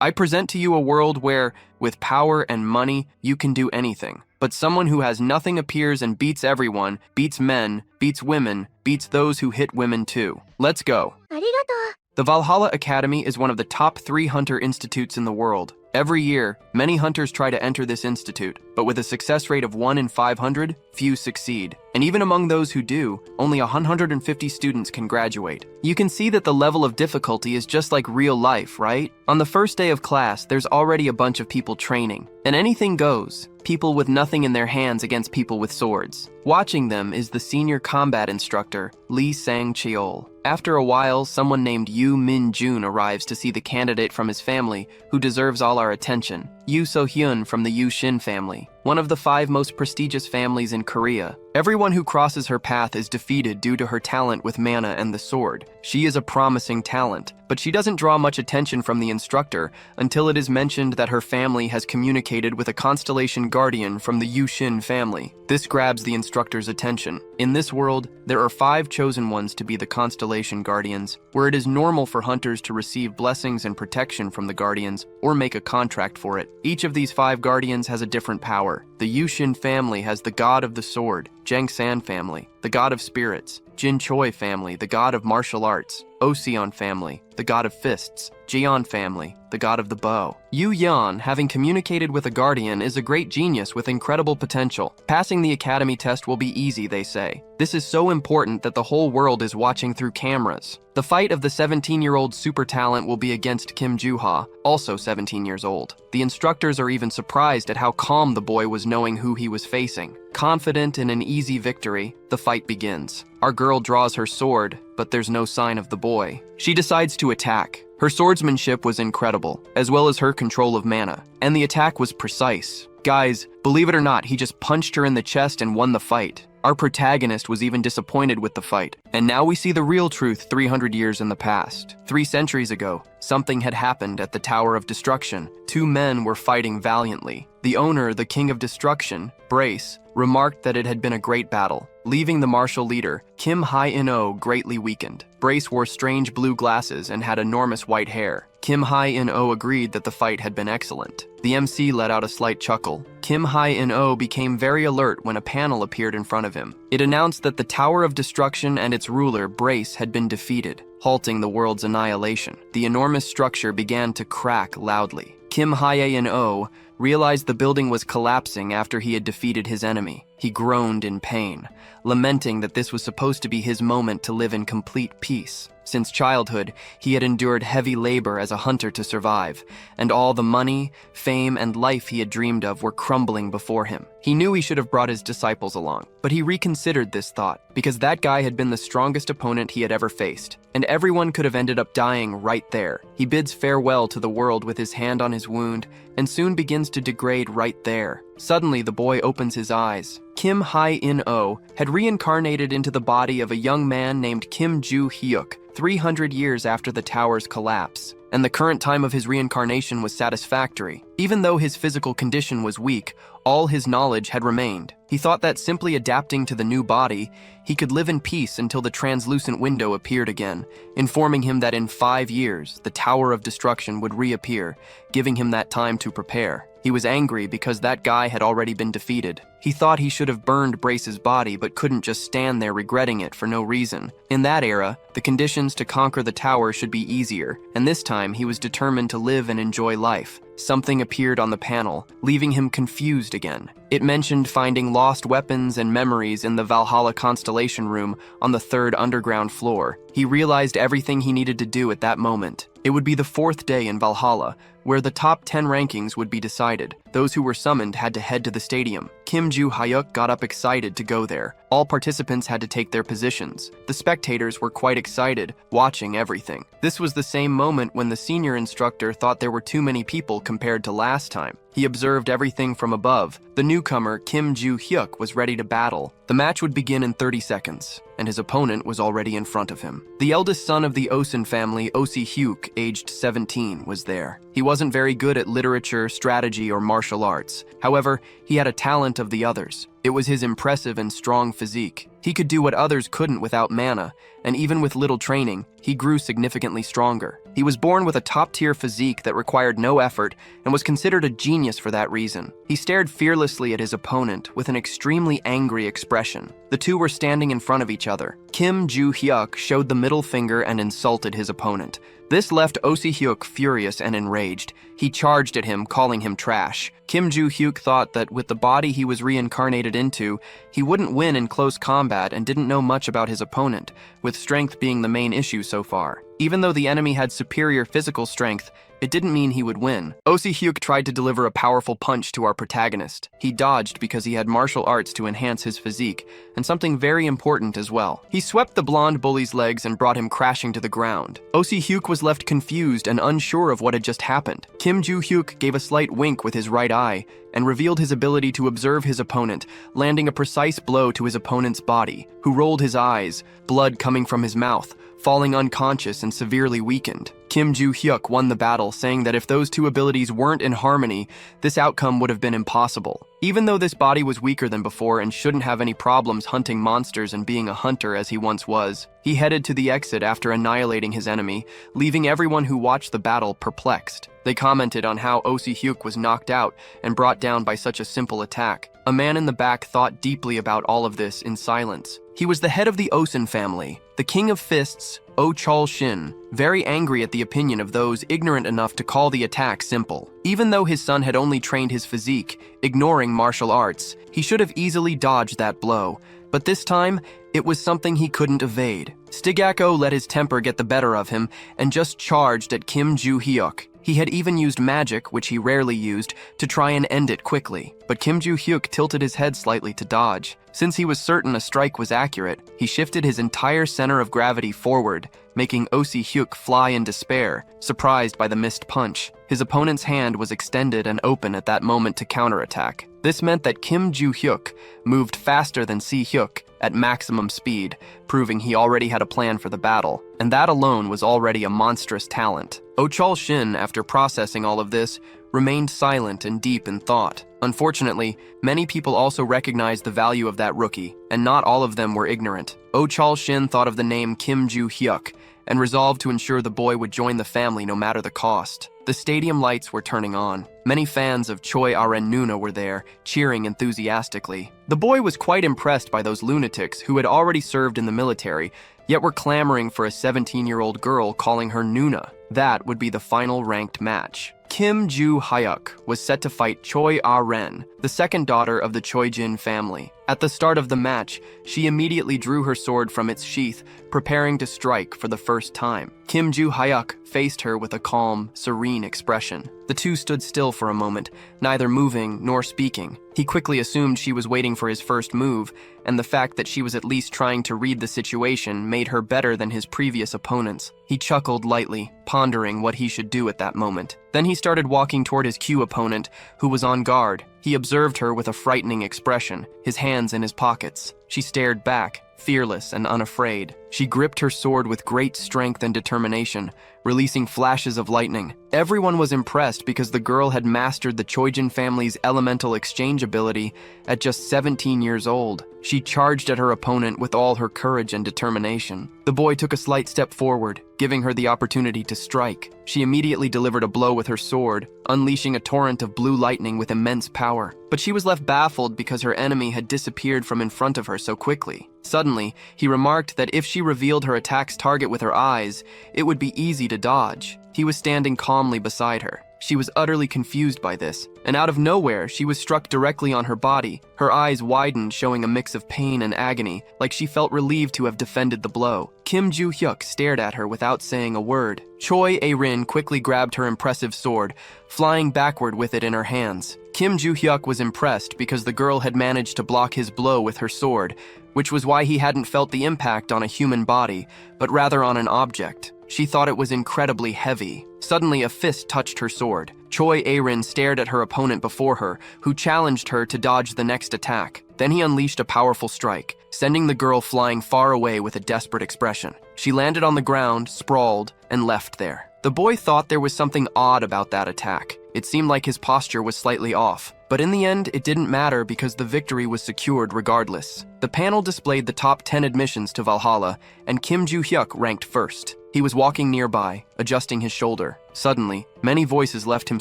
I present to you a world where, with power and money, you can do anything. But someone who has nothing appears and beats everyone, beats men, beats women, beats those who hit women too. Let's go. ありがとう。 The Valhalla Academy is one of the top 3 hunter institutes in the world. Every year, many hunters try to enter this institute, but with a success rate of 1 in 500, few succeed. And even among those who do, only 150 students can graduate. You can see that the level of difficulty is just like real life, right? On the first day of class, there's already a bunch of people training. And anything goes. People with nothing in their hands against people with swords. Watching them is the senior combat instructor, Lee Sang-cheol. After a while, someone named Yu Min-jun arrives to see the candidate from his family, who deserves all our attention. Yu So-hyun from the Yu Shin family, one of the 5 most prestigious families in Korea. Everyone who crosses her path is defeated due to her talent with mana and the sword. She is a promising talent, but she doesn't draw much attention from the instructor until it is mentioned that her family has communicated with a constellation guardian from the Yu Shin family. This grabs the instructor's attention. In this world, there are 5 chosen ones to be the constellation guardians, where it is normal for hunters to receive blessings and protection from the guardians or make a contract for it. Each of these 5 guardians has a different power. The Yu Shin family has the god of the sword, Jang San family, the god of spirits, Jin Choi family, the god of martial arts, Oseon family, the god of fists, Jeon family, the god of the bow. Yu Yan, having communicated with a guardian, is a great genius with incredible potential. Passing the academy test will be easy, they say. This is so important that the whole world is watching through cameras. The fight of the 17-year-old super talent will be against Kim Joo-ha, also 17 years old. The instructors are even surprised at how calm the boy was knowing who he was facing. Confident in an easy victory, the fight begins. Our girl draws her sword, but there's no sign of the boy. She decides to attack. Her swordsmanship was incredible, as well as her control of mana, and the attack was precise. Guys, believe it or not, he just punched her in the chest and won the fight. Our protagonist was even disappointed with the fight. And now we see the real truth 300 years in the past. 3 centuries ago, something had happened at the Tower of Destruction. 2 men were fighting valiantly. The owner, the King of Destruction, Brace, remarked that it had been a great battle, leaving the martial leader, Kim Hae-in-oh, greatly weakened. Brace wore strange blue glasses and had enormous white hair. Kim Hae-in-oh agreed that the fight had been excellent. The MC let out a slight chuckle. Kim Hae-in-oh became very alert when a panel appeared in front of him. It announced that the Tower of Destruction and its ruler, Brace, had been defeated, halting the world's annihilation. The enormous structure began to crack loudly. Kim Hae-in-oh realized the building was collapsing after he had defeated his enemy. He groaned in pain, lamenting that this was supposed to be his moment to live in complete peace. Since childhood, he had endured heavy labor as a hunter to survive, and all the money, fame, and life he had dreamed of were crumbling before him. He knew he should have brought his disciples along, but he reconsidered this thought, because that guy had been the strongest opponent he had ever faced, and everyone could have ended up dying right there. He bids farewell to the world with his hand on his wound, and soon begins to degrade right there. Suddenly, the boy opens his eyes. Kim Hae-in-oh had reincarnated into the body of a young man named Kim Joo-hyuk 300 years after the tower's collapse, and the current time of his reincarnation was satisfactory. Even though his physical condition was weak, all his knowledge had remained. He thought that simply adapting to the new body, he could live in peace until the translucent window appeared again, informing him that in 5 years, the Tower of Destruction would reappear, giving him that time to prepare. He was angry because that guy had already been defeated. He thought he should have burned Brace's body but couldn't just stand there regretting it for no reason. In that era, the conditions to conquer the tower should be easier, and this time he was determined to live and enjoy life. Something appeared on the panel, leaving him confused again. It mentioned finding lost weapons and memories in the Valhalla Constellation room on the 3rd underground floor. He realized everything he needed to do at that moment. It would be the 4th day in Valhalla, where the top 10 rankings would be decided. Those who were summoned had to head to the stadium. Kim Joo-hyuk got up excited to go there. All participants had to take their positions. The spectators were quite excited, watching everything. This was the same moment when the senior instructor thought there were too many people compared to last time. He observed everything from above. The newcomer, Kim Joo-hyuk, was ready to battle. The match would begin in 30 seconds, and his opponent was already in front of him. The eldest son of the Osen family, Osi-hyuk, aged 17, was there. He wasn't very good at literature, strategy, or martial arts. However, he had a talent of the others. It was his impressive and strong physique. He could do what others couldn't without mana, and even with little training, he grew significantly stronger. He was born with a top-tier physique that required no effort and was considered a genius for that reason. He stared fearlessly at his opponent with an extremely angry expression. The two were standing in front of each other. Kim Joo-hyuk showed the middle finger and insulted his opponent. This left Oh Si-hyuk furious and enraged. He charged at him, calling him trash. Kim Joo-hyuk thought that with the body he was reincarnated into, he wouldn't win in close combat and didn't know much about his opponent, with strength being the main issue so far. Even though the enemy had superior physical strength, it didn't mean he would win. Oh Si-hyuk tried to deliver a powerful punch to our protagonist. He dodged because he had martial arts to enhance his physique, and something very important as well. He swept the blonde bully's legs and brought him crashing to the ground. Oh Si-hyuk was left confused and unsure of what had just happened. Kim Joo-hyuk gave a slight wink with his right eye and revealed his ability to observe his opponent, landing a precise blow to his opponent's body, who rolled his eyes, blood coming from his mouth, falling unconscious and severely weakened. Kim Joo-hyuk won the battle, saying that if those two abilities weren't in harmony, this outcome would have been impossible. Even though this body was weaker than before and shouldn't have any problems hunting monsters and being a hunter as he once was, he headed to the exit after annihilating his enemy, leaving everyone who watched the battle perplexed. They commented on how Oh Si-hyuk was knocked out and brought down by such a simple attack. A man in the back thought deeply about all of this in silence. He was the head of the Osen family, the king of fists, Oh Chol-shin, very angry at the opinion of those ignorant enough to call the attack simple. Even though his son had only trained his physique, ignoring martial arts, he should have easily dodged that blow. But this time, it was something he couldn't evade. Stigako let his temper get the better of him and just charged at Kim Joo-hyuk. He had even used magic, which he rarely used, to try and end it quickly. But Kim Joo-hyuk tilted his head slightly to dodge. Since he was certain a strike was accurate, he shifted his entire center of gravity forward, making Oh Si-hyuk fly in despair, surprised by the missed punch. His opponent's hand was extended and open at that moment to counterattack. This meant that Kim Joo-hyuk moved faster than Si-hyuk at maximum speed, proving he already had a plan for the battle, and that alone was already a monstrous talent. Oh Chol-shin, after processing all of this, remained silent and deep in thought. Unfortunately, many people also recognized the value of that rookie, and not all of them were ignorant. Oh Chol-shin thought of the name Kim Joo-hyuk and resolved to ensure the boy would join the family no matter the cost. The stadium lights were turning on. Many fans of Choi Aren Nuna were there, cheering enthusiastically. The boy was quite impressed by those lunatics who had already served in the military, yet were clamoring for a 17-year-old girl calling her Nuna. That would be the final ranked match. Kim Joo-hyuk was set to fight Choi Ah-ren, the second daughter of the Choi-jin family. At the start of the match, she immediately drew her sword from its sheath, preparing to strike for the first time. Kim Joo-hyuk faced her with a calm, serene expression. The two stood still for a moment, neither moving nor speaking. He quickly assumed she was waiting for his first move, and the fact that she was at least trying to read the situation made her better than his previous opponents. He chuckled lightly, pondering what he should do at that moment. Then he started walking toward his Q opponent, who was on guard. He observed her with a frightening expression, his hands in his pockets. She stared back, fearless and unafraid. She gripped her sword with great strength and determination, releasing flashes of lightning. Everyone was impressed because the girl had mastered the Choi-jin family's elemental exchange ability at just 17 years old. She charged at her opponent with all her courage and determination. The boy took a slight step forward, giving her the opportunity to strike. She immediately delivered a blow with her sword, unleashing a torrent of blue lightning with immense power. But she was left baffled because her enemy had disappeared from in front of her so quickly. Suddenly, he remarked that if she revealed her attack's target with her eyes, it would be easy to dodge. He was standing calmly beside her. She was utterly confused by this, and out of nowhere, she was struck directly on her body. Her eyes widened, showing a mix of pain and agony, like she felt relieved to have defended the blow. Kim Joo-hyuk stared at her without saying a word. Choi A-rin quickly grabbed her impressive sword, flying backward with it in her hands. Kim Joo-hyuk was impressed because the girl had managed to block his blow with her sword, which was why he hadn't felt the impact on a human body, but rather on an object. She thought it was incredibly heavy. Suddenly, a fist touched her sword. Choi A-rin stared at her opponent before her, who challenged her to dodge the next attack. Then he unleashed a powerful strike, sending the girl flying far away with a desperate expression. She landed on the ground, sprawled, and left there. The boy thought there was something odd about that attack. It seemed like his posture was slightly off. But in the end, it didn't matter because the victory was secured regardless. The panel displayed the top 10 admissions to Valhalla, and Kim Joo-hyuk ranked first. He was walking nearby, adjusting his shoulder. Suddenly, many voices left him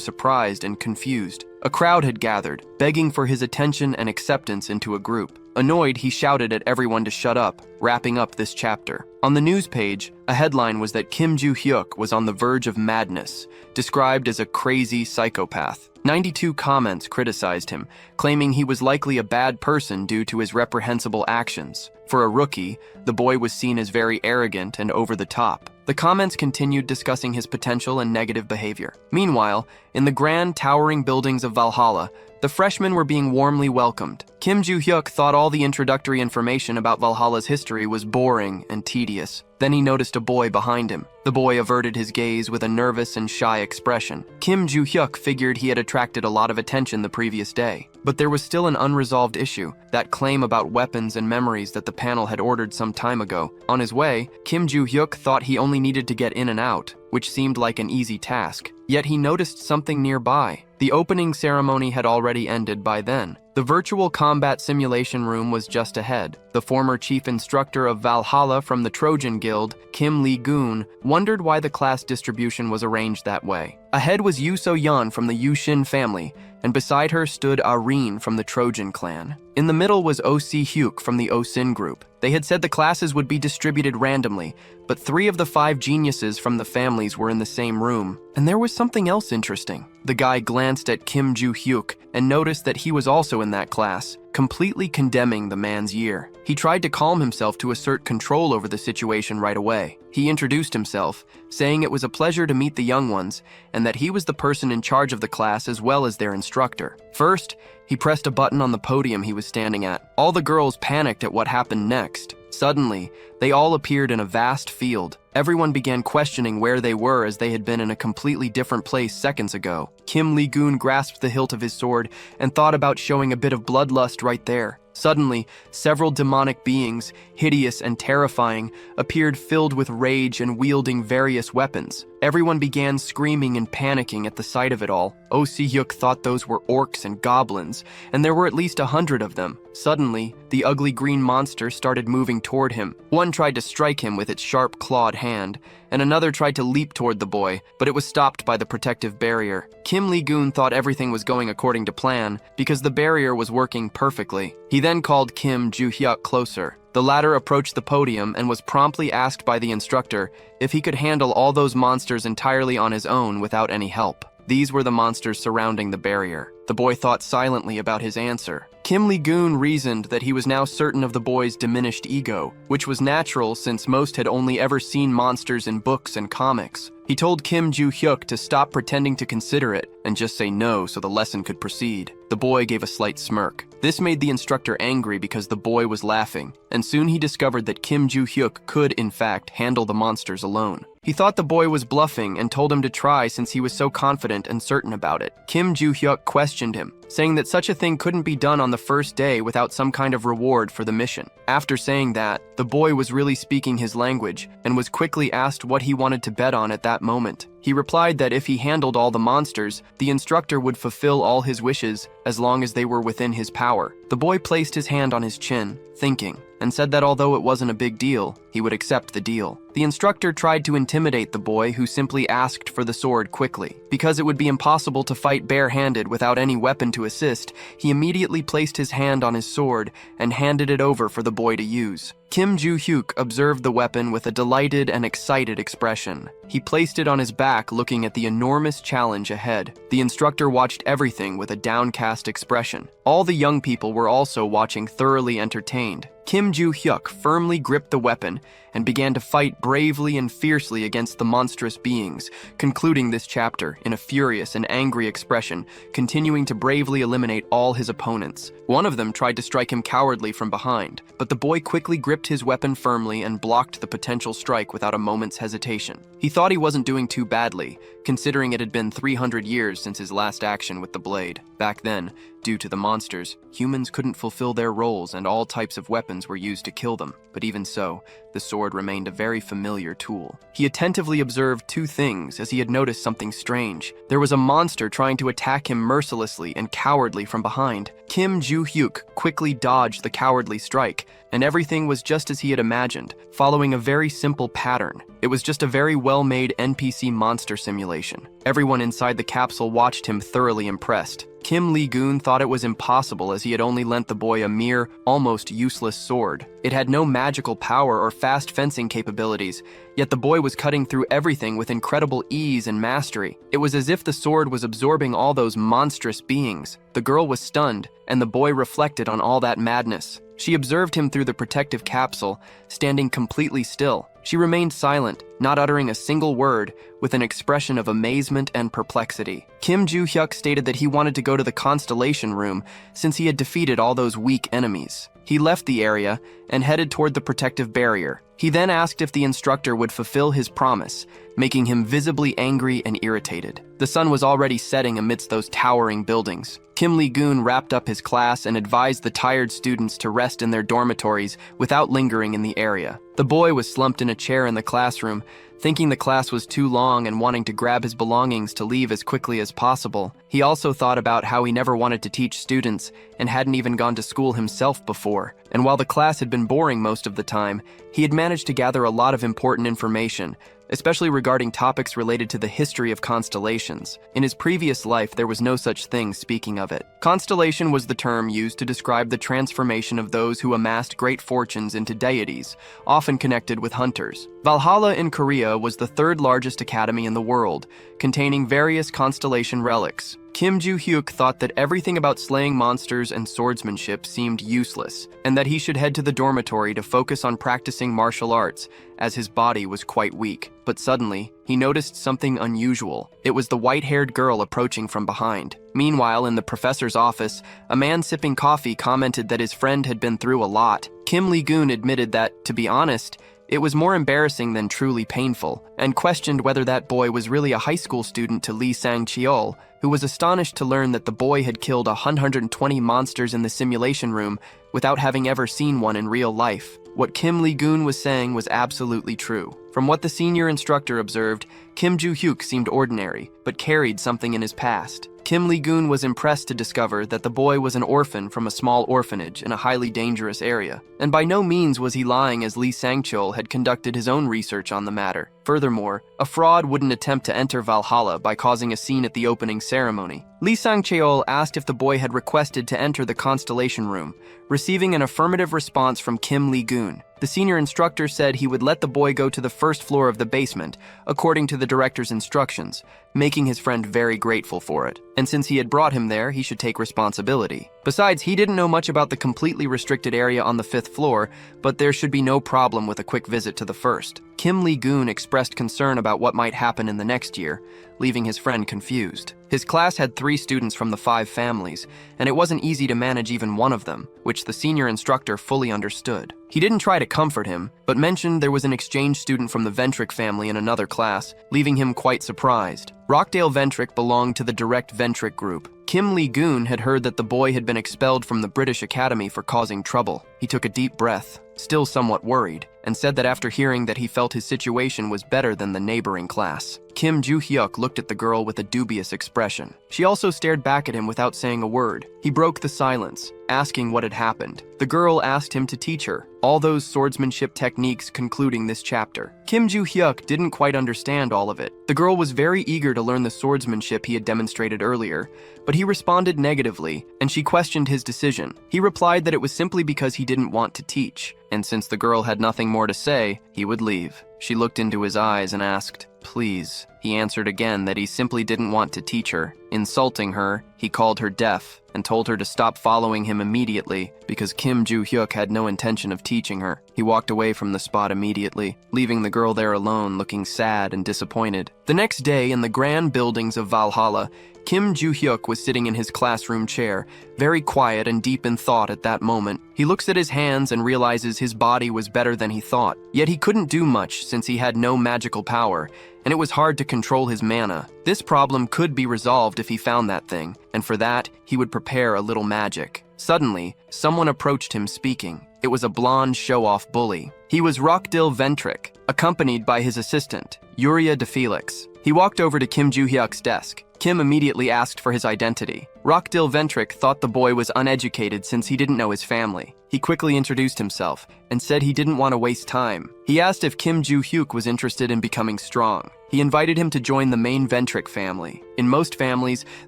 surprised and confused. A crowd had gathered, begging for his attention and acceptance into a group. Annoyed, he shouted at everyone to shut up, wrapping up this chapter. On the news page, a headline was that Kim Joo-hyuk was on the verge of madness, described as a crazy psychopath. 92 comments criticized him, claiming he was likely a bad person due to his reprehensible actions. For a rookie, the boy was seen as very arrogant and over the top. The comments continued discussing his potential and negative behavior. Meanwhile, in the grand, towering buildings of Valhalla, the freshmen were being warmly welcomed. Kim Joo-hyuk thought all the introductory information about Valhalla's history was boring and tedious. Then he noticed a boy behind him. The boy averted his gaze with a nervous and shy expression. Kim Joo-hyuk figured he had attracted a lot of attention the previous day. But there was still an unresolved issue, that claim about weapons and memories that the panel had ordered some time ago. On his way, Kim Joo-hyuk thought he only needed to get in and out, which seemed like an easy task. Yet he noticed something nearby. The opening ceremony had already ended by then. The virtual combat simulation room was just ahead. The former chief instructor of Valhalla from the Trojan Guild, Kim Lee-goon, wondered why the class distribution was arranged that way. Ahead was Yu So-yeon from the Yushin family, and beside her stood Areen from the Trojan clan. In the middle was Oh Si-hyuk from the Oh-sin group. They had said the classes would be distributed randomly, but 3 of the 5 geniuses from the families were in the same room. And there was something else interesting. The guy glanced at Kim Joo-hyuk and noticed that he was also in that class, completely condemning the man's year. He tried to calm himself to assert control over the situation right away. He introduced himself, saying it was a pleasure to meet the young ones, and that he was the person in charge of the class as well as their instructor. First, he pressed a button on the podium he was standing at. All the girls panicked at what happened next. Suddenly, they all appeared in a vast field. Everyone began questioning where they were as they had been in a completely different place seconds ago. Kim Lee-goon grasped the hilt of his sword and thought about showing a bit of bloodlust right there. Suddenly, several demonic beings, hideous and terrifying, appeared filled with rage and wielding various weapons. Everyone began screaming and panicking at the sight of it all. Oh Si-hyuk thought those were orcs and goblins, and there were at least 100 of them. Suddenly, the ugly green monster started moving toward him. One tried to strike him with its sharp clawed hand, and another tried to leap toward the boy, but it was stopped by the protective barrier. Kim Lee-goon thought everything was going according to plan because the barrier was working perfectly. He then called Kim Joo-hyuk closer. The latter approached the podium and was promptly asked by the instructor if he could handle all those monsters entirely on his own without any help. These were the monsters surrounding the barrier. The boy thought silently about his answer. Kim Lee-goon reasoned that he was now certain of the boy's diminished ego, which was natural since most had only ever seen monsters in books and comics. He told Kim Joo-hyuk to stop pretending to consider it and just say no so the lesson could proceed. The boy gave a slight smirk. This made the instructor angry because the boy was laughing, and soon he discovered that Kim Joo-hyuk could, in fact, handle the monsters alone. He thought the boy was bluffing and told him to try since he was so confident and certain about it. Kim Joo-hyuk questioned him, saying that such a thing couldn't be done on the first day without some kind of reward for the mission. After saying that, the boy was really speaking his language and was quickly asked what he wanted to bet on at that moment. He replied that if he handled all the monsters, the instructor would fulfill all his wishes as long as they were within his power. The boy placed his hand on his chin, thinking, and said that although it wasn't a big deal, he would accept the deal. The instructor tried to intimidate the boy, who simply asked for the sword quickly. Because it would be impossible to fight bare-handed without any weapon to assist, he immediately placed his hand on his sword and handed it over for the boy to use. Kim Joo-hyuk observed the weapon with a delighted and excited expression. He placed it on his back, looking at the enormous challenge ahead. The instructor watched everything with a downcast expression. All the young people were also watching, thoroughly entertained. Kim Joo-hyuk firmly gripped the weapon and began to fight bravely and fiercely against the monstrous beings, concluding this chapter in a furious and angry expression, continuing to bravely eliminate all his opponents. One of them tried to strike him cowardly from behind, but the boy quickly gripped his weapon firmly and blocked the potential strike without a moment's hesitation. He thought he wasn't doing too badly, considering it had been 300 years since his last action with the blade. Back then, due to the monsters, humans couldn't fulfill their roles and all types of weapons were used to kill them. But even so, the sword remained a very familiar tool. He attentively observed 2 things as he had noticed something strange. There was a monster trying to attack him mercilessly and cowardly from behind. Kim Joo-hyuk quickly dodged the cowardly strike, and everything was just as he had imagined, following a very simple pattern. It was just a very well-made NPC monster simulation. Everyone inside the capsule watched him thoroughly impressed. Kim Lee-gun thought it was impossible as he had only lent the boy a mere, almost useless sword. It had no magical power or fast fencing capabilities, yet the boy was cutting through everything with incredible ease and mastery. It was as if the sword was absorbing all those monstrous beings. The girl was stunned, and the boy reflected on all that madness. She observed him through the protective capsule, standing completely still. She remained silent, not uttering a single word, with an expression of amazement and perplexity. Kim Joo-hyuk stated that he wanted to go to the Constellation Room since he had defeated all those weak enemies. He left the area and headed toward the protective barrier. He then asked if the instructor would fulfill his promise, making him visibly angry and irritated. The sun was already setting amidst those towering buildings. Kim Lee-gun wrapped up his class and advised the tired students to rest in their dormitories without lingering in the area. The boy was slumped in a chair in the classroom, thinking the class was too long and wanting to grab his belongings to leave as quickly as possible. He also thought about how he never wanted to teach students and hadn't even gone to school himself before. And while the class had been boring most of the time, he had managed to gather a lot of important information, especially regarding topics related to the history of constellations. In his previous life, there was no such thing speaking of it. Constellation was the term used to describe the transformation of those who amassed great fortunes into deities, often connected with hunters. Valhalla in Korea was the third largest academy in the world, containing various constellation relics. Kim Joo-hyuk thought that everything about slaying monsters and swordsmanship seemed useless, and that he should head to the dormitory to focus on practicing martial arts, as his body was quite weak. But suddenly, he noticed something unusual. It was the white-haired girl approaching from behind. Meanwhile, in the professor's office, a man sipping coffee commented that his friend had been through a lot. Kim Lee-gun admitted that, to be honest, it was more embarrassing than truly painful, and questioned whether that boy was really a high school student to Lee Sang-cheol, who was astonished to learn that the boy had killed 120 monsters in the simulation room without having ever seen one in real life. What Kim Lee-gun was saying was absolutely true. From what the senior instructor observed, Kim Joo-hyuk seemed ordinary, but carried something in his past. Kim Lee-gun was impressed to discover that the boy was an orphan from a small orphanage in a highly dangerous area, and by no means was he lying, as Lee Sang-cheol had conducted his own research on the matter. Furthermore, a fraud wouldn't attempt to enter Valhalla by causing a scene at the opening ceremony. Lee Sang-cheol asked if the boy had requested to enter the Constellation Room, receiving an affirmative response from Kim Lee-gun. The senior instructor said he would let the boy go to the first floor of the basement, according to the director's instructions, making his friend very grateful for it. And since he had brought him there, he should take responsibility. Besides, he didn't know much about the completely restricted area on the 5th floor, but there should be no problem with a quick visit to the first. Kim Lee-gun expressed concern about what might happen in the next year, leaving his friend confused. His class had 3 students from the 5 families, and it wasn't easy to manage even one of them, which the senior instructor fully understood. He didn't try to comfort him, but mentioned there was an exchange student from the Ventric family in another class, leaving him quite surprised. Rockdale Ventric belonged to the Direct Ventric group. Kim Lee-gun had heard that the boy had been expelled from the British Academy for causing trouble. He took a deep breath, still somewhat worried, and said that after hearing that he felt his situation was better than the neighboring class. Kim Joo-hyuk looked at the girl with a dubious expression. She also stared back at him without saying a word. He broke the silence, asking what had happened. The girl asked him to teach her all those swordsmanship techniques concluding this chapter. Kim Joo-hyuk didn't quite understand all of it. The girl was very eager to learn the swordsmanship he had demonstrated earlier, but he responded negatively, and she questioned his decision. He replied that it was simply because he didn't want to teach, and since the girl had nothing more to say, he would leave. She looked into his eyes and asked, "Please." He answered again that he simply didn't want to teach her. Insulting her, he called her deaf and told her to stop following him immediately because Kim Joo-hyuk had no intention of teaching her. He walked away from the spot immediately, leaving the girl there alone, looking sad and disappointed. The next day, in the grand buildings of Valhalla, Kim Joo-hyuk was sitting in his classroom chair, very quiet and deep in thought at that moment. He looks at his hands and realizes his body was better than he thought. Yet he couldn't do much since he had no magical power, and it was hard to control his mana. This problem could be resolved if he found that thing, and for that, he would prepare a little magic. Suddenly, someone approached him speaking. It was a blonde show-off bully. He was Rockdale Ventric, accompanied by his assistant, Yuria de Felix. He walked over to Kim Joo-hyuk's desk. Kim immediately asked for his identity. Rockdale Ventrick thought the boy was uneducated since he didn't know his family. He quickly introduced himself and said he didn't want to waste time. He asked if Kim Joo-hyuk was interested in becoming strong. He invited him to join the main Ventrick family. In most families,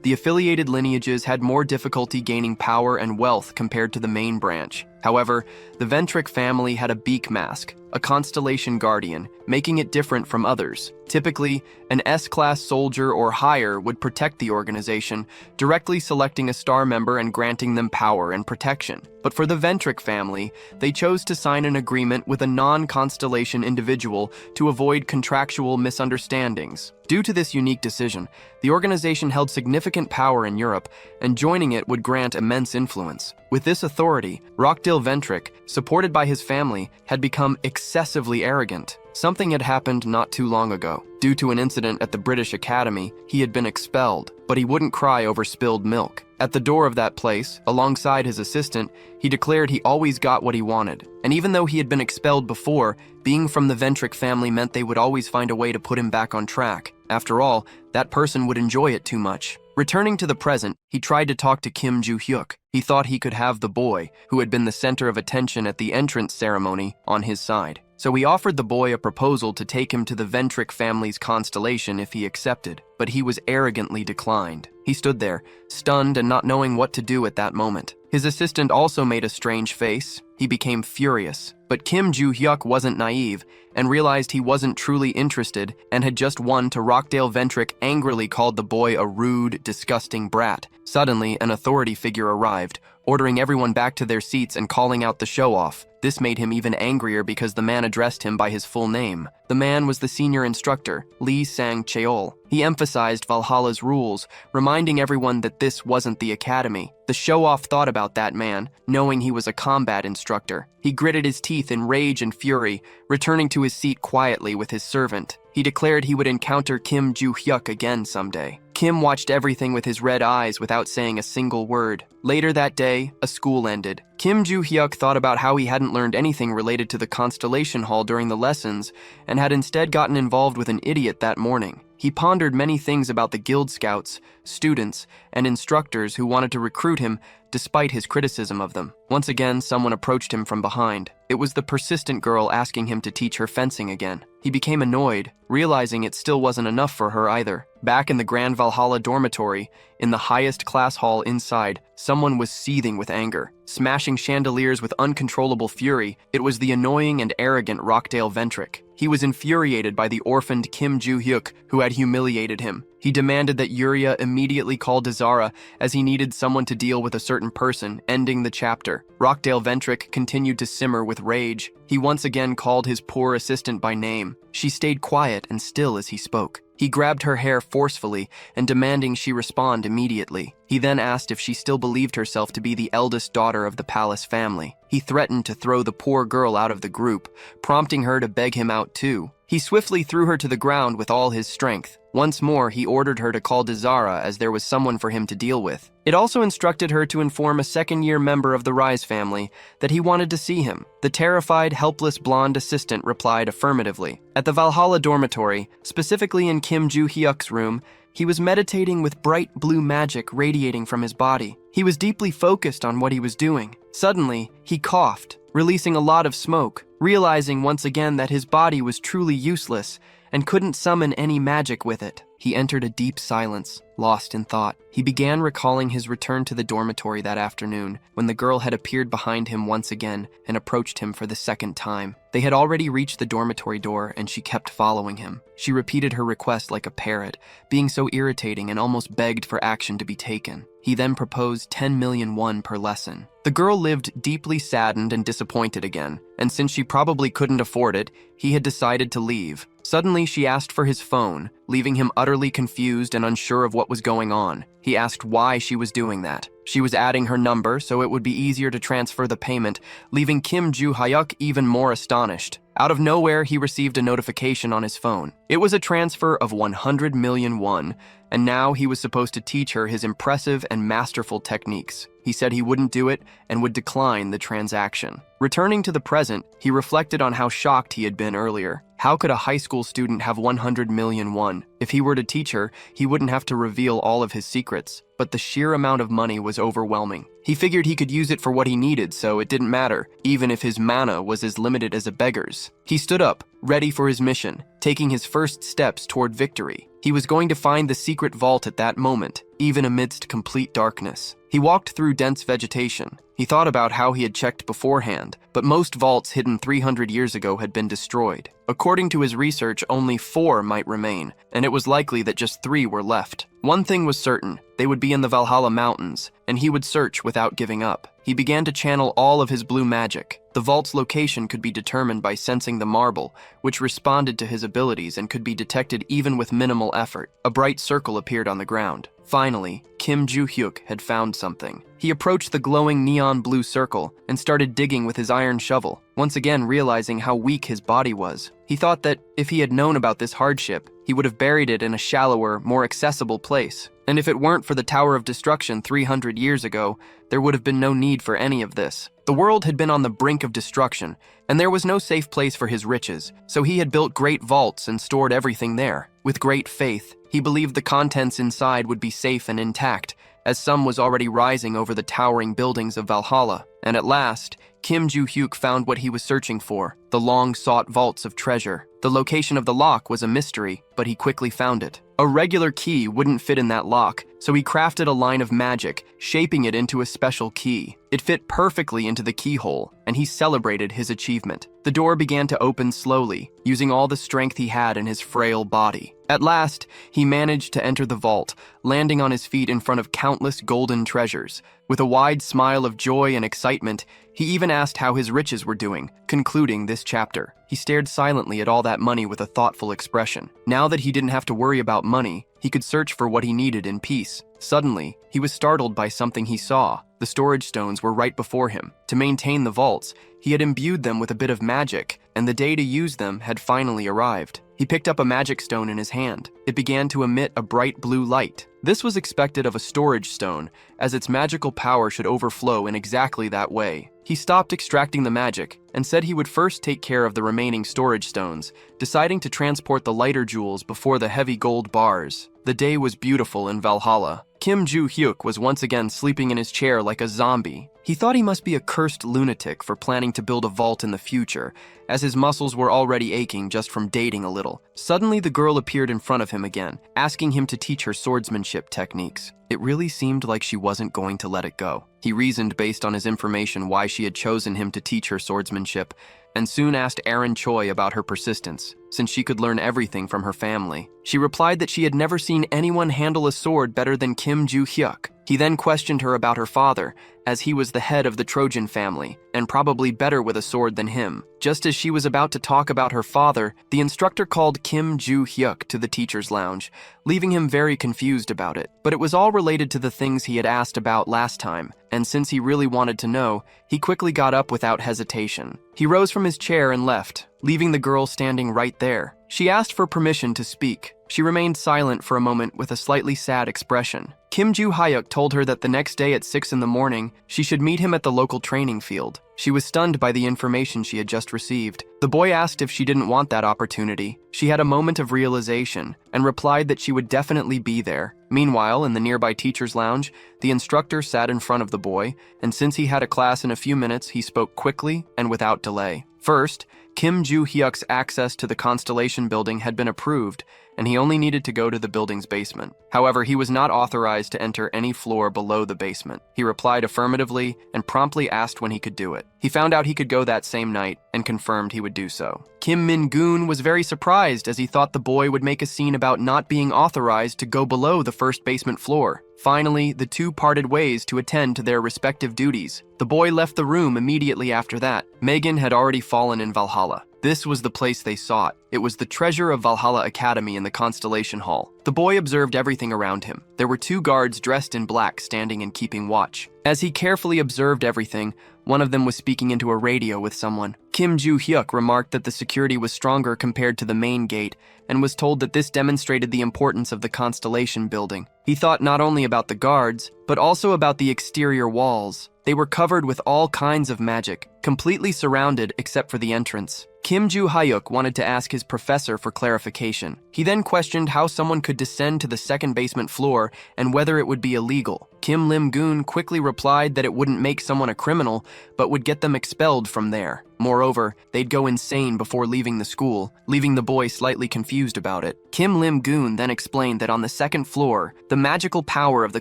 the affiliated lineages had more difficulty gaining power and wealth compared to the main branch. However, the Ventrick family had a beak mask, a constellation guardian, making it different from others. Typically, an S-class soldier or higher would protect the organization, directly selecting a star member and granting them power and protection. But for the Ventrick family, they chose to sign an agreement with a non-constellation individual to avoid contractual misunderstandings. Due to this unique decision, the organization held significant power in Europe, and joining it would grant immense influence. With this authority, Rockdale Ventrick, supported by his family, had become excessively arrogant. Something had happened not too long ago. Due to an incident at the British Academy, he had been expelled, but he wouldn't cry over spilled milk. At the door of that place, alongside his assistant, he declared he always got what he wanted. And even though he had been expelled before, being from the Ventrick family meant they would always find a way to put him back on track. After all, that person would enjoy it too much. Returning to the present, he tried to talk to Kim Joo-hyuk. He thought he could have the boy, who had been the center of attention at the entrance ceremony, on his side. So he offered the boy a proposal to take him to the Ventrick family's constellation if he accepted, but he was arrogantly declined. He stood there, stunned and not knowing what to do at that moment. His assistant also made a strange face. He became furious. But Kim Joo-hyuk wasn't naive and realized he wasn't truly interested and had just won to Rockdale Ventrick angrily called the boy a rude, disgusting brat. Suddenly, an authority figure arrived, ordering everyone back to their seats and calling out the show-off. This made him even angrier because the man addressed him by his full name. The man was the senior instructor, Lee Sang-cheol. He emphasized Valhalla's rules, reminding everyone that this wasn't the academy. The show-off thought about that man, knowing he was a combat instructor. He gritted his teeth in rage and fury, returning to his seat quietly with his servant. He declared he would encounter Kim Joo-hyuk again someday. Kim watched everything with his red eyes without saying a single word. Later that day, a school ended. Kim Joo-hyuk thought about how he hadn't learned anything related to the Constellation Hall during the lessons and had instead gotten involved with an idiot that morning. He pondered many things about the Guild Scouts, students, and instructors who wanted to recruit him despite his criticism of them. Once again, someone approached him from behind. It was the persistent girl asking him to teach her fencing again. He became annoyed, realizing it still wasn't enough for her either. Back in the Grand Valhalla dormitory, in the highest class hall inside, someone was seething with anger, smashing chandeliers with uncontrollable fury. It was the annoying and arrogant Rockdale Ventrick. He was infuriated by the orphaned Kim Joo-hyuk, who had humiliated him. He demanded that Yuria immediately call Dazara, as he needed someone to deal with a certain person, ending the chapter. Rockdale Ventrick continued to simmer with rage. He once again called his poor assistant by name. She stayed quiet and still as he spoke. He grabbed her hair forcefully and demanding she respond immediately. He then asked if she still believed herself to be the eldest daughter of the palace family. He threatened to throw the poor girl out of the group, prompting her to beg him out too. He swiftly threw her to the ground with all his strength. Once more, he ordered her to call Dazara as there was someone for him to deal with. It also instructed her to inform a second-year member of the Rise family that he wanted to see him. The terrified, helpless blonde assistant replied affirmatively. At the Valhalla dormitory, specifically in Kim Joo-hyuk's room, he was meditating with bright blue magic radiating from his body. He was deeply focused on what he was doing. Suddenly, he coughed, releasing a lot of smoke, realizing once again that his body was truly useless and couldn't summon any magic with it. He entered a deep silence, lost in thought. He began recalling his return to the dormitory that afternoon, when the girl had appeared behind him once again and approached him for the second time. They had already reached the dormitory door, and she kept following him. She repeated her request like a parrot, being so irritating and almost begged for action to be taken. He then proposed 10 million won per lesson. The girl lived deeply saddened and disappointed again, and since she probably couldn't afford it, he had decided to leave. Suddenly, she asked for his phone, leaving him utterly confused and unsure of what was going on. He asked why she was doing that. She was adding her number so it would be easier to transfer the payment, leaving Kim Joo-hyuk even more astonished. Out of nowhere, he received a notification on his phone. It was a transfer of 100 million won, and now he was supposed to teach her his impressive and masterful techniques. He said he wouldn't do it and would decline the transaction. Returning to the present, he reflected on how shocked he had been earlier. How could a high school student have 100 million won? If he were to teach her, he wouldn't have to reveal all of his secrets. But the sheer amount of money was overwhelming. He figured he could use it for what he needed, so it didn't matter, even if his mana was as limited as a beggar's. He stood up, ready for his mission, taking his first steps toward victory. He was going to find the secret vault at that moment, even amidst complete darkness. He walked through dense vegetation. He thought about how he had checked beforehand, but most vaults hidden 300 years ago had been destroyed. According to his research, only 4 might remain, and it was likely that just 3 were left. One thing was certain, they would be in the Valhalla Mountains, and he would search without giving up. He began to channel all of his blue magic. The vault's location could be determined by sensing the marble, which responded to his abilities and could be detected even with minimal effort. A bright circle appeared on the ground. Finally, Kim Joo-hyuk had found something. He approached the glowing neon blue circle and started digging with his iron shovel, once again realizing how weak his body was. He thought that if he had known about this hardship, he would have buried it in a shallower, more accessible place. And if it weren't for the Tower of Destruction 300 years ago, there would have been no need for any of this. The world had been on the brink of destruction, and there was no safe place for his riches, so he had built great vaults and stored everything there. With great faith, he believed the contents inside would be safe and intact, as sun was already rising over the towering buildings of Valhalla. And at last, Kim Joo-hyuk found what he was searching for, the long-sought vaults of treasure. The location of the lock was a mystery, but he quickly found it. A regular key wouldn't fit in that lock, so he crafted a line of magic, shaping it into a special key. It fit perfectly into the keyhole, and he celebrated his achievement. The door began to open slowly, using all the strength he had in his frail body. At last, he managed to enter the vault, landing on his feet in front of countless golden treasures. With a wide smile of joy and excitement, he even asked how his riches were doing, concluding this chapter. He stared silently at all that money with a thoughtful expression. Now that he didn't have to worry about money, he could search for what he needed in peace. Suddenly, he was startled by something he saw. The storage stones were right before him. To maintain the vaults, he had imbued them with a bit of magic, and the day to use them had finally arrived. He picked up a magic stone in his hand. It began to emit a bright blue light. This was expected of a storage stone, as its magical power should overflow in exactly that way. He stopped extracting the magic and said he would first take care of the remaining storage stones, deciding to transport the lighter jewels before the heavy gold bars. The day was beautiful in Valhalla. Kim Joo-hyuk was once again sleeping in his chair like a zombie. He thought he must be a cursed lunatic for planning to build a vault in the future, as his muscles were already aching just from dating a little. Suddenly, the girl appeared in front of him again, asking him to teach her swordsmanship techniques. It really seemed like she wasn't going to let it go. He reasoned based on his information why she had chosen him to teach her swordsmanship, and soon asked Erin Choi about her persistence, since she could learn everything from her family. She replied that she had never seen anyone handle a sword better than Kim Joo-hyuk. He then questioned her about her father, as he was the head of the Trojan family, and probably better with a sword than him. Just as she was about to talk about her father, the instructor called Kim Joo-hyuk to the teacher's lounge, leaving him very confused about it. But it was all related to the things he had asked about last time, and since he really wanted to know, he quickly got up without hesitation. He rose from his chair and left, leaving the girl standing right there. She asked for permission to speak. She remained silent for a moment with a slightly sad expression. Kim Joo-hyuk told her that the next day at 6 in the morning, she should meet him at the local training field. She was stunned by the information she had just received. The boy asked if she didn't want that opportunity. She had a moment of realization and replied that she would definitely be there. Meanwhile, in the nearby teacher's lounge, the instructor sat in front of the boy, and since he had a class in a few minutes, he spoke quickly and without delay. First, Kim Joo-hyuk's access to the Constellation building had been approved, and he only needed to go to the building's basement. However, he was not authorized to enter any floor below the basement. He replied affirmatively and promptly asked when he could do it. He found out he could go that same night and confirmed he would do so. Kim Min-goon was very surprised as he thought the boy would make a scene about not being authorized to go below the first basement floor. Finally, the two parted ways to attend to their respective duties. The boy left the room immediately after that. Megan had already fallen in Valhalla. This was the place they sought. It was the treasure of Valhalla Academy in the Constellation Hall. The boy observed everything around him. There were 2 guards dressed in black standing and keeping watch. As he carefully observed everything, one of them was speaking into a radio with someone. Kim Joo-hyuk remarked that the security was stronger compared to the main gate and was told that this demonstrated the importance of the Constellation building. He thought not only about the guards, but also about the exterior walls. They were covered with all kinds of magic, completely surrounded except for the entrance. Kim Joo-hyuk wanted to ask his professor for clarification. He then questioned how someone could descend to the second basement floor and whether it would be illegal. Kim Lim-goon quickly replied that it wouldn't make someone a criminal, but would get them expelled from there. Moreover, they'd go insane before leaving the school, leaving the boy slightly confused about it. Kim Lim-goon then explained that on the second floor, the magical power of the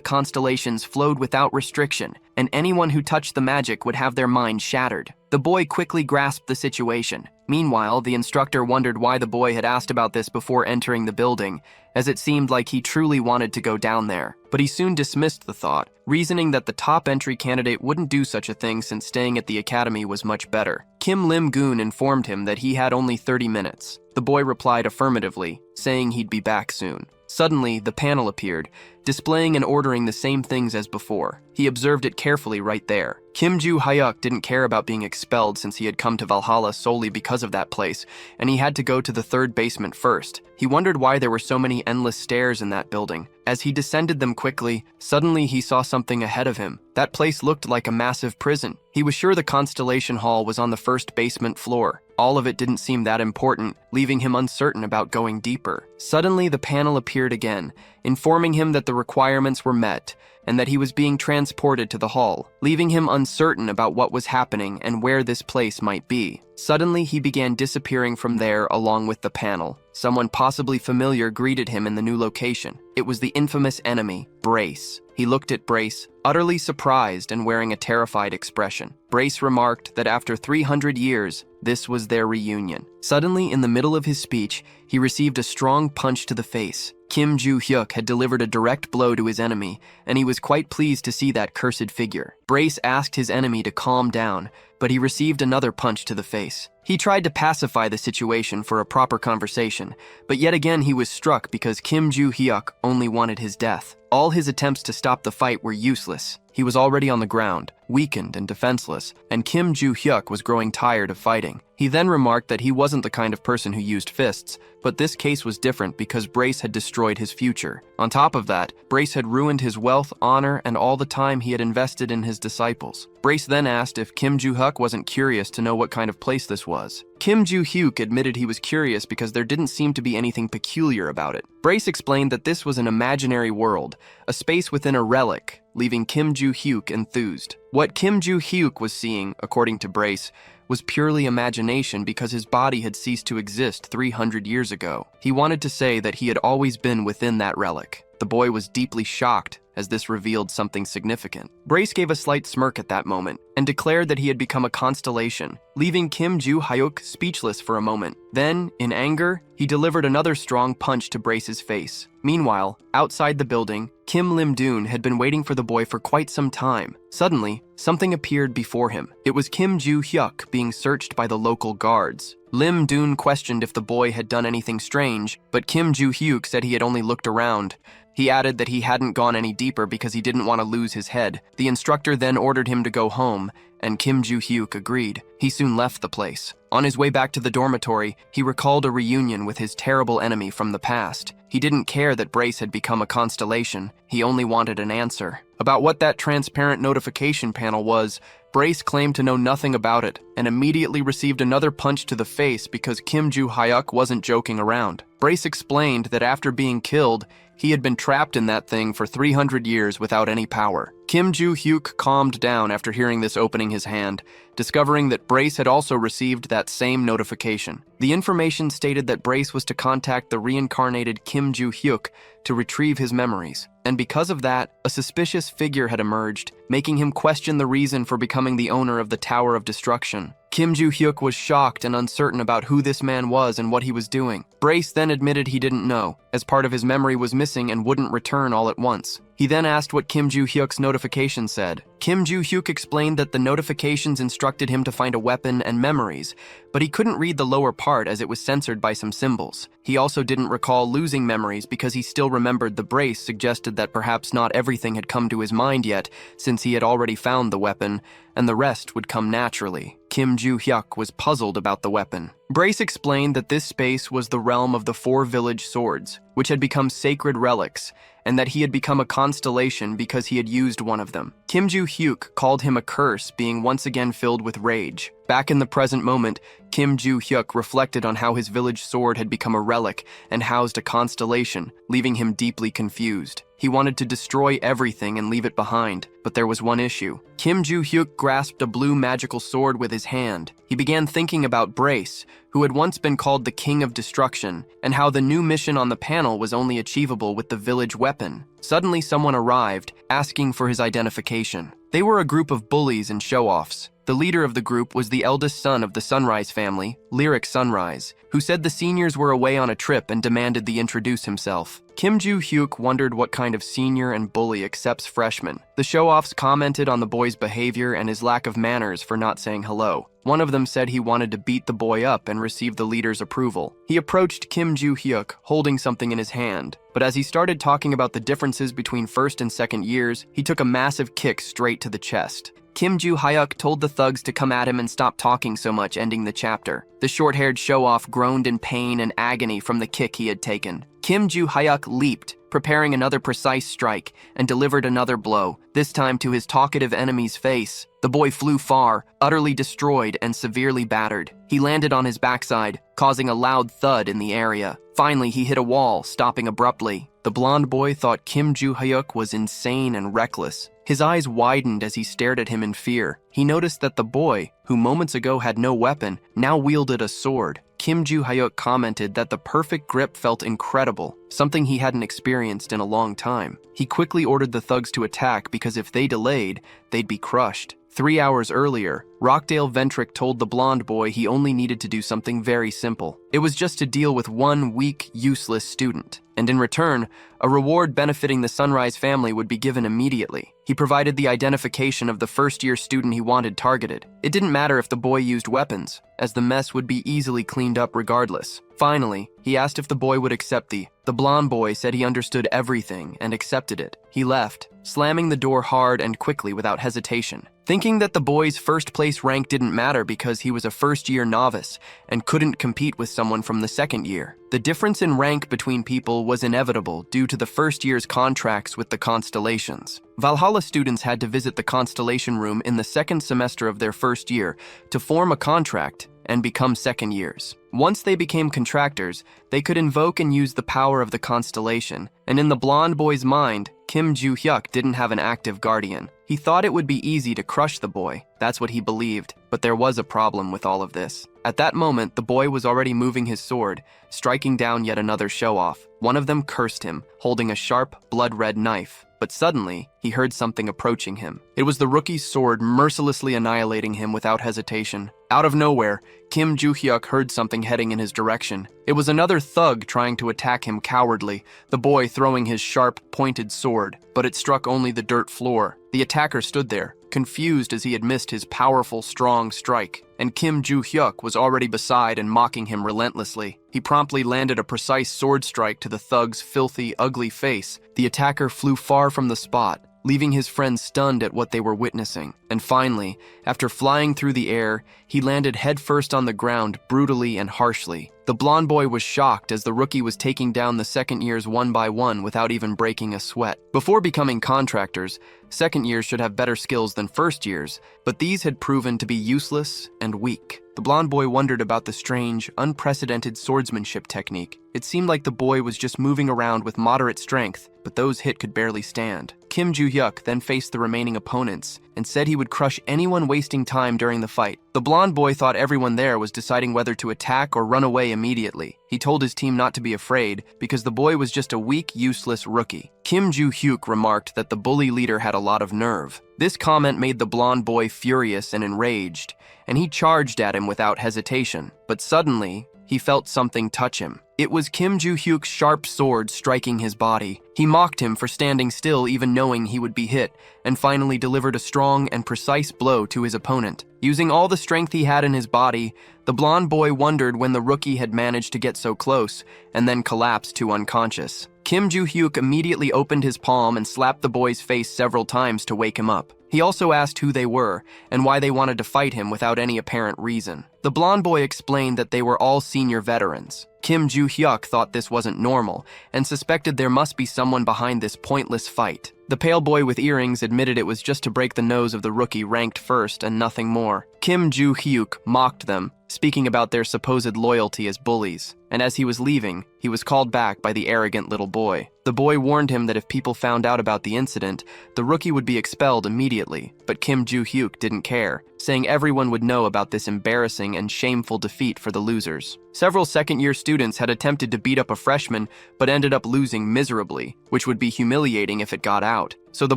constellations flowed without restriction, and anyone who touched the magic would have their mind shattered. The boy quickly grasped the situation. Meanwhile, the instructor wondered why the boy had asked about this before entering the building, as it seemed like he truly wanted to go down there. But he soon dismissed the thought, reasoning that the top entry candidate wouldn't do such a thing since staying at the academy was much better. Kim Lim-goon informed him that he had only 30 minutes. The boy replied affirmatively, saying he'd be back soon. Suddenly, the panel appeared, displaying and ordering the same things as before. He observed it carefully right there. Kim Joo-hyuk didn't care about being expelled since he had come to Valhalla solely because of that place, and he had to go to the third basement first. He wondered why there were so many endless stairs in that building. As he descended them quickly, suddenly he saw something ahead of him. That place looked like a massive prison. He was sure the Constellation Hall was on the first basement floor. All of it didn't seem that important, leaving him uncertain about going deeper. Suddenly, the panel appeared again, informing him that the requirements were met and that he was being transported to the hall, leaving him uncertain about what was happening and where this place might be. Suddenly, he began disappearing from there along with the panel. Someone possibly familiar greeted him in the new location. It was the infamous enemy, Brace. He looked at Brace, utterly surprised and wearing a terrified expression. Brace remarked that after 300 years, this was their reunion. Suddenly, in the middle of his speech, he received a strong punch to the face. Kim Joo-hyuk had delivered a direct blow to his enemy, and he was quite pleased to see that cursed figure. Brace asked his enemy to calm down, but he received another punch to the face. He tried to pacify the situation for a proper conversation, but yet again he was struck because Kim Joo-hyuk only wanted his death. All his attempts to stop the fight were useless. He was already on the ground, weakened and defenseless, and Kim Joo-hyuk was growing tired of fighting. He then remarked that he wasn't the kind of person who used fists, but this case was different because Brace had destroyed his future. On top of that, Brace had ruined his wealth, honor, and all the time he had invested in his disciples. Brace then asked if Kim Joo-hyuk wasn't curious to know what kind of place this was. Kim Joo-hyuk admitted he was curious because there didn't seem to be anything peculiar about it. Brace explained that this was an imaginary world, a space within a relic, leaving Kim Joo-hyuk enthused. What Kim Joo-hyuk was seeing, according to Brace, was purely imagination because his body had ceased to exist 300 years ago. He wanted to say that he had always been within that relic. The boy was deeply shocked as this revealed something significant. Brace gave a slight smirk at that moment and declared that he had become a constellation, leaving Kim Joo-hyuk speechless for a moment. Then, in anger, he delivered another strong punch to Brace's face. Meanwhile, outside the building, Kim Lim-doon had been waiting for the boy for quite some time. Suddenly, something appeared before him. It was Kim Joo-hyuk being searched by the local guards. Lim-doon questioned if the boy had done anything strange, but Kim Joo-hyuk said he had only looked around. He added that he hadn't gone any deeper because he didn't want to lose his head. The instructor then ordered him to go home, and Kim Joo-hyuk agreed. He soon left the place. On his way back to the dormitory, he recalled a reunion with his terrible enemy from the past. He didn't care that Brace had become a constellation. He only wanted an answer. About what that transparent notification panel was, Brace claimed to know nothing about it, and immediately received another punch to the face because Kim Joo-hyuk wasn't joking around. Brace explained that after being killed, he had been trapped in that thing for 300 years without any power. Kim Joo-hyuk calmed down after hearing this, opening his hand, discovering that Brace had also received that same notification. The information stated that Brace was to contact the reincarnated Kim Joo-hyuk to retrieve his memories. And because of that, a suspicious figure had emerged, making him question the reason for becoming the owner of the Tower of Destruction. Kim Joo-hyuk was shocked and uncertain about who this man was and what he was doing. Brace then admitted he didn't know, as part of his memory was missing and wouldn't return all at once. He then asked what Kim Joo-hyuk's notification said. Kim Joo-hyuk explained that the notifications instructed him to find a weapon and memories, but he couldn't read the lower part as it was censored by some symbols. He also didn't recall losing memories because he still remembered the brace suggested that perhaps not everything had come to his mind yet, since he had already found the weapon, and the rest would come naturally. Kim Joo-hyuk was puzzled about the weapon. Brace explained that this space was the realm of the 4 village swords, which had become sacred relics, and that he had become a constellation because he had used one of them. Kim Joo-hyuk called him a curse, being once again filled with rage. Back in the present moment, Kim Joo-hyuk reflected on how his village sword had become a relic and housed a constellation, leaving him deeply confused. He wanted to destroy everything and leave it behind, but there was one issue. Kim Joo-hyuk grasped a blue magical sword with his hand. He began thinking about Brace, who had once been called the King of Destruction, and how the new mission on the panel was only achievable with the village weapon. Suddenly someone arrived, asking for his identification. They were a group of bullies and show-offs. The leader of the group was the eldest son of the Sunrise family, Lyric Sunrise, who said the seniors were away on a trip and demanded the introduce himself. Kim Joo-hyuk wondered what kind of senior and bully accepts freshmen. The show-offs commented on the boy's behavior and his lack of manners for not saying hello. One of them said he wanted to beat the boy up and receive the leader's approval. He approached Kim Joo-hyuk, holding something in his hand, but as he started talking about the differences between first and second years, he took a massive kick straight to the chest. Kim Joo-hyuk told the thugs to come at him and stop talking so much, ending the chapter. The short-haired show-off groaned in pain and agony from the kick he had taken. Kim Joo-hyuk leaped, preparing another precise strike, and delivered another blow, this time to his talkative enemy's face. The boy flew far, utterly destroyed and severely battered. He landed on his backside, causing a loud thud in the area. Finally, he hit a wall, stopping abruptly. The blonde boy thought Kim Joo-hyuk was insane and reckless. His eyes widened as he stared at him in fear. He noticed that the boy, who moments ago had no weapon, now wielded a sword. Kim Joo-hyuk commented that the perfect grip felt incredible, something he hadn't experienced in a long time. He quickly ordered the thugs to attack because if they delayed, they'd be crushed. 3 hours earlier, Rockdale Ventrick told the blonde boy he only needed to do something very simple. It was just to deal with one weak, useless student. And in return, a reward benefiting the Sunrise family would be given immediately. He provided the identification of the first-year student he wanted targeted. It didn't matter if the boy used weapons, as the mess would be easily cleaned up regardless. Finally, he asked if the boy would accept the blonde boy said he understood everything and accepted it. He left, slamming the door hard and quickly without hesitation. Thinking that the boy's first-place rank didn't matter because he was a first-year novice and couldn't compete with someone from the second year. The difference in rank between people was inevitable due to the first year's contracts with the constellations. Valhalla students had to visit the constellation room in the second semester of their first year to form a contract and become second years. Once they became contractors, they could invoke and use the power of the constellation, and in the blonde boy's mind, Kim Joo-hyuk didn't have an active guardian. He thought it would be easy to crush the boy, that's what he believed, but there was a problem with all of this. At that moment, the boy was already moving his sword, striking down yet another show-off. One of them cursed him, holding a sharp, blood-red knife. But suddenly, he heard something approaching him. It was the rookie's sword mercilessly annihilating him without hesitation. Out of nowhere, Kim Joo-hyuk heard something heading in his direction. It was another thug trying to attack him cowardly, the boy throwing his sharp, pointed sword, but it struck only the dirt floor. The attacker stood there, confused as he had missed his powerful, strong strike, and Kim Joo-hyuk was already beside and mocking him relentlessly. He promptly landed a precise sword strike to the thug's filthy, ugly face. The attacker flew far from the spot, leaving his friends stunned at what they were witnessing. And finally, after flying through the air, he landed headfirst on the ground brutally and harshly. The blonde boy was shocked as the rookie was taking down the second years one by one without even breaking a sweat. Before becoming contractors, second years should have better skills than first years, but these had proven to be useless and weak. The blonde boy wondered about the strange, unprecedented swordsmanship technique. It seemed like the boy was just moving around with moderate strength, but those hit could barely stand. Kim Joo-hyuk then faced the remaining opponents and said he would crush anyone wasting time during the fight. The blonde boy thought everyone there was deciding whether to attack or run away immediately. He told his team not to be afraid because the boy was just a weak, useless rookie. Kim Joo-hyuk remarked that the bully leader had a lot of nerve. This comment made the blonde boy furious and enraged, and he charged at him without hesitation. But suddenly, he felt something touch him. It was Kim Joo-hyuk's sharp sword striking his body. He mocked him for standing still even knowing he would be hit, and finally delivered a strong and precise blow to his opponent. Using all the strength he had in his body, the blonde boy wondered when the rookie had managed to get so close, and then collapsed to unconscious. Kim Joo-hyuk immediately opened his palm and slapped the boy's face several times to wake him up. He also asked who they were and why they wanted to fight him without any apparent reason. The blonde boy explained that they were all senior veterans. Kim Joo-hyuk thought this wasn't normal and suspected there must be someone behind this pointless fight. The pale boy with earrings admitted it was just to break the nose of the rookie ranked first and nothing more. Kim Joo-hyuk mocked them, speaking about their supposed loyalty as bullies, and as he was leaving, he was called back by the arrogant little boy. The boy warned him that if people found out about the incident, the rookie would be expelled immediately, but Kim Joo-hyuk didn't care, saying everyone would know about this embarrassing and shameful defeat for the losers. Several second-year students had attempted to beat up a freshman, but ended up losing miserably, which would be humiliating if it got out. So the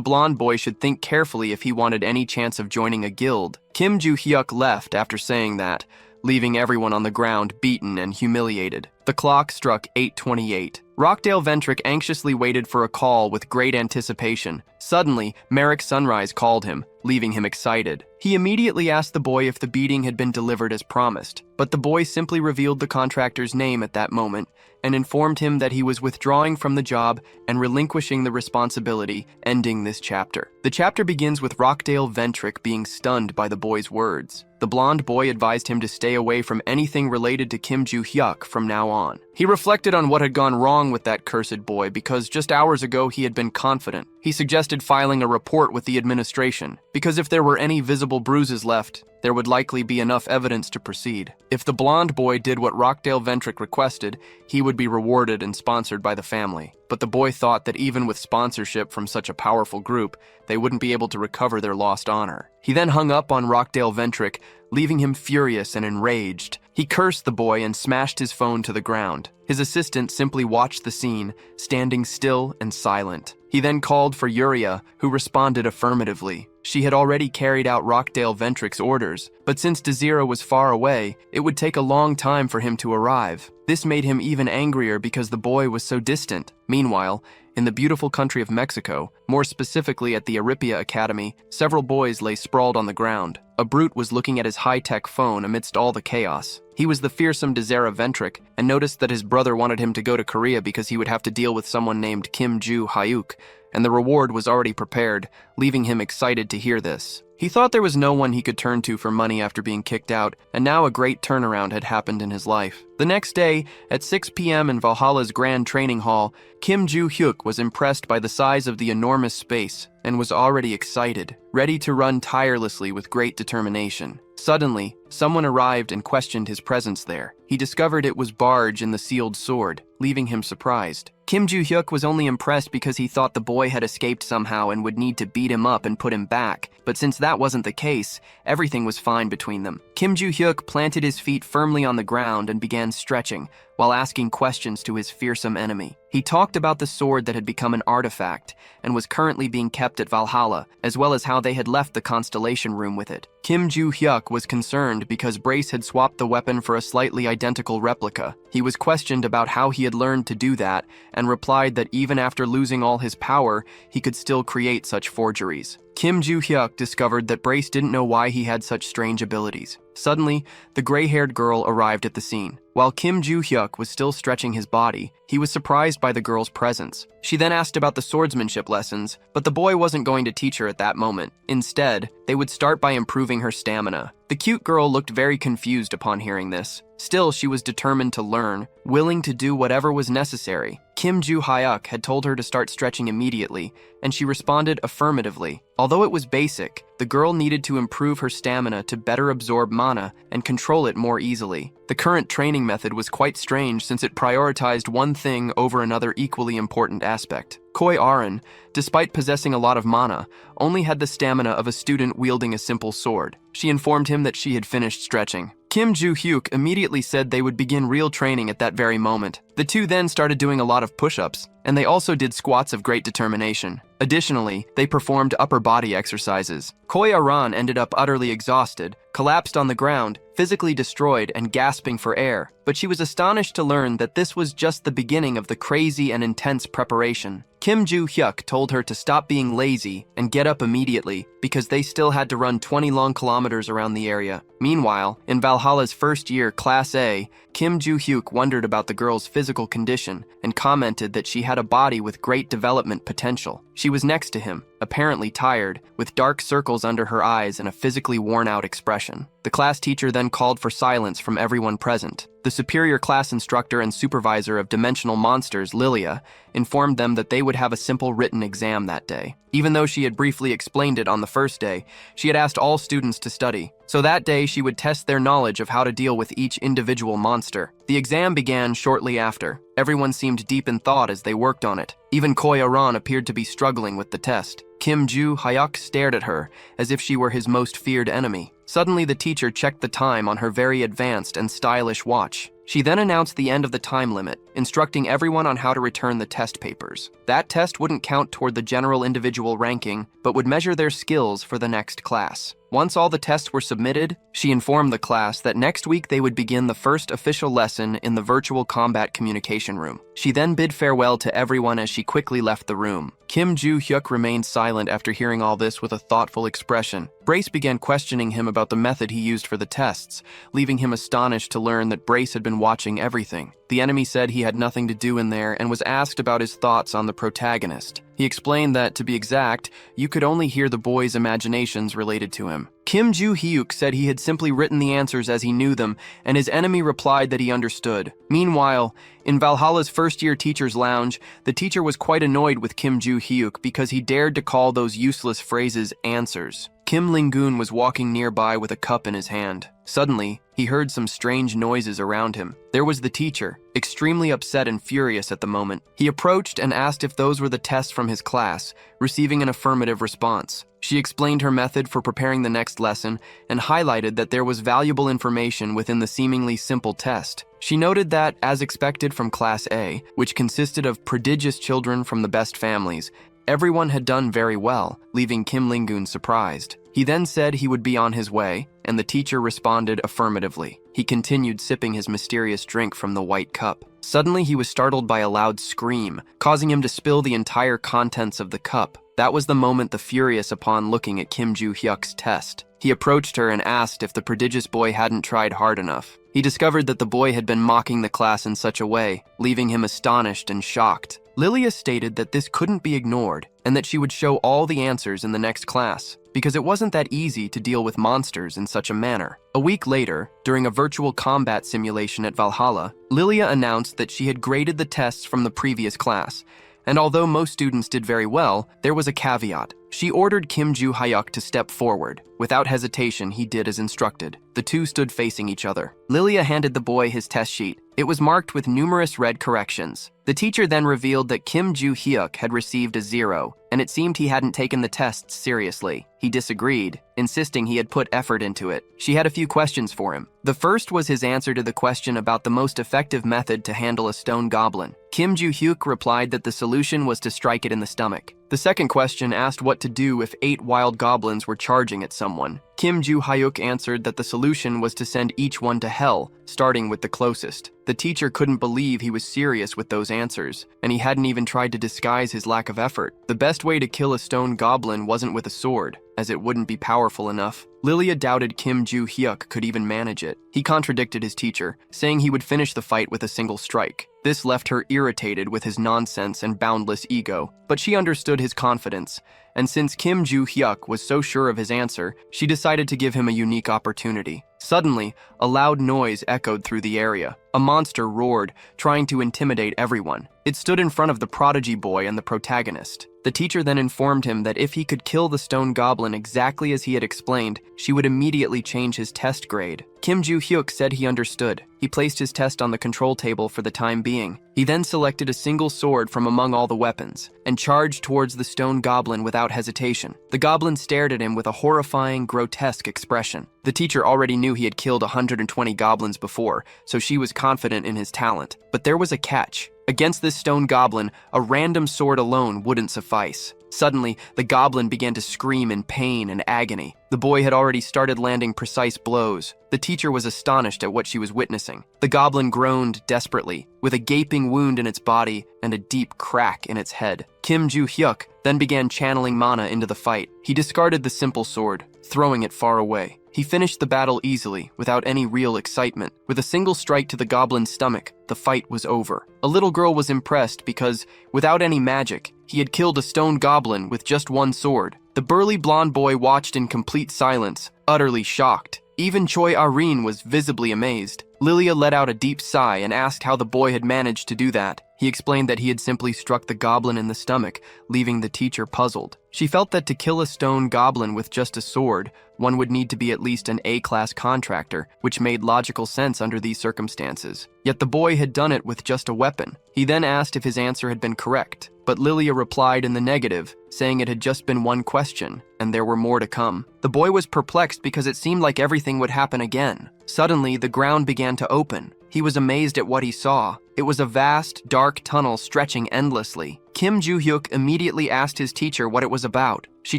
blonde boy should think carefully if he wanted any chance of joining a guild. Kim Joo-hyuk left after saying that, leaving everyone on the ground beaten and humiliated. The clock struck 8:28. Rockdale Ventrick anxiously waited for a call with great anticipation. Suddenly, Merrick Sunrise called him, leaving him excited. He immediately asked the boy if the beating had been delivered as promised, but the boy simply revealed the contractor's name at that moment and informed him that he was withdrawing from the job and relinquishing the responsibility, ending this chapter. The chapter begins with Rockdale Ventrick being stunned by the boy's words. The blonde boy advised him to stay away from anything related to Kim Joo-hyuk from now on. He reflected on what had gone wrong with that cursed boy because just hours ago he had been confident. He suggested filing a report with the administration, because if there were any visible bruises left, there would likely be enough evidence to proceed. If the blonde boy did what Rockdale Ventrick requested, he would be rewarded and sponsored by the family. But the boy thought that even with sponsorship from such a powerful group, they wouldn't be able to recover their lost honor. He then hung up on Rockdale Ventrick, leaving him furious and enraged. He cursed the boy and smashed his phone to the ground. His assistant simply watched the scene, standing still and silent. He then called for Yuria, who responded affirmatively. She had already carried out Rockdale Ventrick's orders, but since Desira was far away, it would take a long time for him to arrive. This made him even angrier because the boy was so distant. Meanwhile, in the beautiful country of Mexico, more specifically at the Aripia Academy, several boys lay sprawled on the ground. A brute was looking at his high-tech phone amidst all the chaos. He was the fearsome Desira Ventrick and noticed that his brother wanted him to go to Korea because he would have to deal with someone named Kim Joo-hyuk, and the reward was already prepared, leaving him excited to hear this. He thought there was no one he could turn to for money after being kicked out, and now a great turnaround had happened in his life. The next day, at 6 p.m. in Valhalla's Grand Training Hall, Kim Joo-hyuk was impressed by the size of the enormous space and was already excited, ready to run tirelessly with great determination. Suddenly, someone arrived and questioned his presence there. He discovered it was Barge in the sealed sword, leaving him surprised. Kim Joo-hyuk was only impressed because he thought the boy had escaped somehow and would need to beat him up and put him back, but since that wasn't the case, everything was fine between them. Kim Joo-hyuk planted his feet firmly on the ground and began stretching, while asking questions to his fearsome enemy. He talked about the sword that had become an artifact and was currently being kept at Valhalla, as well as how they had left the Constellation Room with it. Kim Joo-hyuk was concerned because Brace had swapped the weapon for a slightly identical replica. He was questioned about how he had learned to do that and replied that even after losing all his power, he could still create such forgeries. Kim Joo-hyuk discovered that Brace didn't know why he had such strange abilities. Suddenly, the gray-haired girl arrived at the scene. While Kim Joo-hyuk was still stretching his body, he was surprised by the girl's presence. She then asked about the swordsmanship lessons, but the boy wasn't going to teach her at that moment. Instead, they would start by improving her stamina. The cute girl looked very confused upon hearing this. Still, she was determined to learn, willing to do whatever was necessary. Kim Joo-hyuk had told her to start stretching immediately, and she responded affirmatively. Although it was basic, the girl needed to improve her stamina to better absorb mana and control it more easily. The current training method was quite strange since it prioritized one thing over another equally important aspect. Koi Aran, despite possessing a lot of mana, only had the stamina of a student wielding a simple sword. She informed him that she had finished stretching. Kim Joo-hyuk immediately said they would begin real training at that very moment. The two then started doing a lot of push-ups, and they also did squats of great determination. Additionally, they performed upper body exercises. Koya-ran ended up utterly exhausted, collapsed on the ground, physically destroyed and gasping for air, but she was astonished to learn that this was just the beginning of the crazy and intense preparation. Kim Joo-hyuk told her to stop being lazy and get up immediately because they still had to run 20 long kilometers around the area. Meanwhile, in Valhalla's first year, Class A, Kim Joo-hyuk wondered about the girl's physical condition and commented that she had a body with great development potential. She was next to him, apparently tired, with dark circles under her eyes and a physically worn-out expression. The class teacher then called for silence from everyone present. The superior class instructor and supervisor of dimensional monsters, Lilia, informed them that they would have a simple written exam that day. Even though she had briefly explained it on the first day, she had asked all students to study. So that day, she would test their knowledge of how to deal with each individual monster. The exam began shortly after. Everyone seemed deep in thought as they worked on it. Even Koya-ran appeared to be struggling with the test. Kim Joo-hyuk stared at her as if she were his most feared enemy. Suddenly, the teacher checked the time on her very advanced and stylish watch. She then announced the end of the time limit, instructing everyone on how to return the test papers. That test wouldn't count toward the general individual ranking, but would measure their skills for the next class. Once all the tests were submitted, she informed the class that next week they would begin the first official lesson in the virtual combat communication room. She then bid farewell to everyone as she quickly left the room. Kim Joo-hyuk remained silent after hearing all this with a thoughtful expression. Brace began questioning him about the method he used for the tests, leaving him astonished to learn that Brace had been watching everything. The enemy said he had nothing to do in there and was asked about his thoughts on the protagonist. He explained that, to be exact, you could only hear the boy's imaginations related to him. Kim Joo-hyuk said he had simply written the answers as he knew them, and his enemy replied that he understood. Meanwhile, in Valhalla's first-year teacher's lounge, the teacher was quite annoyed with Kim Joo-hyuk because he dared to call those useless phrases answers. Kim Ling-gun was walking nearby with a cup in his hand. Suddenly, he heard some strange noises around him. There was the teacher, extremely upset and furious at the moment. He approached and asked if those were the tests from his class, receiving an affirmative response. She explained her method for preparing the next lesson and highlighted that there was valuable information within the seemingly simple test. She noted that, as expected from Class A, which consisted of prodigious children from the best families, everyone had done very well, leaving Kim Ling-gun surprised. He then said he would be on his way, and the teacher responded affirmatively. He continued sipping his mysterious drink from the white cup. Suddenly, he was startled by a loud scream, causing him to spill the entire contents of the cup. That was the moment the furious upon looking at Kim Joo-hyuk's test. He approached her and asked if the prodigious boy hadn't tried hard enough. He discovered that the boy had been mocking the class in such a way, leaving him astonished and shocked. Lilia stated that this couldn't be ignored, and that she would show all the answers in the next class, because it wasn't that easy to deal with monsters in such a manner. A week later, during a virtual combat simulation at Valhalla, Lilia announced that she had graded the tests from the previous class, and although most students did very well, there was a caveat. She ordered Kim Joo-hyuk to step forward. Without hesitation, he did as instructed. The two stood facing each other. Lilia handed the boy his test sheet. It was marked with numerous red corrections. The teacher then revealed that Kim Joo-hyuk had received a 0, and it seemed he hadn't taken the tests seriously. He disagreed, insisting he had put effort into it. She had a few questions for him. The first was his answer to the question about the most effective method to handle a stone goblin. Kim Joo-hyuk replied that the solution was to strike it in the stomach. The second question asked what to do if 8 wild goblins were charging at someone. Kim Joo-hyuk answered that the solution was to send each one to hell, starting with the closest. The teacher couldn't believe he was serious with those answers, and he hadn't even tried to disguise his lack of effort. The best way to kill a stone goblin wasn't with a sword, as it wouldn't be powerful enough. Lilia doubted Kim Joo-hyuk could even manage it. He contradicted his teacher, saying he would finish the fight with a single strike. This left her irritated with his nonsense and boundless ego, but she understood his confidence, and since Kim Joo-hyuk was so sure of his answer, she decided to give him a unique opportunity. Suddenly, a loud noise echoed through the area. A monster roared, trying to intimidate everyone. It stood in front of the prodigy boy and the protagonist. The teacher then informed him that if he could kill the stone goblin exactly as he had explained, she would immediately change his test grade. Kim Joo-hyuk said he understood. He placed his test on the control table for the time being. He then selected a single sword from among all the weapons and charged towards the stone goblin without hesitation. The goblin stared at him with a horrifying, grotesque expression. The teacher already knew he had killed 120 goblins before, so she was confident in his talent. But there was a catch. Against this stone goblin, a random sword alone wouldn't suffice. Suddenly, the goblin began to scream in pain and agony. The boy had already started landing precise blows. The teacher was astonished at what she was witnessing. The goblin groaned desperately, with a gaping wound in its body and a deep crack in its head. Kim Joo-hyuk then began channeling mana into the fight. He discarded the simple sword, throwing it far away. He finished the battle easily, without any real excitement. With a single strike to the goblin's stomach, the fight was over. A little girl was impressed because, without any magic, he had killed a stone goblin with just one sword. The burly blonde boy watched in complete silence, utterly shocked. Even Choi Arin was visibly amazed. Lilia let out a deep sigh and asked how the boy had managed to do that. He explained that he had simply struck the goblin in the stomach, leaving the teacher puzzled. She felt that to kill a stone goblin with just a sword, one would need to be at least an A-class contractor, which made logical sense under these circumstances. Yet the boy had done it with just a weapon. He then asked if his answer had been correct, but Lilia replied in the negative, saying it had just been one question, and there were more to come. The boy was perplexed because it seemed like everything would happen again. Suddenly, the ground began to open. He was amazed at what he saw. It was a vast, dark tunnel stretching endlessly. Kim Joo-hyuk immediately asked his teacher what it was about. She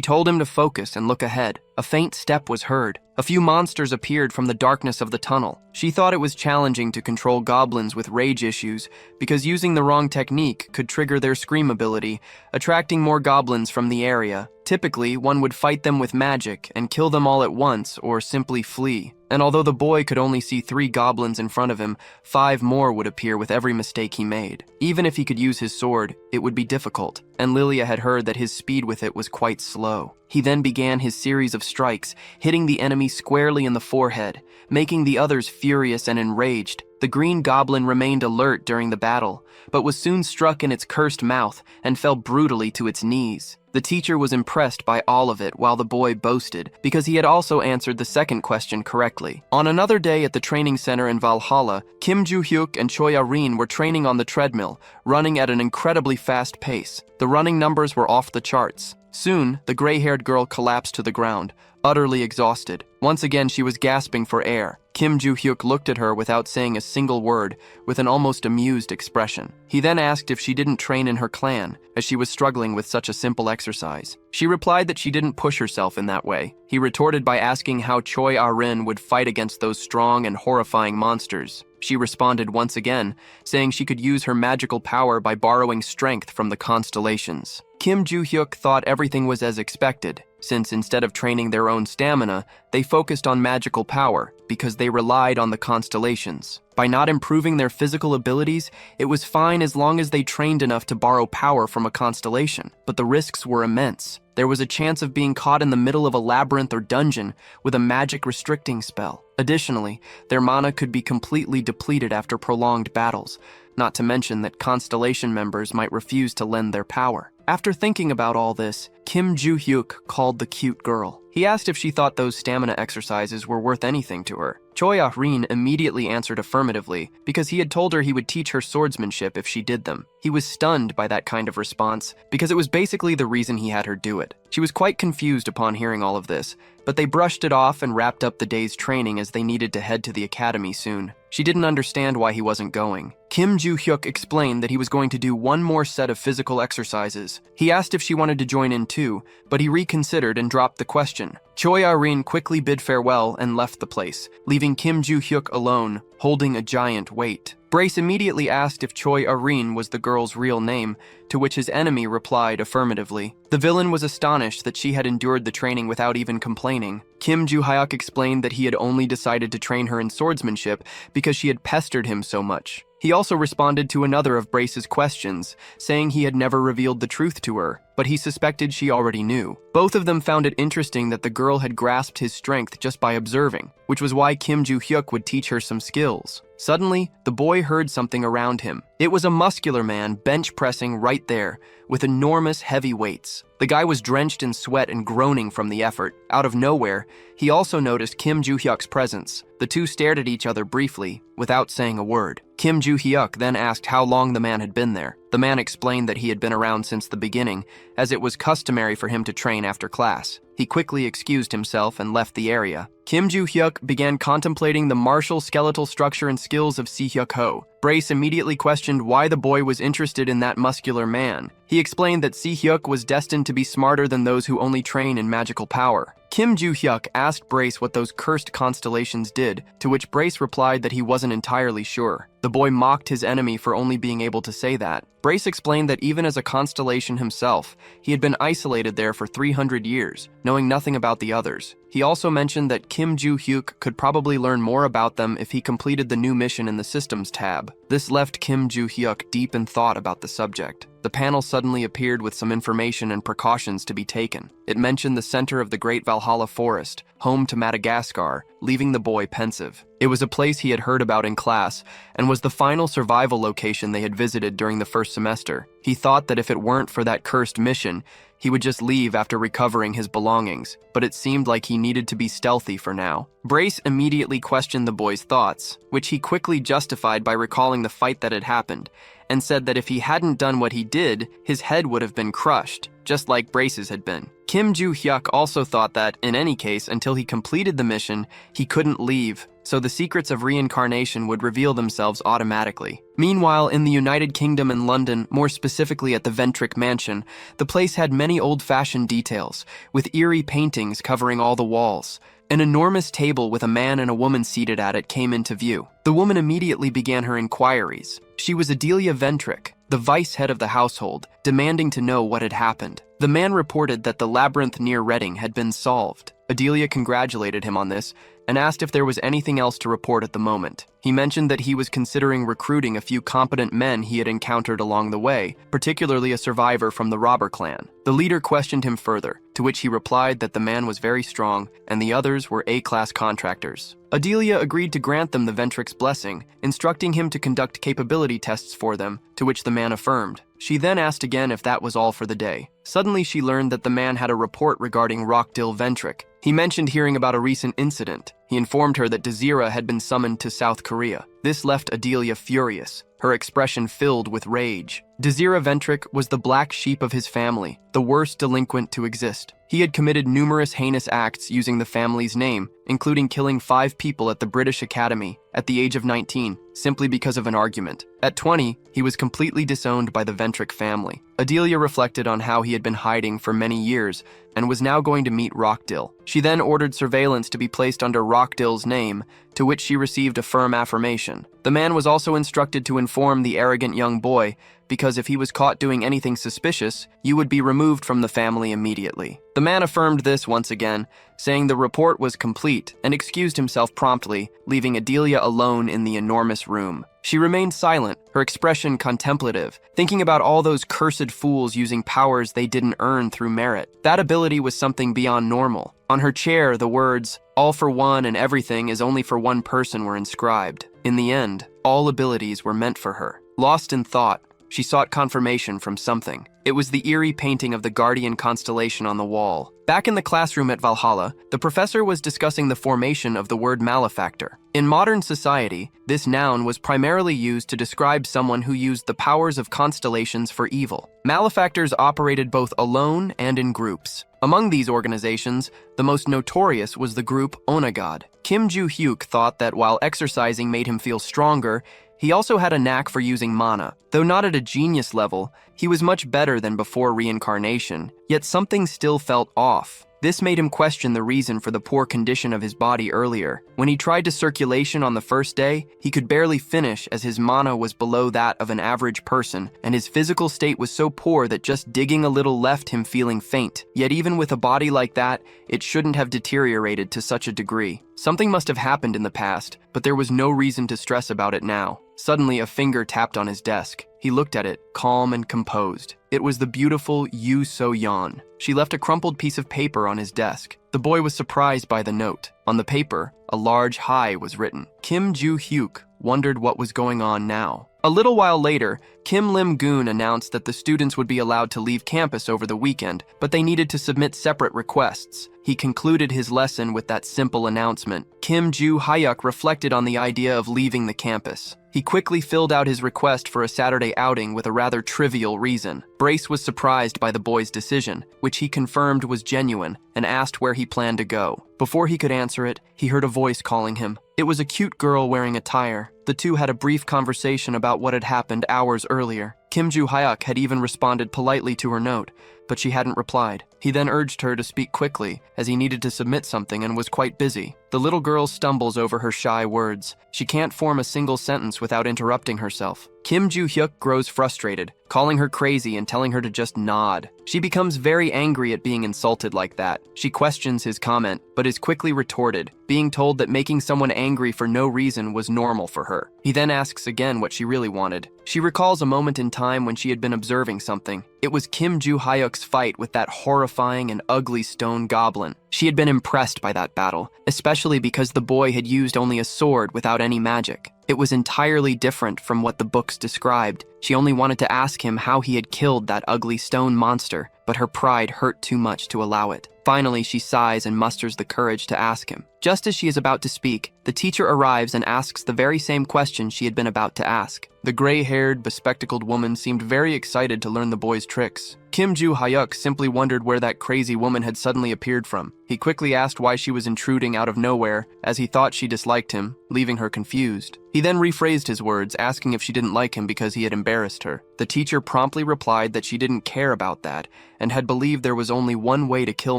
told him to focus and look ahead. A faint step was heard. A few monsters appeared from the darkness of the tunnel. She thought it was challenging to control goblins with rage issues because using the wrong technique could trigger their scream ability, attracting more goblins from the area. Typically, one would fight them with magic and kill them all at once or simply flee. And although the boy could only see 3 goblins in front of him, 5 more would appear with every mistake he made. Even if he could use his sword, it would be difficult, and Lilia had heard that his speed with it was quite slow. He then began his series of strikes, hitting the enemy squarely in the forehead, making the others furious and enraged. The green goblin remained alert during the battle, but was soon struck in its cursed mouth and fell brutally to its knees. The teacher was impressed by all of it while the boy boasted, because he had also answered the second question correctly. On another day at the training center in Valhalla, Kim Joo-hyuk and Choi Arin were training on the treadmill, running at an incredibly fast pace. The running numbers were off the charts. Soon, the gray-haired girl collapsed to the ground, utterly exhausted. Once again, she was gasping for air. Kim Joo-hyuk looked at her without saying a single word, with an almost amused expression. He then asked if she didn't train in her clan, as she was struggling with such a simple exercise. She replied that she didn't push herself in that way. He retorted by asking how Choi Arin would fight against those strong and horrifying monsters. She responded once again, saying she could use her magical power by borrowing strength from the constellations. Kim Joo-hyuk thought everything was as expected, since instead of training their own stamina, they focused on magical power because they relied on the constellations. By not improving their physical abilities, it was fine as long as they trained enough to borrow power from a constellation, but the risks were immense. There was a chance of being caught in the middle of a labyrinth or dungeon with a magic restricting spell. Additionally, their mana could be completely depleted after prolonged battles, not to mention that constellation members might refuse to lend their power. After thinking about all this, Kim Joo-hyuk called the cute girl. He asked if she thought those stamina exercises were worth anything to her. Choi Ah-rin immediately answered affirmatively because he had told her he would teach her swordsmanship if she did them. He was stunned by that kind of response because it was basically the reason he had her do it. She was quite confused upon hearing all of this, but they brushed it off and wrapped up the day's training as they needed to head to the academy soon. She didn't understand why he wasn't going. Kim Joo-hyuk explained that he was going to do one more set of physical exercises. He asked if she wanted to join in too, but he reconsidered and dropped the question. Choi Ah-rin quickly bid farewell and left the place, leaving Kim Joo-hyuk alone, holding a giant weight. Brace immediately asked if Choi Ah-rin was the girl's real name, to which his enemy replied affirmatively. The villain was astonished that she had endured the training without even complaining. Kim Joo-hyuk explained that he had only decided to train her in swordsmanship because she had pestered him so much. He also responded to another of Brace's questions, saying he had never revealed the truth to her, but he suspected she already knew. Both of them found it interesting that the girl had grasped his strength just by observing, which was why Kim Joo-hyuk would teach her some skills. Suddenly, the boy heard something around him. It was a muscular man bench pressing right there, with enormous heavy weights. The guy was drenched in sweat and groaning from the effort. Out of nowhere, he also noticed Kim Joo-hyuk's presence. The two stared at each other briefly, without saying a word. Kim Joo-hyuk then asked how long the man had been there. The man explained that he had been around since the beginning, as it was customary for him to train after class. He quickly excused himself and left the area. Kim Joo-hyuk began contemplating the martial skeletal structure and skills of Si-hyuk-ho. Brace immediately questioned why the boy was interested in that muscular man. He explained that Si-hyuk was destined to be smarter than those who only train in magical power. Kim Joo-hyuk asked Brace what those cursed constellations did, to which Brace replied that he wasn't entirely sure. The boy mocked his enemy for only being able to say that. Brace explained that even as a constellation himself, he had been isolated there for 300 years, knowing nothing about the others. He also mentioned that Kim Joo-hyuk could probably learn more about them if he completed the new mission in the Systems tab. This left Kim Joo-hyuk deep in thought about the subject. The panel suddenly appeared with some information and precautions to be taken. It mentioned the center of the Great Valhalla Forest, home to Madagascar, leaving the boy pensive. It was a place he had heard about in class and was the final survival location they had visited during the first semester. He thought that if it weren't for that cursed mission, he would just leave after recovering his belongings, but it seemed like he needed to be stealthy for now. Brace immediately questioned the boy's thoughts, which he quickly justified by recalling the fight that had happened, and said that if he hadn't done what he did, his head would have been crushed, just like Brace's had been. Kim Joo-hyuk also thought that, in any case, until he completed the mission, he couldn't leave, so the secrets of reincarnation would reveal themselves automatically. Meanwhile, in the United Kingdom and London, more specifically at the Ventric Mansion, the place had many old-fashioned details, with eerie paintings covering all the walls. An enormous table with a man and a woman seated at it came into view. The woman immediately began her inquiries. She was Adelia Ventric, the vice head of the household, demanding to know what had happened. The man reported that the labyrinth near Reading had been solved. Adelia congratulated him on this and asked if there was anything else to report at the moment. He mentioned that he was considering recruiting a few competent men he had encountered along the way, particularly a survivor from the robber clan. The leader questioned him further, to which he replied that the man was very strong and the others were A-class contractors. Adelia agreed to grant them the Ventric's blessing, instructing him to conduct capability tests for them, to which the man affirmed. She then asked again if that was all for the day. Suddenly she learned that the man had a report regarding Rockdill Ventric. He mentioned hearing about a recent incident. He informed her that Desira had been summoned to South Korea. This left Adelia furious, her expression filled with rage. Desira Ventric was the black sheep of his family, the worst delinquent to exist. He had committed numerous heinous acts using the family's name, including killing 5 people at the British Academy at the age of 19, simply because of an argument. At 20, he was completely disowned by the Ventric family. Adelia reflected on how he had been hiding for many years and was now going to meet Rockdill. She then ordered surveillance to be placed under Rockdill's name, to which she received a firm affirmation. The man was also instructed to inform the arrogant young boy, because if he was caught doing anything suspicious, you would be removed from the family immediately. The man affirmed this once again, saying the report was complete, and excused himself promptly, leaving Adelia alone in the enormous room. She remained silent, her expression contemplative, thinking about all those cursed fools using powers they didn't earn through merit. That ability was something beyond normal. On her chair, the words, "All for one and everything is only for one person" were inscribed. In the end, all abilities were meant for her. Lost in thought, she sought confirmation from something. It was the eerie painting of the Guardian constellation on the wall. Back in the classroom at Valhalla, the professor was discussing the formation of the word malefactor. In modern society, this noun was primarily used to describe someone who used the powers of constellations for evil. Malefactors operated both alone and in groups. Among these organizations, the most notorious was the group Onagad. Kim Joo-hyuk thought that while exercising made him feel stronger, he also had a knack for using mana. Though not at a genius level, he was much better than before reincarnation, yet something still felt off. This made him question the reason for the poor condition of his body earlier. When he tried to circulation on the first day, he could barely finish as his mana was below that of an average person, and his physical state was so poor that just digging a little left him feeling faint. Yet even with a body like that, it shouldn't have deteriorated to such a degree. Something must have happened in the past, but there was no reason to stress about it now. Suddenly, a finger tapped on his desk. He looked at it, calm and composed. It was the beautiful Yu So-yeon. She left a crumpled piece of paper on his desk. The boy was surprised by the note. On the paper, a large "Hi" was written. Kim Joo-hyuk, wondered what was going on now. A little while later, Kim Lim-goon announced that the students would be allowed to leave campus over the weekend, but they needed to submit separate requests. He concluded his lesson with that simple announcement. Kim Joo-hyuk reflected on the idea of leaving the campus. He quickly filled out his request for a Saturday outing with a rather trivial reason. Brace was surprised by the boy's decision, which he confirmed was genuine, and asked where he planned to go. Before he could answer it, he heard a voice calling him. It was a cute girl wearing a tire. The two had a brief conversation about what had happened hours earlier. Kim Joo-hyuk had even responded politely to her note, but she hadn't replied. He then urged her to speak quickly, as he needed to submit something and was quite busy. The little girl stumbles over her shy words. She can't form a single sentence without interrupting herself. Kim Joo-hyuk grows frustrated, calling her crazy and telling her to just nod. She becomes very angry at being insulted like that. She questions his comment, but is quickly retorted, being told that making someone angry for no reason was normal for her. He then asks again what she really wanted. She recalls a moment in time when she had been observing something. It was Kim Joo-hyuk's fight with that horrifying and ugly stone goblin. She had been impressed by that battle, especially because the boy had used only a sword without any magic. It was entirely different from what the books described. She only wanted to ask him how he had killed that ugly stone monster, but her pride hurt too much to allow it. Finally, she sighs and musters the courage to ask him. Just as she is about to speak, the teacher arrives and asks the very same question she had been about to ask. The gray-haired, bespectacled woman seemed very excited to learn the boy's tricks. Kim Joo-hyuk simply wondered where that crazy woman had suddenly appeared from. He quickly asked why she was intruding out of nowhere, as he thought she disliked him, leaving her confused. He then rephrased his words, asking if she didn't like him because he had embarrassed her. The teacher promptly replied that she didn't care about that, and had believed there was only one way to kill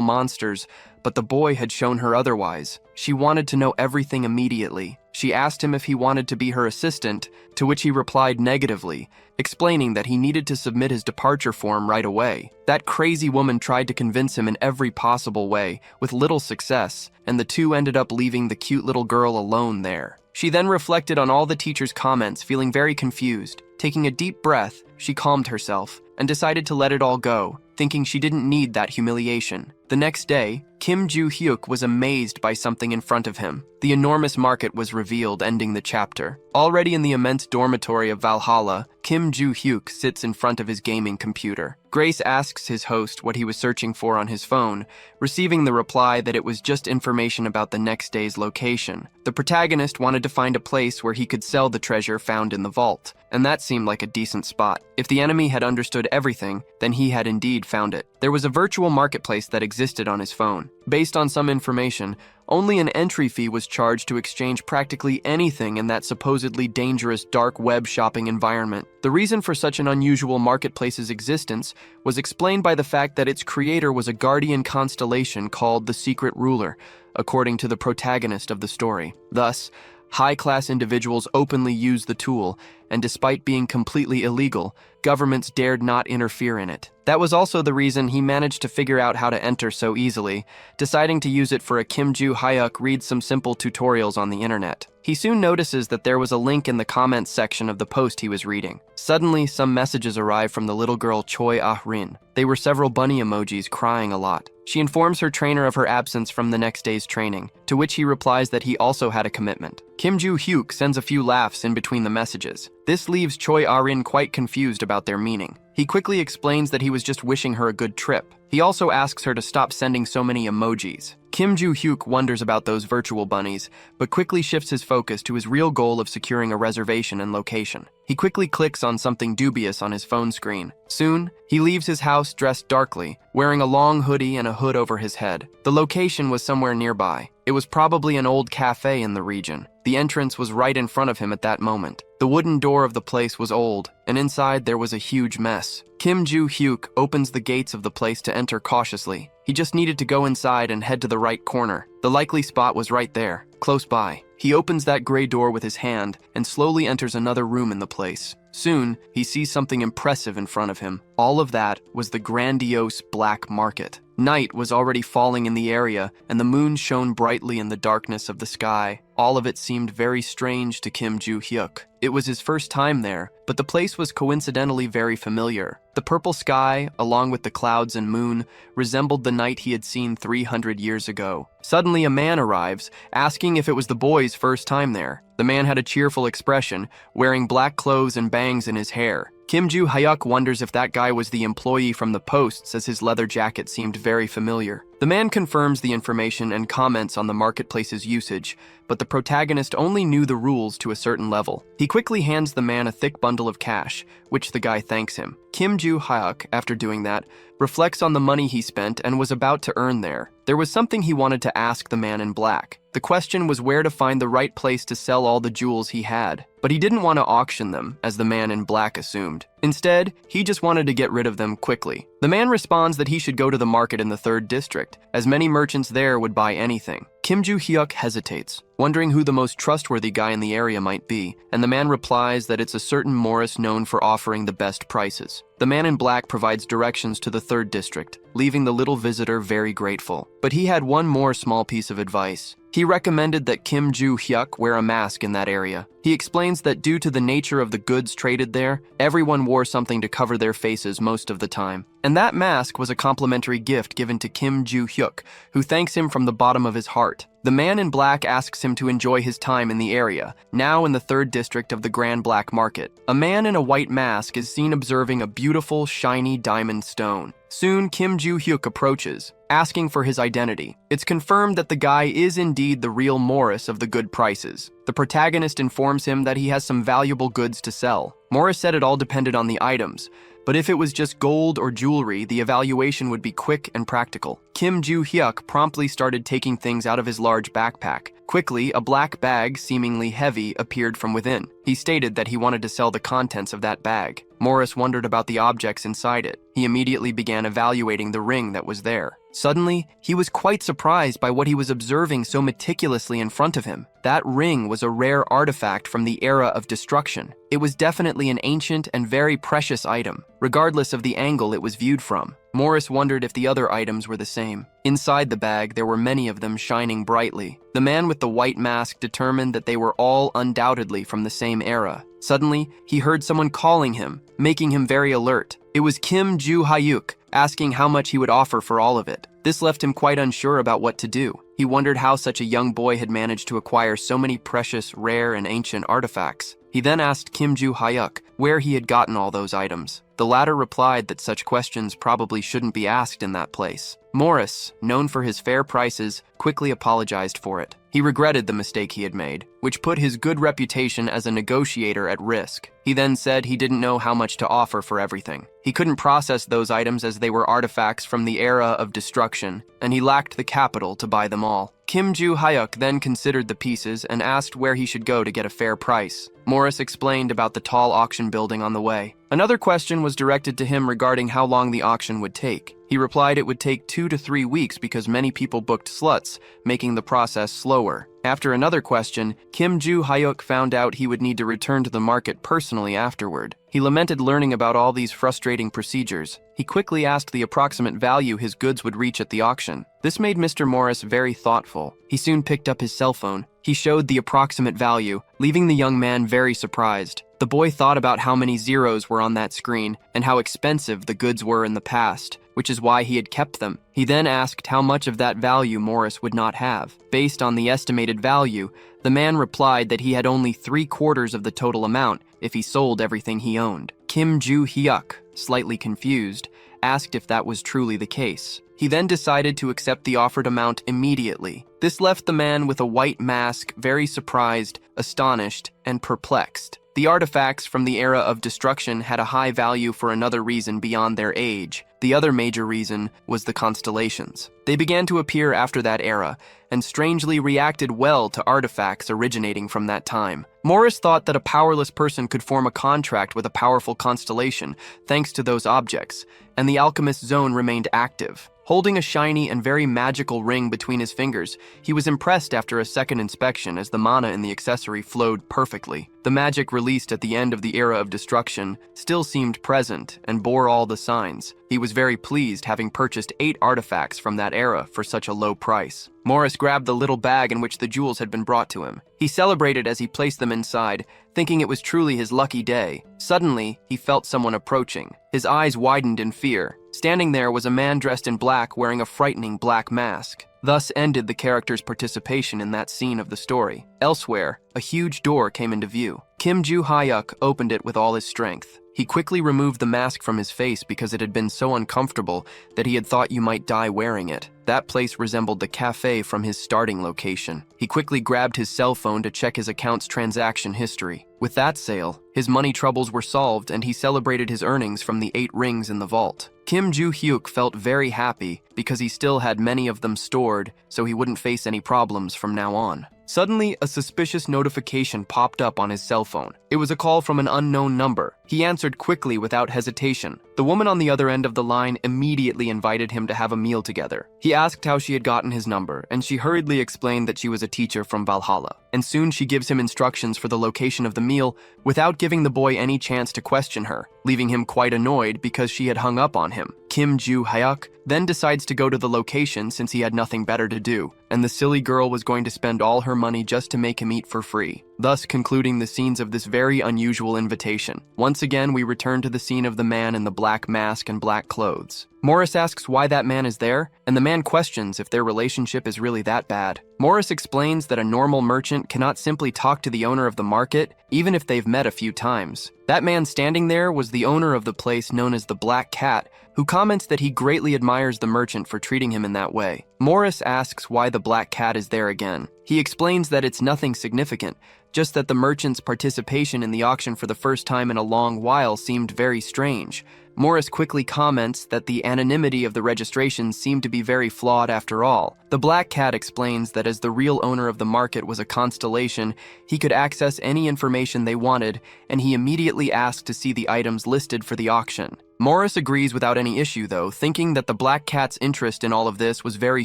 monsters, but the boy had shown her otherwise. She wanted to know everything immediately. She asked him if he wanted to be her assistant, to which he replied negatively, explaining that he needed to submit his departure form right away. That crazy woman tried to convince him in every possible way, with little success, and the two ended up leaving the cute little girl alone there. She then reflected on all the teacher's comments, feeling very confused. Taking a deep breath, she calmed herself and decided to let it all go, thinking she didn't need that humiliation. The next day, Kim Joo-hyuk was amazed by something in front of him. The enormous market was revealed, ending the chapter. Already in the immense dormitory of Valhalla, Kim Joo-hyuk sits in front of his gaming computer. Grace asks his host what he was searching for on his phone, receiving the reply that it was just information about the next day's location. The protagonist wanted to find a place where he could sell the treasure found in the vault, and that seemed like a decent spot. If the enemy had understood everything, then he had indeed found it. There was a virtual marketplace that existed on his phone. Based on some information, only an entry fee was charged to exchange practically anything in that supposedly dangerous dark web shopping environment. The reason for such an unusual marketplace's existence was explained by the fact that its creator was a guardian constellation called the Secret Ruler, according to the protagonist of the story. Thus, high-class individuals openly used the tool, and despite being completely illegal, governments dared not interfere in it. That was also the reason he managed to figure out how to enter so easily, deciding to use it for a Kim Joo-hyuk reads some simple tutorials on the internet. He soon notices that there was a link in the comments section of the post he was reading. Suddenly, some messages arrive from the little girl Choi Ah-rin. They were several bunny emojis crying a lot. She informs her trainer of her absence from the next day's training, to which he replies that he also had a commitment. Kim Joo-hyuk sends a few laughs in between the messages. This leaves Choi Ah-rin quite confused about their meaning. He quickly explains that he was just wishing her a good trip. He also asks her to stop sending so many emojis. Kim Joo-hyuk wonders about those virtual bunnies, but quickly shifts his focus to his real goal of securing a reservation and location. He quickly clicks on something dubious on his phone screen. Soon, he leaves his house dressed darkly, wearing a long hoodie and a hood over his head. The location was somewhere nearby. It was probably an old cafe in the region. The entrance was right in front of him at that moment. The wooden door of the place was old, and inside there was a huge mess. Kim Joo-hyuk opens the gates of the place to enter cautiously. He just needed to go inside and head to the right corner. The likely spot was right there, close by. He opens that gray door with his hand and slowly enters another room in the place. Soon, he sees something impressive in front of him. All of that was the grandiose black market. Night was already falling in the area, and the moon shone brightly in the darkness of the sky. All of it seemed very strange to Kim Joo-hyuk. It was his first time there, but the place was coincidentally very familiar. The purple sky, along with the clouds and moon, resembled the night he had seen 300 years ago. Suddenly, a man arrives, asking if it was the boy's first time there. The man had a cheerful expression, wearing black clothes and bangs in his hair. Kim Joo-hyuk wonders if that guy was the employee from the posts, as his leather jacket seemed very familiar. The man confirms the information and comments on the marketplace's usage, but the protagonist only knew the rules to a certain level. He quickly hands the man a thick bundle of cash, which the guy thanks him. Kim Joo-hyuk, after doing that, reflects on the money he spent and was about to earn there. There was something he wanted to ask the man in black. The question was where to find the right place to sell all the jewels he had, but he didn't want to auction them, as the man in black assumed. Instead, he just wanted to get rid of them quickly. The man responds that he should go to the market in the 3rd district, as many merchants there would buy anything. Kim Joo-hyuk hesitates, wondering who the most trustworthy guy in the area might be, and the man replies that it's a certain Morris known for offering the best prices. The man in black provides directions to the 3rd district, leaving the little visitor very grateful. But he had one more small piece of advice. He recommended that Kim Joo-hyuk wear a mask in that area. He explains that due to the nature of the goods traded there, everyone wore something to cover their faces most of the time. And that mask was a complimentary gift given to Kim Joo-hyuk, who thanks him from the bottom of his heart. The man in black asks him to enjoy his time in the area, now in the 3rd district of the Grand Black Market. A man in a white mask is seen observing a beautiful, shiny diamond stone. Soon, Kim Joo-hyuk approaches, asking for his identity. It's confirmed that the guy is indeed the real Morris of the good prices. The protagonist informs him that he has some valuable goods to sell. Morris said it all depended on the items, but if it was just gold or jewelry, the evaluation would be quick and practical. Kim Joo-hyuk promptly started taking things out of his large backpack. Quickly, a black bag, seemingly heavy, appeared from within. He stated that he wanted to sell the contents of that bag. Morris wondered about the objects inside it. He immediately began evaluating the ring that was there. Suddenly, he was quite surprised by what he was observing so meticulously in front of him. That ring was a rare artifact from the era of destruction. It was definitely an ancient and very precious item, regardless of the angle it was viewed from. Morris wondered if the other items were the same. Inside the bag, there were many of them shining brightly. The man with the white mask determined that they were all undoubtedly from the same era. Suddenly, he heard someone calling him, making him very alert. It was Kim Joo-hyuk, asking how much he would offer for all of it. This left him quite unsure about what to do. He wondered how such a young boy had managed to acquire so many precious, rare, and ancient artifacts. He then asked Kim Joo-hyuk where he had gotten all those items. The latter replied that such questions probably shouldn't be asked in that place. Morris, known for his fair prices, quickly apologized for it. He regretted the mistake he had made, which put his good reputation as a negotiator at risk. He then said he didn't know how much to offer for everything. He couldn't process those items as they were artifacts from the era of destruction, and he lacked the capital to buy them all. Kim Joo-hyuk then considered the pieces and asked where he should go to get a fair price. Morris explained about the tall auction building on the way. Another question was directed to him regarding how long the auction would take. He replied it would take 2 to 3 weeks because many people booked slots, making the process slower. After another question, Kim Joo-hyuk found out he would need to return to the market personally afterward. He lamented learning about all these frustrating procedures. He quickly asked the approximate value his goods would reach at the auction. This made Mr. Morris very thoughtful. He soon picked up his cell phone. He showed the approximate value, leaving the young man very surprised. The boy thought about how many zeros were on that screen and how expensive the goods were in the past, which is why he had kept them. He then asked how much of that value Morris would not have. Based on the estimated value, the man replied that he had only 3/4 of the total amount if he sold everything he owned. Kim Joo-hyuk, slightly confused, asked if that was truly the case. He then decided to accept the offered amount immediately. This left the man with a white mask very surprised, astonished, and perplexed. The artifacts from the era of destruction had a high value for another reason beyond their age. The other major reason was the constellations. They began to appear after that era, and strangely reacted well to artifacts originating from that time. Morris thought that a powerless person could form a contract with a powerful constellation, thanks to those objects, and the alchemist zone remained active. Holding a shiny and very magical ring between his fingers, he was impressed after a second inspection as the mana in the accessory flowed perfectly. The magic released at the end of the era of destruction still seemed present and bore all the signs. He was very pleased, having purchased 8 artifacts from that era for such a low price. Morris grabbed the little bag in which the jewels had been brought to him. He celebrated as he placed them inside, thinking it was truly his lucky day. Suddenly, he felt someone approaching. His eyes widened in fear. Standing there was a man dressed in black wearing a frightening black mask. Thus ended the character's participation in that scene of the story. Elsewhere, a huge door came into view. Kim Joo-hyuk opened it with all his strength. He quickly removed the mask from his face because it had been so uncomfortable that he had thought you might die wearing it. That place resembled the cafe from his starting location. He quickly grabbed his cell phone to check his account's transaction history. With that sale, his money troubles were solved and he celebrated his earnings from the 8 rings in the vault. Kim Joo-hyuk felt very happy because he still had many of them stored, so he wouldn't face any problems from now on. Suddenly, a suspicious notification popped up on his cell phone. It was a call from an unknown number. He answered quickly without hesitation. The woman on the other end of the line immediately invited him to have a meal together. He asked how she had gotten his number, and she hurriedly explained that she was a teacher from Valhalla. And soon she gives him instructions for the location of the meal without giving the boy any chance to question her, leaving him quite annoyed because she had hung up on him. Kim Joo-hyuk then decides to go to the location since he had nothing better to do, and the silly girl was going to spend all her money just to make him eat for free, thus concluding the scenes of this very unusual invitation. Once again, we return to the scene of the man in the black mask and black clothes. Morris asks why that man is there, and the man questions if their relationship is really that bad. Morris explains that a normal merchant cannot simply talk to the owner of the market, even if they've met a few times. That man standing there was the owner of the place known as the Black Cat, who comments that he greatly admires the merchant for treating him in that way. Morris asks why the Black Cat is there again. He explains that it's nothing significant, just that the merchant's participation in the auction for the first time in a long while seemed very strange. Morris quickly comments that the anonymity of the registration seemed to be very flawed after all. The Black Cat explains that as the real owner of the market was a constellation, he could access any information they wanted, and he immediately asked to see the items listed for the auction. Morris agrees without any issue though, thinking that the Black Cat's interest in all of this was very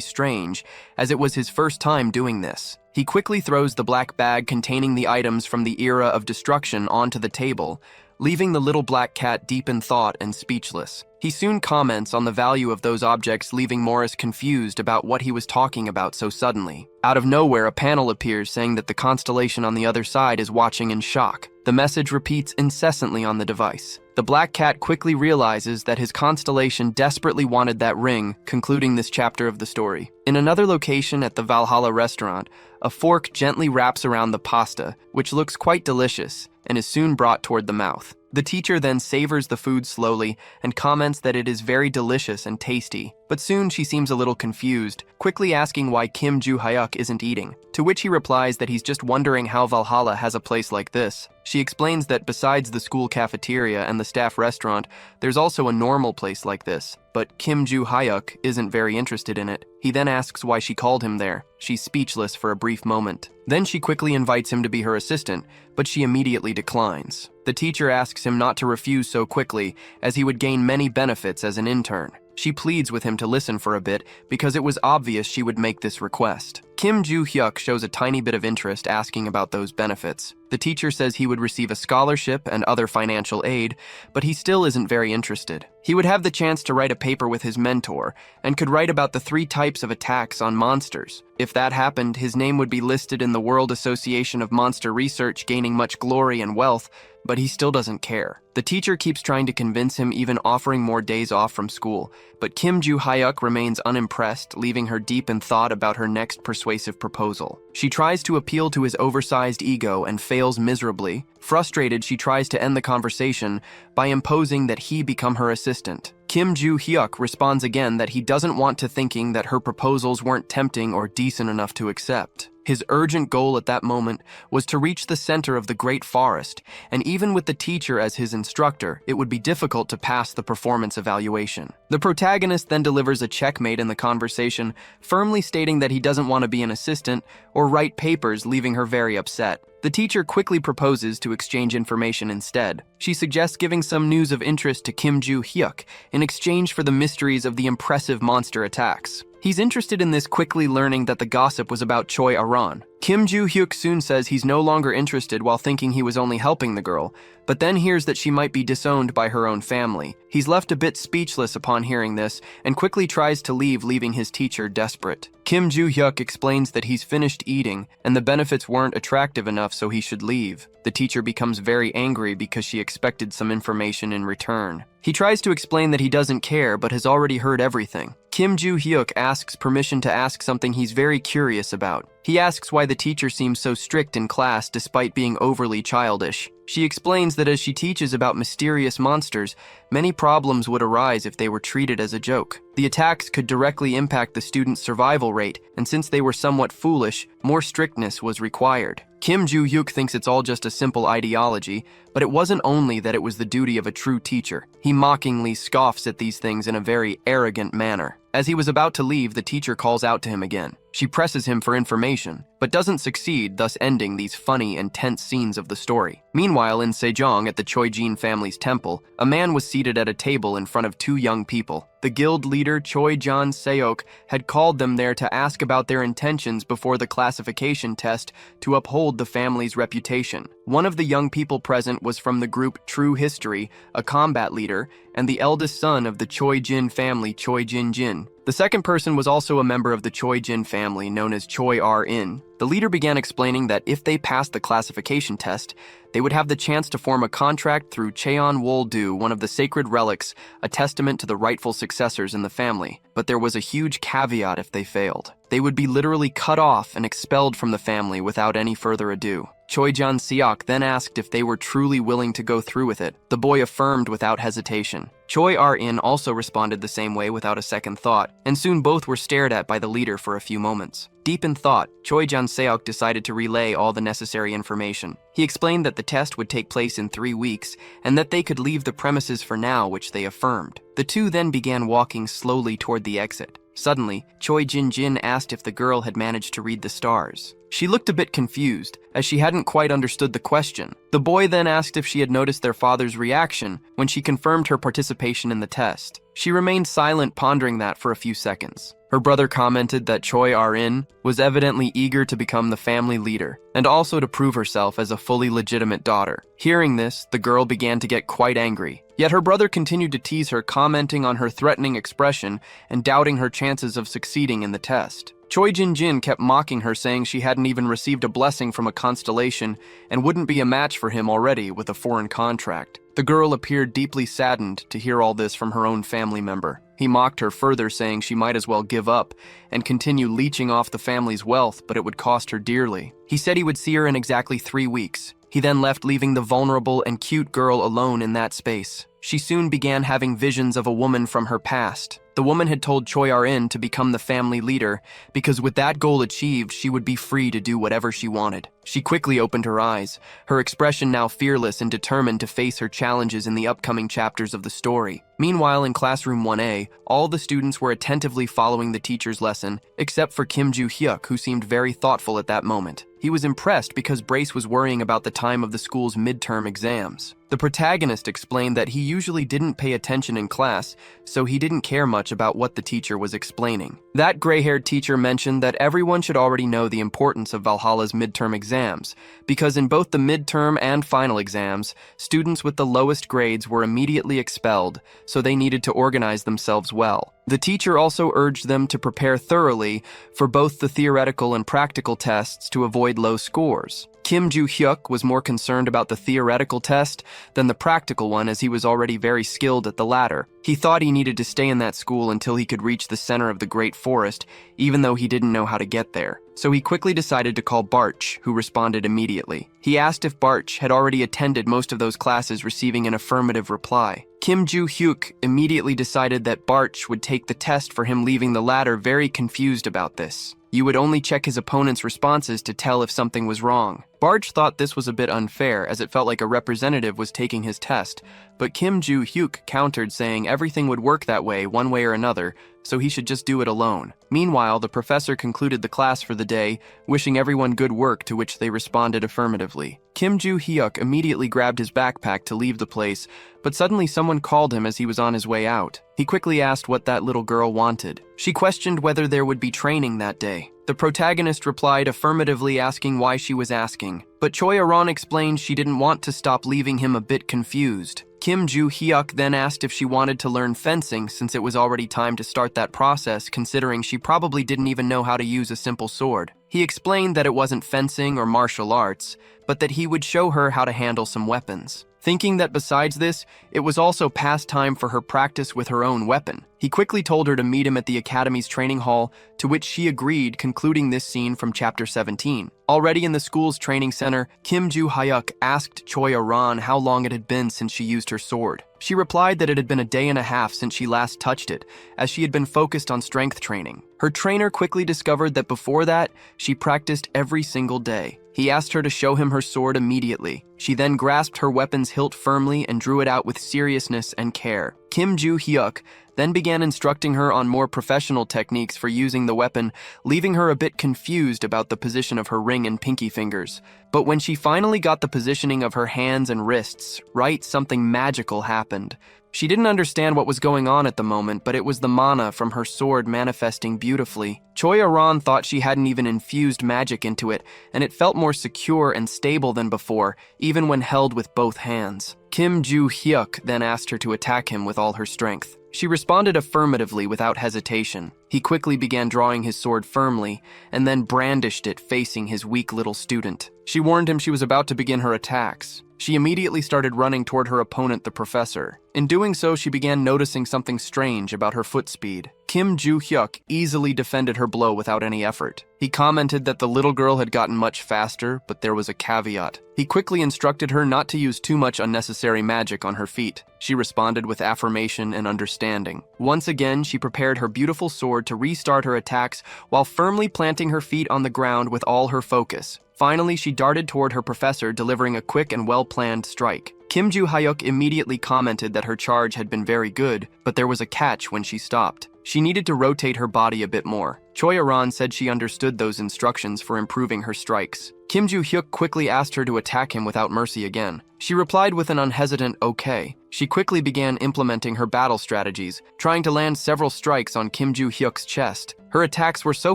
strange, as it was his first time doing this. He quickly throws the black bag containing the items from the era of destruction onto the table, leaving the little Black Cat deep in thought and speechless. He soon comments on the value of those objects, leaving Morris confused about what he was talking about so suddenly. Out of nowhere, a panel appears saying that the constellation on the other side is watching in shock. The message repeats incessantly on the device. The Black Cat quickly realizes that his constellation desperately wanted that ring, concluding this chapter of the story. In another location at the Valhalla restaurant, a fork gently wraps around the pasta, which looks quite delicious, and is soon brought toward the mouth. The teacher then savors the food slowly and comments that it is very delicious and tasty, but soon she seems a little confused, quickly asking why Kim Joo-hyuk isn't eating, to which he replies that he's just wondering how Valhalla has a place like this. She explains that besides the school cafeteria and the staff restaurant, there's also a normal place like this, but Kim Joo-hyuk isn't very interested in it. He then asks why she called him there. She's speechless for a brief moment. Then she quickly invites him to be her assistant, but she immediately declines. The teacher asks him not to refuse so quickly, as he would gain many benefits as an intern. She pleads with him to listen for a bit because it was obvious she would make this request. Kim Joo-hyuk shows a tiny bit of interest, asking about those benefits. The teacher says he would receive a scholarship and other financial aid, but he still isn't very interested. He would have the chance to write a paper with his mentor and could write about the 3 types of attacks on monsters. If that happened, his name would be listed in the World Association of Monster Research, gaining much glory and wealth, but he still doesn't care. The teacher keeps trying to convince him, even offering more days off from school, but Kim Joo-hyuk remains unimpressed, leaving her deep in thought about her next persuasive proposal. She tries to appeal to his oversized ego and fails miserably. Frustrated, she tries to end the conversation by imposing that he become her assistant. Kim Joo-hyuk responds again that he doesn't want to, thinking that her proposals weren't tempting or decent enough to accept. His urgent goal at that moment was to reach the center of the great forest, and even with the teacher as his instructor, it would be difficult to pass the performance evaluation. The protagonist then delivers a checkmate in the conversation, firmly stating that he doesn't want to be an assistant or write papers, leaving her very upset. The teacher quickly proposes to exchange information instead. She suggests giving some news of interest to Kim Joo-hyuk in exchange for the mysteries of the impressive monster attacks. He's interested in this, quickly learning that the gossip was about Choi Aran. Kim Joo-hyuk soon says he's no longer interested while thinking he was only helping the girl, but then hears that she might be disowned by her own family. He's left a bit speechless upon hearing this and quickly tries to leave, leaving his teacher desperate. Kim Joo-hyuk explains that he's finished eating and the benefits weren't attractive enough, so he should leave. The teacher becomes very angry because she expected some information in return. He tries to explain that he doesn't care but has already heard everything. Kim Joo-hyuk asks permission to ask something he's very curious about. He asks why the teacher seems so strict in class despite being overly childish. She explains that as she teaches about mysterious monsters, many problems would arise if they were treated as a joke. The attacks could directly impact the students' survival rate, and since they were somewhat foolish, more strictness was required. Kim Joo-hyuk thinks it's all just a simple ideology, but it wasn't only that it was the duty of a true teacher. He mockingly scoffs at these things in a very arrogant manner. As he was about to leave, the teacher calls out to him again. She presses him for information, but doesn't succeed, thus ending these funny and tense scenes of the story. Meanwhile, in Sejong at the Choi-jin family's temple, a man was seated at a table in front of two young people. The guild leader, Choi Jan Seok, had called them there to ask about their intentions before the classification test to uphold the family's reputation. One of the young people present was from the group True History, a combat leader, and the eldest son of the Choi-jin family, Choi Jin-jin. The second person was also a member of the Choi-jin family, known as Choi R-in. The leader began explaining that if they passed the classification test, they would have the chance to form a contract through Cheon Wol-do, one of the sacred relics, a testament to the rightful successors in the family. But there was a huge caveat if they failed. They would be literally cut off and expelled from the family without any further ado. Choi Jan Seok then asked if they were truly willing to go through with it. The boy affirmed without hesitation. Choi R-in also responded the same way without a second thought, and soon both were stared at by the leader for a few moments. Deep in thought, Choi Jan Seok decided to relay all the necessary information. He explained that the test would take place in 3 weeks, and that they could leave the premises for now, which they affirmed. The two then began walking slowly toward the exit. Suddenly, Choi Jin-jin asked if the girl had managed to read the stars. She looked a bit confused, as she hadn't quite understood the question. The boy then asked if she had noticed their father's reaction when she confirmed her participation in the test. She remained silent, pondering that for a few seconds. Her brother commented that Choi R-in was evidently eager to become the family leader, and also to prove herself as a fully legitimate daughter. Hearing this, the girl began to get quite angry. Yet her brother continued to tease her, commenting on her threatening expression and doubting her chances of succeeding in the test. Choi Jin-jin kept mocking her, saying she hadn't even received a blessing from a constellation and wouldn't be a match for him already with a foreign contract. The girl appeared deeply saddened to hear all this from her own family member. He mocked her further, saying she might as well give up and continue leeching off the family's wealth, but it would cost her dearly. He said he would see her in exactly 3 weeks. He then left, leaving the vulnerable and cute girl alone in that space. She soon began having visions of a woman from her past. The woman had told Choi R-in to become the family leader because with that goal achieved, she would be free to do whatever she wanted. She quickly opened her eyes, her expression now fearless and determined to face her challenges in the upcoming chapters of the story. Meanwhile, in classroom 1A, all the students were attentively following the teacher's lesson, except for Kim Joo-hyuk, who seemed very thoughtful at that moment. He was impressed because Brace was worrying about the time of the school's midterm exams. The protagonist explained that he usually didn't pay attention in class, so he didn't care much about what the teacher was explaining. That gray-haired teacher mentioned that everyone should already know the importance of Valhalla's midterm exams, because in both the midterm and final exams, students with the lowest grades were immediately expelled, so they needed to organize themselves well. The teacher also urged them to prepare thoroughly for both the theoretical and practical tests to avoid low scores. Kim Joo-hyuk was more concerned about the theoretical test than the practical one, as he was already very skilled at the latter. He thought he needed to stay in that school until he could reach the center of the great forest, even though he didn't know how to get there. So he quickly decided to call Barch, who responded immediately. He asked if Barch had already attended most of those classes, receiving an affirmative reply. Kim Joo-hyuk immediately decided that Barch would take the test for him, leaving the latter very confused about this. You would only check his opponent's responses to tell if something was wrong. Barch thought this was a bit unfair, as it felt like a representative was taking his test, but Kim Joo-hyuk countered, saying everything would work that way one way or another, so he should just do it alone. Meanwhile, the professor concluded the class for the day, wishing everyone good work, to which they responded affirmatively. Kim Joo-hyuk immediately grabbed his backpack to leave the place, but suddenly someone called him as he was on his way out. He quickly asked what that little girl wanted. She questioned whether there would be training that day. The protagonist replied affirmatively, asking why she was asking, but Choi Aran explained she didn't want to stop, leaving him a bit confused. Kim Joo-hyuk then asked if she wanted to learn fencing, since it was already time to start that process, considering she probably didn't even know how to use a simple sword. He explained that it wasn't fencing or martial arts, but that he would show her how to handle some weapons. Thinking that besides this, it was also past time for her practice with her own weapon, he quickly told her to meet him at the academy's training hall, to which she agreed, concluding this scene from chapter 17. Already in the school's training center, Kim Joo-hyuk asked Choi Aran how long it had been since she used her sword. She replied that it had been a day and a half since she last touched it, as she had been focused on strength training. Her trainer quickly discovered that before that, she practiced every single day. He asked her to show him her sword immediately. She then grasped her weapon's hilt firmly and drew it out with seriousness and care. Kim Joo-hyuk then began instructing her on more professional techniques for using the weapon, leaving her a bit confused about the position of her ring and pinky fingers. But when she finally got the positioning of her hands and wrists right, something magical happened. She didn't understand what was going on at the moment, but it was the mana from her sword manifesting beautifully. Choi Aran thought she hadn't even infused magic into it, and it felt more secure and stable than before, even when held with both hands. Kim Joo-hyuk then asked her to attack him with all her strength. She responded affirmatively without hesitation. He quickly began drawing his sword firmly, and then brandished it facing his weak little student. She warned him she was about to begin her attacks. She immediately started running toward her opponent, the professor. In doing so, she began noticing something strange about her foot speed. Kim Joo-hyuk easily defended her blow without any effort. He commented that the little girl had gotten much faster, but there was a caveat. He quickly instructed her not to use too much unnecessary magic on her feet. She responded with affirmation and understanding. Once again, she prepared her beautiful sword to restart her attacks while firmly planting her feet on the ground with all her focus. Finally, she darted toward her professor, delivering a quick and well-planned strike. Kim Joo-hyuk immediately commented that her charge had been very good, but there was a catch when she stopped. She needed to rotate her body a bit more. Choi Aran said she understood those instructions for improving her strikes. Kim Joo-hyuk quickly asked her to attack him without mercy again. She replied with an unhesitant okay. She quickly began implementing her battle strategies, trying to land several strikes on Kim Joo-hyuk's chest. Her attacks were so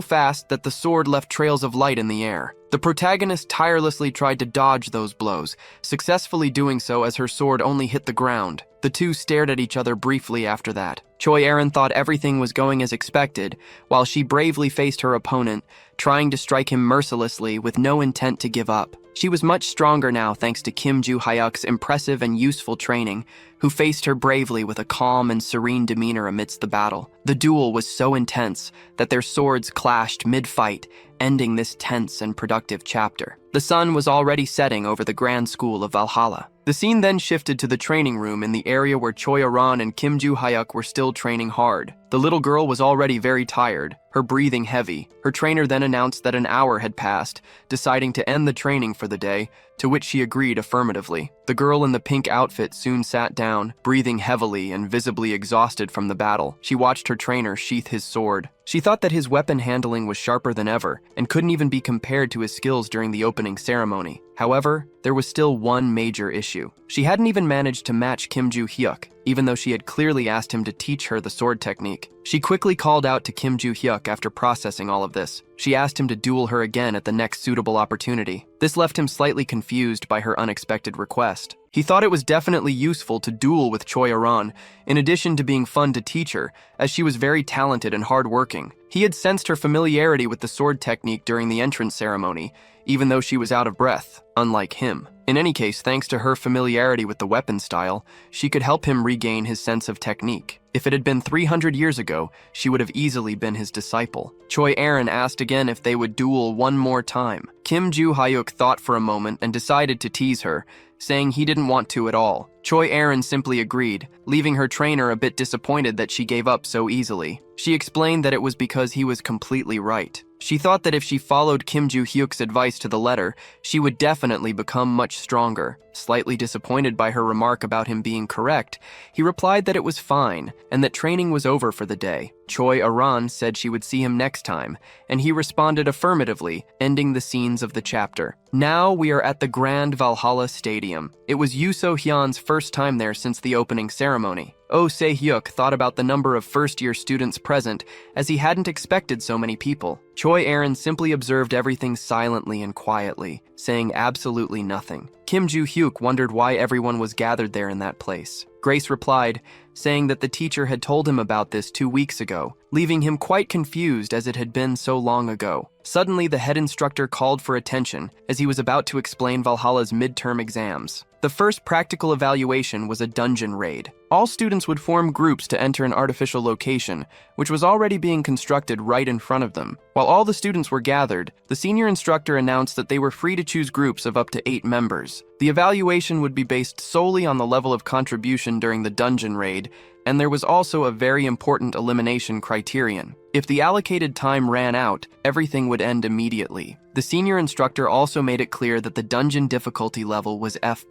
fast that the sword left trails of light in the air. The protagonist tirelessly tried to dodge those blows, successfully doing so as her sword only hit the ground. The two stared at each other briefly after that. Choi Aran thought everything was going as expected, while she bravely faced her opponent, trying to strike him mercilessly with no intent to give up. She was much stronger now thanks to Kim Joo-hyuk's impressive and useful training, who faced her bravely with a calm and serene demeanor amidst the battle. The duel was so intense that their swords clashed mid-fight, ending this tense and productive chapter. The sun was already setting over the Grand School of Valhalla. The scene then shifted to the training room in the area where Choi Aran and Kim Joo-hyuk were still training hard. The little girl was already very tired, her breathing heavy. Her trainer then announced that an hour had passed, deciding to end the training for the day, to which she agreed affirmatively. The girl in the pink outfit soon sat down, breathing heavily and visibly exhausted from the battle. She watched her trainer sheath his sword. She thought that his weapon handling was sharper than ever, and couldn't even be compared to his skills during the opening ceremony. However, there was still one major issue. She hadn't even managed to match Kim Joo-hyuk, even though she had clearly asked him to teach her the sword technique. She quickly called out to Kim Joo-hyuk after processing all of this. She asked him to duel her again at the next suitable opportunity. This left him slightly confused by her unexpected request. He thought it was definitely useful to duel with Choi Aran, in addition to being fun to teach her, as she was very talented and hardworking. He had sensed her familiarity with the sword technique during the entrance ceremony, even though she was out of breath, unlike him. In any case, thanks to her familiarity with the weapon style, she could help him regain his sense of technique. If it had been 300 years ago, she would have easily been his disciple. Choi Aran asked again if they would duel one more time. Kim Joo-hyuk thought for a moment and decided to tease her, saying he didn't want to at all. Choi Erin simply agreed, leaving her trainer a bit disappointed that she gave up so easily. She explained that it was because he was completely right. She thought that if she followed Kim Joo-hyuk's advice to the letter, she would definitely become much stronger. Slightly disappointed by her remark about him being correct, he replied that it was fine and that training was over for the day. Choi Aran said she would see him next time, and he responded affirmatively, ending the scenes of the chapter. Now we are at the Grand Valhalla Stadium. It was Yoo So-hyun's first time there since the opening ceremony. Oh Se-hyuk thought about the number of first-year students present, as he hadn't expected so many people. Choi Erin simply observed everything silently and quietly, saying absolutely nothing. Kim Joo-hyuk wondered why everyone was gathered there in that place. Grace replied, saying that the teacher had told him about this 2 weeks ago, leaving him quite confused as it had been so long ago. Suddenly, the head instructor called for attention as he was about to explain Valhalla's midterm exams. The first practical evaluation was a dungeon raid. All students would form groups to enter an artificial location, which was already being constructed right in front of them. While all the students were gathered, the senior instructor announced that they were free to choose groups of up to 8 members. The evaluation would be based solely on the level of contribution during the dungeon raid, and there was also a very important elimination criterion. If the allocated time ran out, everything would end immediately. The senior instructor also made it clear that the dungeon difficulty level was F+.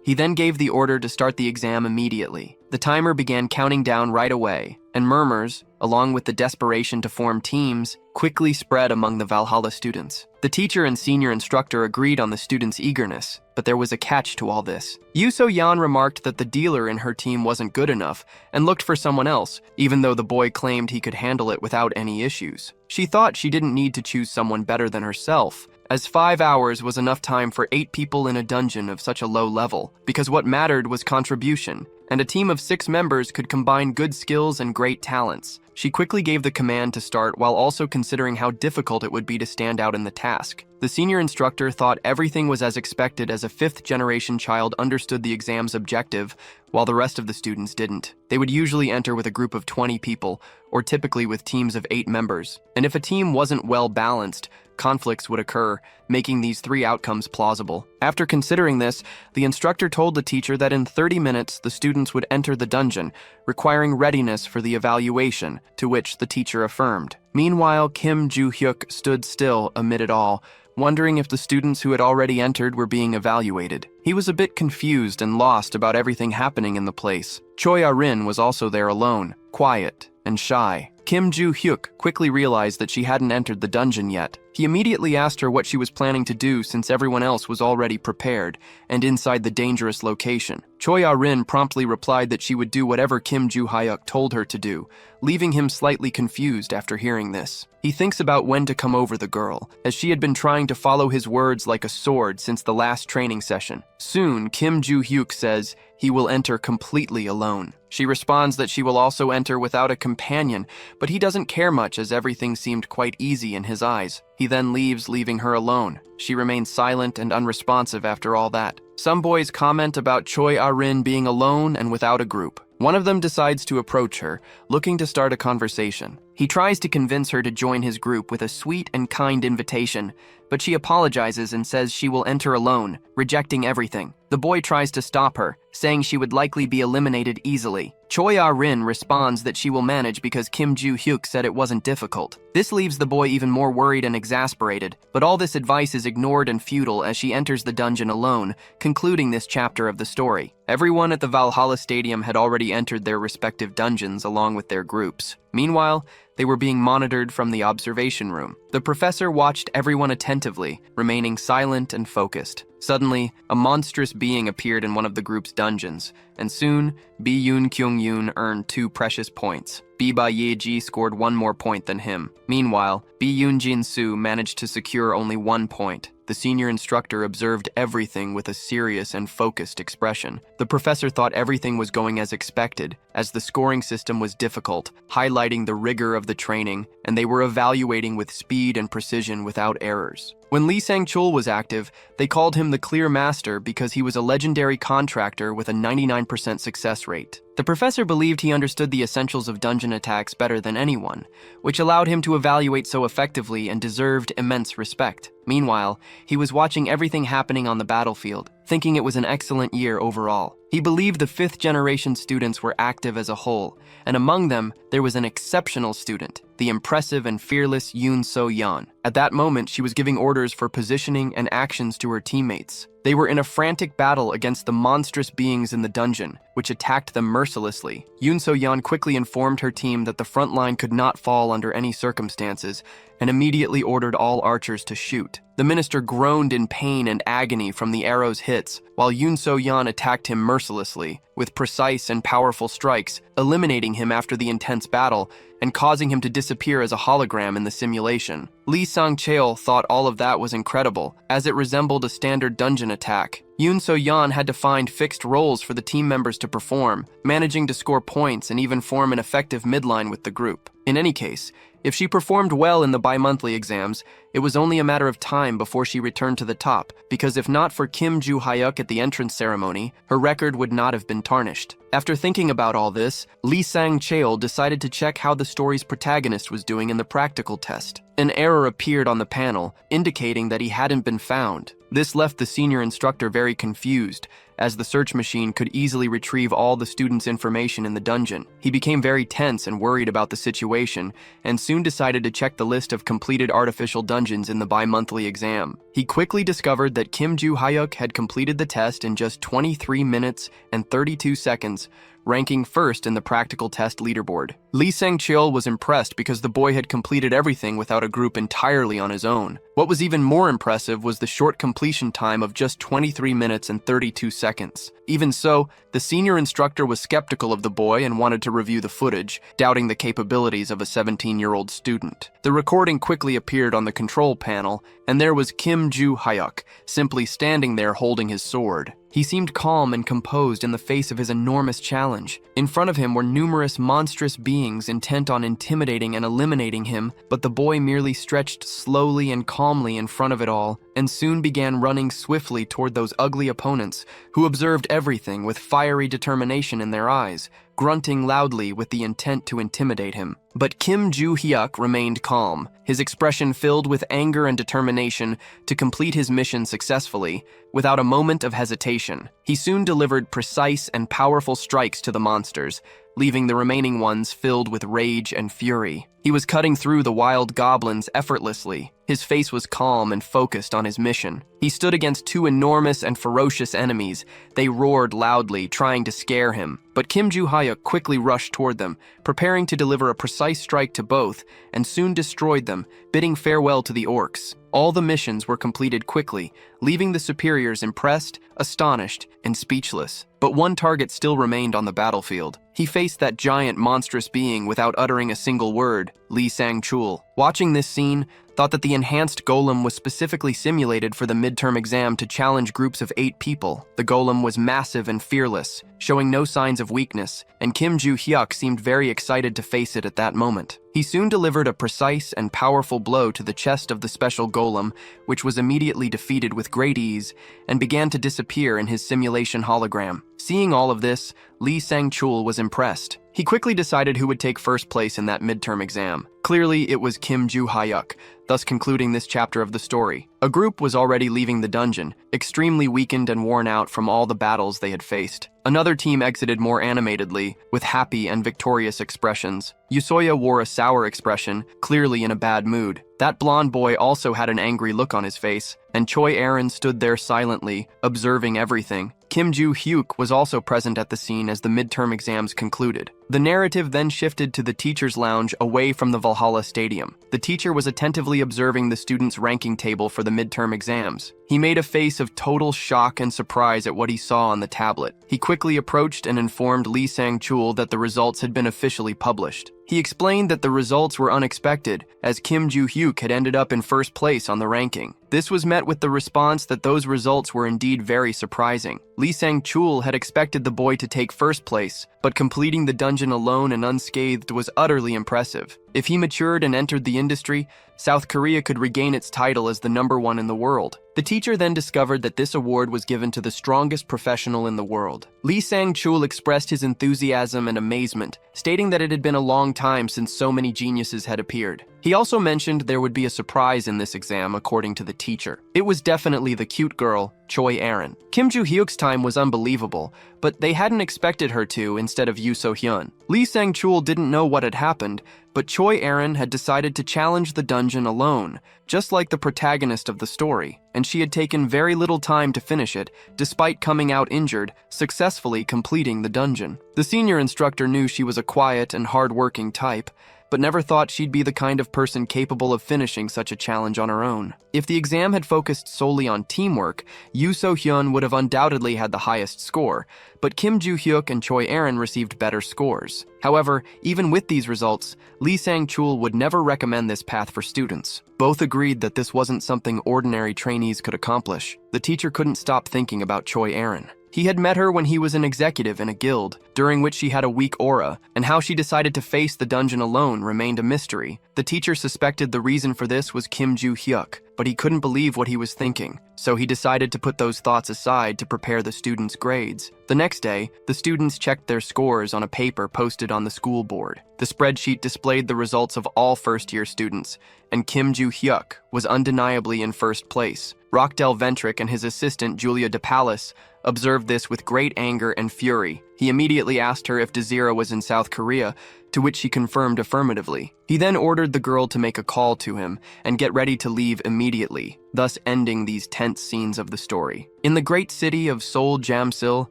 He then gave the order to start the exam immediately. The timer began counting down right away, and murmurs, along with the desperation to form teams, quickly spread among the Valhalla students. The teacher and senior instructor agreed on the students' eagerness, but there was a catch to all this. Yoo So-hyun remarked that the dealer in her team wasn't good enough and looked for someone else, even though the boy claimed he could handle it without any issues. She thought she didn't need to choose someone better than herself, as 5 hours was enough time for 8 people in a dungeon of such a low level, because what mattered was contribution, and a team of 6 members could combine good skills and great talents. She quickly gave the command to start while also considering how difficult it would be to stand out in the task. The senior instructor thought everything was as expected as a 5th-generation child understood the exam's objective, while the rest of the students didn't. They would usually enter with a group of 20 people, or typically with teams of 8 members. And if a team wasn't well balanced, conflicts would occur, making these 3 outcomes plausible. After considering this, the instructor told the teacher that in 30 minutes the students would enter the dungeon, requiring readiness for the evaluation, to which the teacher affirmed. Meanwhile, Kim Joo-hyuk stood still amid it all, wondering if the students who had already entered were being evaluated. He was a bit confused and lost about everything happening in the place. Choi Arin was also there alone, quiet and shy. Kim Joo-hyuk quickly realized that she hadn't entered the dungeon yet. He immediately asked her what she was planning to do since everyone else was already prepared and inside the dangerous location. Choi Arin promptly replied that she would do whatever Kim Joo-hyuk told her to do, leaving him slightly confused after hearing this. He thinks about when to come over the girl, as she had been trying to follow his words like a sword since the last training session. Soon, Kim Joo-hyuk says he will enter completely alone. She responds that she will also enter without a companion, but he doesn't care much as everything seemed quite easy in his eyes. He then leaves, leaving her alone. She remains silent and unresponsive after all that. Some boys comment about Choi Arin being alone and without a group. One of them decides to approach her, looking to start a conversation. He tries to convince her to join his group with a sweet and kind invitation, but she apologizes and says she will enter alone, rejecting everything. The boy tries to stop her, saying she would likely be eliminated easily. Choi Ah-rin responds that she will manage because Kim Joo-hyuk said it wasn't difficult. This leaves the boy even more worried and exasperated, but all this advice is ignored and futile as she enters the dungeon alone, concluding this chapter of the story. Everyone at the Valhalla Stadium had already entered their respective dungeons along with their groups. Meanwhile, they were being monitored from the observation room. The professor watched everyone attentively, remaining silent and focused. Suddenly, a monstrous being appeared in one of the group's dungeons, and soon, Bi-yoon Kyung-yoon earned 2 precious points. Bi-ba Ye-ji scored 1 more point than him. Meanwhile, Bi-yoon Jin-soo managed to secure only 1 point. The senior instructor observed everything with a serious and focused expression. The professor thought everything was going as expected, as the scoring system was difficult, highlighting the rigor of the training, and they were evaluating with speed and precision without errors. When Lee Sang-chul was active, they called him the Clear Master because he was a legendary contractor with a 99% success rate. The professor believed he understood the essentials of dungeon attacks better than anyone, which allowed him to evaluate so effectively and deserved immense respect. Meanwhile, he was watching everything happening on the battlefield, thinking it was an excellent year overall. He He believed the fifth-generation students were active as a whole, and among them, there was an exceptional student, the impressive and fearless Yoon So-yeon. At that moment, she was giving orders for positioning and actions to her teammates. They were in a frantic battle against the monstrous beings in the dungeon, which attacked them mercilessly. Yoon So-yeon quickly informed her team that the front line could not fall under any circumstances, and immediately ordered all archers to shoot. The minister groaned in pain and agony from the arrow's hits, while Yoon So-yeon attacked him mercilessly, with precise and powerful strikes, eliminating him after the intense battle, and causing him to disappear as a hologram in the simulation. Lee Sang-cheol thought all of that was incredible, as it resembled a standard dungeon attack. Yoon So-yeon had to find fixed roles for the team members to perform, managing to score points and even form an effective midline with the group. In any case, if she performed well in the bi-monthly exams, it was only a matter of time before she returned to the top, because if not for Kim Joo-hyuk at the entrance ceremony, her record would not have been tarnished. After thinking about all this, Lee Sang-cheol decided to check how the story's protagonist was doing in the practical test. An error appeared on the panel, indicating that he hadn't been found. This left the senior instructor very confused, as the search machine could easily retrieve all the students' information in the dungeon. He became very tense and worried about the situation, and soon decided to check the list of completed artificial dungeons in the bi-monthly exam. He quickly discovered that Kim Joo-hyuk had completed the test in just 23 minutes and 32 seconds, ranking first in the practical test leaderboard. Lee Sang-cheol was impressed because the boy had completed everything without a group entirely on his own. What was even more impressive was the short completion time of just 23 minutes and 32 seconds. Even so, the senior instructor was skeptical of the boy and wanted to review the footage, doubting the capabilities of a 17-year-old student. The recording quickly appeared on the control panel, and there was Kim Joo-hyuk, simply standing there holding his sword. He seemed calm and composed in the face of his enormous challenge. In front of him were numerous monstrous beings intent on intimidating and eliminating him, but the boy merely stretched slowly and calmly in front of it all, and soon began running swiftly toward those ugly opponents, who observed everything with fiery determination in their eyes, grunting loudly with the intent to intimidate him. But Kim Joo-hyuk remained calm, his expression filled with anger and determination to complete his mission successfully, without a moment of hesitation. He soon delivered precise and powerful strikes to the monsters, leaving the remaining ones filled with rage and fury. He was cutting through the wild goblins effortlessly. His face was calm and focused on his mission. He stood against two enormous and ferocious enemies. They roared loudly, trying to scare him. But Kim Joo-hyuk quickly rushed toward them, preparing to deliver a precise strike to both, and soon destroyed them, bidding farewell to the orcs. All the missions were completed quickly, leaving the superiors impressed, astonished, and speechless. But one target still remained on the battlefield. He faced that giant monstrous being without uttering a single word, Lee Sang-cheol. Watching this scene, thought that the enhanced golem was specifically simulated for the midterm exam to challenge groups of 8 people. The golem was massive and fearless, showing no signs of weakness, and Kim Joo-hyuk seemed very excited to face it at that moment. He soon delivered a precise and powerful blow to the chest of the special golem, which was immediately defeated with great ease, and began to disappear in his simulation hologram. Seeing all of this, Lee Sang-cheol was impressed. He quickly decided who would take first place in that midterm exam. Clearly, it was Kim Joo-hyuk, thus concluding this chapter of the story. A group was already leaving the dungeon, extremely weakened and worn out from all the battles they had faced. Another team exited more animatedly, with happy and victorious expressions. Yusoya wore a sour expression, clearly in a bad mood. That blonde boy also had an angry look on his face, and Choi Aaron stood there silently, observing everything. Kim Joo-hyuk was also present at the scene as the midterm exams concluded. The narrative then shifted to the teacher's lounge away from the Valhalla Stadium. The teacher was attentively observing the students' ranking table for the midterm exams. He made a face of total shock and surprise at what he saw on the tablet. He quickly approached and informed Lee Sang-cheol that the results had been officially published. He explained that the results were unexpected, as Kim Joo-hyuk had ended up in first place on the ranking. This was met with the response that those results were indeed very surprising. Lee Sang-cheol had expected the boy to take first place, but completing the dungeon alone and unscathed was utterly impressive. If he matured and entered the industry, South Korea could regain its title as the #1 in the world. The teacher then discovered that this award was given to the strongest professional in the world. Lee Sang-cheol expressed his enthusiasm and amazement, stating that it had been a long time since so many geniuses had appeared. He also mentioned there would be a surprise in this exam according to the teacher. It was definitely the cute girl, Choi Erin. Kim Joo-hyuk's time was unbelievable, but they hadn't expected her to instead of Yoo So-hyun. Lee Sang-chul didn't know what had happened, but Choi Erin had decided to challenge the dungeon alone, just like the protagonist of the story, and she had taken very little time to finish it, despite coming out injured, successfully completing the dungeon. The senior instructor knew she was a quiet and hard-working type, but never thought she'd be the kind of person capable of finishing such a challenge on her own. If the exam had focused solely on teamwork, Yoo So-hyun would have undoubtedly had the highest score, but Kim Joo-hyuk and Choi Erin received better scores. However, even with these results, Lee Sang-chul would never recommend this path for students. Both agreed that this wasn't something ordinary trainees could accomplish. The teacher couldn't stop thinking about Choi Erin. He had met her when he was an executive in a guild, during which she had a weak aura, and how she decided to face the dungeon alone remained a mystery. The teacher suspected the reason for this was Kim Joo-hyuk, but he couldn't believe what he was thinking, so he decided to put those thoughts aside to prepare the students' grades. The next day, the students checked their scores on a paper posted on the school board. The spreadsheet displayed the results of all first-year students, and Kim Joo-hyuk was undeniably in first place. Rockdell Ventrick and his assistant Julia DePalis observed this with great anger and fury. He immediately asked her if Desira was in South Korea, to which she confirmed affirmatively. He then ordered the girl to make a call to him and get ready to leave immediately, thus ending these tense scenes of the story. In the great city of Seoul Jamsil,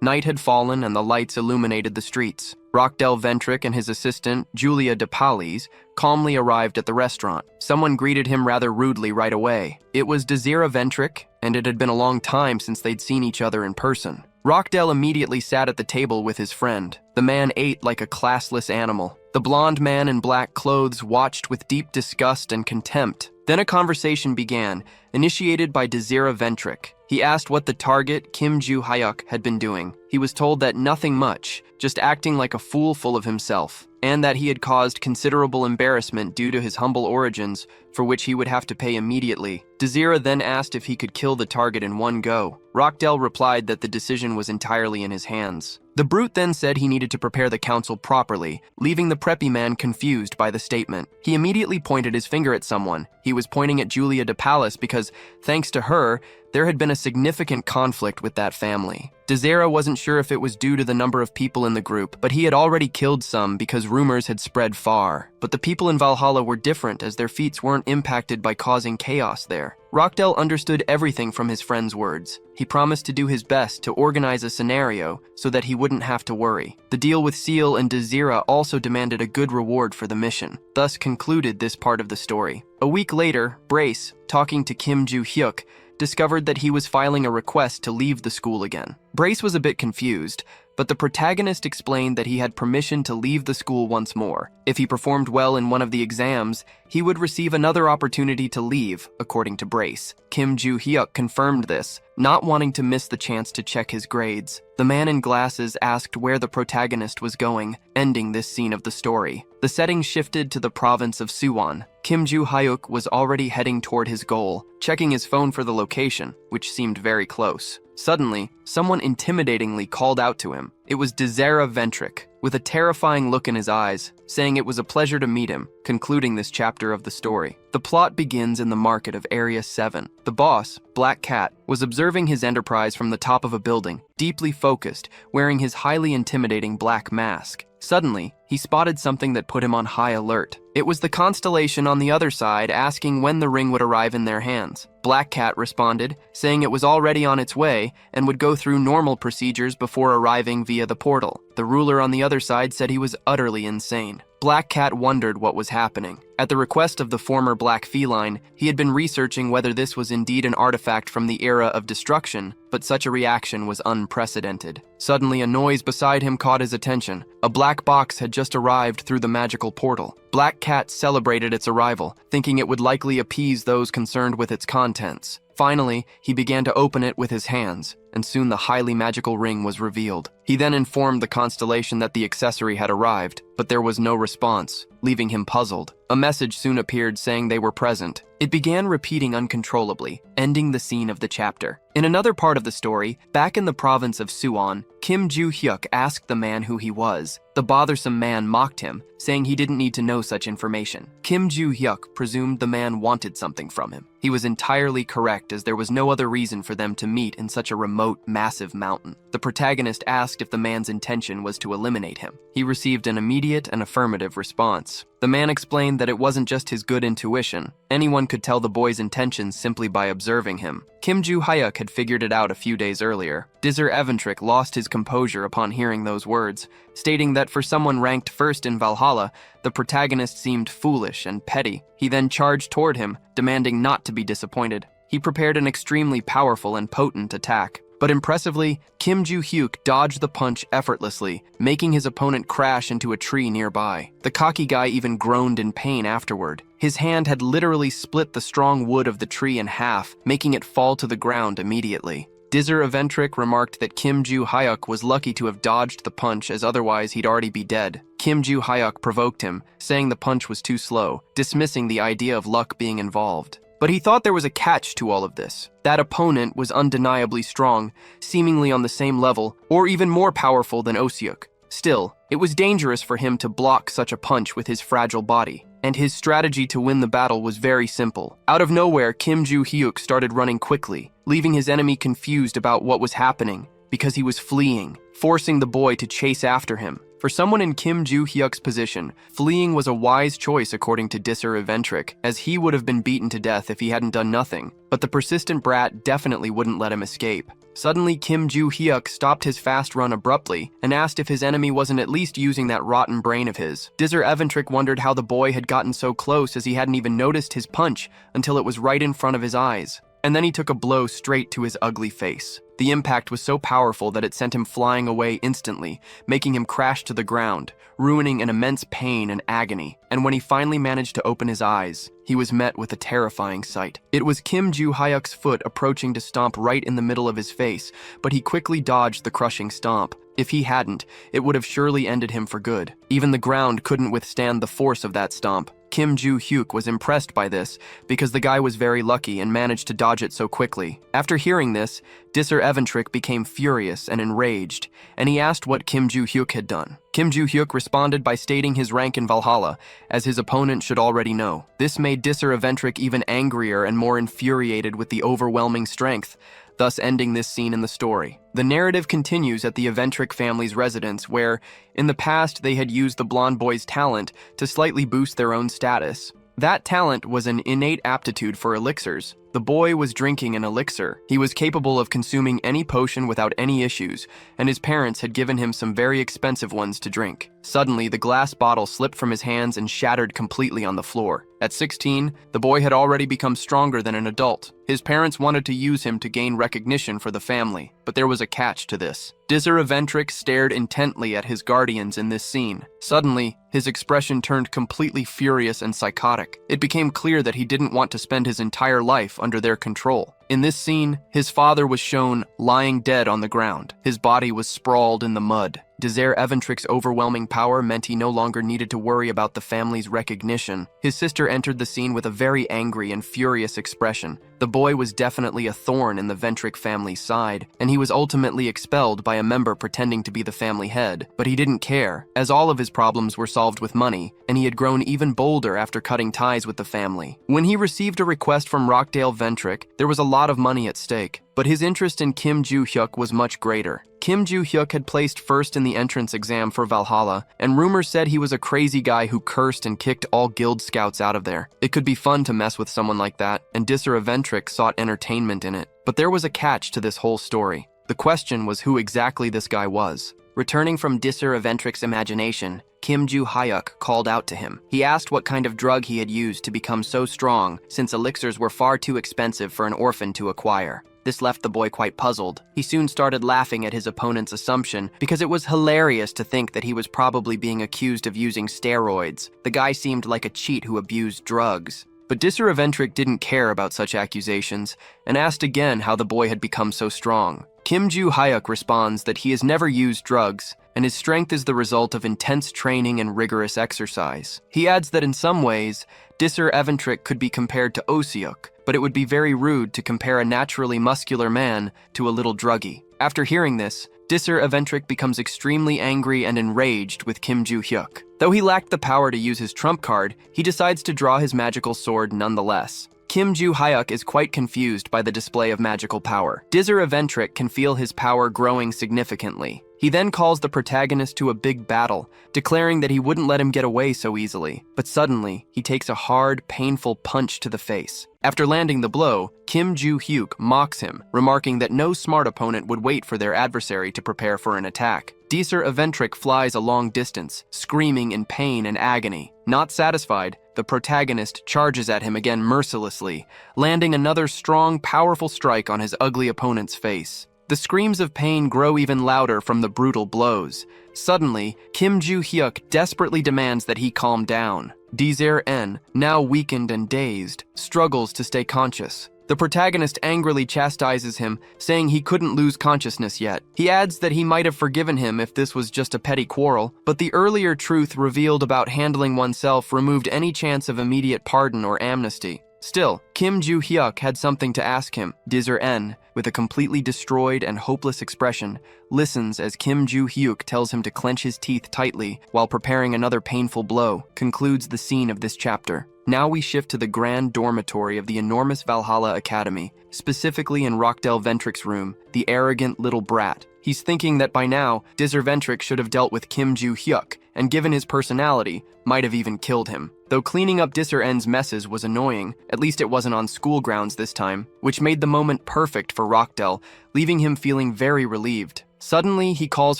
night had fallen and the lights illuminated the streets. Rockdell Ventrick and his assistant, Julia DePalis, calmly arrived at the restaurant. Someone greeted him rather rudely right away. It was Desira Ventrick, and it had been a long time since they'd seen each other in person. Rockdell immediately sat at the table with his friend. The man ate like a classless animal. The blonde man in black clothes watched with deep disgust and contempt. Then a conversation began, initiated by Desira Ventrick. He asked what the target, Kim Joo-hyuk, had been doing. He was told that nothing much, just acting like a fool full of himself, and that he had caused considerable embarrassment due to his humble origins, for which he would have to pay immediately. Desira then asked if he could kill the target in one go. Rockdell replied that the decision was entirely in his hands. The brute then said he needed to prepare the council properly, leaving the preppy man confused by the statement. He immediately pointed his finger at someone. He was pointing at Julia DePalis because, thanks to her, there had been a significant conflict with that family. Desira wasn't sure if it was due to the number of people in the group, but he had already killed some because rumors had spread far. But the people in Valhalla were different, as their feats weren't impacted by causing chaos there. Rockdell understood everything from his friend's words. He promised to do his best to organize a scenario so that he wouldn't have to worry. The deal with Seal and Desira also demanded a good reward for the mission, thus concluded this part of the story. A week later, Brace, talking to Kim Joo-hyuk, discovered that he was filing a request to leave the school again. Brace was a bit confused, but the protagonist explained that he had permission to leave the school once more. If he performed well in one of the exams, he would receive another opportunity to leave, according to Brace. Kim Joo-hyuk confirmed this, not wanting to miss the chance to check his grades. The man in glasses asked where the protagonist was going, ending this scene of the story. The setting shifted to the province of Suwon. Kim Joo-hyuk was already heading toward his goal, checking his phone for the location, which seemed very close. Suddenly, someone intimidatingly called out to him. It was Desira Ventrick, with a terrifying look in his eyes, saying it was a pleasure to meet him, concluding this chapter of the story. The plot begins in the market of Area 7. The boss, Black Cat, was observing his enterprise from the top of a building, deeply focused, wearing his highly intimidating black mask. Suddenly, he spotted something that put him on high alert. It was the constellation on the other side asking when the ring would arrive in their hands. Black Cat responded, saying it was already on its way and would go through normal procedures before arriving via the portal. The ruler on the other side said he was utterly insane. Black Cat wondered what was happening. At the request of the former black feline, he had been researching whether this was indeed an artifact from the era of destruction, but such a reaction was unprecedented. Suddenly, a noise beside him caught his attention. A black box had just arrived through the magical portal. Black Cat celebrated its arrival, thinking it would likely appease those concerned with its contents. Finally, he began to open it with his hands, and soon the highly magical ring was revealed. He He then informed the constellation that the accessory had arrived, but there was no response, leaving him puzzled. A message soon appeared saying they were present. It began repeating uncontrollably, ending the scene of the chapter. In another part of the story, back in the province of Suwon, Kim Joo-hyuk asked the man who he was. The bothersome man mocked him, saying he didn't need to know such information. Kim Joo-hyuk presumed the man wanted something from him. He was entirely correct, as there was no other reason for them to meet in such a remote, massive mountain. The protagonist asked if the man's intention was to eliminate him. He received an immediate and affirmative response. The man explained that it wasn't just his good intuition. Anyone could tell the boy's intentions simply by observing him. Kim Joo-hyuk had figured it out a few days earlier. Dizzer Eventrick lost his composure upon hearing those words, stating that for someone ranked first in Valhalla, the protagonist seemed foolish and petty. He then charged toward him, demanding not to be disappointed. He prepared an extremely powerful and potent attack. But impressively, Kim Joo-hyuk dodged the punch effortlessly, making his opponent crash into a tree nearby. The cocky guy even groaned in pain afterward. His hand had literally split the strong wood of the tree in half, making it fall to the ground immediately. Dizzer Eventrick remarked that Kim Joo-hyuk was lucky to have dodged the punch, as otherwise he'd already be dead. Kim Joo-hyuk provoked him, saying the punch was too slow, dismissing the idea of luck being involved. But he thought there was a catch to all of this. That opponent was undeniably strong, seemingly on the same level, or even more powerful than Osyuk. Still, it was dangerous for him to block such a punch with his fragile body, and his strategy to win the battle was very simple. Out of nowhere, Kim Joo-hyuk started running quickly, leaving his enemy confused about what was happening, because he was fleeing, forcing the boy to chase after him. For someone in Kim Joo-hyuk's position, fleeing was a wise choice according to Dizzer Eventrick, as he would have been beaten to death if he hadn't done nothing. But the persistent brat definitely wouldn't let him escape. Suddenly, Kim Joo-hyuk stopped his fast run abruptly and asked if his enemy wasn't at least using that rotten brain of his. Dizzer Eventrick wondered how the boy had gotten so close, as he hadn't even noticed his punch until it was right in front of his eyes. And then he took a blow straight to his ugly face. The impact was so powerful that it sent him flying away instantly, making him crash to the ground, ruining an immense pain and agony. And when he finally managed to open his eyes, he was met with a terrifying sight. It was Kim Joo-hyuk's foot approaching to stomp right in the middle of his face, but he quickly dodged the crushing stomp. If he hadn't, it would have surely ended him for good. Even the ground couldn't withstand the force of that stomp. Kim Joo-hyuk was impressed by this, because the guy was very lucky and managed to dodge it so quickly. After hearing this, Dizzer Eventrick became furious and enraged, and he asked what Kim Joo-hyuk had done. Kim Joo-hyuk responded by stating his rank in Valhalla, as his opponent should already know. This made Dizzer Eventrick even angrier and more infuriated with the overwhelming strength, thus ending this scene in the story. The narrative continues at the Eventrick family's residence, where, in the past, they had used the blonde boy's talent to slightly boost their own status. That talent was an innate aptitude for elixirs. The boy was drinking an elixir. He was capable of consuming any potion without any issues, and his parents had given him some very expensive ones to drink. Suddenly, the glass bottle slipped from his hands and shattered completely on the floor. At 16, the boy had already become stronger than an adult. His parents wanted to use him to gain recognition for the family, but there was a catch to this. Dizzer Eventrick stared intently at his guardians in this scene. Suddenly, his expression turned completely furious and psychotic. It became clear that he didn't want to spend his entire life under their control. In this scene, his father was shown lying dead on the ground. His body was sprawled in the mud. Dizzer Eventrick's overwhelming power meant he no longer needed to worry about the family's recognition. His sister entered the scene with a very angry and furious expression. The boy was definitely a thorn in the Ventrick family's side, and he was ultimately expelled by a member pretending to be the family head. But he didn't care, as all of his problems were solved with money, and he had grown even bolder after cutting ties with the family. When he received a request from Rockdale Ventrick, there was a lot of money at stake. But his interest in Kim Joo-hyuk was much greater. Kim Joo-hyuk had placed first in the entrance exam for Valhalla, and rumors said he was a crazy guy who cursed and kicked all guild scouts out of there. It could be fun to mess with someone like that, and Dizzer Eventrick sought entertainment in it. But there was a catch to this whole story. The question was who exactly this guy was. Returning from Dizzer Eventrick's imagination, Kim Joo-hyuk called out to him. He asked what kind of drug he had used to become so strong, since elixirs were far too expensive for an orphan to acquire. This left the boy quite puzzled. He soon started laughing at his opponent's assumption, because it was hilarious to think that he was probably being accused of using steroids. The guy seemed like a cheat who abused drugs. But Dizzer Eventrick didn't care about such accusations, and asked again how the boy had become so strong. Kim Joo-hyuk responds that he has never used drugs, and his strength is the result of intense training and rigorous exercise. He adds that in some ways, Disser Eventrik could be compared to Oseok, but it would be very rude to compare a naturally muscular man to a little druggie. After hearing this, Disser Eventrik becomes extremely angry and enraged with Kim Joo-hyuk. Though he lacked the power to use his trump card, he decides to draw his magical sword nonetheless. Kim Joo-hyuk is quite confused by the display of magical power. Disser Eventrik can feel his power growing significantly. He then calls the protagonist to a big battle, declaring that he wouldn't let him get away so easily. But suddenly, he takes a hard, painful punch to the face. After landing the blow, Kim Joo-hyuk mocks him, remarking that no smart opponent would wait for their adversary to prepare for an attack. Disser Eventrik flies a long distance, screaming in pain and agony. Not satisfied, the protagonist charges at him again mercilessly, landing another strong, powerful strike on his ugly opponent's face. The screams of pain grow even louder from the brutal blows. Suddenly, Kim Joo-hyuk desperately demands that he calm down. Disser N, now weakened and dazed, struggles to stay conscious. The protagonist angrily chastises him, saying he couldn't lose consciousness yet. He adds that he might have forgiven him if this was just a petty quarrel, but the earlier truth revealed about handling oneself removed any chance of immediate pardon or amnesty. Still, Kim Joo-hyuk had something to ask him. Disser N, with a completely destroyed and hopeless expression, listens as Kim Joo-hyuk tells him to clench his teeth tightly while preparing another painful blow, concludes the scene of this chapter. Now we shift to the grand dormitory of the enormous Valhalla Academy, specifically in Rockdell Ventrik's room, the arrogant little brat. He's thinking that by now, Disser Ventrik should have dealt with Kim Joo-hyuk, and given his personality, might have even killed him. Though cleaning up Disser N's messes was annoying, at least it wasn't on school grounds this time, which made the moment perfect for Rockdell, leaving him feeling very relieved. Suddenly, he calls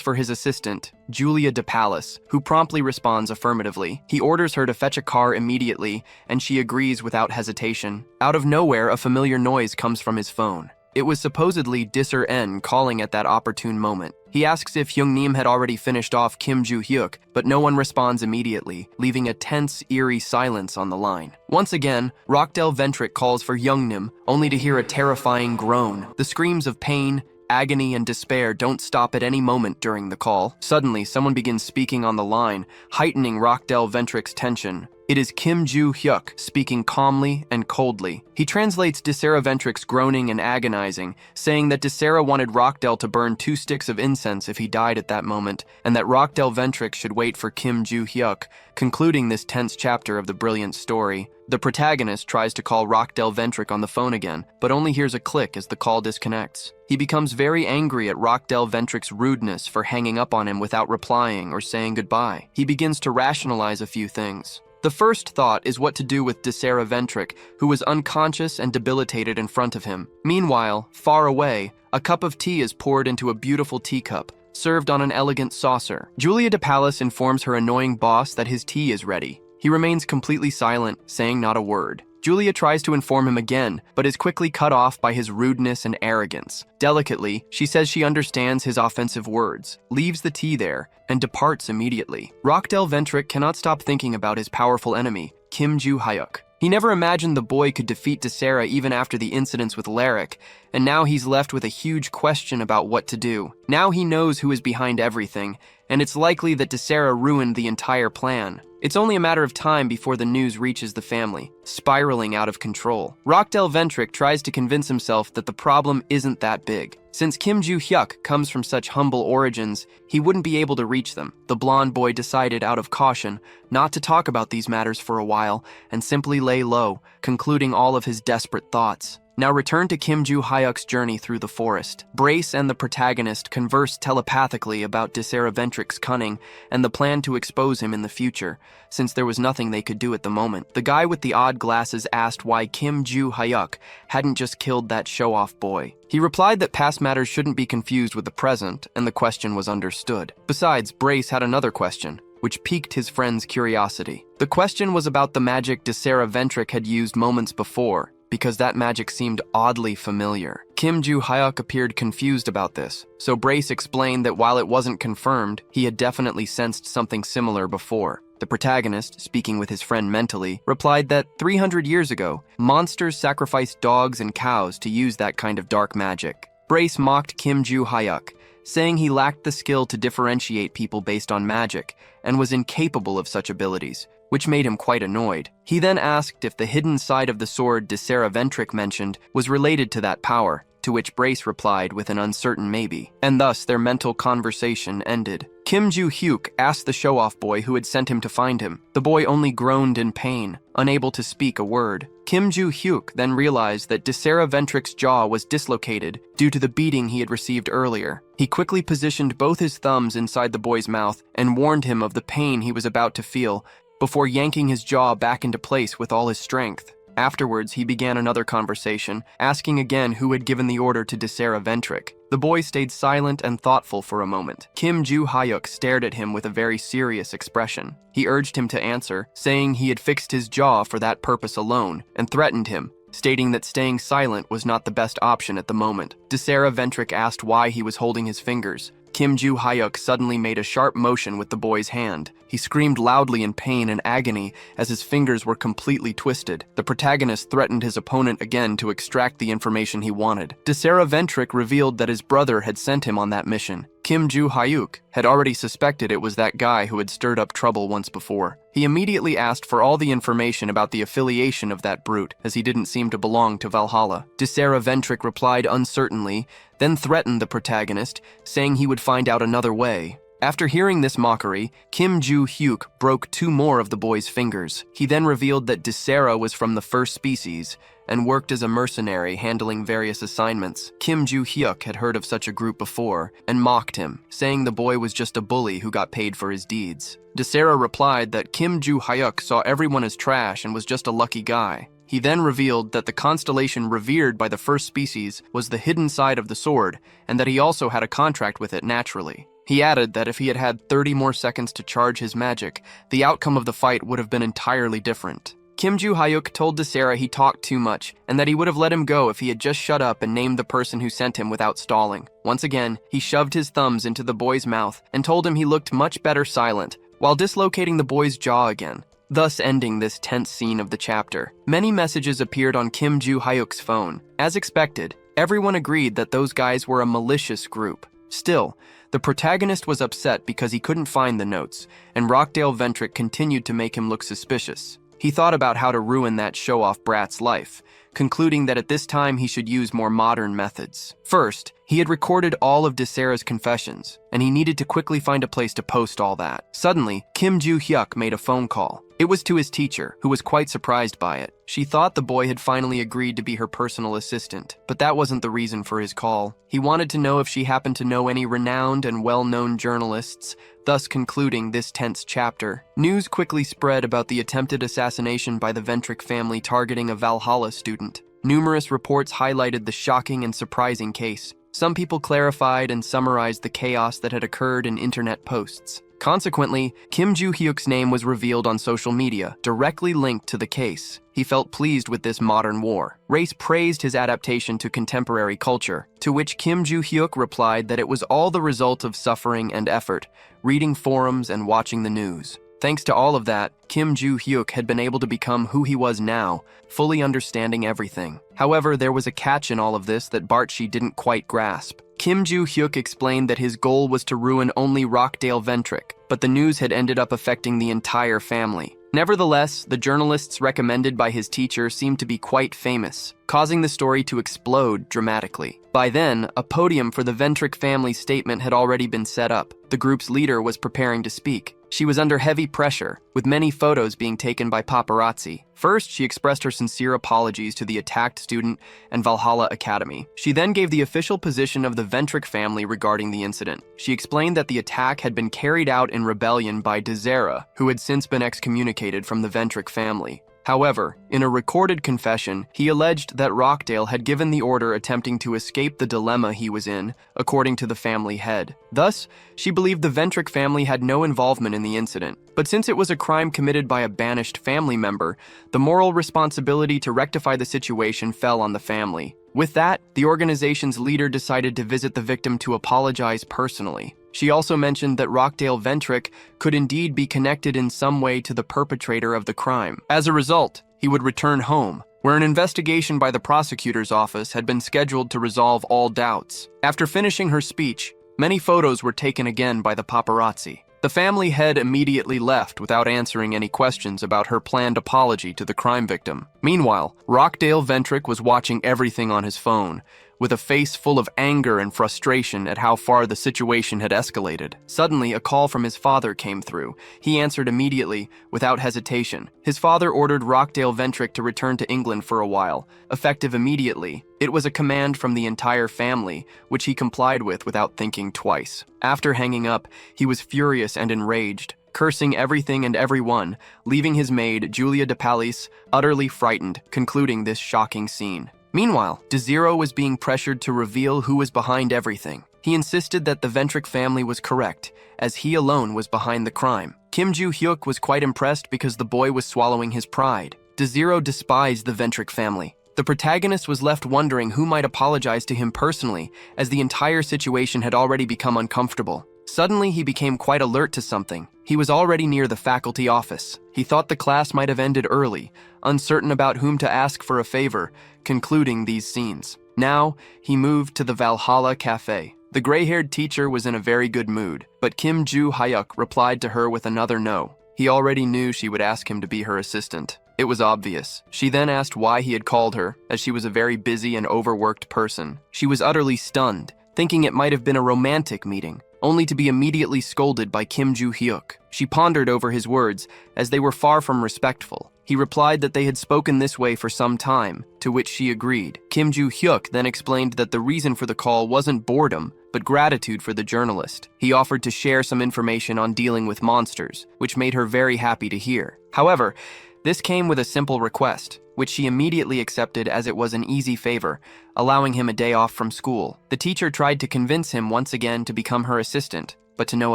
for his assistant, Julia de Pallas, who promptly responds affirmatively. He orders her to fetch a car immediately, and she agrees without hesitation. Out of nowhere, a familiar noise comes from his phone. It was supposedly Disser N calling at that opportune moment. He asks if Youngnim had already finished off Kim Joo-hyuk, but no one responds immediately, leaving a tense, eerie silence on the line. Once again, Rockdell Ventrik calls for Youngnim, only to hear a terrifying groan. The screams of pain, agony, and despair don't stop at any moment during the call. Suddenly, someone begins speaking on the line, heightening Rockdell Ventrik's tension. It is Kim Joo-hyuk, speaking calmly and coldly. He translates Disser Ventrik's groaning and agonizing, saying that Disser wanted Rockdell to burn 2 sticks of incense if he died at that moment, and that Rockdell Ventrik should wait for Kim Joo-hyuk, concluding this tense chapter of the brilliant story. The protagonist tries to call Rockdell Ventrik on the phone again, but only hears a click as the call disconnects. He becomes very angry at Rockdell Ventrik's rudeness for hanging up on him without replying or saying goodbye. He begins to rationalize a few things. The first thought is what to do with Disser Ventrik, who was unconscious and debilitated in front of him. Meanwhile, far away, a cup of tea is poured into a beautiful teacup, served on an elegant saucer. Julia de Pallas informs her annoying boss that his tea is ready. He remains completely silent, saying not a word. Julia tries to inform him again, but is quickly cut off by his rudeness and arrogance. Delicately, she says she understands his offensive words, leaves the tea there, and departs immediately. Rockdell Ventrik cannot stop thinking about his powerful enemy, Kim Joo-hyuk. He never imagined the boy could defeat Disser even after the incidents with Larrick, and now he's left with a huge question about what to do. Now he knows who is behind everything, and it's likely that Disser ruined the entire plan. It's only a matter of time before the news reaches the family, spiraling out of control. Rockdell Ventrik tries to convince himself that the problem isn't that big. Since Kim Joo-hyuk comes from such humble origins, he wouldn't be able to reach them. The blonde boy decided out of caution not to talk about these matters for a while and simply lay low, concluding all of his desperate thoughts. Now return to Kim Joo-hyuk's journey through the forest. Brace and the protagonist converse telepathically about Disser Ventrik's cunning and the plan to expose him in the future, since there was nothing they could do at the moment. The guy with the odd glasses asked why Kim Joo-hyuk hadn't just killed that show-off boy. He replied that past matters shouldn't be confused with the present, and the question was understood. Besides, Brace had another question, which piqued his friend's curiosity. The question was about the magic Disser Ventrik had used moments before, because that magic seemed oddly familiar. Kim Joo-hyuk appeared confused about this, so Brace explained that while it wasn't confirmed, he had definitely sensed something similar before. The protagonist, speaking with his friend mentally, replied that 300 years ago, monsters sacrificed dogs and cows to use that kind of dark magic. Brace mocked Kim Joo-hyuk, saying he lacked the skill to differentiate people based on magic and was incapable of such abilities, which made him quite annoyed. He then asked if the hidden side of the sword Desera Ventric mentioned was related to that power, to which Brace replied with an uncertain maybe, and thus their mental conversation ended. Kim Joo-hyuk asked the show-off boy who had sent him to find him. The boy only groaned in pain, unable to speak a word. Kim Joo-hyuk then realized that Desera Ventric's jaw was dislocated due to the beating he had received earlier. He quickly positioned both his thumbs inside the boy's mouth and warned him of the pain he was about to feel before yanking his jaw back into place with all his strength. Afterwards, he began another conversation, asking again who had given the order to Desera Ventric. The boy stayed silent and thoughtful for a moment. Kim Joo-hyuk stared at him with a very serious expression. He urged him to answer, saying he had fixed his jaw for that purpose alone, and threatened him, stating that staying silent was not the best option at the moment. Desera Ventric asked why he was holding his fingers. Kim Joo-hyuk suddenly made a sharp motion with the boy's hand. He screamed loudly in pain and agony as his fingers were completely twisted. The protagonist threatened his opponent again to extract the information he wanted. Desera Ventric revealed that his brother had sent him on that mission. Kim Joo-hyuk had already suspected it was that guy who had stirred up trouble once before. He immediately asked for all the information about the affiliation of that brute, as he didn't seem to belong to Valhalla. Desera Ventric replied uncertainly, then threatened the protagonist, saying he would find out another way. After hearing this mockery, Kim Joo-hyuk broke 2 more of the boy's fingers. He then revealed that Desera was from the first species and worked as a mercenary handling various assignments. Kim Joo-hyuk had heard of such a group before and mocked him, saying the boy was just a bully who got paid for his deeds. Desera replied that Kim Joo-hyuk saw everyone as trash and was just a lucky guy. He then revealed that the constellation revered by the first species was the hidden side of the sword, and that he also had a contract with it naturally. He added that if he had had 30 more seconds to charge his magic, the outcome of the fight would have been entirely different. Kim Joo-hyuk told Desera he talked too much, and that he would have let him go if he had just shut up and named the person who sent him without stalling. Once again, he shoved his thumbs into the boy's mouth and told him he looked much better silent, while dislocating the boy's jaw again, thus ending this tense scene of the chapter. Many messages appeared on Kim Joo-hyuk's phone. As expected, everyone agreed that those guys were a malicious group. Still, the protagonist was upset because he couldn't find the notes, and Rockdale Ventric continued to make him look suspicious. He thought about how to ruin that show-off brat's life, concluding that at this time he should use more modern methods. First, he had recorded all of Desera's confessions, and he needed to quickly find a place to post all that. Suddenly, Kim Joo-hyuk made a phone call. It was to his teacher, who was quite surprised by it. She thought the boy had finally agreed to be her personal assistant, but that wasn't the reason for his call. He wanted to know if she happened to know any renowned and well-known journalists, thus concluding this tense chapter. News quickly spread about the attempted assassination by the Ventric family targeting a Valhalla student. Numerous reports highlighted the shocking and surprising case. Some people clarified and summarized the chaos that had occurred in internet posts. Consequently, Kim Joo-hyuk's name was revealed on social media, directly linked to the case. He felt pleased with this modern war. Race praised his adaptation to contemporary culture, to which Kim Joo-hyuk replied that it was all the result of suffering and effort, reading forums and watching the news. Thanks to all of that, Kim Joo-hyuk had been able to become who he was now, fully understanding everything. However, there was a catch in all of this that Barchi didn't quite grasp. Kim Joo-hyuk explained that his goal was to ruin only Rockdale Ventric, but the news had ended up affecting the entire family. Nevertheless, the journalists recommended by his teacher seemed to be quite famous, causing the story to explode dramatically. By then, a podium for the Ventric family's statement had already been set up. The group's leader was preparing to speak. She was under heavy pressure, with many photos being taken by paparazzi. First, she expressed her sincere apologies to the attacked student and Valhalla Academy. She then gave the official position of the Ventric family regarding the incident. She explained that the attack had been carried out in rebellion by Desera, who had since been excommunicated from the Ventric family. However, in a recorded confession, he alleged that Rockdale had given the order attempting to escape the dilemma he was in, according to the family head. Thus, she believed the Ventric family had no involvement in the incident. But since it was a crime committed by a banished family member, the moral responsibility to rectify the situation fell on the family. With that, the organization's leader decided to visit the victim to apologize personally. She also mentioned that Rockdale Ventric could indeed be connected in some way to the perpetrator of the crime. As a result, he would return home, where an investigation by the prosecutor's office had been scheduled to resolve all doubts. After finishing her speech, many photos were taken again by the paparazzi. The family head immediately left without answering any questions about her planned apology to the crime victim. Meanwhile, Rockdale Ventrick was watching everything on his phone, with a face full of anger and frustration at how far the situation had escalated. Suddenly, a call from his father came through. He answered immediately, without hesitation. His father ordered Rockdale Ventrick to return to England for a while, effective immediately. It was a command from the entire family, which he complied with without thinking twice. After hanging up, he was furious and enraged, cursing everything and everyone, leaving his maid, Julia de Palis, utterly frightened, concluding this shocking scene. Meanwhile, DeZero was being pressured to reveal who was behind everything. He insisted that the Ventrick family was correct, as he alone was behind the crime. Kim Joo-hyuk was quite impressed because the boy was swallowing his pride. DeZero despised the Ventrick family. The protagonist was left wondering who might apologize to him personally, as the entire situation had already become uncomfortable. Suddenly, he became quite alert to something. He was already near the faculty office. He thought the class might have ended early, uncertain about whom to ask for a favor, concluding these scenes. Now, he moved to the Valhalla Cafe. The gray-haired teacher was in a very good mood, but Kim Joo-hyuk replied to her with another no. He already knew she would ask him to be her assistant. It was obvious. She then asked why he had called her, as she was a very busy and overworked person. She was utterly stunned, thinking it might have been a romantic meeting, only to be immediately scolded by Kim Joo-hyuk. She pondered over his words, as they were far from respectful. He replied that they had spoken this way for some time, to which she agreed. Kim Joo-hyuk then explained that the reason for the call wasn't boredom, but gratitude for the journalist. He offered to share some information on dealing with monsters, which made her very happy to hear. However, this came with a simple request, which she immediately accepted as it was an easy favor, allowing him a day off from school. The teacher tried to convince him once again to become her assistant, but to no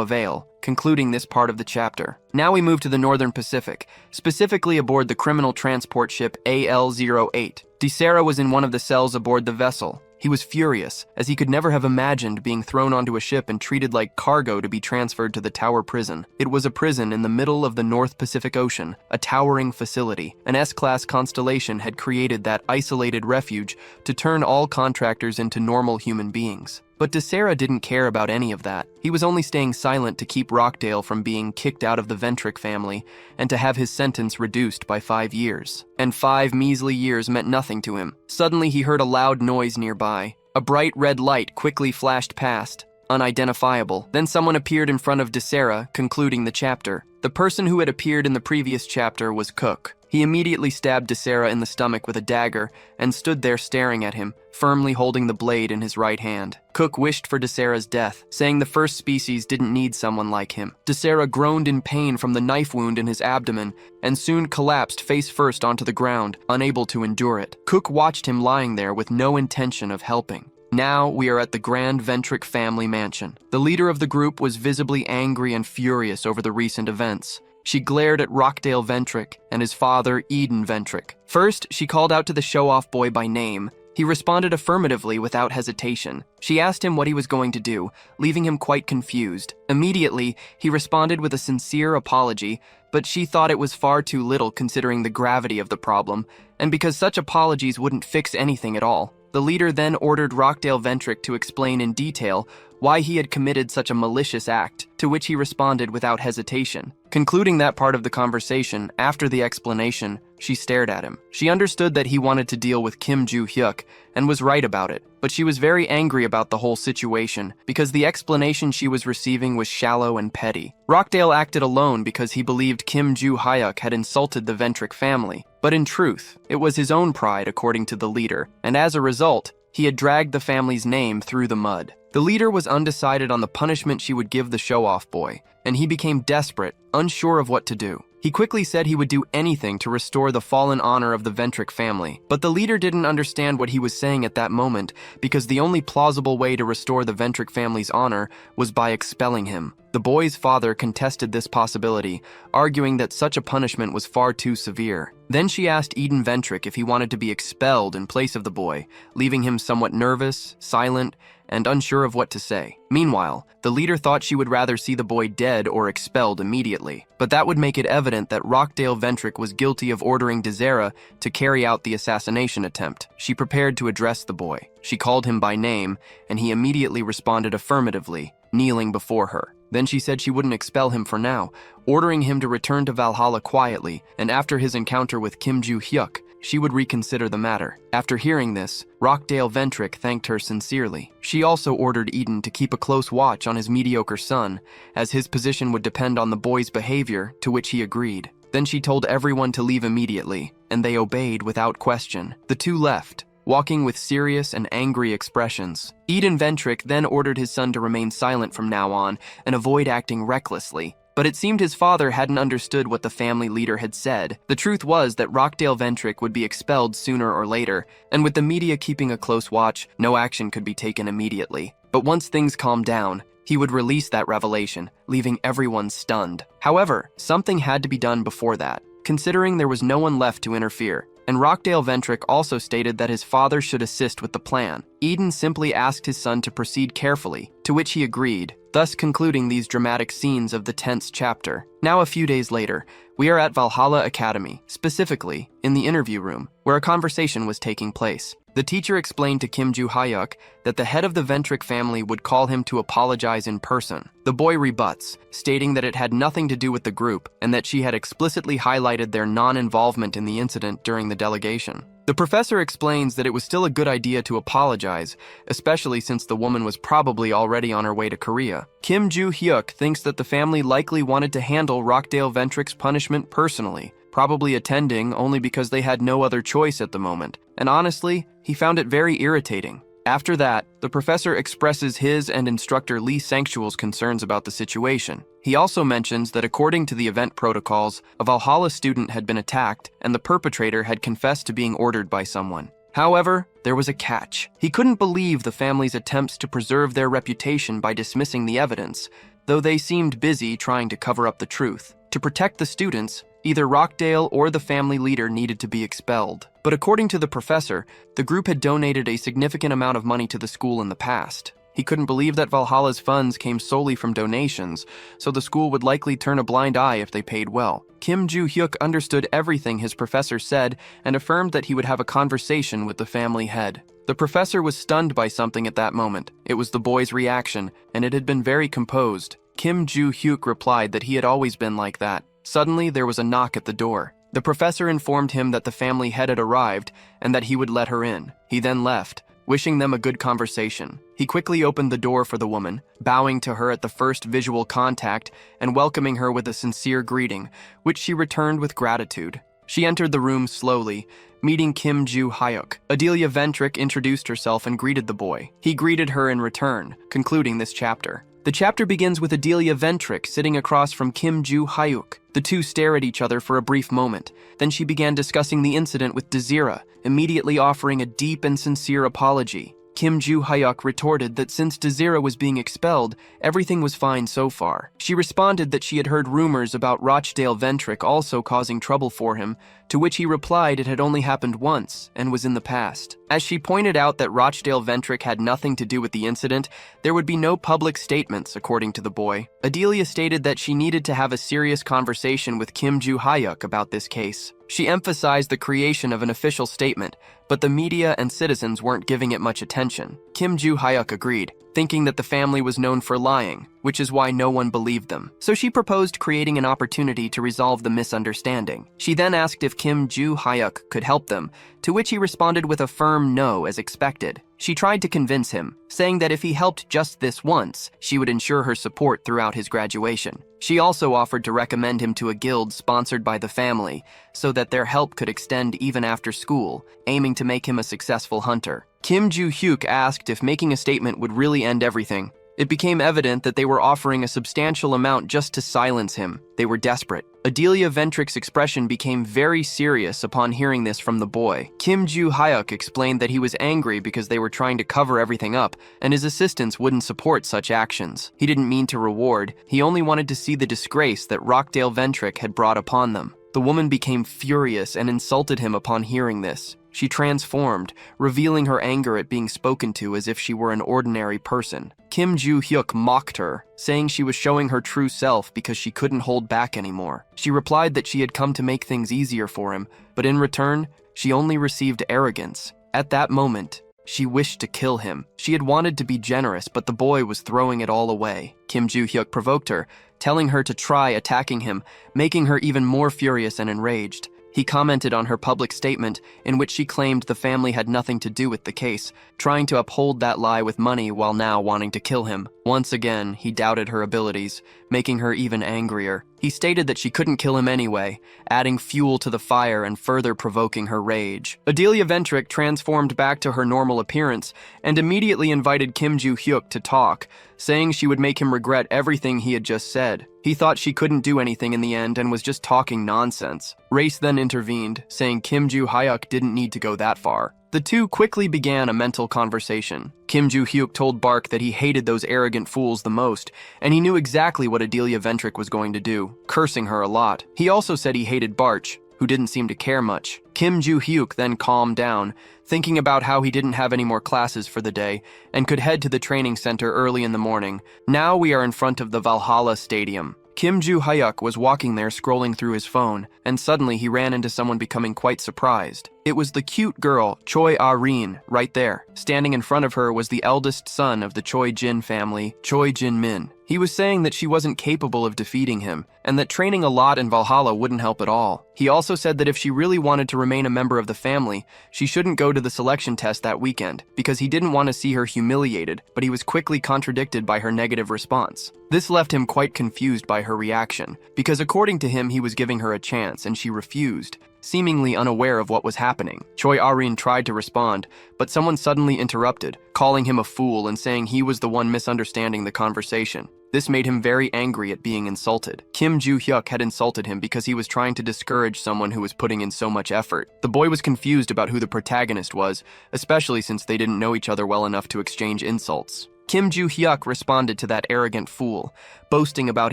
avail, concluding this part of the chapter. Now we move to the Northern Pacific, specifically aboard the criminal transport ship AL-08. DeSera was in one of the cells aboard the vessel. He was furious, as he could never have imagined being thrown onto a ship and treated like cargo to be transferred to the Tower Prison. It was a prison in the middle of the North Pacific Ocean, a towering facility. An S-class constellation had created that isolated refuge to turn all contractors into normal human beings. But DeSera didn't care about any of that. He was only staying silent to keep Rockdale from being kicked out of the Ventrick family and to have his sentence reduced by 5 years. And 5 measly years meant nothing to him. Suddenly he heard a loud noise nearby. A bright red light quickly flashed past, unidentifiable. Then someone appeared in front of DeSera, concluding the chapter. The person who had appeared in the previous chapter was Cook. He immediately stabbed DeSera in the stomach with a dagger and stood there staring at him, firmly holding the blade in his right hand. Cook wished for DeSera's death, saying the first species didn't need someone like him. DeSera groaned in pain from the knife wound in his abdomen and soon collapsed face first onto the ground, unable to endure it. Cook watched him lying there with no intention of helping. Now we are at the Grand Ventrick family mansion. The leader of the group was visibly angry and furious over the recent events. She glared at Rockdale Ventrick and his father, Eden Ventrick. First, she called out to the show-off boy by name. He responded affirmatively without hesitation. She asked him what he was going to do, leaving him quite confused. Immediately, he responded with a sincere apology, but she thought it was far too little considering the gravity of the problem, and because such apologies wouldn't fix anything at all. The leader then ordered Rockdale Ventrick to explain in detail why he had committed such a malicious act, to which he responded without hesitation. Concluding that part of the conversation, after the explanation, she stared at him. She understood that he wanted to deal with Kim Joo-hyuk, and was right about it, but she was very angry about the whole situation, because the explanation she was receiving was shallow and petty. Rockdale acted alone because he believed Kim Joo-hyuk had insulted the Ventrick family, but in truth, it was his own pride according to the leader, and as a result, he had dragged the family's name through the mud. The leader was undecided on the punishment she would give the show-off boy, and he became desperate, unsure of what to do. He quickly said he would do anything to restore the fallen honor of the Ventrick family, but the leader didn't understand what he was saying at that moment because the only plausible way to restore the Ventrick family's honor was by expelling him. The boy's father contested this possibility, arguing that such a punishment was far too severe. Then she asked Eden Ventrick if he wanted to be expelled in place of the boy, leaving him somewhat nervous, silent, and unsure of what to say. Meanwhile, the leader thought she would rather see the boy dead or expelled immediately, but that would make it evident that Rockdale Ventrick was guilty of ordering Desera to carry out the assassination attempt. She prepared to address the boy. She called him by name, and he immediately responded affirmatively, kneeling before her. Then she said she wouldn't expel him for now, ordering him to return to Valhalla quietly, and after his encounter with Kim Joo-hyuk, she would reconsider the matter. After hearing this, Rockdale Ventrick thanked her sincerely. She also ordered Eden to keep a close watch on his mediocre son, as his position would depend on the boy's behavior, to which he agreed. Then she told everyone to leave immediately, and they obeyed without question. The two left, walking with serious and angry expressions. Eden Ventrick then ordered his son to remain silent from now on and avoid acting recklessly. But it seemed his father hadn't understood what the family leader had said. The truth was that Rockdale Ventrick would be expelled sooner or later, and with the media keeping a close watch, no action could be taken immediately. But once things calmed down, he would release that revelation, leaving everyone stunned. However, something had to be done before that, considering there was no one left to interfere. And Rockdale Ventrick also stated that his father should assist with the plan. Eden simply asked his son to proceed carefully, to which he agreed, thus concluding these dramatic scenes of the tense chapter. Now a few days later, we are at Valhalla Academy, specifically in the interview room, where a conversation was taking place. The teacher explained to Kim Joo-hyuk that the head of the Ventrick family would call him to apologize in person. The boy rebuts, stating that it had nothing to do with the group and that she had explicitly highlighted their non-involvement in the incident during the delegation. The professor explains that it was still a good idea to apologize, especially since the woman was probably already on her way to Korea. Kim Joo-hyuk thinks that the family likely wanted to handle Rockdale Ventrick's punishment personally, probably attending only because they had no other choice at the moment, and honestly, he found it very irritating. After that, the professor expresses his and instructor Lee Sanctual's concerns about the situation. He also mentions that according to the event protocols, a Valhalla student had been attacked and the perpetrator had confessed to being ordered by someone. However, there was a catch. He couldn't believe the family's attempts to preserve their reputation by dismissing the evidence, though they seemed busy trying to cover up the truth. To protect the students, either Rockdale or the family leader needed to be expelled. But according to the professor, the group had donated a significant amount of money to the school in the past. He couldn't believe that Valhalla's funds came solely from donations, so the school would likely turn a blind eye if they paid well. Kim Joo-hyuk understood everything his professor said and affirmed that he would have a conversation with the family head. The professor was stunned by something at that moment. It was the boy's reaction, and it had been very composed. Kim Joo-hyuk replied that he had always been like that. Suddenly, there was a knock at the door. The professor informed him that the family head had arrived and that he would let her in. He then left, wishing them a good conversation. He quickly opened the door for the woman, bowing to her at the first visual contact and welcoming her with a sincere greeting, which she returned with gratitude. She entered the room slowly, meeting Kim Joo-hyuk. Adelia Ventrick introduced herself and greeted the boy. He greeted her in return, concluding this chapter. The chapter begins with Adelia Ventrick sitting across from Kim Joo-hyuk. The two stare at each other for a brief moment. Then she began discussing the incident with Desera, immediately offering a deep and sincere apology. Kim Joo-hyuk retorted that since Desera was being expelled, everything was fine so far. She responded that she had heard rumors about Rochdale Ventrick also causing trouble for him, to which he replied it had only happened once and was in the past. As she pointed out that Rochdale Ventrick had nothing to do with the incident, there would be no public statements, according to the boy. Adelia stated that she needed to have a serious conversation with Kim Joo-hyuk about this case. She emphasized the creation of an official statement, but the media and citizens weren't giving it much attention. Kim Joo-hyuk agreed, thinking that the family was known for lying, which is why no one believed them. So she proposed creating an opportunity to resolve the misunderstanding. She then asked if Kim Joo-hyuk could help them, to which he responded with a firm no as expected. She tried to convince him, saying that if he helped just this once, she would ensure her support throughout his graduation. She also offered to recommend him to a guild sponsored by the family, so that their help could extend even after school, aiming to make him a successful hunter. Kim Joo-hyuk asked if making a statement would really end everything. It became evident that they were offering a substantial amount just to silence him. They were desperate. Adelia Ventrick's expression became very serious upon hearing this from the boy. Kim Joo-hyuk explained that he was angry because they were trying to cover everything up, and his assistants wouldn't support such actions. He didn't mean to reward, he only wanted to see the disgrace that Rockdale Ventrick had brought upon them. The woman became furious and insulted him upon hearing this. She transformed, revealing her anger at being spoken to as if she were an ordinary person. Kim Joo-hyuk mocked her, saying she was showing her true self because she couldn't hold back anymore. She replied that she had come to make things easier for him, but in return, she only received arrogance. At that moment, she wished to kill him. She had wanted to be generous, but the boy was throwing it all away. Kim Joo-hyuk provoked her, telling her to try attacking him, making her even more furious and enraged. He commented on her public statement in which she claimed the family had nothing to do with the case, trying to uphold that lie with money while now wanting to kill him. Once again, he doubted her abilities, making her even angrier. He stated that she couldn't kill him anyway, adding fuel to the fire and further provoking her rage. Adelia Ventrick transformed back to her normal appearance and immediately invited Kim Joo-hyuk to talk, saying she would make him regret everything he had just said. He thought she couldn't do anything in the end and was just talking nonsense. Race then intervened, saying Kim Joo-hyuk didn't need to go that far. The two quickly began a mental conversation. Kim Joo-hyuk told Bark that he hated those arrogant fools the most, and he knew exactly what Adelia Ventrick was going to do, cursing her a lot. He also said he hated Barch, who didn't seem to care much. Kim Joo-hyuk then calmed down, thinking about how he didn't have any more classes for the day and could head to the training center early in the morning. Now we are in front of the Valhalla Stadium. Kim Joo-hyuk was walking there scrolling through his phone, and suddenly he ran into someone becoming quite surprised. It was the cute girl, Choi Ah-rin, right there. Standing in front of her was the eldest son of the Choi Jin family, Choi Jin-min. He was saying that she wasn't capable of defeating him, and that training a lot in Valhalla wouldn't help at all. He also said that if she really wanted to remain a member of the family, she shouldn't go to the selection test that weekend, because he didn't want to see her humiliated, but he was quickly contradicted by her negative response. This left him quite confused by her reaction, because according to him he was giving her a chance and she refused, seemingly unaware of what was happening. Choi Ah-rin tried to respond, but someone suddenly interrupted, calling him a fool and saying he was the one misunderstanding the conversation. This made him very angry at being insulted. Kim Joo-hyuk had insulted him because he was trying to discourage someone who was putting in so much effort. The boy was confused about who the protagonist was, especially since they didn't know each other well enough to exchange insults. Kim Joo-hyuk responded to that arrogant fool, boasting about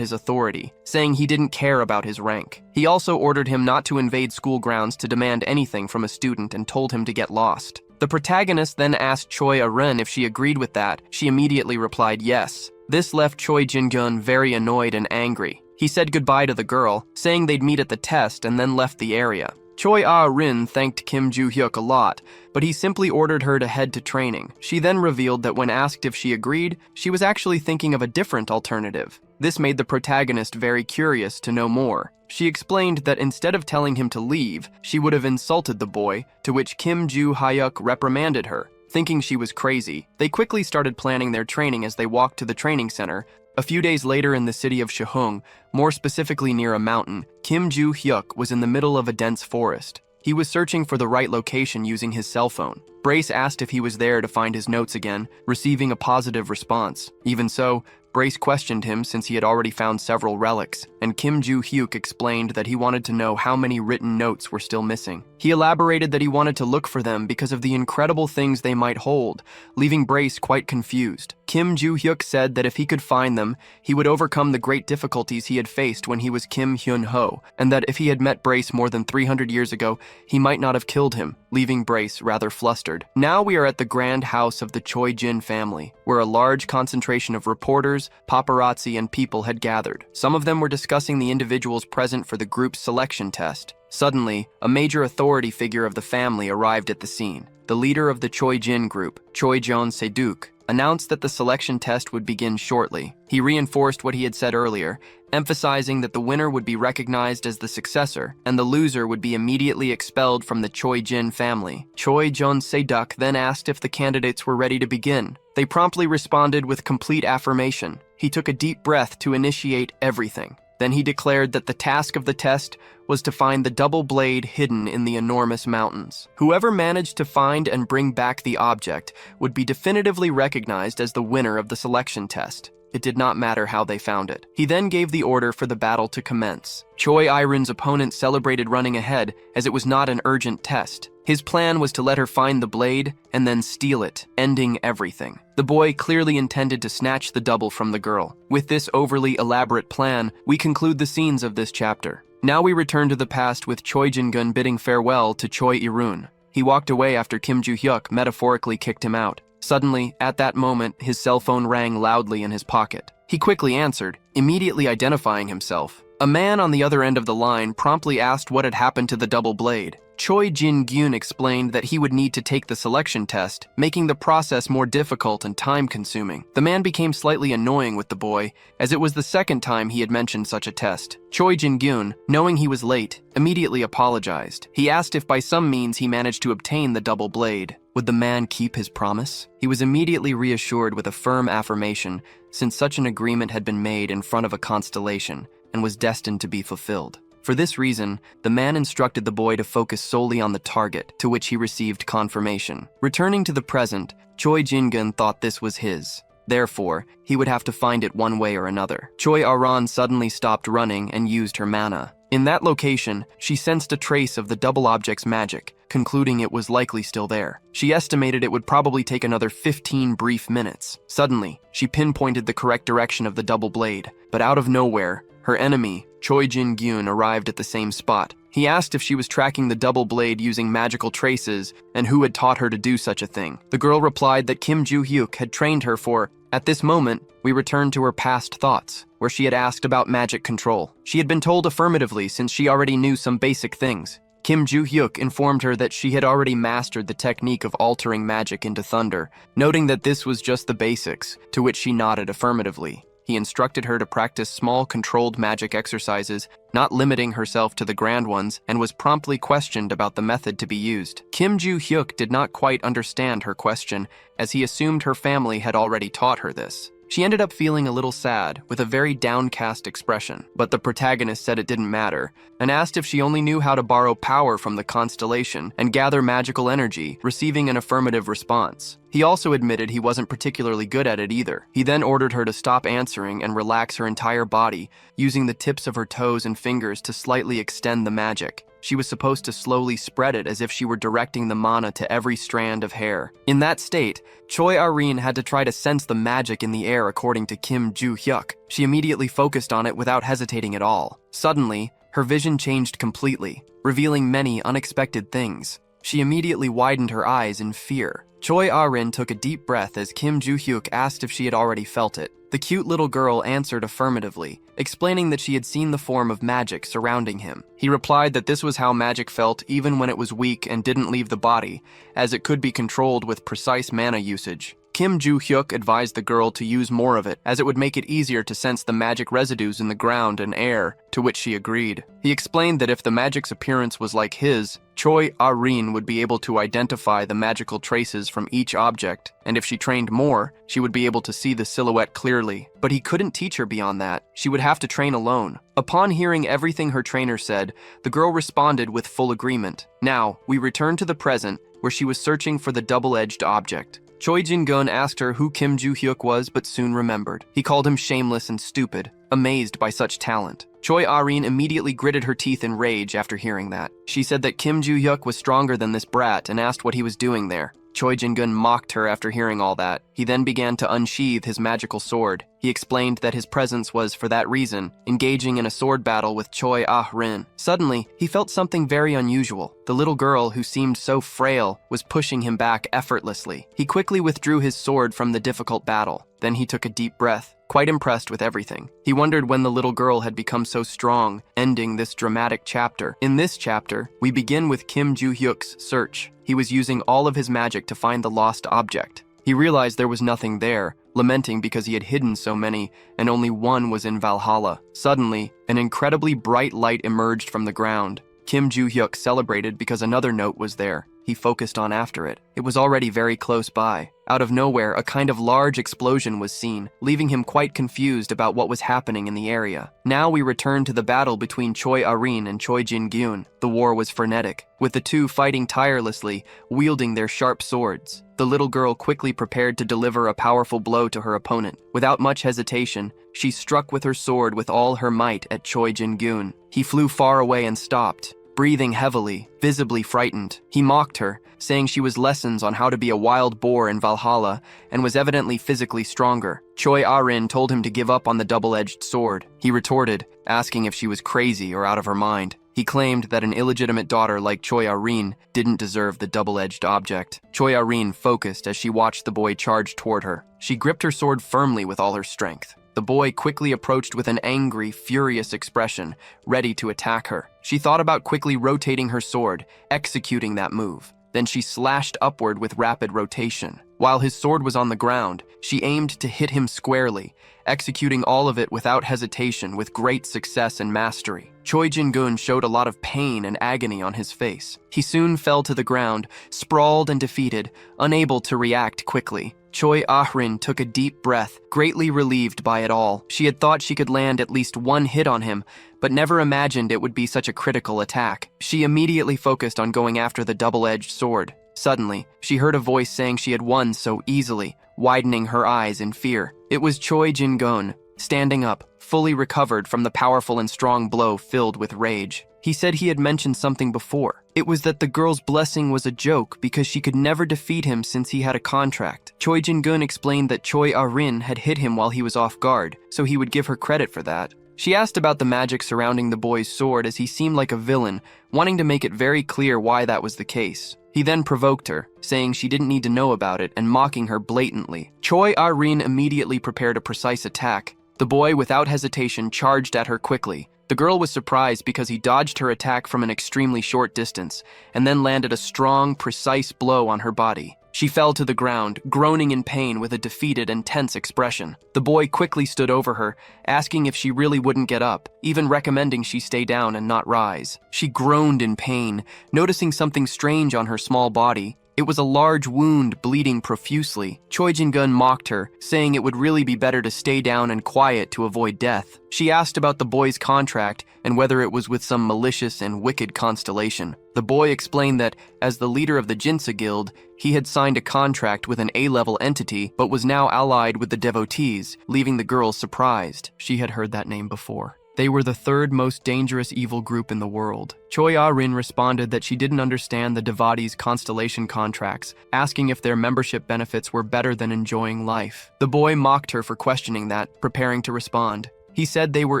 his authority, saying he didn't care about his rank. He also ordered him not to invade school grounds to demand anything from a student and told him to get lost. The protagonist then asked Choi Ah-rin if she agreed with that. She immediately replied yes. This left Choi Jin-gun very annoyed and angry. He said goodbye to the girl, saying they'd meet at the test, and then left the area. Choi Ah-rin thanked Kim Joo-hyuk a lot, but he simply ordered her to head to training. She then revealed that when asked if she agreed, she was actually thinking of a different alternative. This made the protagonist very curious to know more. She explained that instead of telling him to leave, she would have insulted the boy, to which Kim Joo-hyuk reprimanded her. Thinking she was crazy, they quickly started planning their training as they walked to the training center. A few days later in the city of Shihung, more specifically near a mountain, Kim Joo-hyuk was in the middle of a dense forest. He was searching for the right location using his cell phone. Brace asked if he was there to find his notes again, receiving a positive response. Even so, Brace questioned him since he had already found several relics, and Kim Joo-hyuk explained that he wanted to know how many written notes were still missing. He elaborated that he wanted to look for them because of the incredible things they might hold, leaving Brace quite confused. Kim Joo-hyuk said that if he could find them, he would overcome the great difficulties he had faced when he was Kim Hyun-ho, and that if he had met Brace more than 300 years ago, he might not have killed him, leaving Brace rather flustered. Now we are at the grand house of the Choi Jin family, where a large concentration of reporters, paparazzi, and people had gathered. Some of them were discussing the individuals present for the group's selection test. Suddenly, a major authority figure of the family arrived at the scene. The leader of the Choi Jin group, Choi Jeon-se-duk, announced that the selection test would begin shortly. He reinforced what he had said earlier, emphasizing that the winner would be recognized as the successor, and the loser would be immediately expelled from the Choi Jin family. Choi Jeon-se-duk then asked if the candidates were ready to begin. They promptly responded with complete affirmation. He took a deep breath to initiate everything. Then he declared that the task of the test was to find the double blade hidden in the enormous mountains. Whoever managed to find and bring back the object would be definitively recognized as the winner of the selection test. It did not matter how they found it. He then gave the order for the battle to commence. Choi Ah-rin's opponent celebrated running ahead, as it was not an urgent test. His plan was to let her find the blade and then steal it, ending everything. The boy clearly intended to snatch the double from the girl. With this overly elaborate plan, we conclude the scenes of this chapter. Now we return to the past with Choi Jin-gun bidding farewell to Choi Irun. He walked away after Kim Joo-hyuk metaphorically kicked him out. Suddenly, at that moment, his cell phone rang loudly in his pocket. He quickly answered, immediately identifying himself. A man on the other end of the line promptly asked what had happened to the double blade. Choi Jin-gyun explained that he would need to take the selection test, making the process more difficult and time-consuming. The man became slightly annoying with the boy, as it was the second time he had mentioned such a test. Choi Jin-gyun, knowing he was late, immediately apologized. He asked if by some means he managed to obtain the double blade. Would the man keep his promise? He was immediately reassured with a firm affirmation, since such an agreement had been made in front of a constellation and was destined to be fulfilled. For this reason, the man instructed the boy to focus solely on the target, to which he received confirmation. Returning to the present, Choi Jin-gun thought this was his. Therefore, he would have to find it one way or another. Choi Aran suddenly stopped running and used her mana. In that location, she sensed a trace of the double object's magic, concluding it was likely still there. She estimated it would probably take another 15 brief minutes. Suddenly, she pinpointed the correct direction of the double blade, but out of nowhere, her enemy, Choi Jin-gyun, arrived at the same spot. He asked if she was tracking the double blade using magical traces and who had taught her to do such a thing. The girl replied that Kim Joo-hyuk had trained her for. At this moment, we returned to her past thoughts, where she had asked about magic control. She had been told affirmatively since she already knew some basic things. Kim Joo-hyuk informed her that she had already mastered the technique of altering magic into thunder, noting that this was just the basics, to which she nodded affirmatively. He instructed her to practice small, controlled magic exercises, not limiting herself to the grand ones, and was promptly questioned about the method to be used. Kim Joo-hyuk did not quite understand her question, as he assumed her family had already taught her this. She ended up feeling a little sad, with a very downcast expression, but the protagonist said it didn't matter, and asked if she only knew how to borrow power from the constellation and gather magical energy, receiving an affirmative response. He also admitted he wasn't particularly good at it either. He then ordered her to stop answering and relax her entire body, using the tips of her toes and fingers to slightly extend the magic. She was supposed to slowly spread it as if she were directing the mana to every strand of hair. In that state, Choi Arin had to try to sense the magic in the air according to Kim Joo-hyuk. She immediately focused on it without hesitating at all. Suddenly, her vision changed completely, revealing many unexpected things. She immediately widened her eyes in fear. Choi Arin took a deep breath as Kim Joo-hyuk asked if she had already felt it. The cute little girl answered affirmatively, explaining that she had seen the form of magic surrounding him. He replied that this was how magic felt even when it was weak and didn't leave the body, as it could be controlled with precise mana usage. Kim Joo-hyuk advised the girl to use more of it, as it would make it easier to sense the magic residues in the ground and air, to which she agreed. He explained that if the magic's appearance was like his, Choi Arin would be able to identify the magical traces from each object, and if she trained more, she would be able to see the silhouette clearly. But he couldn't teach her beyond that. She would have to train alone. Upon hearing everything her trainer said, the girl responded with full agreement. Now, we return to the present, where she was searching for the double-edged object. Choi Jin-gun asked her who Kim Joo-hyuk was, but soon remembered. He called him shameless and stupid, amazed by such talent. Choi Arin immediately gritted her teeth in rage after hearing that. She said that Kim Joo-hyuk was stronger than this brat and asked what he was doing there. Choi Jin-gun mocked her after hearing all that. He then began to unsheath his magical sword. He explained that his presence was, for that reason, engaging in a sword battle with Choi Ah-rin. Suddenly, he felt something very unusual. The little girl, who seemed so frail, was pushing him back effortlessly. He quickly withdrew his sword from the difficult battle. Then he took a deep breath, quite impressed with everything. He wondered when the little girl had become so strong, ending this dramatic chapter. In this chapter, we begin with Kim Joo-hyuk's search. He was using all of his magic to find the lost object. He realized there was nothing there, lamenting because he had hidden so many, and only one was in Valhalla. Suddenly, an incredibly bright light emerged from the ground. Kim Joo-hyuk celebrated because another note was there. He focused on after it. It was already very close by. Out of nowhere, a kind of large explosion was seen, leaving him quite confused about what was happening in the area. Now we return to the battle between Choi Arin and Choi Jin-gyun. The war was frenetic, with the two fighting tirelessly, wielding their sharp swords. The little girl quickly prepared to deliver a powerful blow to her opponent. Without much hesitation, she struck with her sword with all her might at Choi Jin-gyun. He flew far away and stopped. breathing heavily, visibly frightened. He mocked her, saying she was lessons on how to be a wild boar in Valhalla and was evidently physically stronger. Choi Ah-rin told him to give up on the double-edged sword. He retorted, asking if she was crazy or out of her mind. He claimed that an illegitimate daughter like Choi Ah-rin didn't deserve the double-edged object. Choi Ah-rin focused as she watched the boy charge toward her. She gripped her sword firmly with all her strength. The boy quickly approached with an angry, furious expression, ready to attack her. She thought about quickly rotating her sword, executing that move. Then she slashed upward with rapid rotation. While his sword was on the ground, she aimed to hit him squarely, executing all of it without hesitation with great success and mastery. Choi Jin-gun showed a lot of pain and agony on his face. He soon fell to the ground, sprawled and defeated, unable to react quickly. Choi Ah-rin took a deep breath, greatly relieved by it all. She had thought she could land at least one hit on him, but never imagined it would be such a critical attack. She immediately focused on going after the double-edged sword. Suddenly, she heard a voice saying she had won so easily, widening her eyes in fear. It was Choi Jin-gun, standing up, fully recovered from the powerful and strong blow filled with rage. He said he had mentioned something before. It was that the girl's blessing was a joke because she could never defeat him since he had a contract. Choi Jin-gun explained that Choi Ah-rin had hit him while he was off guard, so he would give her credit for that. She asked about the magic surrounding the boy's sword as he seemed like a villain, wanting to make it very clear why that was the case. He then provoked her, saying she didn't need to know about it and mocking her blatantly. Choi Ah-rin immediately prepared a precise attack. The boy, without hesitation, charged at her quickly. The girl was surprised because he dodged her attack from an extremely short distance and then landed a strong, precise blow on her body. She fell to the ground, groaning in pain with a defeated and tense expression. The boy quickly stood over her, asking if she really wouldn't get up, even recommending she stay down and not rise. She groaned in pain, noticing something strange on her small body. It was a large wound bleeding profusely. Choi Jin-gun mocked her, saying it would really be better to stay down and quiet to avoid death. She asked about the boy's contract and whether it was with some malicious and wicked constellation. The boy explained that, as the leader of the Jinsa Guild, he had signed a contract with an A-level entity but was now allied with the devotees, leaving the girl surprised. She had heard that name before. They were the third most dangerous evil group in the world. Choi Ah-rin responded that she didn't understand the devotees' constellation contracts, asking if their membership benefits were better than enjoying life. The boy mocked her for questioning that, preparing to respond. He said they were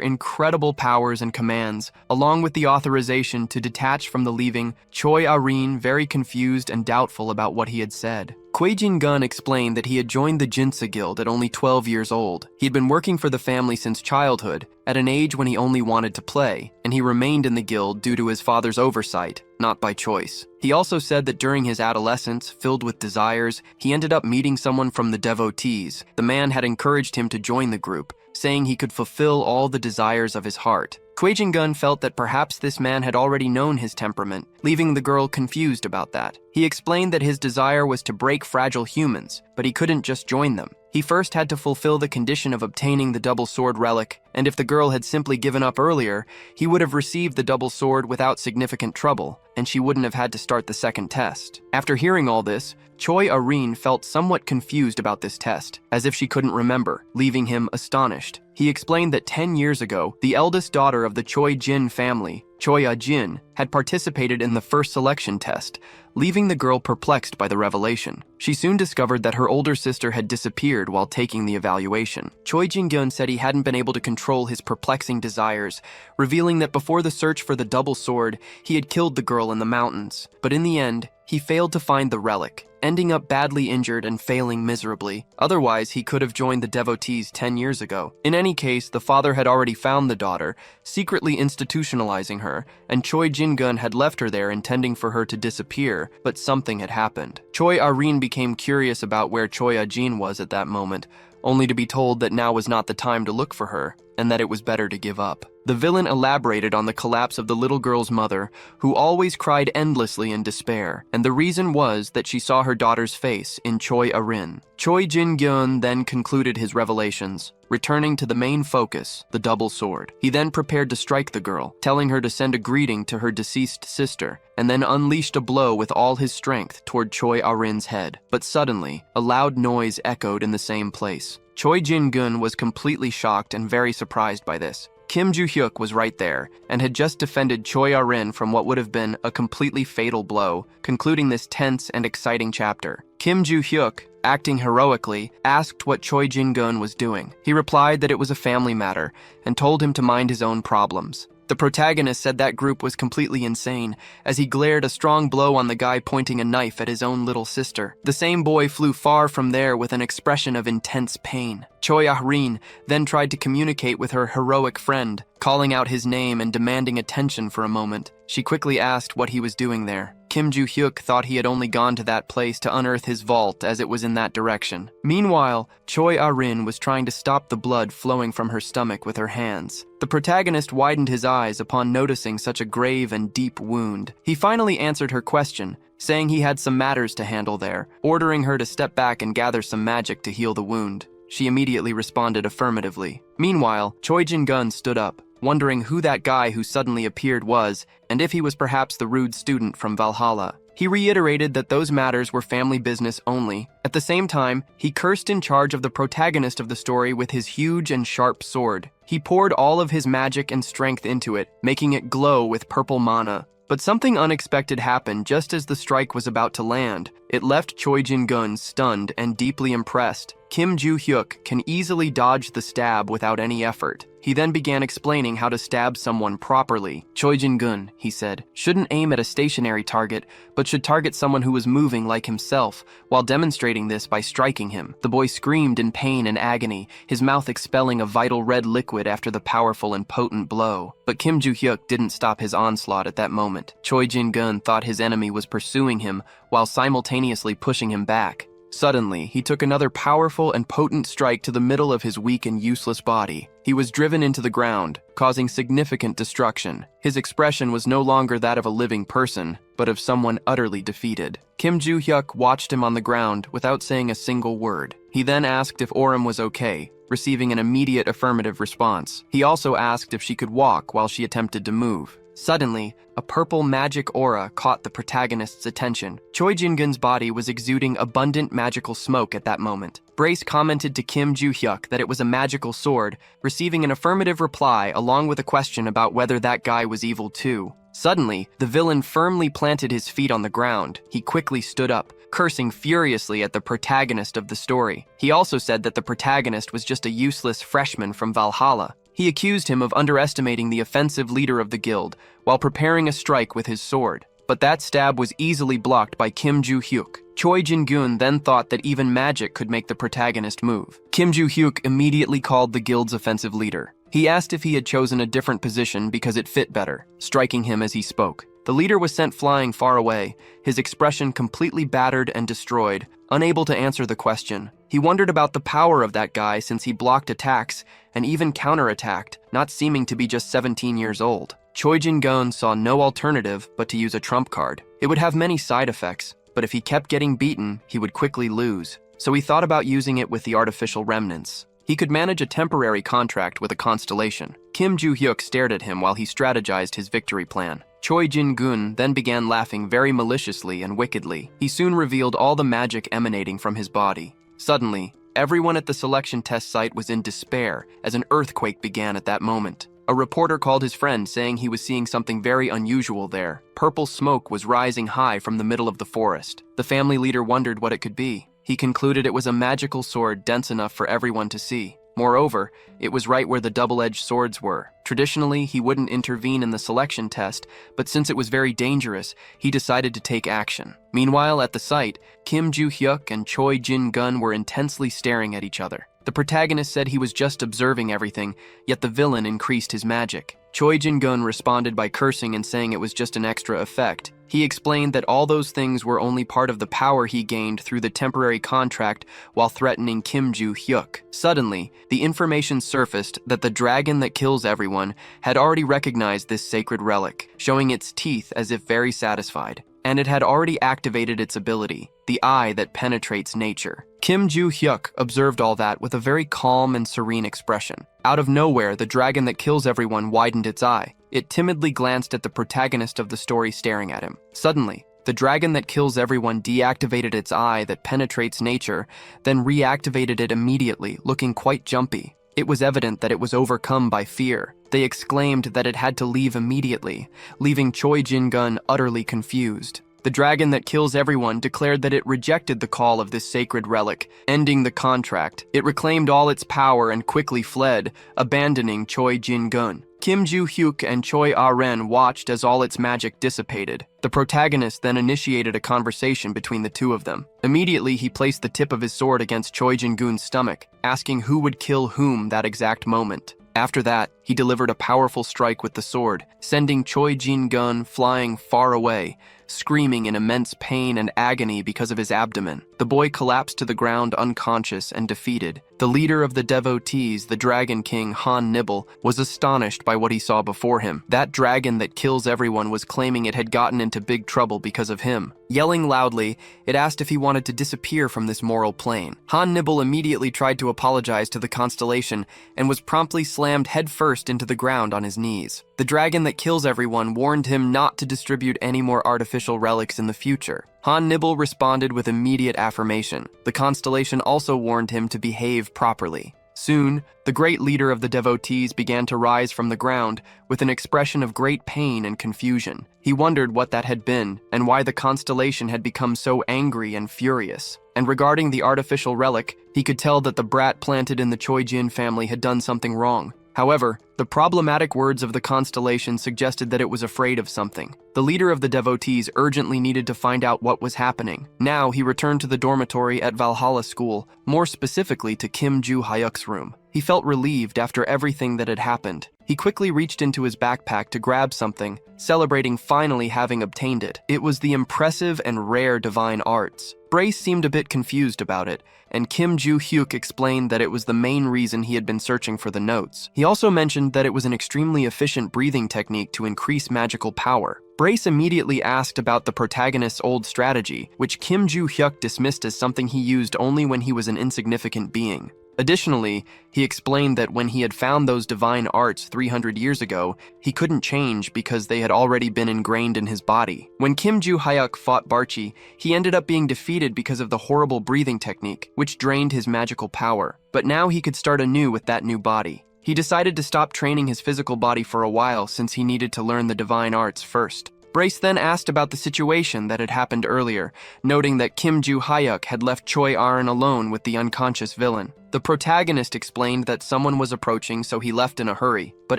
incredible powers and commands, along with the authorization to detach from the leaving. Choi Ah-rin, very confused and doubtful about what he had said. Choi Jin-gun explained that he had joined the Jinsa Guild at only 12 years old. He'd been working for the family since childhood, at an age when he only wanted to play, and he remained in the guild due to his father's oversight, not by choice. He also said that during his adolescence, filled with desires, he ended up meeting someone from the devotees. The man had encouraged him to join the group, saying he could fulfill all the desires of his heart. Choi Jin-gun felt that perhaps this man had already known his temperament, leaving the girl confused about that. He explained that his desire was to break fragile humans, but he couldn't just join them. He first had to fulfill the condition of obtaining the double sword relic, and if the girl had simply given up earlier, he would have received the double sword without significant trouble, and she wouldn't have had to start the second test. After hearing all this, Choi Ah-rin felt somewhat confused about this test, as if she couldn't remember, leaving him astonished. He explained that 10 years ago, the eldest daughter of the Choi Jin family, Choi Ah-jin, had participated in the first selection test, leaving the girl perplexed by the revelation. She soon discovered that her older sister had disappeared while taking the evaluation. Choi Jin-gun said he hadn't been able to control his perplexing desires, revealing that before the search for the double sword, he had killed the girl in the mountains. But in the end, he failed to find the relic, ending up badly injured and failing miserably. Otherwise, he could have joined the devotees 10 years ago. In any case, the father had already found the daughter, secretly institutionalizing her, and Choi Jin-gun had left her there intending for her to disappear, but something had happened. Choi Ah-rin became curious about where Choi Ah-jin was at that moment, only to be told that now was not the time to look for her, and that it was better to give up. The villain elaborated on the collapse of the little girl's mother, who always cried endlessly in despair, and the reason was that she saw her daughter's face in Choi Ah-rin. Choi Jin-gun then concluded his revelations, returning to the main focus, the double sword. He then prepared to strike the girl, telling her to send a greeting to her deceased sister, and then unleashed a blow with all his strength toward Choi Ah-rin's head. But suddenly, a loud noise echoed in the same place. Choi Jin-gun was completely shocked and very surprised by this. Kim Joo-hyuk was right there, and had just defended Choi Ah-rin from what would have been a completely fatal blow, concluding this tense and exciting chapter. Kim Joo-hyuk, acting heroically, asked what Choi Jin-gun was doing. He replied that it was a family matter, and told him to mind his own problems. The protagonist said that group was completely insane, as he glared a strong blow on the guy pointing a knife at his own little sister. The same boy flew far from there with an expression of intense pain. Choi Ah-rin then tried to communicate with her heroic friend, calling out his name and demanding attention for a moment. She quickly asked what he was doing there. Kim Joo-hyuk thought he had only gone to that place to unearth his vault, as it was in that direction. Meanwhile, Choi Ah-rin was trying to stop the blood flowing from her stomach with her hands. The protagonist widened his eyes upon noticing such a grave and deep wound. He finally answered her question, saying he had some matters to handle there, ordering her to step back and gather some magic to heal the wound. She immediately responded affirmatively. Meanwhile, Choi Jin-gun stood up, wondering who that guy who suddenly appeared was, and if he was perhaps the rude student from Valhalla. He reiterated that those matters were family business only. At the same time, he cursed in charge of the protagonist of the story with his huge and sharp sword. He poured all of his magic and strength into it, making it glow with purple mana. But something unexpected happened just as the strike was about to land. It left Choi Jin-gun stunned and deeply impressed. Kim Joo-hyuk can easily dodge the stab without any effort. He then began explaining how to stab someone properly. Choi Jin-gun, he said, shouldn't aim at a stationary target, but should target someone who was moving like himself, while demonstrating this by striking him. The boy screamed in pain and agony, his mouth expelling a vital red liquid after the powerful and potent blow. But Kim Joo-hyuk didn't stop his onslaught at that moment. Choi Jin-gun thought his enemy was pursuing him, while simultaneously pushing him back. Suddenly, he took another powerful and potent strike to the middle of his weak and useless body. He was driven into the ground, causing significant destruction. His expression was no longer that of a living person, but of someone utterly defeated. Kim Joo-hyuk watched him on the ground without saying a single word. He then asked if Oram was okay, receiving an immediate affirmative response. He also asked if she could walk while she attempted to move. Suddenly, a purple magic aura caught the protagonist's attention. Choi Jin-gun's body was exuding abundant magical smoke at that moment. Brace commented to Kim Joo-hyuk that it was a magical sword, receiving an affirmative reply along with a question about whether that guy was evil too. Suddenly, the villain firmly planted his feet on the ground. He quickly stood up, cursing furiously at the protagonist of the story. He also said that the protagonist was just a useless freshman from Valhalla. He accused him of underestimating the offensive leader of the guild while preparing a strike with his sword. But that stab was easily blocked by Kim Joo-hyuk. Choi Jin-gun then thought that even magic could make the protagonist move. Kim Joo-hyuk immediately called the guild's offensive leader. He asked if he had chosen a different position because it fit better, striking him as he spoke. The leader was sent flying far away, his expression completely battered and destroyed, unable to answer the question. He wondered about the power of that guy since he blocked attacks and even counterattacked, not seeming to be just 17 years old. Choi Jin-gun saw no alternative but to use a trump card. It would have many side effects, but if he kept getting beaten, he would quickly lose. So he thought about using it with the artificial remnants. He could manage a temporary contract with a constellation. Kim Joo-hyuk stared at him while he strategized his victory plan. Choi Jin-gun then began laughing very maliciously and wickedly. He soon revealed all the magic emanating from his body. Suddenly, everyone at the selection test site was in despair as an earthquake began at that moment. A reporter called his friend saying he was seeing something very unusual there. Purple smoke was rising high from the middle of the forest. The family leader wondered what it could be. He concluded it was a magical sword dense enough for everyone to see. Moreover, it was right where the double-edged swords were. Traditionally, he wouldn't intervene in the selection test, but since it was very dangerous, he decided to take action. Meanwhile, at the site, Kim Joo-hyuk and Choi Jin-gun were intensely staring at each other. The protagonist said he was just observing everything, yet the villain increased his magic. Choi Jin-gun responded by cursing and saying it was just an extra effect. He explained that all those things were only part of the power he gained through the temporary contract while threatening Kim Joo-hyuk. Suddenly, the information surfaced that the dragon that kills everyone had already recognized this sacred relic, showing its teeth as if very satisfied. And it had already activated its ability, the eye that penetrates nature. Kim Joo-hyuk observed all that with a very calm and serene expression. Out of nowhere, the dragon that kills everyone widened its eye. It timidly glanced at the protagonist of the story staring at him. Suddenly, the dragon that kills everyone deactivated its eye that penetrates nature, then reactivated it immediately, looking quite jumpy. It was evident that it was overcome by fear. They exclaimed that it had to leave immediately, leaving Choi Jin-gun utterly confused. The dragon that kills everyone declared that it rejected the call of this sacred relic, ending the contract. It reclaimed all its power and quickly fled, abandoning Choi Jin-gun. Kim Joo-hyuk and Choi Ah-ren watched as all its magic dissipated. The protagonist then initiated a conversation between the two of them. Immediately, he placed the tip of his sword against Choi Jin-gun's stomach, asking who would kill whom that exact moment. After that, he delivered a powerful strike with the sword, sending Choi Jin-gun flying far away, screaming in immense pain and agony because of his abdomen. The boy collapsed to the ground unconscious and defeated. The leader of the devotees, the Dragon King Han Nibble, was astonished by what he saw before him. That dragon that kills everyone was claiming it had gotten into big trouble because of him. Yelling loudly, it asked if he wanted to disappear from this moral plane. Han Nibble immediately tried to apologize to the constellation and was promptly slammed headfirst into the ground on his knees. The dragon that kills everyone warned him not to distribute any more artificial relics in the future. Han Nibble responded with immediate affirmation. The constellation also warned him to behave properly. Soon, the great leader of the devotees began to rise from the ground with an expression of great pain and confusion. He wondered what that had been and why the constellation had become so angry and furious. And regarding the artificial relic, he could tell that the brat planted in the Choi Jin family had done something wrong. However, the problematic words of the constellation suggested that it was afraid of something. The leader of the devotees urgently needed to find out what was happening. Now he returned to the dormitory at Valhalla School, more specifically to Kim Joo-hyuk's room. He felt relieved after everything that had happened. He quickly reached into his backpack to grab something, celebrating finally having obtained it. It was the impressive and rare divine arts. Brace seemed a bit confused about it, and Kim Joo-hyuk explained that it was the main reason he had been searching for the notes. He also mentioned that it was an extremely efficient breathing technique to increase magical power. Brace immediately asked about the protagonist's old strategy, which Kim Joo-hyuk dismissed as something he used only when he was an insignificant being. Additionally, he explained that when he had found those divine arts 300 years ago, he couldn't change because they had already been ingrained in his body. When Kim Joo-hyuk fought Barchi, he ended up being defeated because of the horrible breathing technique, which drained his magical power. But now he could start anew with that new body. He decided to stop training his physical body for a while since he needed to learn the divine arts first. Brace then asked about the situation that had happened earlier, noting that Kim Joo-hyuk had left Choi Ah-ren alone with the unconscious villain. The protagonist explained that someone was approaching, so he left in a hurry, but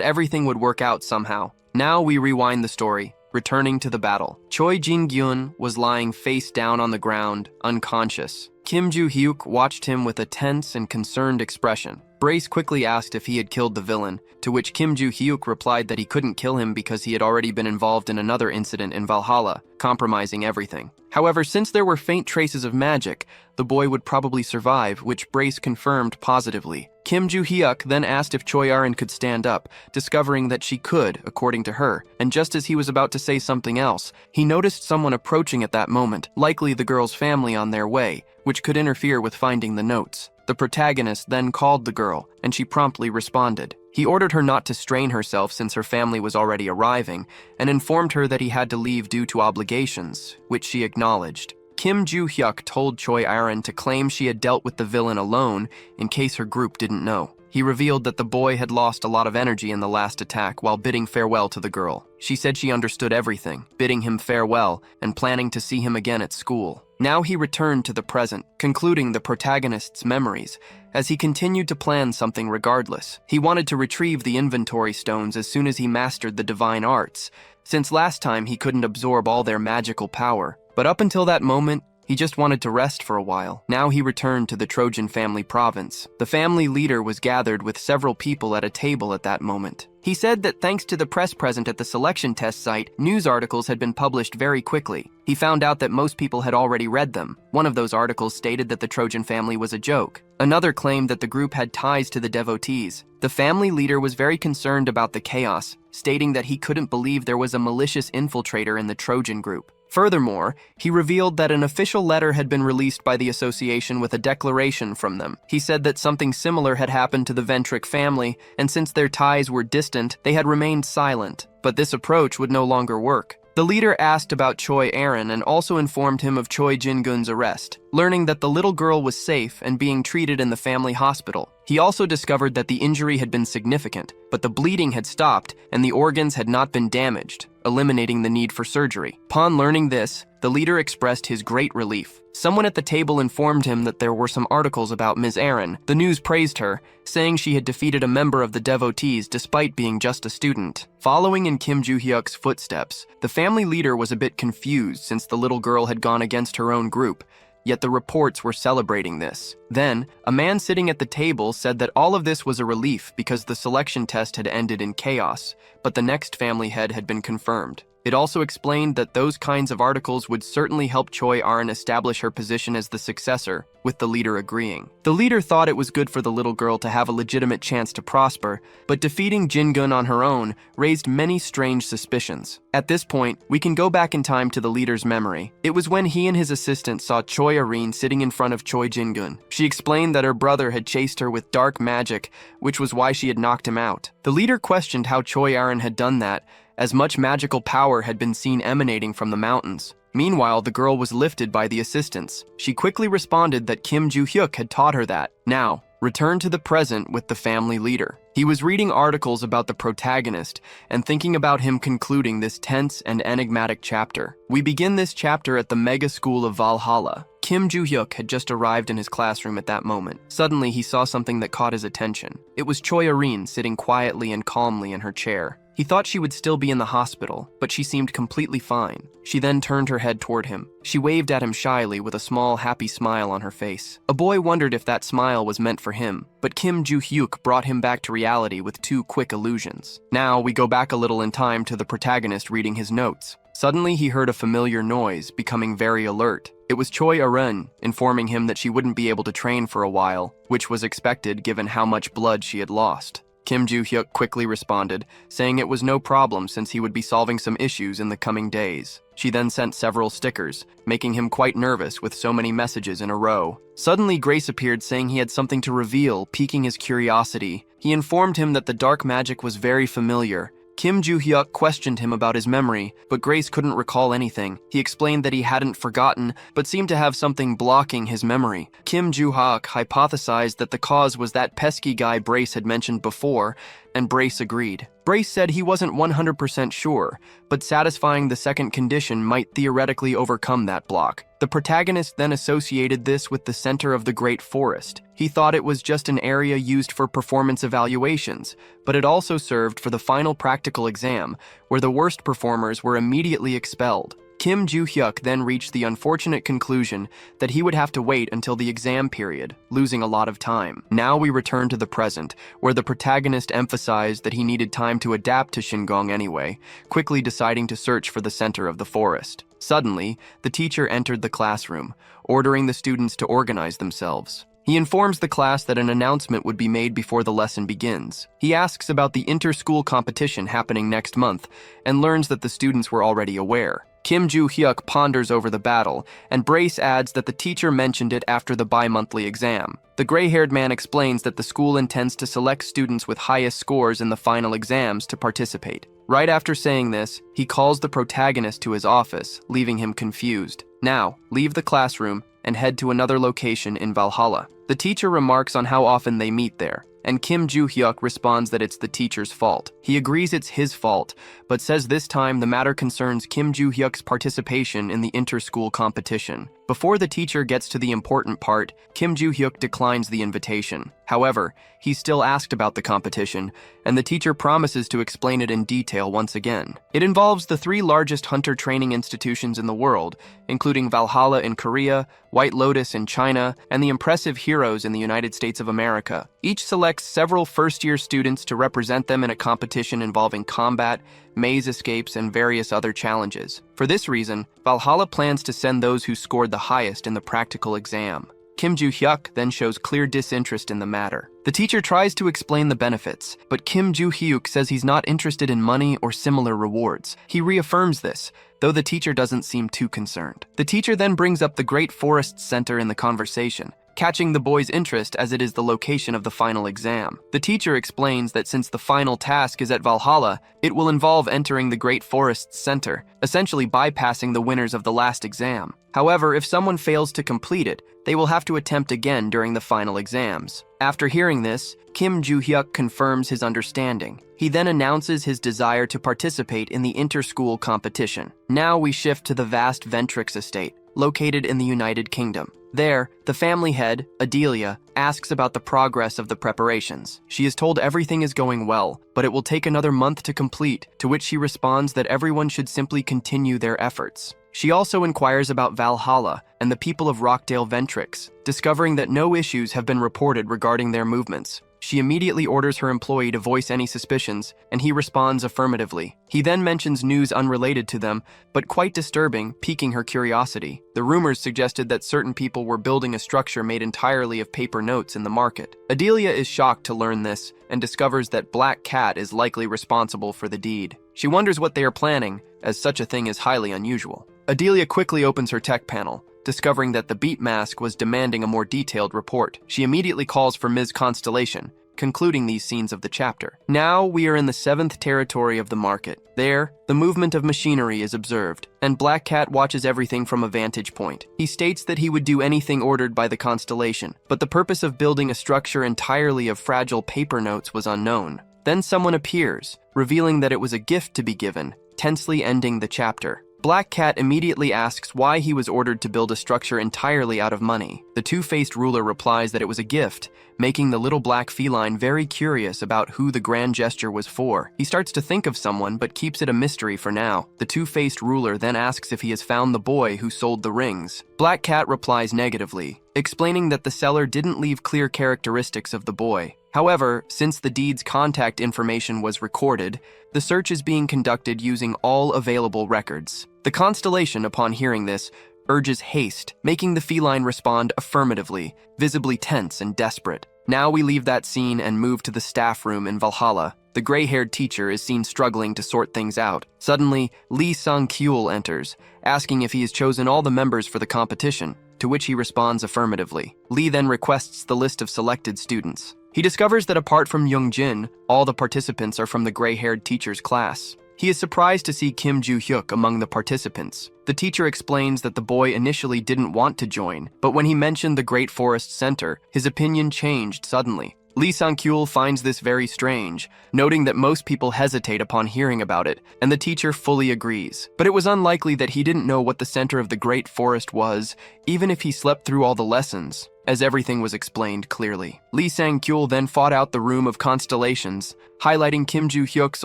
everything would work out somehow. Now we rewind the story, returning to the battle. Choi Jin-gyun was lying face down on the ground, unconscious. Kim Joo-hyuk watched him with a tense and concerned expression. Brace quickly asked if he had killed the villain, to which Kim Joo-hyuk replied that he couldn't kill him because he had already been involved in another incident in Valhalla, compromising everything. However, since there were faint traces of magic, the boy would probably survive, which Brace confirmed positively. Kim Joo-hyuk then asked if Choi Ah-ren could stand up, discovering that she could, according to her, and just as he was about to say something else, he noticed someone approaching at that moment, likely the girl's family on their way, which could interfere with finding the notes. The protagonist then called the girl, and she promptly responded. He ordered her not to strain herself since her family was already arriving, and informed her that he had to leave due to obligations, which she acknowledged. Kim Joo-hyuk told Choi Ah-ren to claim she had dealt with the villain alone in case her group didn't know. He revealed that the boy had lost a lot of energy in the last attack while bidding farewell to the girl. She said she understood everything, bidding him farewell and planning to see him again at school. Now he returned to the present, concluding the protagonist's memories, as he continued to plan something regardless. He wanted to retrieve the inventory stones as soon as he mastered the divine arts, since last time he couldn't absorb all their magical power. But up until that moment, he just wanted to rest for a while. Now he returned to the Trojan family province. The family leader was gathered with several people at a table at that moment. He said that thanks to the press present at the selection test site, news articles had been published very quickly. He found out that most people had already read them. One of those articles stated that the Trojan family was a joke. Another claimed that the group had ties to the devotees. The family leader was very concerned about the chaos, stating that he couldn't believe there was a malicious infiltrator in the Trojan group. Furthermore, he revealed that an official letter had been released by the association with a declaration from them. He said that something similar had happened to the Ventric family, and since their ties were distant, they had remained silent. But this approach would no longer work. The leader asked about Choi Aaron and also informed him of Choi Jin-gun's arrest, learning that the little girl was safe and being treated in the family hospital. He also discovered that the injury had been significant, but the bleeding had stopped and the organs had not been damaged, eliminating the need for surgery. Upon learning this, the leader expressed his great relief. Someone at the table informed him that there were some articles about Ms. Aaron. The news praised her, saying she had defeated a member of the devotees despite being just a student. Following in Kim Joo-hyuk's footsteps, the family leader was a bit confused since the little girl had gone against her own group, yet the reports were celebrating this. Then, a man sitting at the table said that all of this was a relief because the selection test had ended in chaos, but the next family head had been confirmed. It also explained that those kinds of articles would certainly help Choi Aaron establish her position as the successor, with the leader agreeing. The leader thought it was good for the little girl to have a legitimate chance to prosper, but defeating Jin-gun on her own raised many strange suspicions. At this point, we can go back in time to the leader's memory. It was when he and his assistant saw Choi Aaron sitting in front of Choi Jin-gun. She explained that her brother had chased her with dark magic, which was why she had knocked him out. The leader questioned how Choi Aaron had done that, as much magical power had been seen emanating from the mountains. Meanwhile, the girl was lifted by the assistants. She quickly responded that Kim Joo-hyuk had taught her that. Now, return to the present with the family leader. He was reading articles about the protagonist and thinking about him concluding this tense and enigmatic chapter. We begin this chapter at the mega school of Valhalla. Kim Joo-hyuk had just arrived in his classroom at that moment. Suddenly, he saw something that caught his attention. It was Choi Aaron sitting quietly and calmly in her chair. He thought she would still be in the hospital, but she seemed completely fine. She then turned her head toward him. She waved at him shyly with a small, happy smile on her face. A boy wondered if that smile was meant for him, but Kim Joo-hyuk brought him back to reality with 2 quick illusions. Now, we go back a little in time to the protagonist reading his notes. Suddenly, he heard a familiar noise, becoming very alert. It was Choi Aaron, informing him that she wouldn't be able to train for a while, which was expected given how much blood she had lost. Kim Joo-hyuk quickly responded, saying it was no problem since he would be solving some issues in the coming days. She then sent several stickers, making him quite nervous with so many messages in a row. Suddenly, Grace appeared saying he had something to reveal, piquing his curiosity. He informed him that the dark magic was very familiar. Kim Joo-hyuk questioned him about his memory, but Grace couldn't recall anything. He explained that he hadn't forgotten, but seemed to have something blocking his memory. Kim Joo-hyuk hypothesized that the cause was that pesky guy Brace had mentioned before, and Brace agreed. Brace said he wasn't 100% sure, but satisfying the second condition might theoretically overcome that block. The protagonist then associated this with the center of the Great Forest. He thought it was just an area used for performance evaluations, but it also served for the final practical exam, where the worst performers were immediately expelled. Kim Joo-hyuk then reached the unfortunate conclusion that he would have to wait until the exam period, losing a lot of time. Now we return to the present, where the protagonist emphasized that he needed time to adapt to Shingon anyway, quickly deciding to search for the center of the forest. Suddenly, the teacher entered the classroom, ordering the students to organize themselves. He informs the class that an announcement would be made before the lesson begins. He asks about the inter-school competition happening next month, and learns that the students were already aware. Kim Joo-hyuk ponders over the battle, and Brace adds that the teacher mentioned it after the bi-monthly exam. The gray-haired man explains that the school intends to select students with highest scores in the final exams to participate. Right after saying this, he calls the protagonist to his office, leaving him confused. Now, leave the classroom and head to another location in Valhalla. The teacher remarks on how often they meet there, and Kim Joo-hyuk responds that it's the teacher's fault. He agrees it's his fault, but says this time the matter concerns Kim Joo-hyuk's participation in the inter-school competition. Before the teacher gets to the important part, Kim Joo-hyuk declines the invitation. However, he's still asked about the competition, and the teacher promises to explain it in detail once again. It involves the 3 largest hunter training institutions in the world, including Valhalla in Korea, White Lotus in China, and the impressive Heroes in the United States of America. Each selects several first-year students to represent them in a competition involving combat, maze escapes, and various other challenges. For this reason, Valhalla plans to send those who scored the highest in the practical exam. Kim Joo-hyuk then shows clear disinterest in the matter. The teacher tries to explain the benefits, but Kim Joo-hyuk says he's not interested in money or similar rewards. He reaffirms this, though the teacher doesn't seem too concerned. The teacher then brings up the Great Forest Center in the conversation. catching the boy's interest as it is the location of the final exam. The teacher explains that since the final task is at Valhalla, it will involve entering the Great Forest's center, essentially bypassing the winners of the last exam. However, if someone fails to complete it, they will have to attempt again during the final exams. After hearing this, Kim Joo-hyuk confirms his understanding. He then announces his desire to participate in the inter-school competition. Now we shift to the vast Ventrix estate, located in the United Kingdom. There, the family head, Adelia, asks about the progress of the preparations. She is told everything is going well, but it will take another month to complete, to which she responds that everyone should simply continue their efforts. She also inquires about Valhalla and the people of Rockdale Ventrix, discovering that no issues have been reported regarding their movements. She immediately orders her employee to voice any suspicions, and he responds affirmatively. He then mentions news unrelated to them, but quite disturbing, piquing her curiosity. The rumors suggested that certain people were building a structure made entirely of paper notes in the market. Adelia is shocked to learn this, and discovers that Black Cat is likely responsible for the deed. She wonders what they are planning, as such a thing is highly unusual. Adelia quickly opens her tech panel, discovering that the Beat Mask was demanding a more detailed report. She immediately calls for Ms. Constellation, concluding these scenes of the chapter. Now we are in the 7th territory of the market. There, the movement of machinery is observed, and Black Cat watches everything from a vantage point. He states that he would do anything ordered by the Constellation, but the purpose of building a structure entirely of fragile paper notes was unknown. Then someone appears, revealing that it was a gift to be given, tensely ending the chapter. Black Cat immediately asks why he was ordered to build a structure entirely out of money. The two-faced ruler replies that it was a gift, making the little black feline very curious about who the grand gesture was for. He starts to think of someone, but keeps it a mystery for now. The two-faced ruler then asks if he has found the boy who sold the rings. Black Cat replies negatively, explaining that the seller didn't leave clear characteristics of the boy. However, since the deed's contact information was recorded, the search is being conducted using all available records. The Constellation, upon hearing this, urges haste, making the feline respond affirmatively, visibly tense and desperate. Now we leave that scene and move to the staff room in Valhalla. The gray-haired teacher is seen struggling to sort things out. Suddenly, Lee Sang-kyul enters, asking if he has chosen all the members for the competition, to which he responds affirmatively. Lee then requests the list of selected students. He discovers that apart from Young-jin, all the participants are from the gray-haired teacher's class. He is surprised to see Kim Joo-hyuk among the participants. The teacher explains that the boy initially didn't want to join, but when he mentioned the Great Forest Center, his opinion changed suddenly. Lee Sang-kyul finds this very strange, noting that most people hesitate upon hearing about it, and the teacher fully agrees. But it was unlikely that he didn't know what the center of the Great Forest was, even if he slept through all the lessons, as everything was explained clearly. Lee Sang-kyul then fought out the room of constellations, highlighting Kim Joo-hyuk's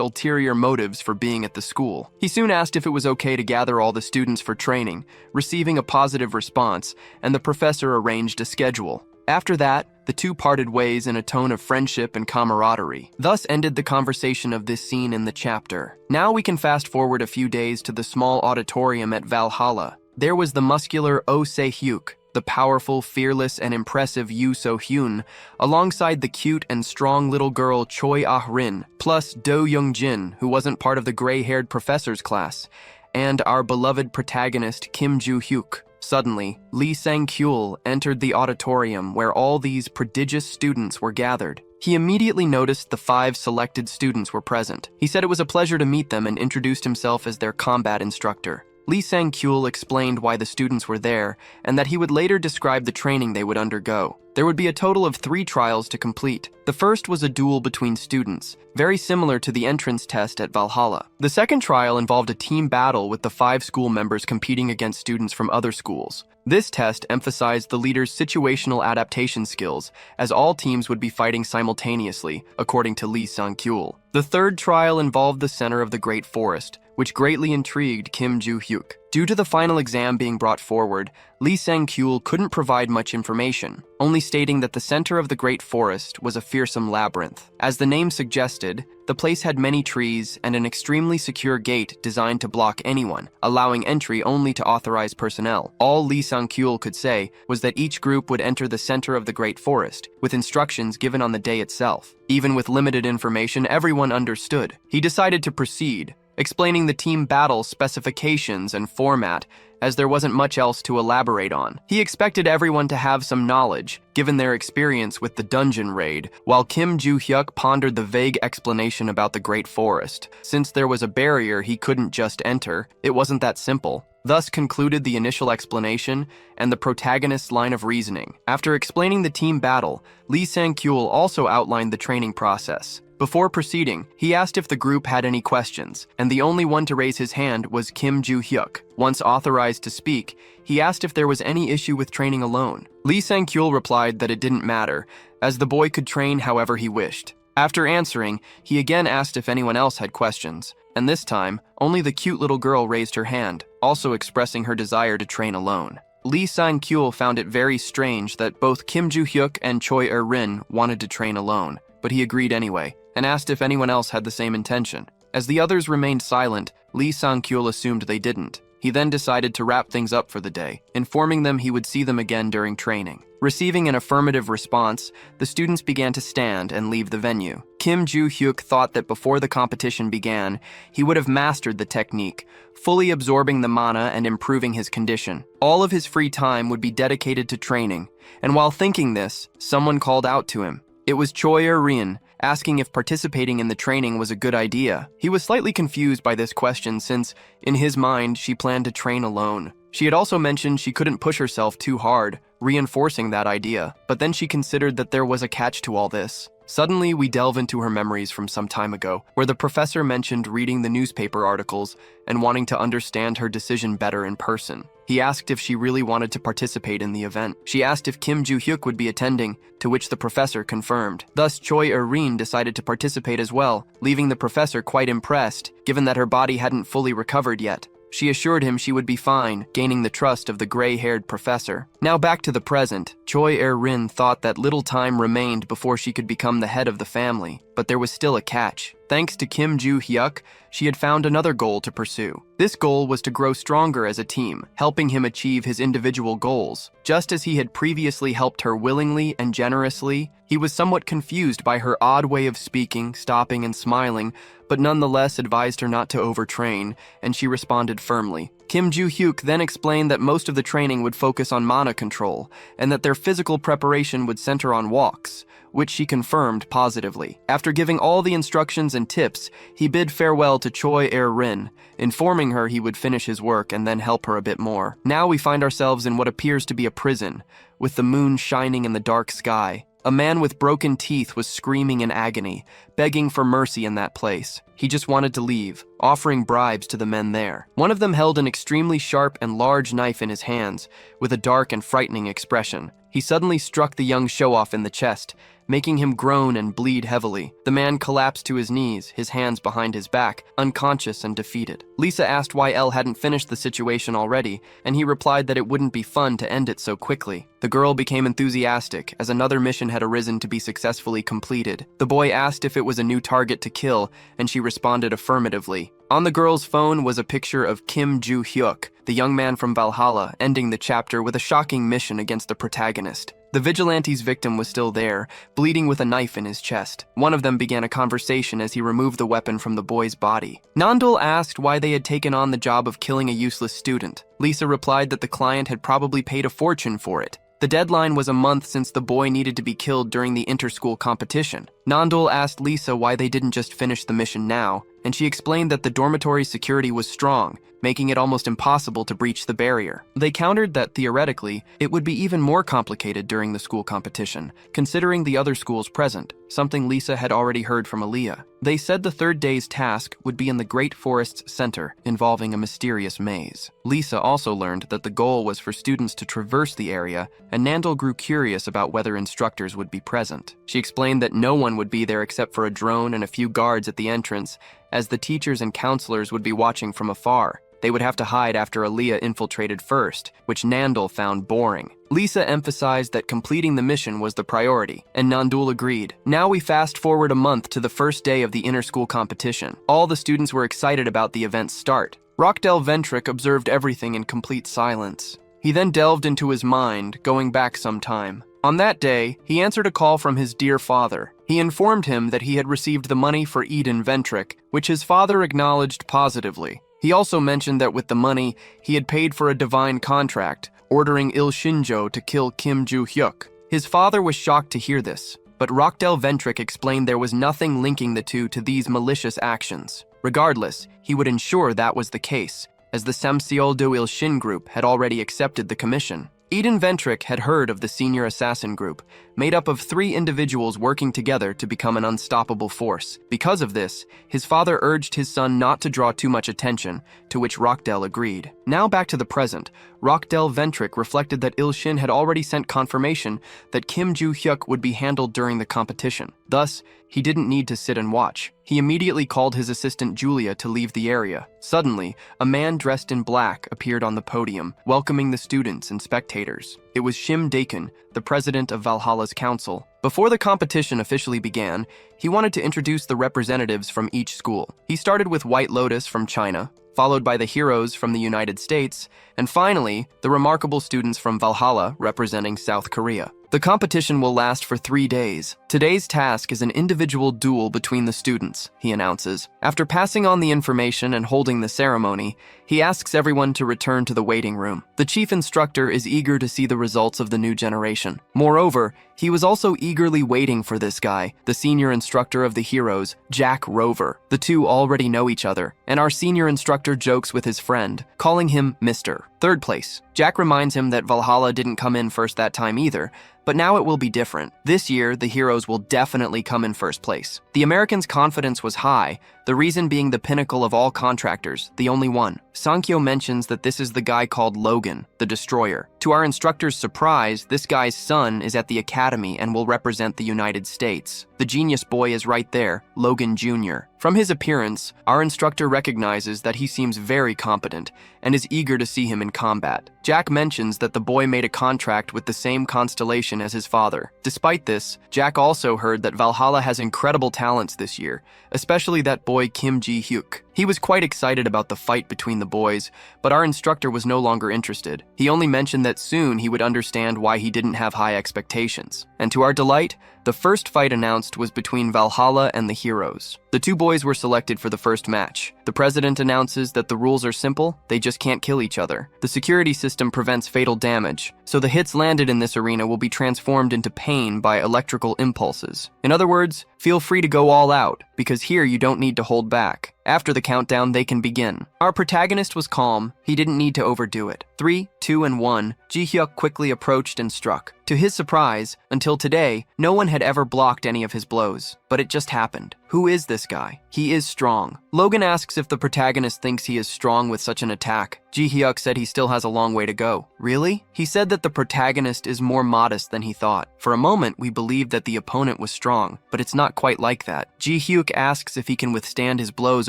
ulterior motives for being at the school. He soon asked if it was okay to gather all the students for training, receiving a positive response, and the professor arranged a schedule. After that, the two parted ways in a tone of friendship and camaraderie. Thus ended the conversation of this scene in the chapter. Now we can fast forward a few days to the small auditorium at Valhalla. There was the muscular Oh Se-hyuk, the powerful, fearless, and impressive Yoo So-hyun, alongside the cute and strong little girl Choi Ah-rin, plus Do Young-jin, who wasn't part of the gray-haired professor's class, and our beloved protagonist Kim Joo-hyuk. Suddenly, Lee Sang-kyul entered the auditorium where all these prodigious students were gathered. He immediately noticed the 5 selected students were present. He said it was a pleasure to meet them and introduced himself as their combat instructor. Lee Sang-kyul explained why the students were there and that he would later describe the training they would undergo. There would be a total of 3 trials to complete. The first was a duel between students, very similar to the entrance test at Valhalla. The second trial involved a team battle with the 5 school members competing against students from other schools. This test emphasized the leader's situational adaptation skills, as all teams would be fighting simultaneously, according to Lee Sang-kyul. The third trial involved the center of the Great Forest, which greatly intrigued Kim Joo-hyuk. Due to the final exam being brought forward, Lee Sang-kyul couldn't provide much information, only stating that the center of the Great Forest was a fearsome labyrinth. As the name suggested, the place had many trees and an extremely secure gate designed to block anyone, allowing entry only to authorized personnel. All Lee Sang-kyul could say was that each group would enter the center of the Great Forest, with instructions given on the day itself. Even with limited information, everyone understood. He decided to proceed, explaining the team battle specifications and format, as there wasn't much else to elaborate on. He expected everyone to have some knowledge, given their experience with the dungeon raid, while Kim Joo-hyuk pondered the vague explanation about the Great Forest. Since there was a barrier he couldn't just enter, it wasn't that simple. Thus concluded the initial explanation and the protagonist's line of reasoning. After explaining the team battle, Lee Sang-kyul also outlined the training process. Before proceeding, he asked if the group had any questions, and the only one to raise his hand was Kim Joo-hyuk. Once authorized to speak, he asked if there was any issue with training alone. Lee Sang-kyul replied that it didn't matter, as the boy could train however he wished. After answering, he again asked if anyone else had questions, and this time, only the cute little girl raised her hand, also expressing her desire to train alone. Lee Sang-kyul found it very strange that both Kim Joo-hyuk and Choi Er-rin wanted to train alone, but he agreed anyway, and asked if anyone else had the same intention. As the others remained silent, Lee Sang-kyul assumed they didn't. He then decided to wrap things up for the day, informing them he would see them again during training. Receiving an affirmative response, the students began to stand and leave the venue. Kim Joo-hyuk thought that before the competition began, he would have mastered the technique, fully absorbing the mana and improving his condition. All of his free time would be dedicated to training, and while thinking this, someone called out to him. It was Choi Er-rin, asking if participating in the training was a good idea. He was slightly confused by this question since, in his mind, she planned to train alone. She had also mentioned she couldn't push herself too hard, reinforcing that idea, but then she considered that there was a catch to all this. Suddenly, we delve into her memories from some time ago, where the professor mentioned reading the newspaper articles and wanting to understand her decision better in person. He asked if she really wanted to participate in the event. She asked if Kim Joo-hyuk would be attending, to which the professor confirmed. Thus, Choi Er-rin decided to participate as well, leaving the professor quite impressed, given that her body hadn't fully recovered yet. She assured him she would be fine, gaining the trust of the gray-haired professor. Now back to the present, Choi Er-rin thought that little time remained before she could become the head of the family, but there was still a catch. Thanks to Kim Joo-hyuk, she had found another goal to pursue. This goal was to grow stronger as a team, helping him achieve his individual goals. Just as he had previously helped her willingly and generously, he was somewhat confused by her odd way of speaking, stopping and smiling, but nonetheless advised her not to overtrain, and she responded firmly. Kim Joo-hyuk then explained that most of the training would focus on mana control, and that their physical preparation would center on walks, which she confirmed positively. After giving all the instructions and tips, he bid farewell to Choi Er-rin, informing her he would finish his work and then help her a bit more. Now we find ourselves in what appears to be a prison, with the moon shining in the dark sky. A man with broken teeth was screaming in agony, begging for mercy in that place. He just wanted to leave, offering bribes to the men there. One of them held an extremely sharp and large knife in his hands, with a dark and frightening expression. He suddenly struck the young show-off in the chest, making him groan and bleed heavily. The man collapsed to his knees, his hands behind his back, unconscious and defeated. Lisa asked why Elle hadn't finished the situation already, and he replied that it wouldn't be fun to end it so quickly. The girl became enthusiastic, as another mission had arisen to be successfully completed. The boy asked if it was a new target to kill, and she responded affirmatively. On the girl's phone was a picture of Kim Joo-hyuk, the young man from Valhalla, ending the chapter with a shocking mission against the protagonist. The vigilante's victim was still there, bleeding with a knife in his chest. One of them began a conversation as he removed the weapon from the boy's body. Nandul asked why they had taken on the job of killing a useless student. Lisa replied that the client had probably paid a fortune for it. The deadline was a month since the boy needed to be killed during the inter-school competition. Nandul asked Lisa why they didn't just finish the mission now, and she explained that the dormitory's security was strong, making it almost impossible to breach the barrier. They countered that, theoretically, it would be even more complicated during the school competition, considering the other schools present, something Lisa had already heard from Aaliyah. They said the third day's task would be in the Great Forest's center, involving a mysterious maze. Lisa also learned that the goal was for students to traverse the area, and Nandul grew curious about whether instructors would be present. She explained that no one would be there except for a drone and a few guards at the entrance, as the teachers and counselors would be watching from afar. They would have to hide after Aaliyah infiltrated first, which Nandul found boring. Lisa emphasized that completing the mission was the priority, and Nandul agreed. Now we fast forward a month to the first day of the inter-school competition. All the students were excited about the event's start. Rockdell Ventric observed everything in complete silence. He then delved into his mind, going back some time. On that day, he answered a call from his dear father. He informed him that he had received the money for Eden Ventric, which his father acknowledged positively. He also mentioned that with the money, he had paid for a divine contract, ordering Il Shinjo to kill Kim Ju-hyuk. His father was shocked to hear this, but Rockdell Ventric explained there was nothing linking the two to these malicious actions. Regardless, he would ensure that was the case, as the Samseol do Il Shin group had already accepted the commission. Eden Ventric had heard of the senior assassin group, made up of 3 individuals working together to become an unstoppable force. Because of this, his father urged his son not to draw too much attention, to which Rockdell agreed. Now back to the present, Rockdell Ventric reflected that Il Shin had already sent confirmation that Kim Ju-hyuk would be handled during the competition. Thus, he didn't need to sit and watch. He immediately called his assistant Julia to leave the area. Suddenly, a man dressed in black appeared on the podium, welcoming the students and spectators. It was Shim Dakin, the president of Valhalla's council. Before the competition officially began, he wanted to introduce the representatives from each school. He started with White Lotus from China, followed by the heroes from the United States, and finally, the remarkable students from Valhalla representing South Korea. The competition will last for 3 days. Today's task is an individual duel between the students, he announces. After passing on the information and holding the ceremony, he asks everyone to return to the waiting room. The chief instructor is eager to see the results of the new generation. Moreover, he was also eagerly waiting for this guy, the senior instructor of the heroes, Jack Rover. The two already know each other, and our senior instructor jokes with his friend, calling him Mr. Third place. Jack reminds him that Valhalla didn't come in first that time either, but now it will be different. This year, the heroes will definitely come in first place. The Americans' confidence was high, the reason being the pinnacle of all contractors, the only one. Sankyo mentions that this is the guy called Logan, the Destroyer. To our instructor's surprise, this guy's son is at the academy and will represent the United States. The genius boy is right there, Logan Jr. From his appearance, our instructor recognizes that he seems very competent and is eager to see him in combat. Jack mentions that the boy made a contract with the same constellation as his father. Despite this, Jack also heard that Valhalla has incredible talents this year, especially that boy Kim Ji-hyuk. He was quite excited about the fight between the boys, but our instructor was no longer interested. He only mentioned that soon he would understand why he didn't have high expectations. And to our delight, the first fight announced was between Valhalla and the heroes. The 2 boys were selected for the first match. The president announces that the rules are simple, they just can't kill each other. The security system prevents fatal damage, so the hits landed in this arena will be transformed into pain by electrical impulses. In other words, feel free to go all out, because here you don't need to hold back. After the countdown, they can begin. Our protagonist was calm, he didn't need to overdo it. 3, 2, and 1, Ji-hyuk quickly approached and struck. To his surprise, until today, no one had ever blocked any of his blows. But it just happened. Who is this guy? He is strong. Logan asks if the protagonist thinks he is strong with such an attack. Ji-hyuk said he still has a long way to go. Really? He said that the protagonist is more modest than he thought. For a moment, we believed that the opponent was strong, but it's not quite like that. Ji-hyuk asks if he can withstand his blows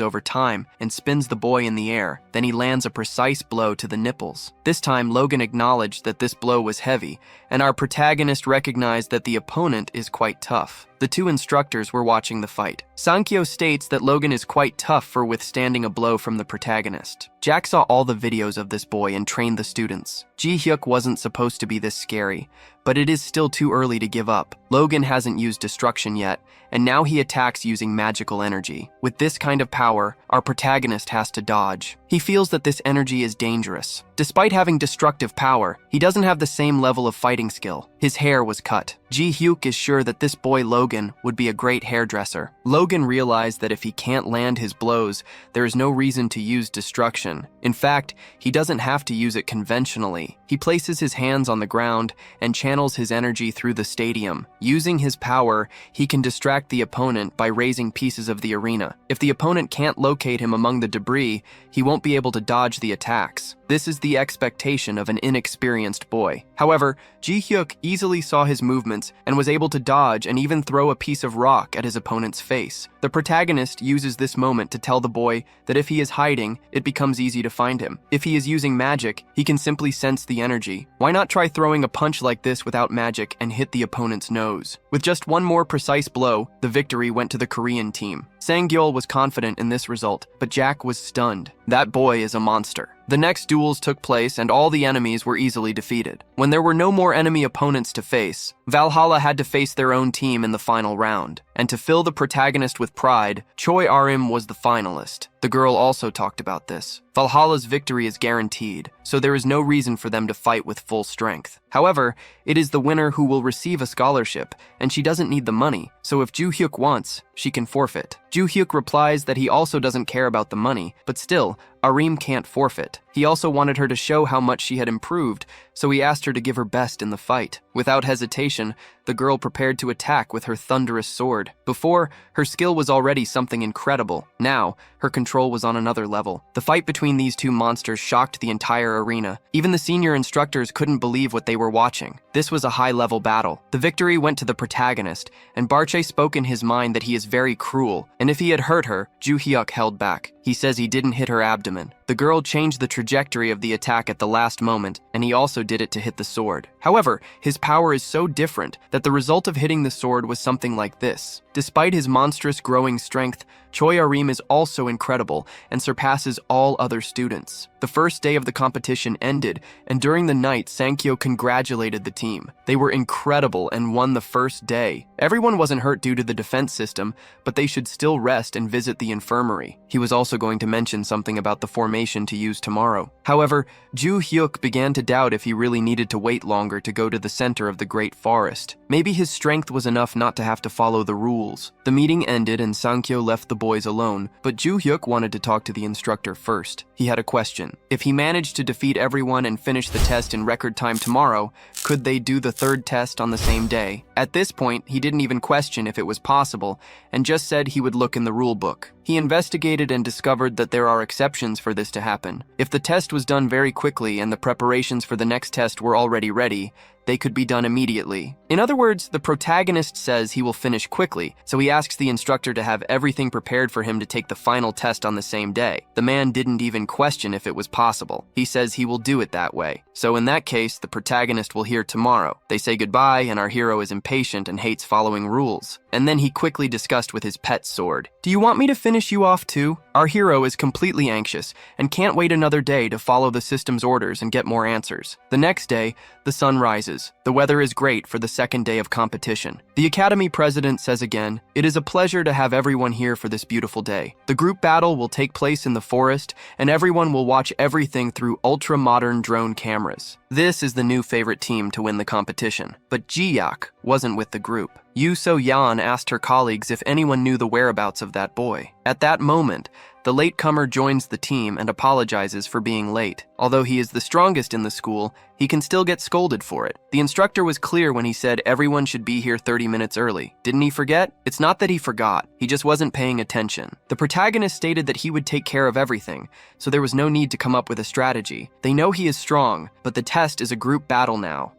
over time and spins the boy in the air. Then he lands a precise blow to the nipples. This time, Logan acknowledged that this blow was heavy, and our protagonist recognized that the opponent is quite tough. The 2 instructors were watching the fight. Sankyo states that Logan is quite tough for withstanding a blow from the protagonist. Jack saw all the videos of this boy and trained the students. Ji-hyuk wasn't supposed to be this scary, but it is still too early to give up. Logan hasn't used destruction yet, and now he attacks using magical energy. With this kind of power, our protagonist has to dodge. He feels that this energy is dangerous. Despite having destructive power, he doesn't have the same level of fighting skill. His hair was cut. Ji-hyuk is sure that this boy Logan would be a great hairdresser. Logan realized that if he can't land his blows, there is no reason to use destruction. In fact, he doesn't have to use it conventionally. He places his hands on the ground and channels his energy through the stadium. Using his power, he can distract the opponent by raising pieces of the arena. If the opponent can't locate him among the debris, he won't be able to dodge the attacks. This is the expectation of an inexperienced boy. However, Ji-hyuk easily saw his movements and was able to dodge and even throw a piece of rock at his opponent's face. The protagonist uses this moment to tell the boy that if he is hiding, it becomes easy to find him. If he is using magic, he can simply sense the energy. Why not try throwing a punch like this without magic and hit the opponent's nose? With just one more precise blow, the victory went to the Korean team. Sang-gyeol was confident in this result, but Jack was stunned. That boy is a monster. The next duels took place and all the enemies were easily defeated. When there were no more enemy opponents to face, Valhalla had to face their own team in the final round. And to fill the protagonist with pride, Choi Arim was the finalist. The girl also talked about this. Valhalla's victory is guaranteed, so there is no reason for them to fight with full strength. However, it is the winner who will receive a scholarship, and she doesn't need the money, so if Joo Hyuk wants, she can forfeit. Joo Hyuk replies that he also doesn't care about the money, but still, Arim can't forfeit. He also wanted her to show how much she had improved, so he asked her to give her best in the fight. Without hesitation, the girl prepared to attack with her thunderous sword. Before, her skill was already something incredible. Now, her control was on another level. The fight between these two monsters shocked the entire arena. Even the senior instructors couldn't believe what they were watching. This was a high-level battle. The victory went to the protagonist, and Barche spoke in his mind that he is very cruel, and if he had hurt her, Joo Hyuk held back. He says he didn't hit her abdomen. The girl changed the trajectory of the attack at the last moment, and he also did it to hit the sword. However, his power is so different that the result of hitting the sword was something like this. Despite his monstrous growing strength, Choi Arim is also incredible and surpasses all other students. The first day of the competition ended, and during the night, Sankyo congratulated the team. They were incredible and won the first day. Everyone wasn't hurt due to the defense system, but they should still rest and visit the infirmary. He was also going to mention something about the formation to use tomorrow. However, Joo Hyuk began to doubt if he really needed to wait longer to go to the center of the Great Forest. Maybe his strength was enough not to have to follow the rules. The meeting ended and Sankyo left the boys alone, but Joo Hyuk wanted to talk to the instructor first. He had a question. If he managed to defeat everyone and finish the test in record time tomorrow, could they do the third test on the same day? At this point, he didn't even question if it was possible, and just said he would look in the rule book. He investigated and discovered that there are exceptions for this to happen. If the test was done very quickly and the preparations for the next test were already ready, they could be done immediately. In other words, the protagonist says he will finish quickly, so he asks the instructor to have everything prepared for him to take the final test on the same day. The man didn't even question if it was possible. He says he will do it that way. So in that case, the protagonist will hear tomorrow. They say goodbye, and our hero is impatient and hates following rules. And then he quickly discussed with his pet sword. Do you want me to finish you off too? Our hero is completely anxious and can't wait another day to follow the system's orders and get more answers. The next day, the sun rises. The weather is great for the second day of competition. The Academy president says again, "It is a pleasure to have everyone here for this beautiful day. The group battle will take place in the forest, and everyone will watch everything through ultra-modern drone cameras." This is the new favorite team to win the competition. But Ji-yak wasn't with the group. Yoo So-yeon asked her colleagues if anyone knew the whereabouts of that boy. At that moment, the latecomer joins the team and apologizes for being late. Although he is the strongest in the school, he can still get scolded for it. The instructor was clear when he said everyone should be here 30 minutes early. Didn't he forget? It's not that he forgot, he just wasn't paying attention. The protagonist stated that he would take care of everything, so there was no need to come up with a strategy. They know he is strong, but the test is a group battle now.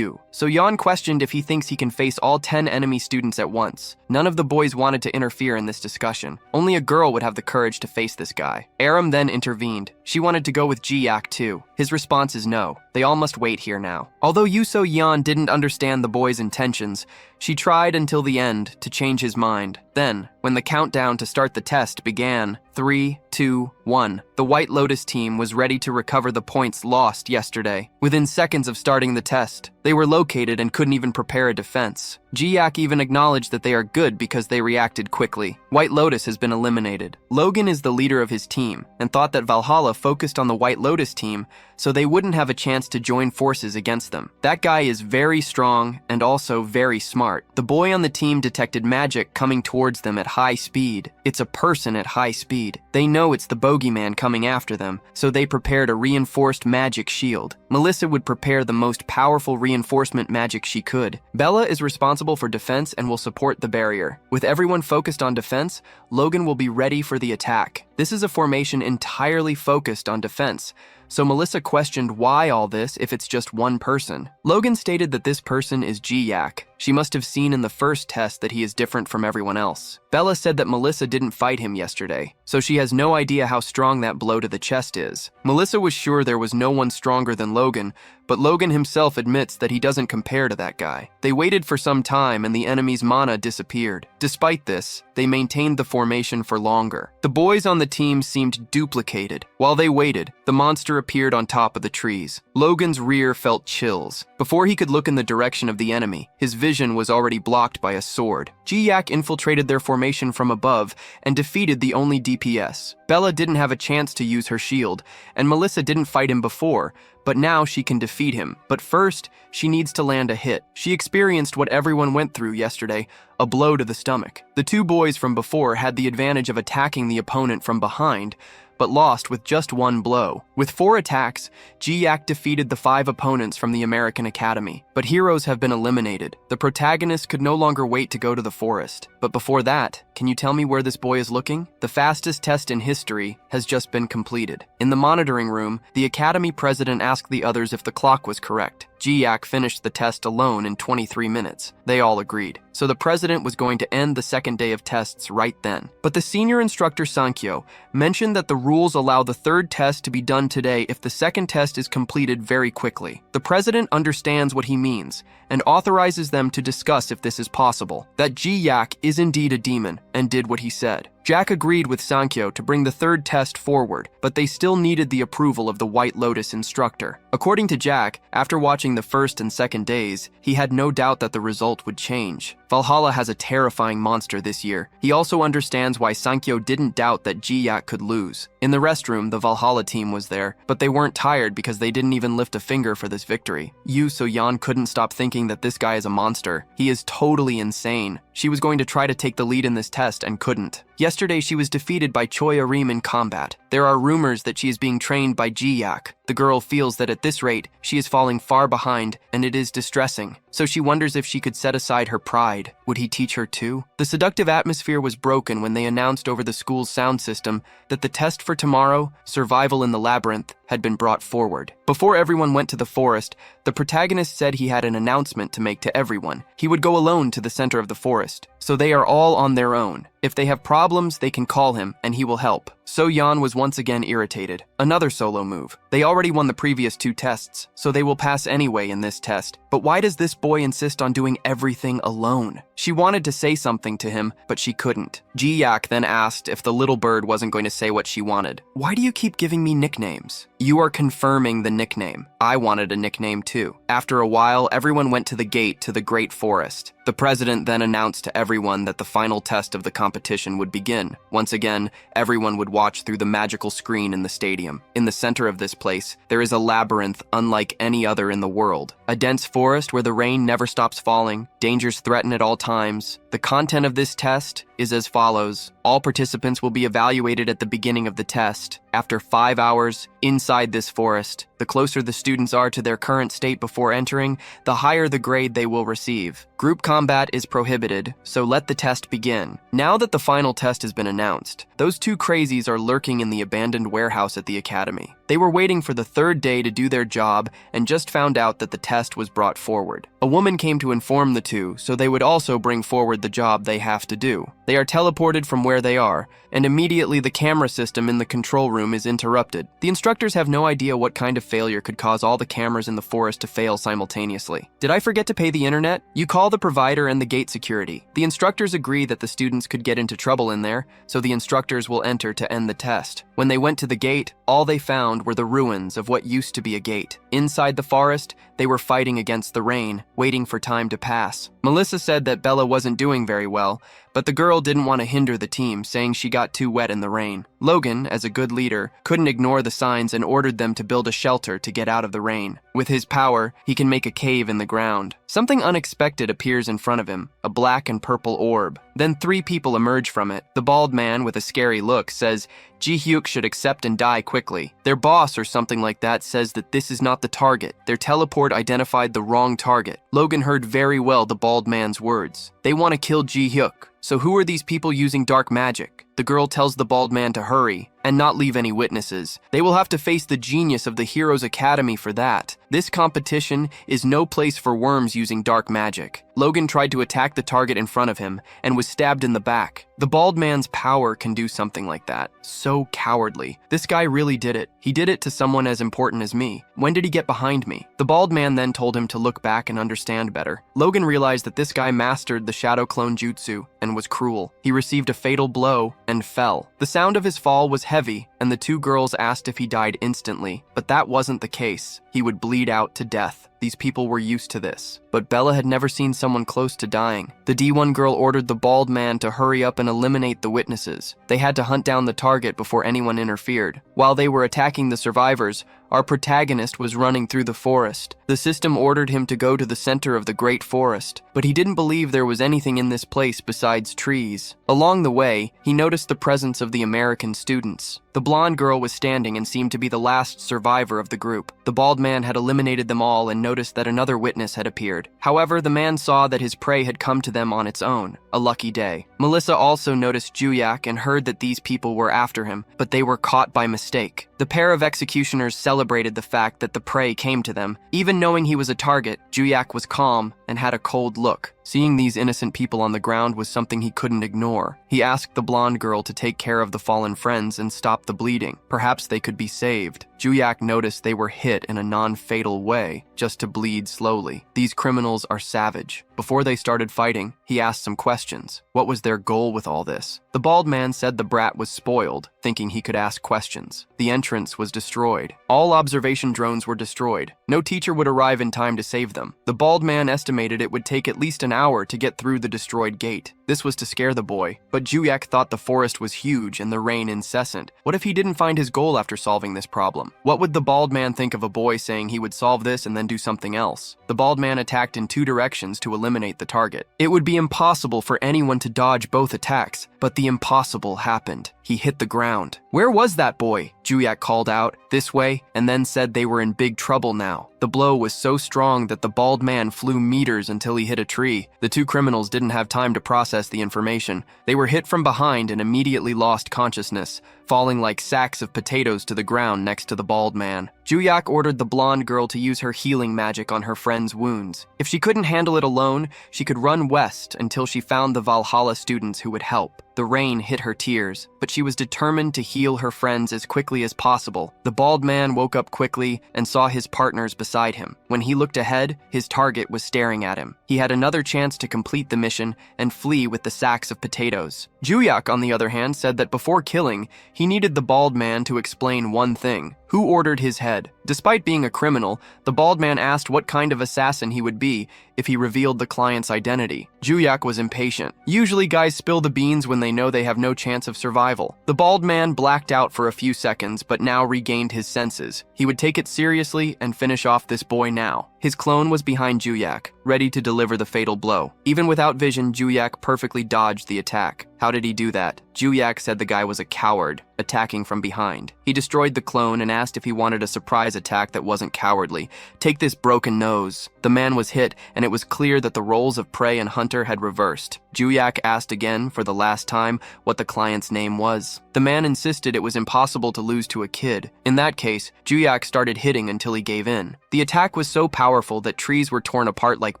So Yeon questioned if he thinks he can face all 10 enemy students at once. None of the boys wanted to interfere in this discussion. Only a girl would have the courage to face this guy. Aram then intervened. She wanted to go with Ji-yak too. His response is no. They all must wait here now. Although Yoo So-yeon didn't understand the boy's intentions, she tried until the end to change his mind. Then, when the countdown to start the test began, 3, 2, 1, the White Lotus team was ready to recover the points lost yesterday. Within seconds of starting the test, they were located and couldn't even prepare a defense. Ji-yak even acknowledged that they are good because they reacted quickly. White Lotus has been eliminated. Logan is the leader of his team and thought that Valhalla focused on the White Lotus team so they wouldn't have a chance to join forces against them. That guy is very strong and also very smart. The boy on the team detected magic coming towards them at high speed. It's a person at high speed. They know it's the bogeyman coming after them, so they prepared a reinforced magic shield. Melissa would prepare the most powerful reinforcement magic she could. Bella is responsible for defense and will support the barrier. With everyone focused on defense, Logan will be ready for the attack. This is a formation entirely focused on defense, so Melissa questioned why all this if it's just one person. Logan stated that this person is Ji-yak. She must have seen in the first test that he is different from everyone else. Bella said that Melissa didn't fight him yesterday, so she has no idea how strong that blow to the chest is. Melissa was sure there was no one stronger than Logan, but Logan himself admits that he doesn't compare to that guy. They waited for some time and the enemy's mana disappeared. Despite this, they maintained the formation for longer. The boys on the team seemed duplicated. While they waited, the monster appeared on top of the trees. Logan's rear felt chills. Before he could look in the direction of the enemy, his vision was already blocked by a sword. Ji-Yak infiltrated their formation from above and defeated the only DPS. Bella didn't have a chance to use her shield, and Melissa didn't fight him before, but now she can defeat him. But first, she needs to land a hit. She experienced what everyone went through yesterday, a blow to the stomach. The two boys from before had the advantage of attacking the opponent from behind, but lost with just one blow. With 4 attacks, Ji-Yak defeated the 5 opponents from the American Academy. But heroes have been eliminated. The protagonist could no longer wait to go to the forest. But before that, can you tell me where this boy is looking? The fastest test in history has just been completed. In the monitoring room, the Academy president asked the others if the clock was correct. Ji-Yak finished the test alone in 23 minutes. They all agreed. So the president was going to end the second day of tests right then. But the senior instructor Sankyo mentioned that the rules allow the third test to be done today if the second test is completed very quickly. The president understands what he means and authorizes them to discuss if this is possible. That Ji-Yak is indeed a demon and did what he said. Jack agreed with Sankyo to bring the third test forward, but they still needed the approval of the White Lotus instructor. According to Jack, after watching the first and second days, he had no doubt that the result would change. Valhalla has a terrifying monster this year. He also understands why Sankyo didn't doubt that Ji-Yak could lose. In the restroom, the Valhalla team was there, but they weren't tired because they didn't even lift a finger for this victory. Yu So-yeon couldn't stop thinking that this guy is a monster. He is totally insane. She was going to try to take the lead in this test and couldn't. Yesterday, she was defeated by Choi Arim in combat. There are rumors that she is being trained by Ji-Yak. The girl feels that at this rate, she is falling far behind, and it is distressing. So she wonders if she could set aside her pride. Would he teach her too? The seductive atmosphere was broken when they announced over the school's sound system that the test for tomorrow, Survival in the Labyrinth, had been brought forward. Before everyone went to the forest, the protagonist said he had an announcement to make to everyone. He would go alone to the center of the forest, so they are all on their own. If they have problems, they can call him, and he will help. So-yeon was once again irritated. Another solo move. They already won the previous 2 tests, so they will pass anyway in this test. But why does this boy insist on doing everything alone? She wanted to say something to him, but she couldn't. Ji-Yak then asked if the little bird wasn't going to say what she wanted. Why do you keep giving me nicknames? You are confirming the nickname. I wanted a nickname too. After a while, everyone went to the gate to the Great Forest. The president then announced to everyone that the final test of the competition would begin. Once again, everyone would watch through the magical screen in the stadium. In the center of this place, there is a labyrinth unlike any other in the world. A dense forest where the rain never stops falling, dangers threaten at all times. The content of this test is as follows. All participants will be evaluated at the beginning of the test. After 5 hours inside this forest, the closer the students are to their current state before entering, the higher the grade they will receive. Group combat is prohibited, so let the test begin. Now that the final test has been announced, those 2 crazies are lurking in the abandoned warehouse at the academy. They were waiting for the 3rd day to do their job and just found out that the test was brought forward. A woman came to inform the 2, so they would also bring forward the job they have to do. They are teleported from where they are, and immediately the camera system in the control room is interrupted. The instructors have no idea what kind of failure could cause all the cameras in the forest to fail simultaneously. Did I forget to pay the internet? You call the provider and the gate security. The instructors agree that the students could get into trouble in there, so the instructors will enter to end the test. When they went to the gate, all they found were the ruins of what used to be a gate. Inside the forest, they were fighting against the rain, waiting for time to pass. Melissa said that Bella wasn't doing very well, but the girl didn't want to hinder the team, saying she got too wet in the rain. Logan, as a good leader, couldn't ignore the signs and ordered them to build a shelter to get out of the rain. With his power, he can make a cave in the ground. Something unexpected appears in front of him, a black and purple orb. Then 3 people emerge from it. The bald man, with a scary look, says Ji-Hyuk should accept and die quickly. Their boss or something like that says that this is not the target. Their teleport identified the wrong target. Logan heard very well the bald man's words. They want to kill Ji-Hyuk. So who are these people using dark magic? The girl tells the bald man to hurry and not leave any witnesses. They will have to face the genius of the Heroes Academy for that. This competition is no place for worms using dark magic. Logan tried to attack the target in front of him and was stabbed in the back. The bald man's power can do something like that. So cowardly. This guy really did it. He did it to someone as important as me. When did he get behind me? The bald man then told him to look back and understand better. Logan realized that this guy mastered the shadow clone jutsu and was cruel. He received a fatal blow and fell. The sound of his fall was heavy, and the two girls asked if he died instantly, but that wasn't the case. He would bleed out to death. These people were used to this. But Bella had never seen someone close to dying. The D1 girl ordered the bald man to hurry up and eliminate the witnesses. They had to hunt down the target before anyone interfered. While they were attacking the survivors, our protagonist was running through the forest. The system ordered him to go to the center of the great forest, but he didn't believe there was anything in this place besides trees. Along the way, he noticed the presence of the American students. The blonde girl was standing and seemed to be the last survivor of the group. The bald man had eliminated them all and noticed that another witness had appeared. However, the man saw that his prey had come to them on its own. A lucky day. Melissa also noticed Juyak and heard that these people were after him, but they were caught by mistake. The pair of executioners celebrated the fact that the prey came to them. Even knowing he was a target, Juyak was calm and had a cold look. Seeing these innocent people on the ground was something he couldn't ignore. He asked the blonde girl to take care of the fallen friends and stop the bleeding. Perhaps they could be saved. Juyak noticed they were hit in a non-fatal way, just to bleed slowly. These criminals are savage. Before they started fighting, he asked some questions. What was their goal with all this? The bald man said the brat was spoiled, thinking he could ask questions. The entrance was destroyed. All observation drones were destroyed. No teacher would arrive in time to save them. The bald man estimated it would take at least an hour to get through the destroyed gate. This was to scare the boy, but Juyak thought the forest was huge and the rain incessant. What if he didn't find his goal after solving this problem? What would the bald man think of a boy saying he would solve this and then do something else? The bald man attacked in two directions to eliminate the target. It would be impossible for anyone to dodge both attacks, but the impossible happened. He hit the ground. Where was that boy? Juyak called out, this way, and then said they were in big trouble now. The blow was so strong that the bald man flew meters until he hit a tree. The two criminals didn't have time to process the information. They were hit from behind and immediately lost consciousness, falling like sacks of potatoes to the ground next to the bald man. Juyak ordered the blonde girl to use her healing magic on her friend's wounds. If she couldn't handle it alone, she could run west until she found the Valhalla students who would help. The rain hit her tears, but she was determined to heal her friends as quickly as possible. The bald man woke up quickly and saw his partners beside him. When he looked ahead, his target was staring at him. He had another chance to complete the mission and flee with the sacks of potatoes. Juyak, on the other hand, said that before killing, he needed the bald man to explain one thing. Who ordered his head? Despite being a criminal, the bald man asked what kind of assassin he would be if he revealed the client's identity. Juyak was impatient. Usually guys spill the beans when they know they have no chance of survival. The bald man blacked out for a few seconds, but now regained his senses. He would take it seriously and finish off this boy now. His clone was behind Juyak, ready to deliver the fatal blow. Even without vision, Juyak perfectly dodged the attack. How did he do that? Juyak said the guy was a coward, attacking from behind. He destroyed the clone and asked if he wanted a surprise attack that wasn't cowardly. Take this broken nose. The man was hit, and it was clear that the roles of prey and hunter had reversed. Juyak asked again, for the last time, what the client's name was. The man insisted it was impossible to lose to a kid. In that case, Juyak started hitting until he gave in. The attack was so powerful that trees were torn apart like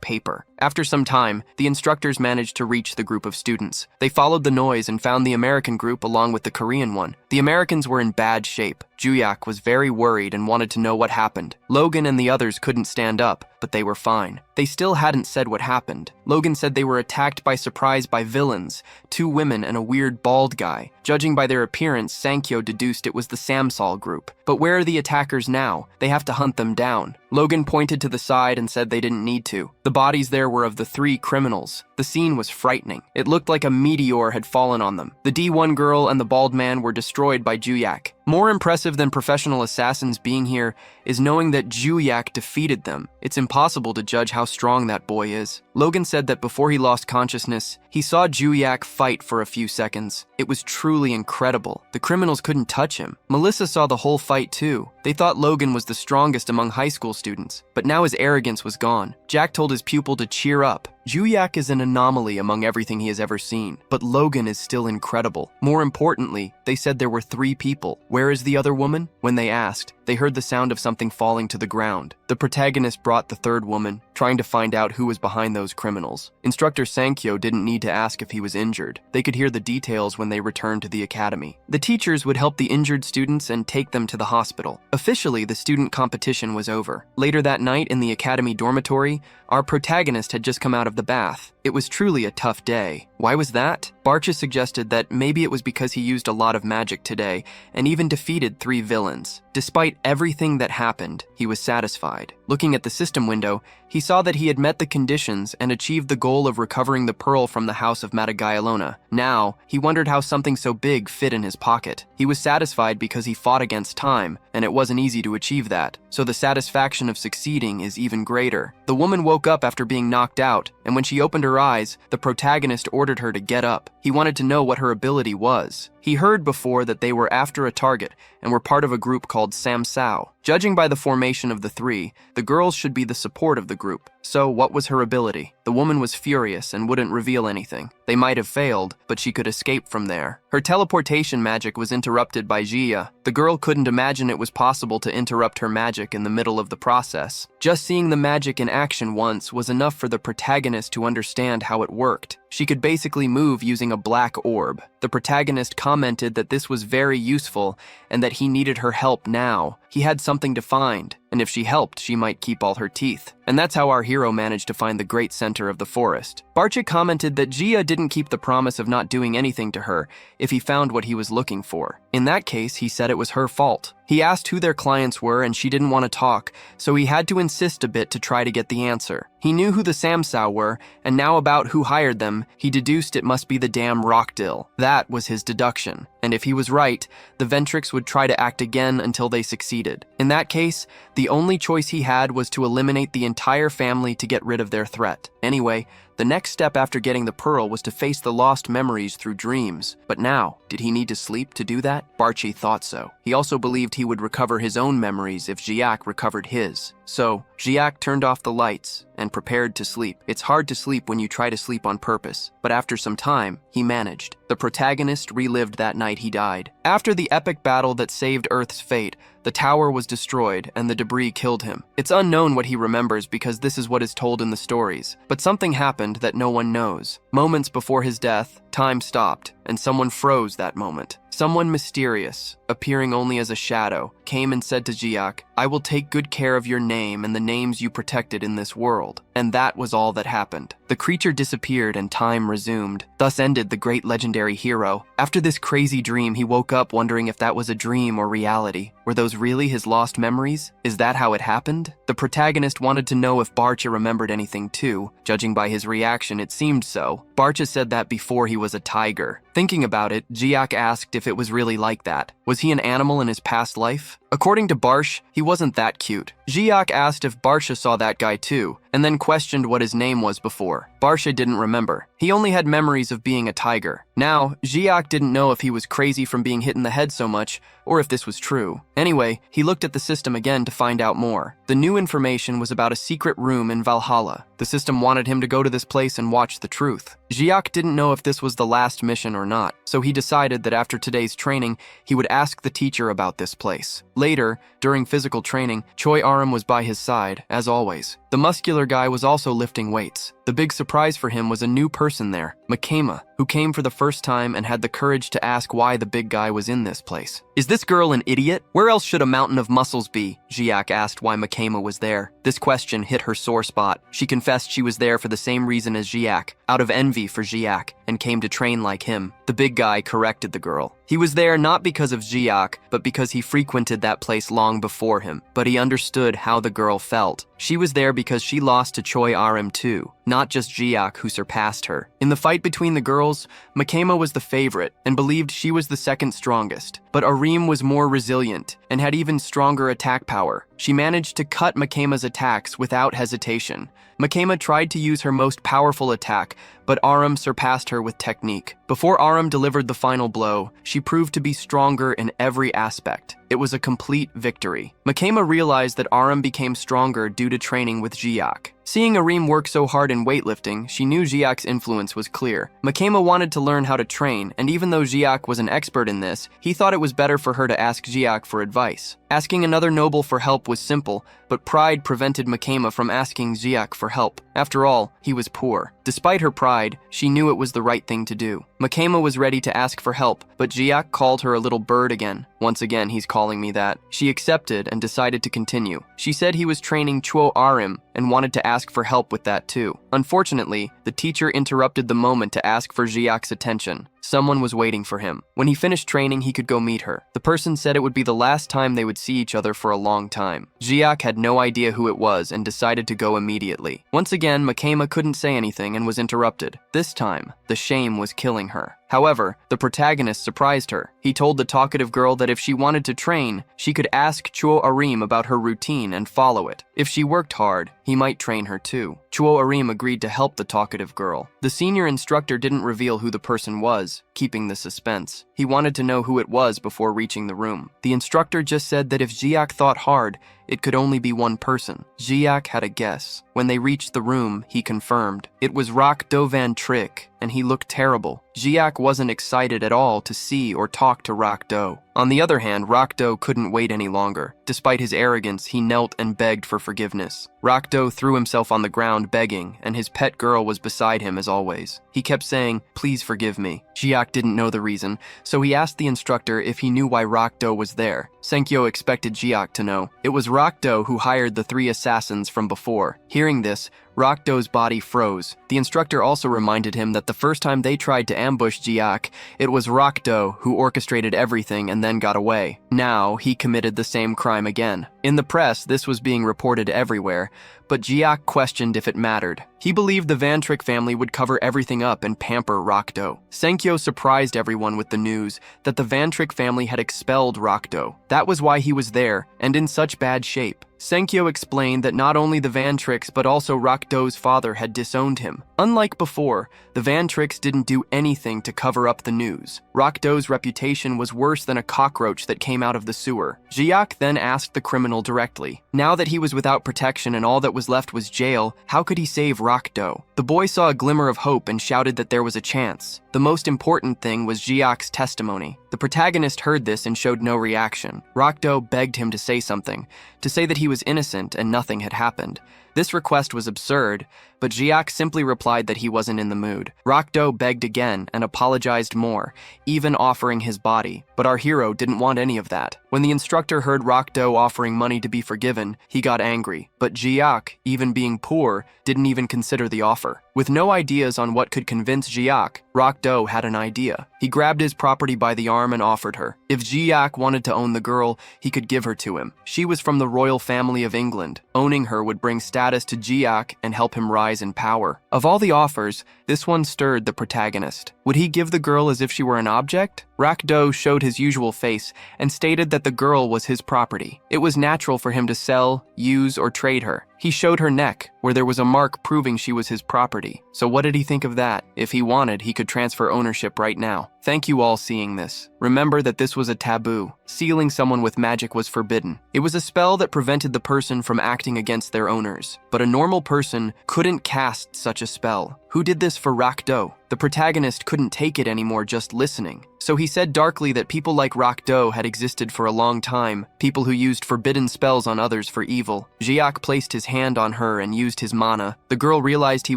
paper. After some time, the instructors managed to reach the group of students. They followed the noise and found the American group along with the Korean one. The Americans were in bad shape. Juyak was very worried and wanted to know what happened. Logan and the others couldn't stand up, but they were fine. They still hadn't said what happened. Logan said they were attacked by surprise by villains, 2 women and a weird bald guy. Judging by their appearance, Sankyo deduced it was the Samsal group. But where are the attackers now? They have to hunt them down. Logan pointed to the side and said they didn't need to. The bodies there were of the 3 criminals. The scene was frightening. It looked like a meteor had fallen on them. The D1 girl and the bald man were destroyed by Juyak. More impressive than professional assassins being here is knowing that Juyak defeated them. It's impossible to judge how strong that boy is. Logan said that before he lost consciousness, he saw Juyak fight for a few seconds. It was truly incredible. The criminals couldn't touch him. Melissa saw the whole fight too. They thought Logan was the strongest among high school students, but now his arrogance was gone. Jack told his pupil to cheer up. Juyak is an anomaly among everything he has ever seen, but Logan is still incredible. More importantly, they said there were 3 people. Where is the other woman? When they asked, they heard the sound of something falling to the ground. The protagonist brought the 3rd woman, trying to find out who was behind those criminals. Instructor Sankyo didn't need to ask if he was injured. They could hear the details when they returned to the academy. The teachers would help the injured students and take them to the hospital. Officially, the student competition was over. Later that night in the academy dormitory, our protagonist had just come out of the bath. It was truly a tough day. Why was that? Barcha suggested that maybe it was because he used a lot of magic today and even defeated 3 villains. Despite everything that happened, he was satisfied. Looking at the system window, he saw that he had met the conditions and achieved the goal of recovering the pearl from the house of Matagayalona. Now, he wondered how something so big fit in his pocket. He was satisfied because he fought against time, and it wasn't easy to achieve that, so the satisfaction of succeeding is even greater. The woman woke up after being knocked out, and when she opened her eyes, the protagonist ordered her to get up. He wanted to know what her ability was. He heard before that they were after a target and were part of a group called Samsao. Judging by the formation of the 3, the girls should be the support of the group. So what was her ability? The woman was furious and wouldn't reveal anything. They might have failed, but she could escape from there. Her teleportation magic was interrupted by Jia. The girl couldn't imagine it was possible to interrupt her magic in the middle of the process. Just seeing the magic in action once was enough for the protagonist to understand how it worked. She could basically move using a black orb. The protagonist commented that this was very useful and that he needed her help now. He had something to find, and if she helped, she might keep all her teeth. And that's how our hero managed to find the great center of the forest. Barcha commented that Jia didn't keep the promise of not doing anything to her if he found what he was looking for. In that case, he said it was her fault. He asked who their clients were and she didn't want to talk, so he had to insist a bit to try to get the answer. He knew who the Samsao were, and now about who hired them, he deduced it must be the damn Rockdill. That was his deduction. And if he was right, the Ventrix would try to act again until they succeeded. In that case, the only choice he had was to eliminate the entire family to get rid of their threat. Anyway, the next step after getting the pearl was to face the lost memories through dreams. But now, did he need to sleep to do that? Barchi thought so. He also believed he would recover his own memories if Jiak recovered his. So, Jiak turned off the lights and prepared to sleep. It's hard to sleep when you try to sleep on purpose, but after some time, he managed. The protagonist relived that night he died. After the epic battle that saved Earth's fate, the tower was destroyed and the debris killed him. It's unknown what he remembers because this is what is told in the stories, but something happened that no one knows. Moments before his death, time stopped, and someone froze that moment. Someone mysterious, appearing only as a shadow, came and said to Jiak, "I will take good care of your name and the names you protected in this world." And that was all that happened. The creature disappeared and time resumed. Thus ended the great legendary hero. After this crazy dream, he woke up wondering if that was a dream or reality. Were those really his lost memories? Is that how it happened? The protagonist wanted to know if Barcha remembered anything too. Judging by his reaction, it seemed so. Barcha said that before he was a tiger. Thinking about it, Jiak asked if it was really like that. Was he an animal in his past life? According to Barsh, he wasn't that cute. Jiak asked if Barsha saw that guy too, and then questioned what his name was before. Barsha didn't remember. He only had memories of being a tiger. Now, Jiak didn't know if he was crazy from being hit in the head so much, or if this was true. Anyway, he looked at the system again to find out more. The new information was about a secret room in Valhalla. The system wanted him to go to this place and watch the truth. Jiak didn't know if this was the last mission or not, so he decided that after today's training, he would ask the teacher about this place. Later, during physical training, Choi Aram was by his side, as always. The muscular guy was also lifting weights. The big surprise for him was a new person there, Makema, who came for the first time and had the courage to ask why the big guy was in this place. "Is this girl an idiot? Where else should a mountain of muscles be?" Jiak asked why Makema was there. This question hit her sore spot. She confessed she was there for the same reason as Jiak, out of envy for Jiak, and came to train like him. The big guy corrected the girl. He was there not because of Jiak, but because he frequented that place long before him. But he understood how the girl felt. She was there because she lost to Choi Aram too, not just Jiak who surpassed her. In the fight between the girls, Makema was the favorite and believed she was the second strongest. But Arim was more resilient and had even stronger attack power. She managed to cut Makema's attacks without hesitation. Makema tried to use her most powerful attack, but Aram surpassed her with technique. Before Aram delivered the final blow, she proved to be stronger in every aspect. It was a complete victory. Makema realized that Aram became stronger due to training with Jiak. Seeing Arim work so hard in weightlifting, she knew Jiak's influence was clear. Makema wanted to learn how to train, and even though Jiak was an expert in this, he thought it was better for her to ask Jiak for advice. Asking another noble for help was simple, but pride prevented Makema from asking Jiak for help. After all, he was poor. Despite her pride, she knew it was the right thing to do. Makema was ready to ask for help, but Jiak called her a little bird again. Once again, he's calling me that. She accepted and decided to continue. She said he was training Chuo Arim and wanted to ask for help with that too. Unfortunately, the teacher interrupted the moment to ask for Jiak's attention. Someone was waiting for him. When he finished training, he could go meet her. The person said it would be the last time they would see each other for a long time. Jiak had no idea who it was and decided to go immediately. Once again, Makema couldn't say anything and was interrupted. This time, the shame was killing her. However, the protagonist surprised her. He told the talkative girl that if she wanted to train, she could ask Chuo Arim about her routine and follow it. If she worked hard, he might train her too. Chuo Arim agreed to help the talkative girl. The senior instructor didn't reveal who the person was, keeping the suspense. He wanted to know who it was before reaching the room. The instructor just said that if Jiak thought hard, it could only be one person. Jiak had a guess. When they reached the room, he confirmed. It was Rock Do Van Trick, and he looked terrible. Jiak wasn't excited at all to see or talk to Rock Do. On the other hand, Rock Do couldn't wait any longer. Despite his arrogance, he knelt and begged for forgiveness. Rock Do threw himself on the ground begging, and his pet girl was beside him as always. He kept saying, "Please forgive me." Jiak didn't know the reason, so he asked the instructor if he knew why Rock Do was there. Senkyo expected Jiak to know. It was Rock Do who hired the 3 assassins from before. Hearing this, Rock Do's body froze. The instructor also reminded him that the first time they tried to ambush Jiak, it was Rock Do who orchestrated everything and then got away. Now, he committed the same crime again. In the press, this was being reported everywhere, but Jiak questioned if it mattered. He believed the Van Trick family would cover everything up and pamper Rock Do. Senkyo surprised everyone with the news that the Van Trick family had expelled Rock Do. That was why he was there, and in such bad shape. Senkyo explained that not only the Van Tricks but also Rock Do's father had disowned him. Unlike before, the Van Tricks didn't do anything to cover up the news. Rock Do's reputation was worse than a cockroach that came out of the sewer. Jiak then asked the criminal directly. Now that he was without protection and all that was left was jail, how could he save Rock Do? The boy saw a glimmer of hope and shouted that there was a chance. The most important thing was Jiak's testimony. The protagonist heard this and showed no reaction. Rock Do begged him to say something, to say that he was innocent and nothing had happened. This request was absurd, but Jiak simply replied that he wasn't in the mood. Rock Do begged again and apologized more, even offering his body, but our hero didn't want any of that. When the instructor heard Rock Do offering money to be forgiven, he got angry, but Jiak, even being poor, didn't even consider the offer. With no ideas on what could convince Jiak, Rock Do had an idea. He grabbed his property by the arm and offered her. If Jiak wanted to own the girl, he could give her to him. She was from the royal family of England. Owning her would bring status to Jiak and help him rise in power. Of all the offers, this one stirred the protagonist. Would he give the girl as if she were an object? Rock Do showed his usual face and stated that the girl was his property. It was natural for him to sell, use, or trade her. He showed her neck, where there was a mark proving she was his property. So what did he think of that? If he wanted, he could transfer ownership right now. Thank you all seeing this. Remember that this was a taboo. Sealing someone with magic was forbidden. It was a spell that prevented the person from acting against their owners. But a normal person couldn't cast such a spell. Who did this for Rock Do? The protagonist couldn't take it anymore just listening. So he said darkly that people like Rock Do had existed for a long time, people who used forbidden spells on others for evil. Jiak placed his hand on her and used his mana. The girl realized he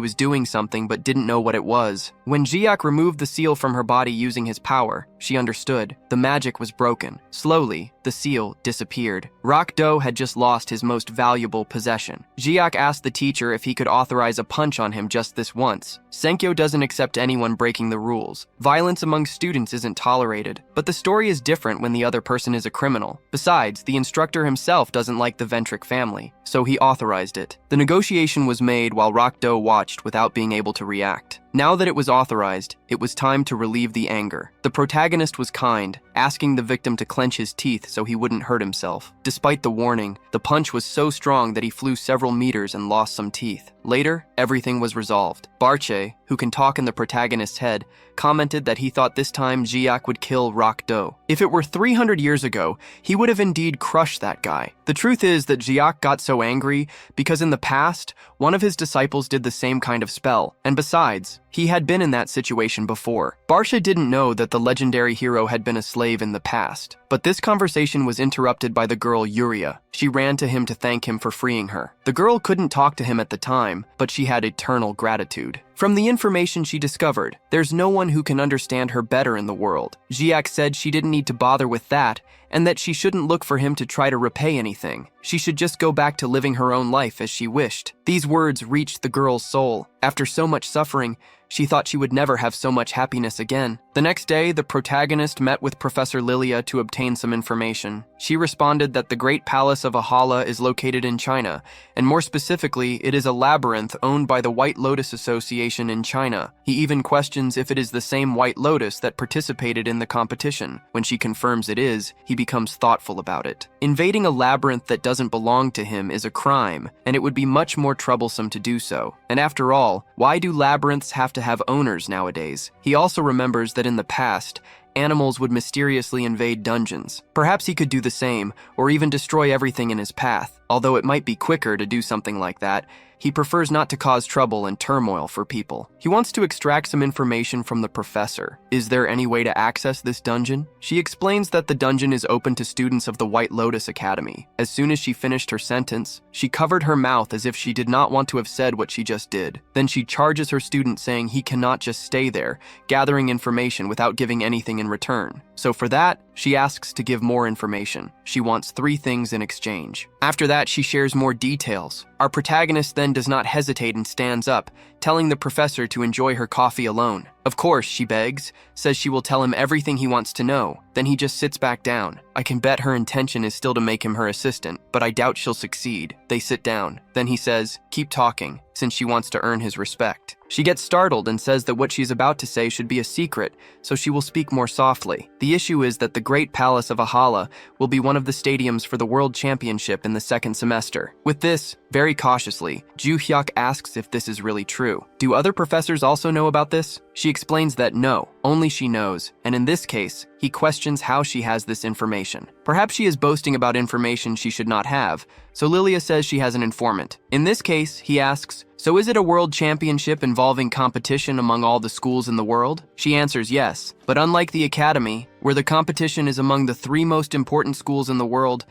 was doing something but didn't know what it was. When Jiak removed the seal from her body using his power, she understood. The magic was broken. Slowly, the seal disappeared. Rock Do had just lost his most valuable possession. Jiak asked the teacher if he could authorize a punch on him just this once. Senkyo doesn't accept anyone breaking the rules. Violence among students isn't tolerated, but the story is different when the other person is a criminal. Besides, the instructor himself doesn't like the Ventric family, so he authorized it. The negotiation was made while Rock Do watched without being able to react. Now that it was authorized, it was time to relieve the anger. The protagonist was kind, asking the victim to clench his teeth so he wouldn't hurt himself. Despite the warning, the punch was so strong that he flew several meters and lost some teeth. Later, everything was resolved. Barche, who can talk in the protagonist's head, commented that he thought this time Jiak would kill Rock Do. If it were 300 years ago, he would have indeed crushed that guy. The truth is that Jiak got so angry because in the past, one of his disciples did the same kind of spell, and besides, he had been in that situation before. Barsha didn't know that the legendary hero had been a slave in the past, but this conversation was interrupted by the girl Yuria. She ran to him to thank him for freeing her. The girl couldn't talk to him at the time, but she had eternal gratitude. From the information she discovered, there's no one who can understand her better in the world. Jiak said she didn't need to bother with that, and that she shouldn't look for him to try to repay anything. She should just go back to living her own life as she wished. These words reached the girl's soul. After so much suffering, she thought she would never have so much happiness again. The next day, the protagonist met with Professor Lilia to obtain some information. She responded that the Great Palace of Ahala is located in China, and more specifically, it is a labyrinth owned by the White Lotus Association in China. He even questions if it is the same White Lotus that participated in the competition. When she confirms it is, he becomes thoughtful about it. Invading a labyrinth that doesn't belong to him is a crime, and it would be much more troublesome to do so. And after all, why do labyrinths have to have owners nowadays? He also remembers that in the past, animals would mysteriously invade dungeons. Perhaps he could do the same, or even destroy everything in his path. Although it might be quicker to do something like that, he prefers not to cause trouble and turmoil for people. He wants to extract some information from the professor. Is there any way to access this dungeon? She explains that the dungeon is open to students of the White Lotus Academy. As soon as she finished her sentence, she covered her mouth as if she did not want to have said what she just did. Then she charges her student, saying he cannot just stay there, gathering information without giving anything in return. So for that, she asks to give more information. She wants 3 things in exchange. After that, she shares more details. Our protagonist then does not hesitate and stands up, telling the professor to enjoy her coffee alone. Of course, she begs, says she will tell him everything he wants to know. Then he just sits back down. I can bet her intention is still to make him her assistant, but I doubt she'll succeed. They sit down. Then he says, keep talking, since she wants to earn his respect. She gets startled and says that what she's about to say should be a secret, so she will speak more softly. The issue is that the Great Palace of Ahala will be one of the stadiums for the World Championship in the 2nd semester. With this, very cautiously, Ju Hyuk asks if this is really true. Do other professors also know about this? She explains that no, only she knows, and in this case, he questions how she has this information. Perhaps she is boasting about information she should not have, so Lilia says she has an informant. In this case, he asks, so is it a world championship involving competition among all the schools in the world? She answers yes, but unlike the academy, where the competition is among the 3 most important schools in the world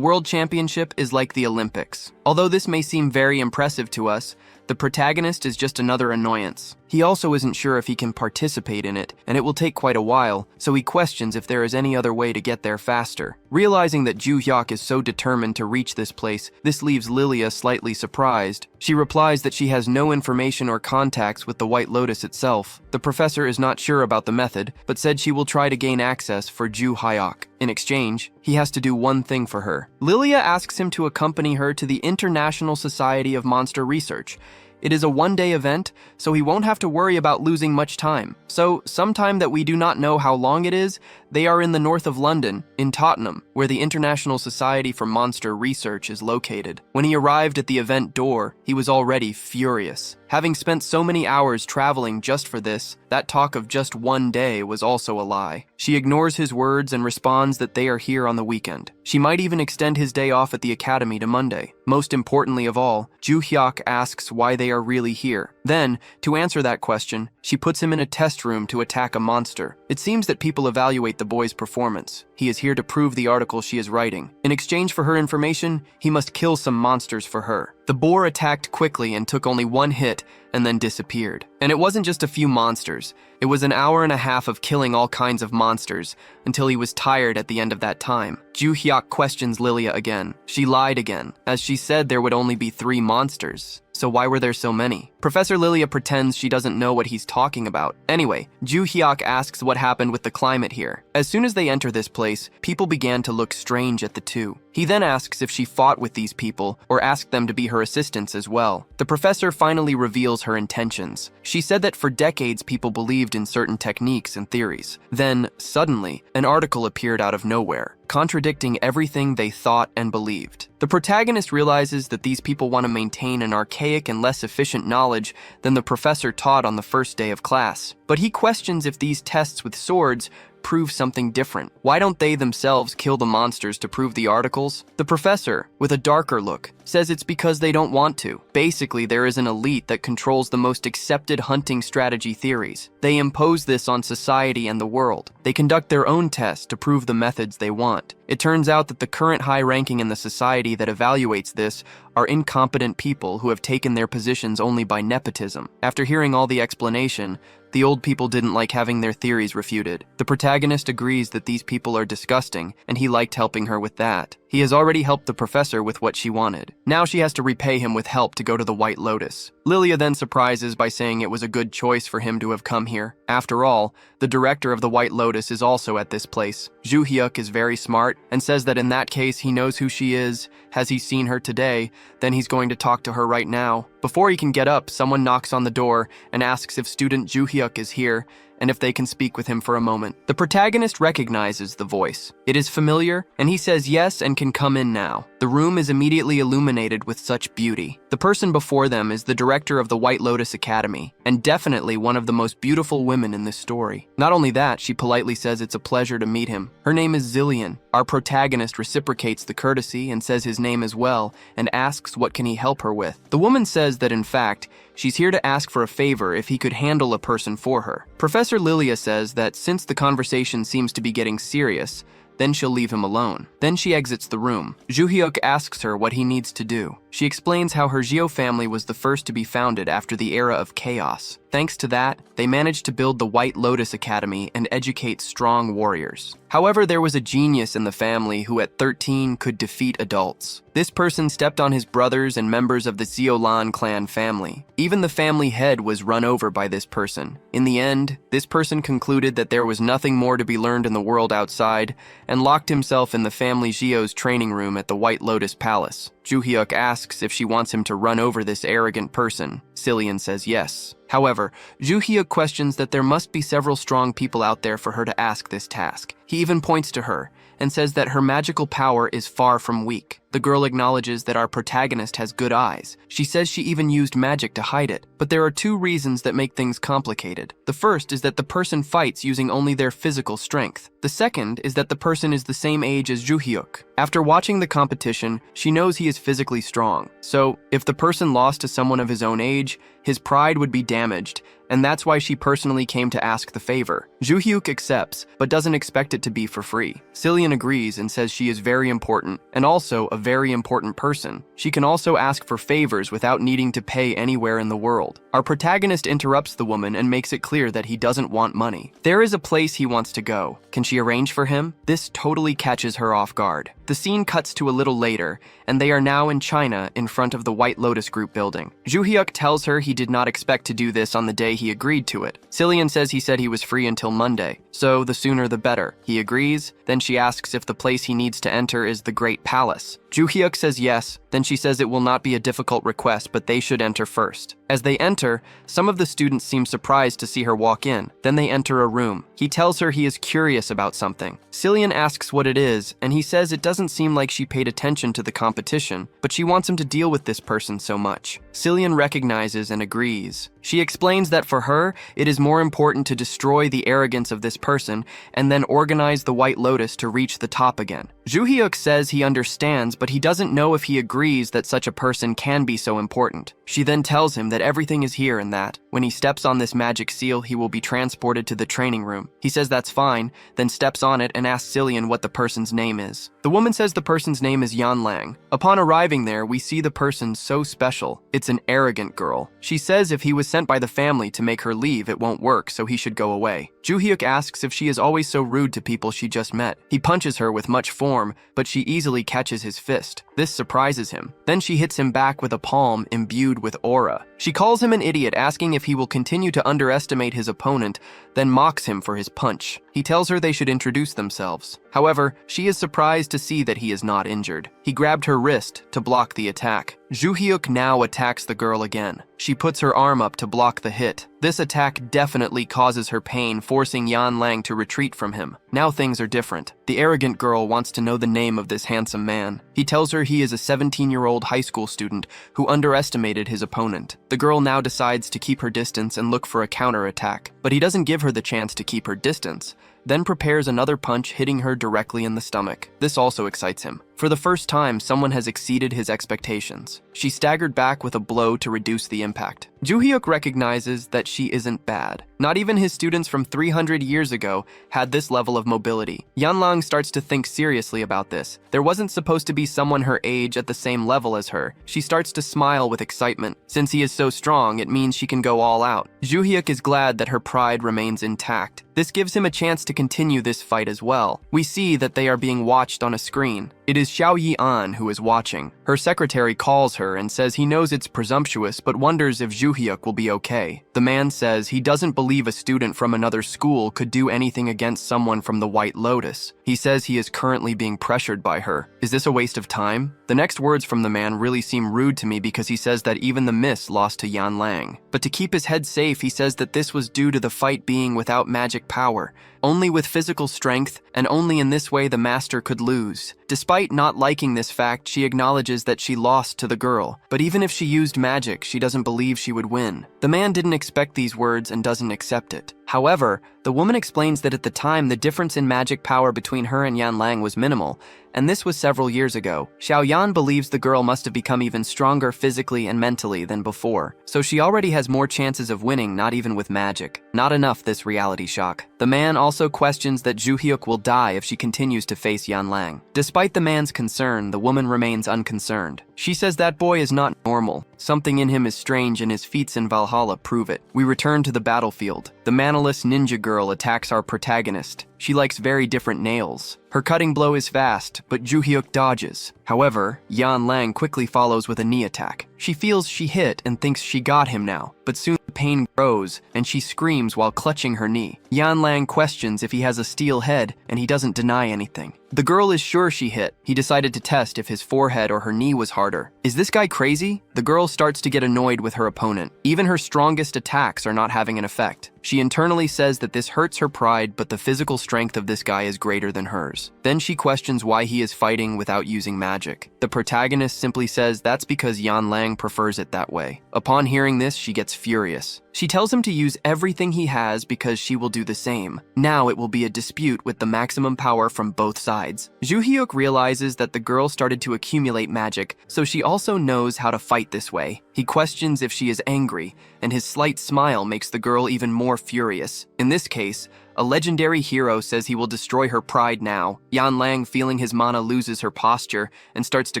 world championship is like the Olympics. Although this may seem very impressive to us, the protagonist is just another annoyance. He also isn't sure if he can participate in it, and it will take quite a while, so he questions if there is any other way to get there faster. Realizing that Ju Hyuk is so determined to reach this place, this leaves Lilia slightly surprised. She replies that she has no information or contacts with the White Lotus itself. The professor is not sure about the method, but said she will try to gain access for Ju Hyuk. In exchange, he has to do one thing for her. Lilia asks him to accompany her to the International Society of Monster Research. It is a one-day event, so he won't have to worry about losing much time. So, sometime that we do not know how long it is, they are in the north of London, in Tottenham, where the International Society for Monster Research is located. When he arrived at the event door, he was already furious. Having spent so many hours traveling just for this, that talk of just one day was also a lie. She ignores his words and responds that they are here on the weekend. She might even extend his day off at the academy to Monday. Most importantly of all, Ju Hyuk asks why they are really here. Then, to answer that question, she puts him in a test room to attack a monster. It seems that people evaluate the boy's performance. He is here to prove the article she is writing. In exchange for her information, he must kill some monsters for her. The boar attacked quickly and took only 1 hit and then disappeared. And it wasn't just a few monsters. It was an hour and a half of killing all kinds of monsters until he was tired at the end of that time. Ju Hyuk questions Lilia again. She lied again, as she said there would only be 3 monsters. So why were there so many? Professor Lilia pretends she doesn't know what he's talking about. Anyway, Ju Hyuk asks what happened with the climate here. As soon as they enter this place, people began to look strange at the two. He then asks if she fought with these people or asked them to be her assistants as well. The professor finally reveals her intentions. She said that for decades people believed in certain techniques and theories. Then, suddenly, an article appeared out of nowhere, contradicting everything they thought and believed. The protagonist realizes that these people want to maintain an archaic and less efficient knowledge than the professor taught on the first day of class. But he questions if these tests with swords prove something different. Why don't they themselves kill the monsters to prove the articles? The professor, with a darker look, says it's because they don't want to. Basically, there is an elite that controls the most accepted hunting strategy theories. They impose this on society and the world. They conduct their own tests to prove the methods they want. It turns out that the current high ranking in the society that evaluates this are incompetent people who have taken their positions only by nepotism. After hearing all the explanation, the old people didn't like having their theories refuted. The protagonist agrees that these people are disgusting, and he liked helping her with that. He has already helped the professor with what she wanted. Now she has to repay him with help to go to the White Lotus. Lilia then surprises by saying it was a good choice for him to have come here. After all, the director of the White Lotus is also at this place. Ju Hyuk is very smart and says that in that case he knows who she is. Has he seen her today? Then he's going to talk to her right now. Before he can get up, someone knocks on the door and asks if student Ju Hyuk is here and if they can speak with him for a moment. The protagonist recognizes the voice. It is familiar, and he says yes and can come in now. The room is immediately illuminated with such beauty. The person before them is the director of the White Lotus Academy, and definitely one of the most beautiful women in this story. Not only that, she politely says it's a pleasure to meet him. Her name is Zillion. Our protagonist reciprocates the courtesy and says his name as well, and asks what can he help her with. The woman says that in fact, she's here to ask for a favor if he could handle a person for her. Professor Lilia says that since the conversation seems to be getting serious, then she'll leave him alone. Then she exits the room. Ju Hyuk asks her what he needs to do. She explains how her Geo family was the first to be founded after the era of chaos. Thanks to that, they managed to build the White Lotus Academy and educate strong warriors. However, there was a genius in the family who at 13 could defeat adults. This person stepped on his brothers and members of the Ziolan clan family. Even the family head was run over by this person. In the end, this person concluded that there was nothing more to be learned in the world outside and locked himself in the family Gio's training room at the White Lotus Palace. Ju Hyuk asks if she wants him to run over this arrogant person. Zillion says yes. However, Ju Hyuk questions that there must be several strong people out there for her to ask this task. He even points to her and says that her magical power is far from weak. The girl acknowledges that our protagonist has good eyes. She says she even used magic to hide it. But there are two reasons that make things complicated. The first is that the person fights using only their physical strength. The second is that the person is the same age as Ju Hyuk. After watching the competition, she knows he is physically strong. So, if the person lost to someone of his own age, his pride would be damaged, and that's why she personally came to ask the favor. Ju Hyuk accepts, but doesn't expect it to be for free. Zillion agrees and says she is very important, and also a very important person. She can also ask for favors without needing to pay anywhere in the world. Our protagonist interrupts the woman and makes it clear that he doesn't want money. There is a place he wants to go. Can she arrange for him? This totally catches her off guard. The scene cuts to a little later, and they are now in China in front of the White Lotus Group building. Ju Hyuk tells her he did not expect to do this on the day he agreed to it. Zillion says he said he was free until Monday, so the sooner the better. He agrees, then she asks if the place he needs to enter is the Great Palace. Ju Hyuk says yes, then she says it will not be a difficult request, but they should enter first. As they enter, some of the students seem surprised to see her walk in. Then they enter a room. He tells her he is curious about something. Zillion asks what it is, and he says it doesn't seem like she paid attention to the competition, but she wants him to deal with this person so much. Zillion recognizes and agrees. She explains that for her, it is more important to destroy the arrogance of this person and then organize the White Lotus to reach the top again. Ju Hyuk says he understands, but he doesn't know if he agrees that such a person can be so important. She then tells him that everything is here and that, when he steps on this magic seal, he will be transported to the training room. He says that's fine, then steps on it and asks Zillion what the person's name is. The woman says the person's name is Yan Lang. Upon arriving there, we see the person so special. It's an arrogant girl. She says if he was sent by the family to make her leave, it won't work, so he should go away. Ju Hyuk asks if she is always so rude to people she just met. He punches her with much form, but she easily catches his fist. This surprises him. Then she hits him back with a palm imbued with aura. She calls him an idiot, asking if he will continue to underestimate his opponent, then mocks him for his punch. He tells her they should introduce themselves. However, she is surprised to see that he is not injured. He grabbed her wrist to block the attack. Ju Hyuk now attacks the girl again. She puts her arm up to block the hit. This attack definitely causes her pain, forcing Yan Lang to retreat from him. Now things are different. The arrogant girl wants to know the name of this handsome man. He tells her he is a 17-year-old high school student who underestimated his opponent. The girl now decides to keep her distance and look for a counterattack, but he doesn't give her the chance to keep her distance, then prepares another punch, hitting her directly in the stomach. This also excites him. For the first time, someone has exceeded his expectations. She staggered back with a blow to reduce the impact. Joo-hyuk recognizes that she isn't bad. Not even his students from 300 years ago had this level of mobility. Yanlang starts to think seriously about this. There wasn't supposed to be someone her age at the same level as her. She starts to smile with excitement. Since he is so strong, it means she can go all out. Joo-hyuk is glad that her pride remains intact. This gives him a chance to continue this fight as well. We see that they are being watched on a screen. It is Xiao Yi-an who is watching. Her secretary calls her and says he knows it's presumptuous but wonders if Joo-hyuk will be okay. The man says he doesn't believe a student from another school could do anything against someone from the White Lotus. He says he is currently being pressured by her. Is this a waste of time? The next words from the man really seem rude to me because he says that even the miss lost to Yan Lang. But to keep his head safe, he says that this was due to the fight being without magic power, only with physical strength, and only in this way the master could lose. Despite not liking this fact, she acknowledges that she lost to the girl, but even if she used magic, she doesn't believe she would win. The man didn't expect these words and doesn't accept it. However, the woman explains that at the time the difference in magic power between her and Yan Lang was minimal, and this was several years ago. Xiao Yan believes the girl must have become even stronger physically and mentally than before, so she already has more chances of winning, not even with magic. Not enough, this reality shock. The man also questions that Joo-hyuk will die if she continues to face Yan Lang. Despite the man's concern, the woman remains unconcerned. She says that boy is not normal. Something in him is strange and his feats in Valhalla prove it. We return to the battlefield. The manaless ninja girl attacks our protagonist. She likes very different nails. Her cutting blow is fast, but Joo-hyuk dodges. However, Yan Lang quickly follows with a knee attack. She feels she hit and thinks she got him now, but soon the pain grows and she screams while clutching her knee. Yan Lang questions if he has a steel head and he doesn't deny anything. The girl is sure she hit. He decided to test if his forehead or her knee was harder. Is this guy crazy? The girl starts to get annoyed with her opponent. Even her strongest attacks are not having an effect. She internally says that this hurts her pride, but the physical strength of this guy is greater than hers. Then she questions why he is fighting without using magic. The protagonist simply says that's because Yan Lang prefers it that way. Upon hearing this, she gets furious. She tells him to use everything he has because she will do the same. Now it will be a dispute with the maximum power from both sides. Joo-hyuk realizes that the girl started to accumulate magic, so she also knows how to fight this way. He questions if she is angry, and his slight smile makes the girl even more furious. In this case, a legendary hero says he will destroy her pride now. Yan Lang, feeling his mana, loses her posture and starts to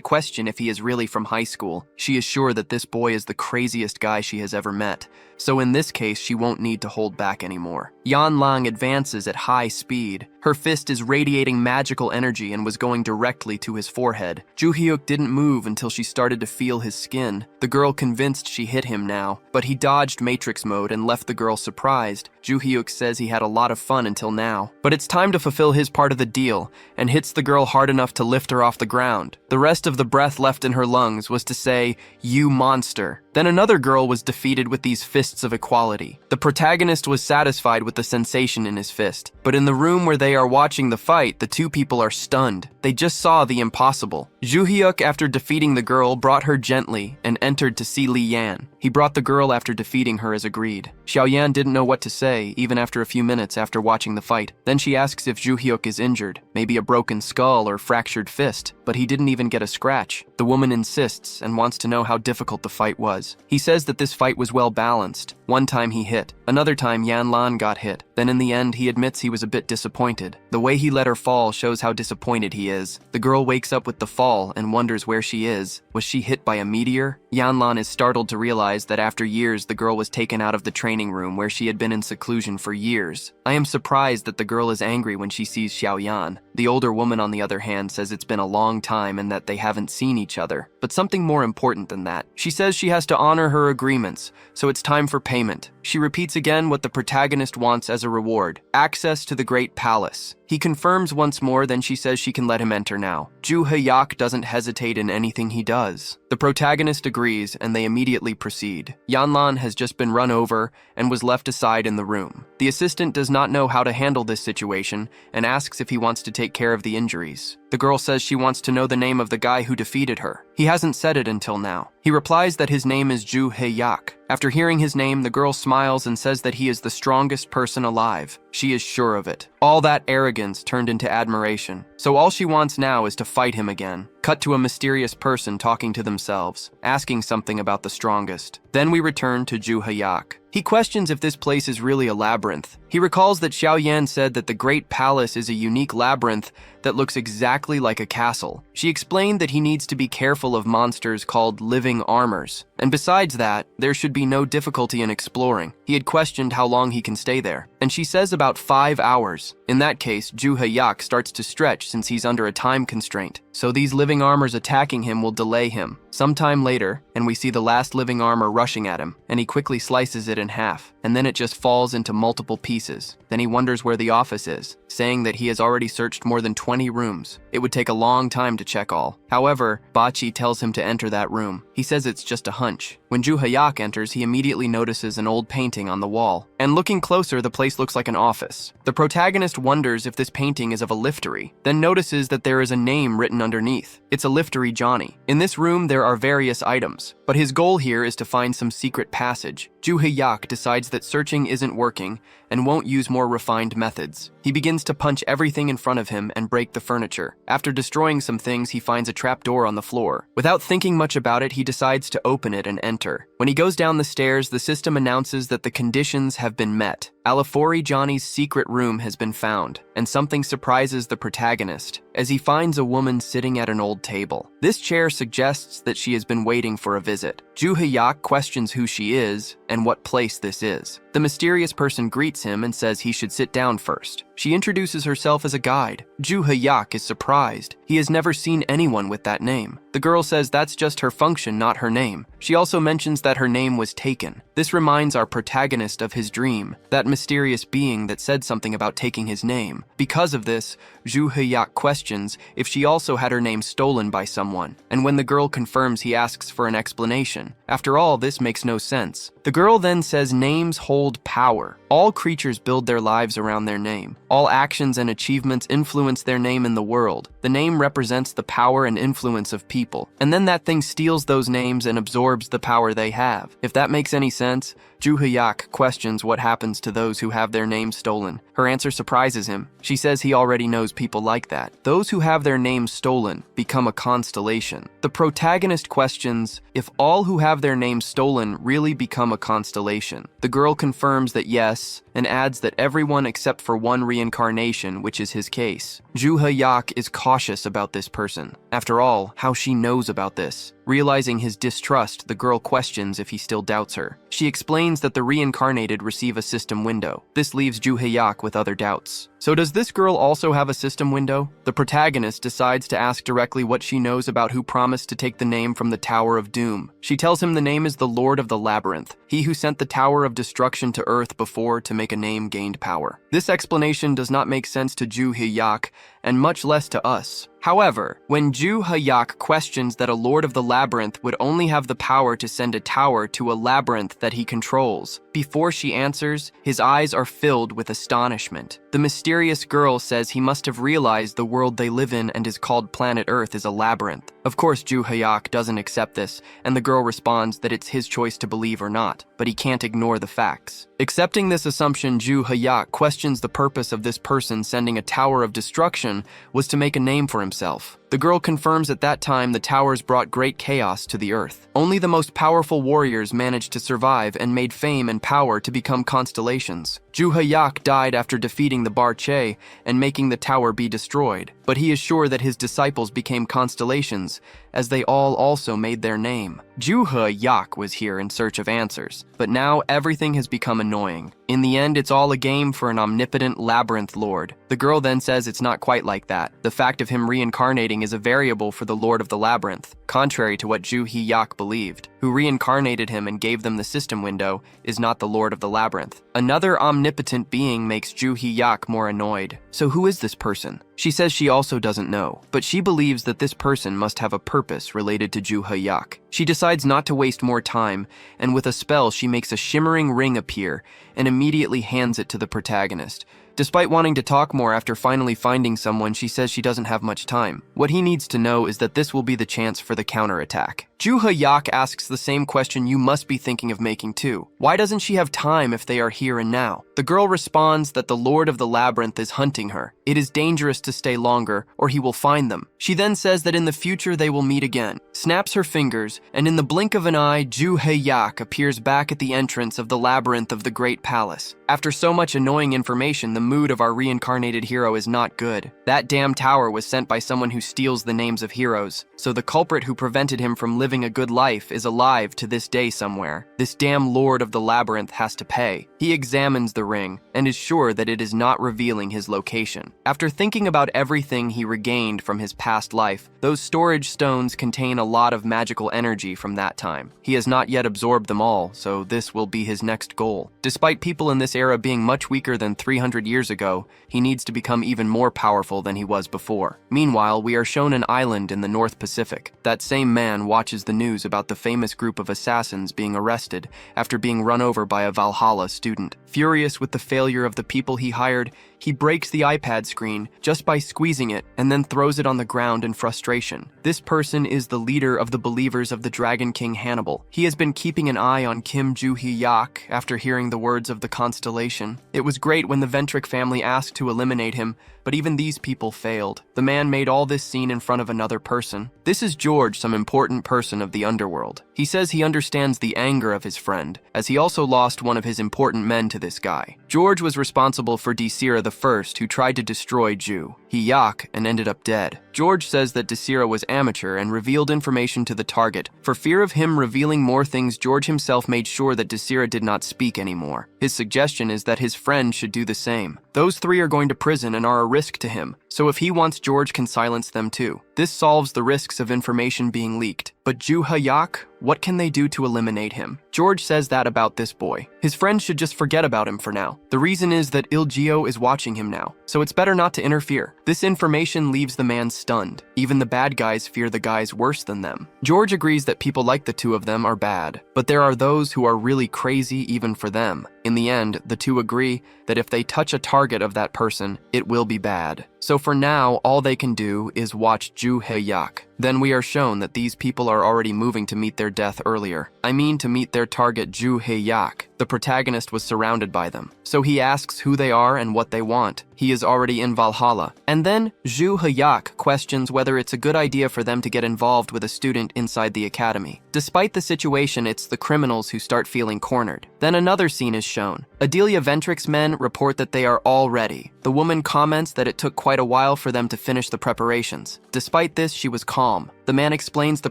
question if he is really from high school. She is sure that this boy is the craziest guy she has ever met, so in this case she won't need to hold back anymore. Yan Lang advances at high speed. Her fist is radiating magical energy and was going directly to his forehead. Joo-hyuk didn't move until she started to feel his skin. The girl convinced she hit him now, but he dodged Matrix mode and left the girl surprised. Joo-hyuk says he had a lot of fun until now, but it's time to fulfill his part of the deal, and hits the girl hard enough to lift her off the ground. The rest of the breath left in her lungs was to say, "You monster." Then another girl was defeated with these fists of equality. The protagonist was satisfied with the sensation in his fist, but in the room where they are watching the fight, the two people are stunned. They just saw the impossible. Joo-hyuk, after defeating the girl, brought her gently and entered to see Li Yan. He brought the girl after defeating her as agreed. Xiao Yan didn't know what to say, even after a few minutes after watching the fight. Then she asks if Joo-hyuk is injured, maybe a broken skull or fractured fist, but he didn't even get a scratch. The woman insists and wants to know how difficult the fight was. He says that this fight was well balanced. One time he hit, another time Yan Lan got hit. Then in the end he admits he was a bit disappointed. The way he let her fall shows how disappointed he is. The girl wakes up with the fall and wonders where she is. Was she hit by a meteor? Yan Lan is startled to realize that after years the girl was taken out of the training room where she had been in seclusion for years. I am surprised that the girl is angry when she sees Xiao Yan. The older woman, on the other hand, says it's been a long time and that they haven't seen each other. But something more important than that. She says she has to honor her agreements, so it's time for payment. She repeats again what the protagonist wants as a reward: access to the Great Palace. He confirms once more, then she says she can let him enter now. Joo-hyuk doesn't hesitate in anything he does. The protagonist agrees, and they immediately proceed. Yanlan has just been run over and was left aside in the room. The assistant does not know how to handle this situation and asks if he wants to take care of the injuries. The girl says she wants to know the name of the guy who defeated her. He hasn't said it until now. He replies that his name is Ju Hae-yak. After hearing his name, the girl smiles and says that he is the strongest person alive. She is sure of it. All that arrogance turned into admiration. So all she wants now is to fight him again. Cut to a mysterious person talking to themselves, asking something about the strongest. Then we return to Ju Hae-yak. He questions if this place is really a labyrinth. He recalls that Xiao Yan said that the Great Palace is a unique labyrinth that looks exactly like a castle. She explained that he needs to be careful of monsters called living armors. And besides that, there should be no difficulty in exploring. He had questioned how long he can stay there, and she says about 5 hours. In that case, Ju Hae-yak starts to stretch since he's under a time constraint. So these living armors attacking him will delay him. Sometime later, and we see the last living armor rushing at him, and he quickly slices it in half, and then it just falls into multiple pieces. Then he wonders where the office is, saying that he has already searched more than 20 rooms. It would take a long time to check all. However, Bachi tells him to enter that room. He says it's just a hunch. When Ju Hae-yak enters, he immediately notices an old painting on the wall. And looking closer, the place looks like an office. The protagonist wonders if this painting is of a liftery, then notices that there is a name written underneath. It's a liftery Johnny. In this room, there are various items, but his goal here is to find some secret passage. Ju Hae-yak decides that searching isn't working and won't use more refined methods. He begins to punch everything in front of him and break the furniture. After destroying some things, he finds a trapdoor on the floor. Without thinking much about it, he decides to open it and enter. When he goes down the stairs, the system announces that the conditions have been met. Alifori Johnny's secret room has been found, and something surprises the protagonist as he finds a woman sitting at an old table. This chair suggests that she has been waiting for a visit. Ju Hae-yak questions who she is and what place this is. The mysterious person greets him and says he should sit down first. She introduces herself as a guide. Ju Hae-yak is surprised. He has never seen anyone with that name. The girl says that's just her function, not her name. She also mentions that her name was taken. This reminds our protagonist of his dream, that mysterious being that said something about taking his name. Because of this, Ju Hae-yak questions if she also had her name stolen by someone, and when the girl confirms, he asks for an explanation. After all, this makes no sense. The girl then says names hold power. All creatures build their lives around their name. All actions and achievements influence their name in the world. The name represents the power and influence of people, and then that thing steals those names and absorbs the power they have. If that makes any sense, Ju Hae-yak questions what happens to those who have their names stolen. Her answer surprises him. She says he already knows people like that. Those who have their names stolen become a constellation. The protagonist questions if all who have their names stolen really become a constellation. The girl confirms that yes, and adds that everyone except for one reincarnation, which is his case. Ju Hae-yak is cautious about this person. After all, how she knows about this. Realizing his distrust, the girl questions if he still doubts her. She explains that the reincarnated receive a system window. This leaves Ju Hae-yak with other doubts. So does this girl also have a system window? The protagonist decides to ask directly what she knows about who promised to take the name from the Tower of Doom. She tells him the name is the Lord of the Labyrinth, he who sent the Tower of Destruction to Earth before to make a name gained power. This explanation does not make sense to Ju Hae-yak, and much less to us. However, when Ju Hae-yak questions that a Lord of the Labyrinth would only have the power to send a tower to a labyrinth that he controls, before she answers, his eyes are filled with astonishment. The mysterious girl says he must have realized the world they live in and is called planet Earth is a labyrinth. Of course, Ju Hae-yak doesn't accept this, and the girl responds that it's his choice to believe or not, but he can't ignore the facts. Accepting this assumption, Ju Hae-yak questions the purpose of this person sending a tower of destruction was to make a name for himself. The girl confirms at that time the towers brought great chaos to the earth. Only the most powerful warriors managed to survive and made fame and power to become constellations. Ju Hae-yak died after defeating the Barche and making the tower be destroyed, but he is sure that his disciples became constellations, as they all also made their name. Ju Hae-yak was here in search of answers, but now everything has become annoying. In the end, it's all a game for an omnipotent labyrinth lord. The girl then says it's not quite like that. The fact of him reincarnating is a variable for the Lord of the Labyrinth, contrary to what Ju Hae-yak believed. Who reincarnated him and gave them the system window is not the Lord of the Labyrinth. Another omnipotent being makes Ju Hae-yak more annoyed. So who is this person? She says she also doesn't know, but she believes that this person must have a purpose related to Ju Hae-yak. She decides not to waste more time, and with a spell she makes a shimmering ring appear and immediately hands it to the protagonist. Despite wanting to talk more after finally finding someone, she says she doesn't have much time. What he needs to know is that this will be the chance for the counterattack. Ju Yak asks the same question you must be thinking of making too. Why doesn't she have time if they are here and now? The girl responds that the Lord of the Labyrinth is hunting her. It is dangerous to stay longer, or he will find them. She then says that in the future they will meet again, snaps her fingers, and in the blink of an eye, Ju Yak appears back at the entrance of the labyrinth of the Great Palace. After so much annoying information, the mood of our reincarnated hero is not good. That damn tower was sent by someone who steals the names of heroes, so the culprit who prevented him from living a good life is alive to this day somewhere. This damn Lord of the Labyrinth has to pay. He examines the ring and is sure that it is not revealing his location. After thinking about everything he regained from his past life, those storage stones contain a lot of magical energy from that time. He has not yet absorbed them all, so this will be his next goal. Despite people in this era being much weaker than 300 years ago, he needs to become even more powerful than he was before. Meanwhile, we are shown an island in the North Pacific. That same man watches the news about the famous group of assassins being arrested after being run over by a Valhalla student. Furious with the failure of the people he hired, he breaks the iPad screen just by squeezing it and then throws it on the ground in frustration. This person is the leader of the believers of the Dragon King Hannibal. He has been keeping an eye on Kim Ju-hee-yak after hearing the words of the constellation. It was great when the Ventric family asked to eliminate him, but even these people failed. The man made all this scene in front of another person. This is George, some important person of the underworld. He says he understands the anger of his friend, as he also lost one of his important men to this guy. George was responsible for Desira the First, who tried to destroy Ju-hee-yak and ended up dead. George says that Desira was amateur and revealed information to the target. For fear of him revealing more things, George himself made sure that Desira did not speak anymore. His suggestion is that his friend should do the same. Those three are going to prison and are a risk to him, so if he wants, George can silence them too. This solves the risks of information being leaked. But Ju-hee-yak, what can they do to eliminate him? George says that about this boy. His friends should just forget about him for now. The reason is that Il-geo is watching him now, so it's better not to interfere. This information leaves the man stunned. Even the bad guys fear the guys worse than them. George agrees that people like the two of them are bad, but there are those who are really crazy even for them. In the end, the two agree that if they touch a target of that person, it will be bad. So for now, all they can do is watch Ju-hee-yak. Then we are shown that these people are already moving to meet their death earlier. I mean to meet their target Ju-hee-yak. The protagonist was surrounded by them, so he asks who they are and what they want. He is already in Valhalla. And then Ju-hee-yak questions whether it's a good idea for them to get involved with a student inside the academy. Despite the situation, it's the criminals who start feeling cornered. Then another scene is shown. Adelia Ventric's men report that they are all ready. The woman comments that it took quite a while for them to finish the preparations. Despite this, she was calm. The man explains the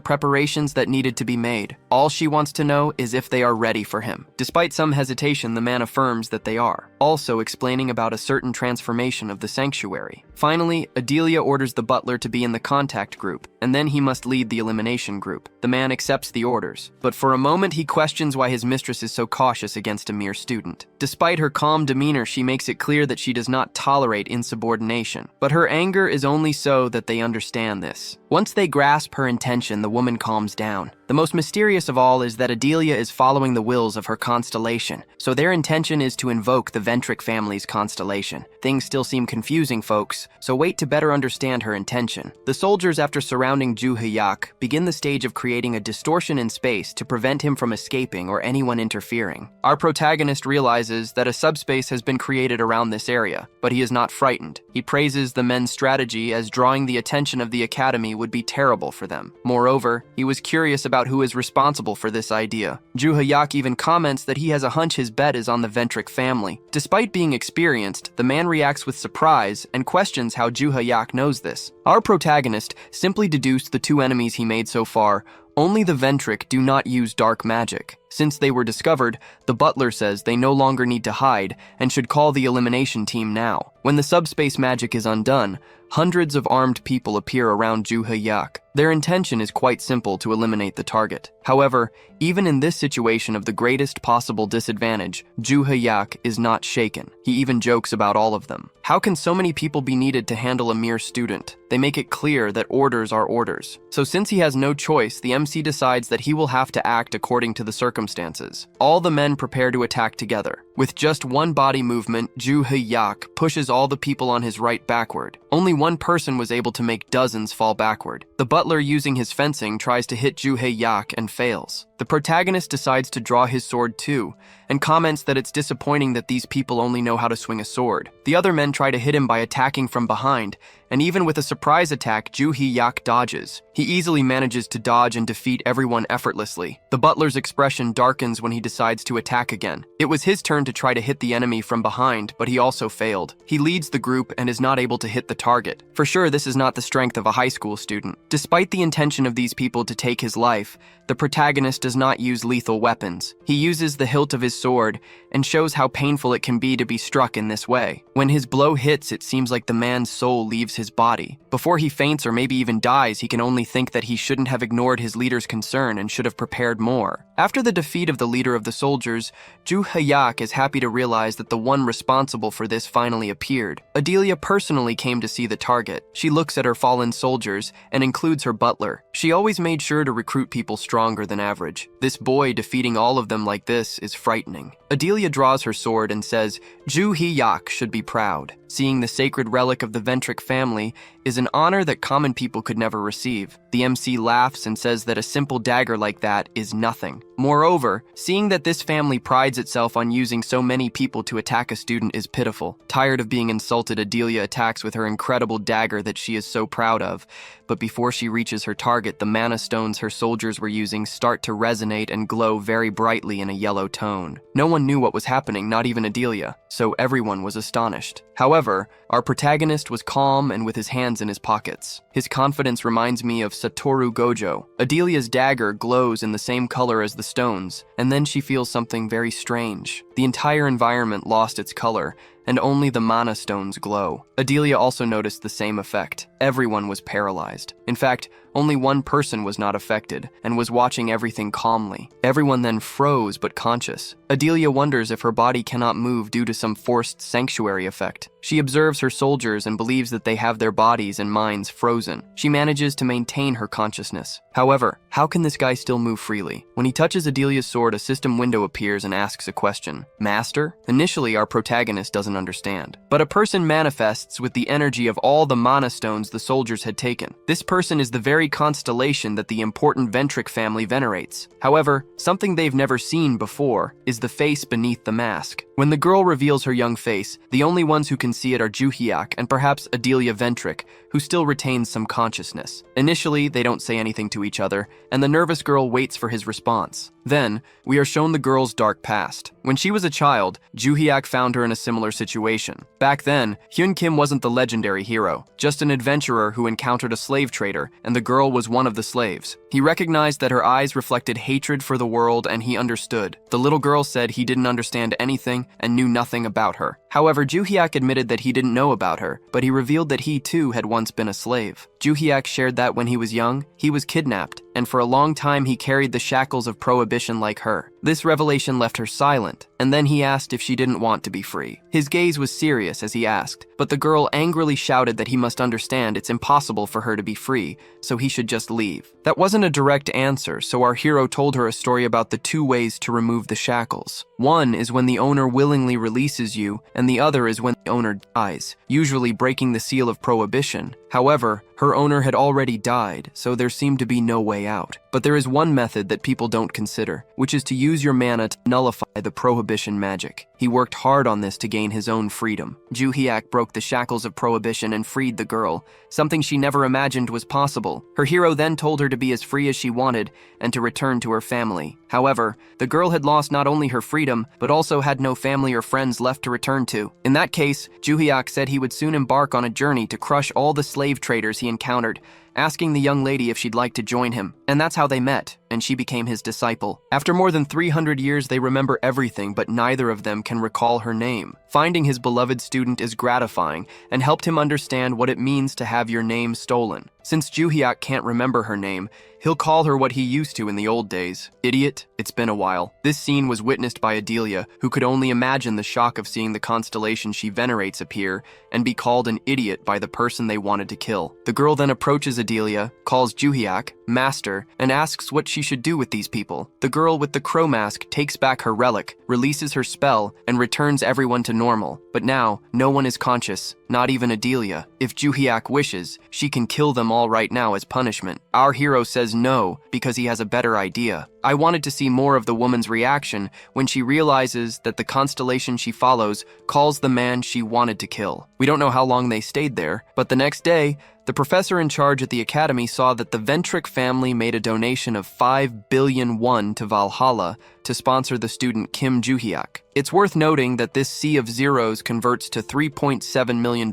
preparations that needed to be made. All she wants to know is if they are ready for him. Despite some hesitation, the man affirms that they are, also explaining about a certain transformation of the sanctuary. Finally, Adelia orders the butler to be in the contact group, and then he must lead the elimination group. The man accepts the orders, but for a moment he questions why his mistress is so cautious against a mere student. Despite her calm demeanor, she makes it clear that she does not tolerate insubordination, but her anger is only so that they understand this. Once they grasp her intention, the woman calms down. The most mysterious of all is that Adelia is following the wills of her constellation, so their intention is to invoke the Ventric family's constellation. Things still seem confusing, folks, so wait to better understand her intention. The soldiers, after surrounding Ju-hee-yak, begin the stage of creating a distortion in space to prevent him from escaping or anyone interfering. Our protagonist realizes that a subspace has been created around this area, but he is not frightened. He praises the men's strategy, as drawing the attention of the academy would be terrible for them. Moreover, he was curious about who is responsible for this idea. Ju-hee-yak even comments that he has a hunch his bet is on the Ventric family. Despite being experienced, the man reacts with surprise and questions how Ju-hee-yak knows this. Our protagonist simply deduced the two enemies he made so far. Only the Ventric do not use dark magic. Since they were discovered, the butler says they no longer need to hide and should call the elimination team now. When the subspace magic is undone, hundreds of armed people appear around Ju-hee-yak. Their intention is quite simple: to eliminate the target. However, even in this situation of the greatest possible disadvantage, Ju-hee-yak is not shaken. He even jokes about all of them. How can so many people be needed to handle a mere student? They make it clear that orders are orders. So since he has no choice, the MC decides that he will have to act according to the circumstances. All the men prepare to attack together. With just one body movement, Ju Hyak pushes all the people on his right backward. Only one person was able to make dozens fall backward. The butler, using his fencing, tries to hit Ju Hyak and fails. The protagonist decides to draw his sword too, and comments that it's disappointing that these people only know how to swing a sword. The other men try to hit him by attacking from behind, and even with a surprise attack, Ju Hyak dodges. He easily manages to dodge and defeat everyone effortlessly. The butler's expression darkens when he decides to attack again. It was his turn to try to hit the enemy from behind, but he also failed. He leads the group and is not able to hit the target. For sure, this is not the strength of a high school student. Despite the intention of these people to take his life, the protagonist does not use lethal weapons. He uses the hilt of his sword and shows how painful it can be to be struck in this way. When his blow hits, it seems like the man's soul leaves his body. Before he faints or maybe even dies, he can only think that he shouldn't have ignored his leader's concern and should have prepared more. After the defeat of the leader of the soldiers, Ju Hyak is happy to realize that the one responsible for this finally appeared. Adelia personally came to see the target. She looks at her fallen soldiers and includes her butler. She always made sure to recruit people stronger than average. This boy defeating all of them like this is frightening. Adelia draws her sword and says, Ju Hyak should be proud. Seeing the sacred relic of the Ventric family is an honor that common people could never receive. The MC laughs and says that a simple dagger like that is nothing. Moreover, seeing that this family prides itself on using so many people to attack a student is pitiful. Tired of being insulted, Adelia attacks with her incredible dagger that she is so proud of. But before she reaches her target, the mana stones her soldiers were using start to resonate and glow very brightly in a yellow tone. No one knew what was happening, not even Adelia, so everyone was astonished. However, our protagonist was calm and with his hands in his pockets. His confidence reminds me of Satoru Gojo. Adelia's dagger glows in the same color as the stones, and then she feels something very strange. The entire environment lost its color, and only the mana stones glow. Adelia also noticed the same effect. Everyone was paralyzed. In fact, only one person was not affected and was watching everything calmly. Everyone then froze but conscious. Adelia wonders if her body cannot move due to some forced sanctuary effect. She observes her soldiers and believes that they have their bodies and minds frozen. She manages to maintain her consciousness. However, how can this guy still move freely? When he touches Adelia's sword, a system window appears and asks a question. Master? Initially, our protagonist doesn't understand. But a person manifests with the energy of all the mana stones the soldiers had taken. This person is the very constellation that the important Ventric family venerates. However, something they've never seen before is the face beneath the mask. When the girl reveals her young face, the only ones who can see it are Ju Hyak and perhaps Adelia Ventric, who still retains some consciousness. Initially, they don't say anything to each other, and the nervous girl waits for his response. Then, we are shown the girl's dark past. When she was a child, Ju Hyak found her in a similar situation. Back then, Hyun Kim wasn't the legendary hero, just an adventurer who encountered a slave trader, and the girl was one of the slaves. He recognized that her eyes reflected hatred for the world, and he understood. The little girl said he didn't understand anything and knew nothing about her. However, Ju Hyak admitted that he didn't know about her, but he revealed that he too had once been a slave. Ju Hyak shared that when he was young, he was kidnapped, and for a long time he carried the shackles of prohibition like her. This revelation left her silent, and then he asked if she didn't want to be free. His gaze was serious as he asked, but the girl angrily shouted that he must understand it's impossible for her to be free, so he should just leave. That wasn't a direct answer, so our hero told her a story about the two ways to remove the shackles. One is when the owner willingly releases you, and the other is when the owner dies, usually breaking the seal of prohibition. However, her owner had already died, so there seemed to be no way out. But there is one method that people don't consider, which is to use your mana to nullify the prohibition magic. He worked hard on this to gain his own freedom. Ju Hyak broke the shackles of prohibition and freed the girl, something she never imagined was possible. Her hero then told her to be as free as she wanted and to return to her family. However, the girl had lost not only her freedom, but also had no family or friends left to return to. In that case, Ju Hyak said he would soon embark on a journey to crush all the slave traders he encountered, asking the young lady if she'd like to join him. And that's how they met, and she became his disciple. After more than 300 years, they remember everything, but neither of them can recall her name. Finding his beloved student is gratifying and helped him understand what it means to have your name stolen. Since Ju Hyak can't remember her name, he'll call her what he used to in the old days. Idiot, it's been a while. This scene was witnessed by Adelia, who could only imagine the shock of seeing the constellation she venerates appear and be called an idiot by the person they wanted to kill. The girl then approaches Adelia, calls Ju Hyak, Master, and asks what she should do with these people. The girl with the crow mask takes back her relic, releases her spell, and returns everyone to normal. But now, no one is conscious, not even Adelia. If Juhiak wishes, she can kill them all right now as punishment. Our hero says no, because he has a better idea. I wanted to see more of the woman's reaction when she realizes that the constellation she follows calls the man she wanted to kill. We don't know how long they stayed there, but the next day, the professor in charge at the academy saw that the Ventric family made a donation of 5 billion won to Valhalla to sponsor the student Kim Juhiak. It's worth noting that this sea of zeros converts to $3.7 million,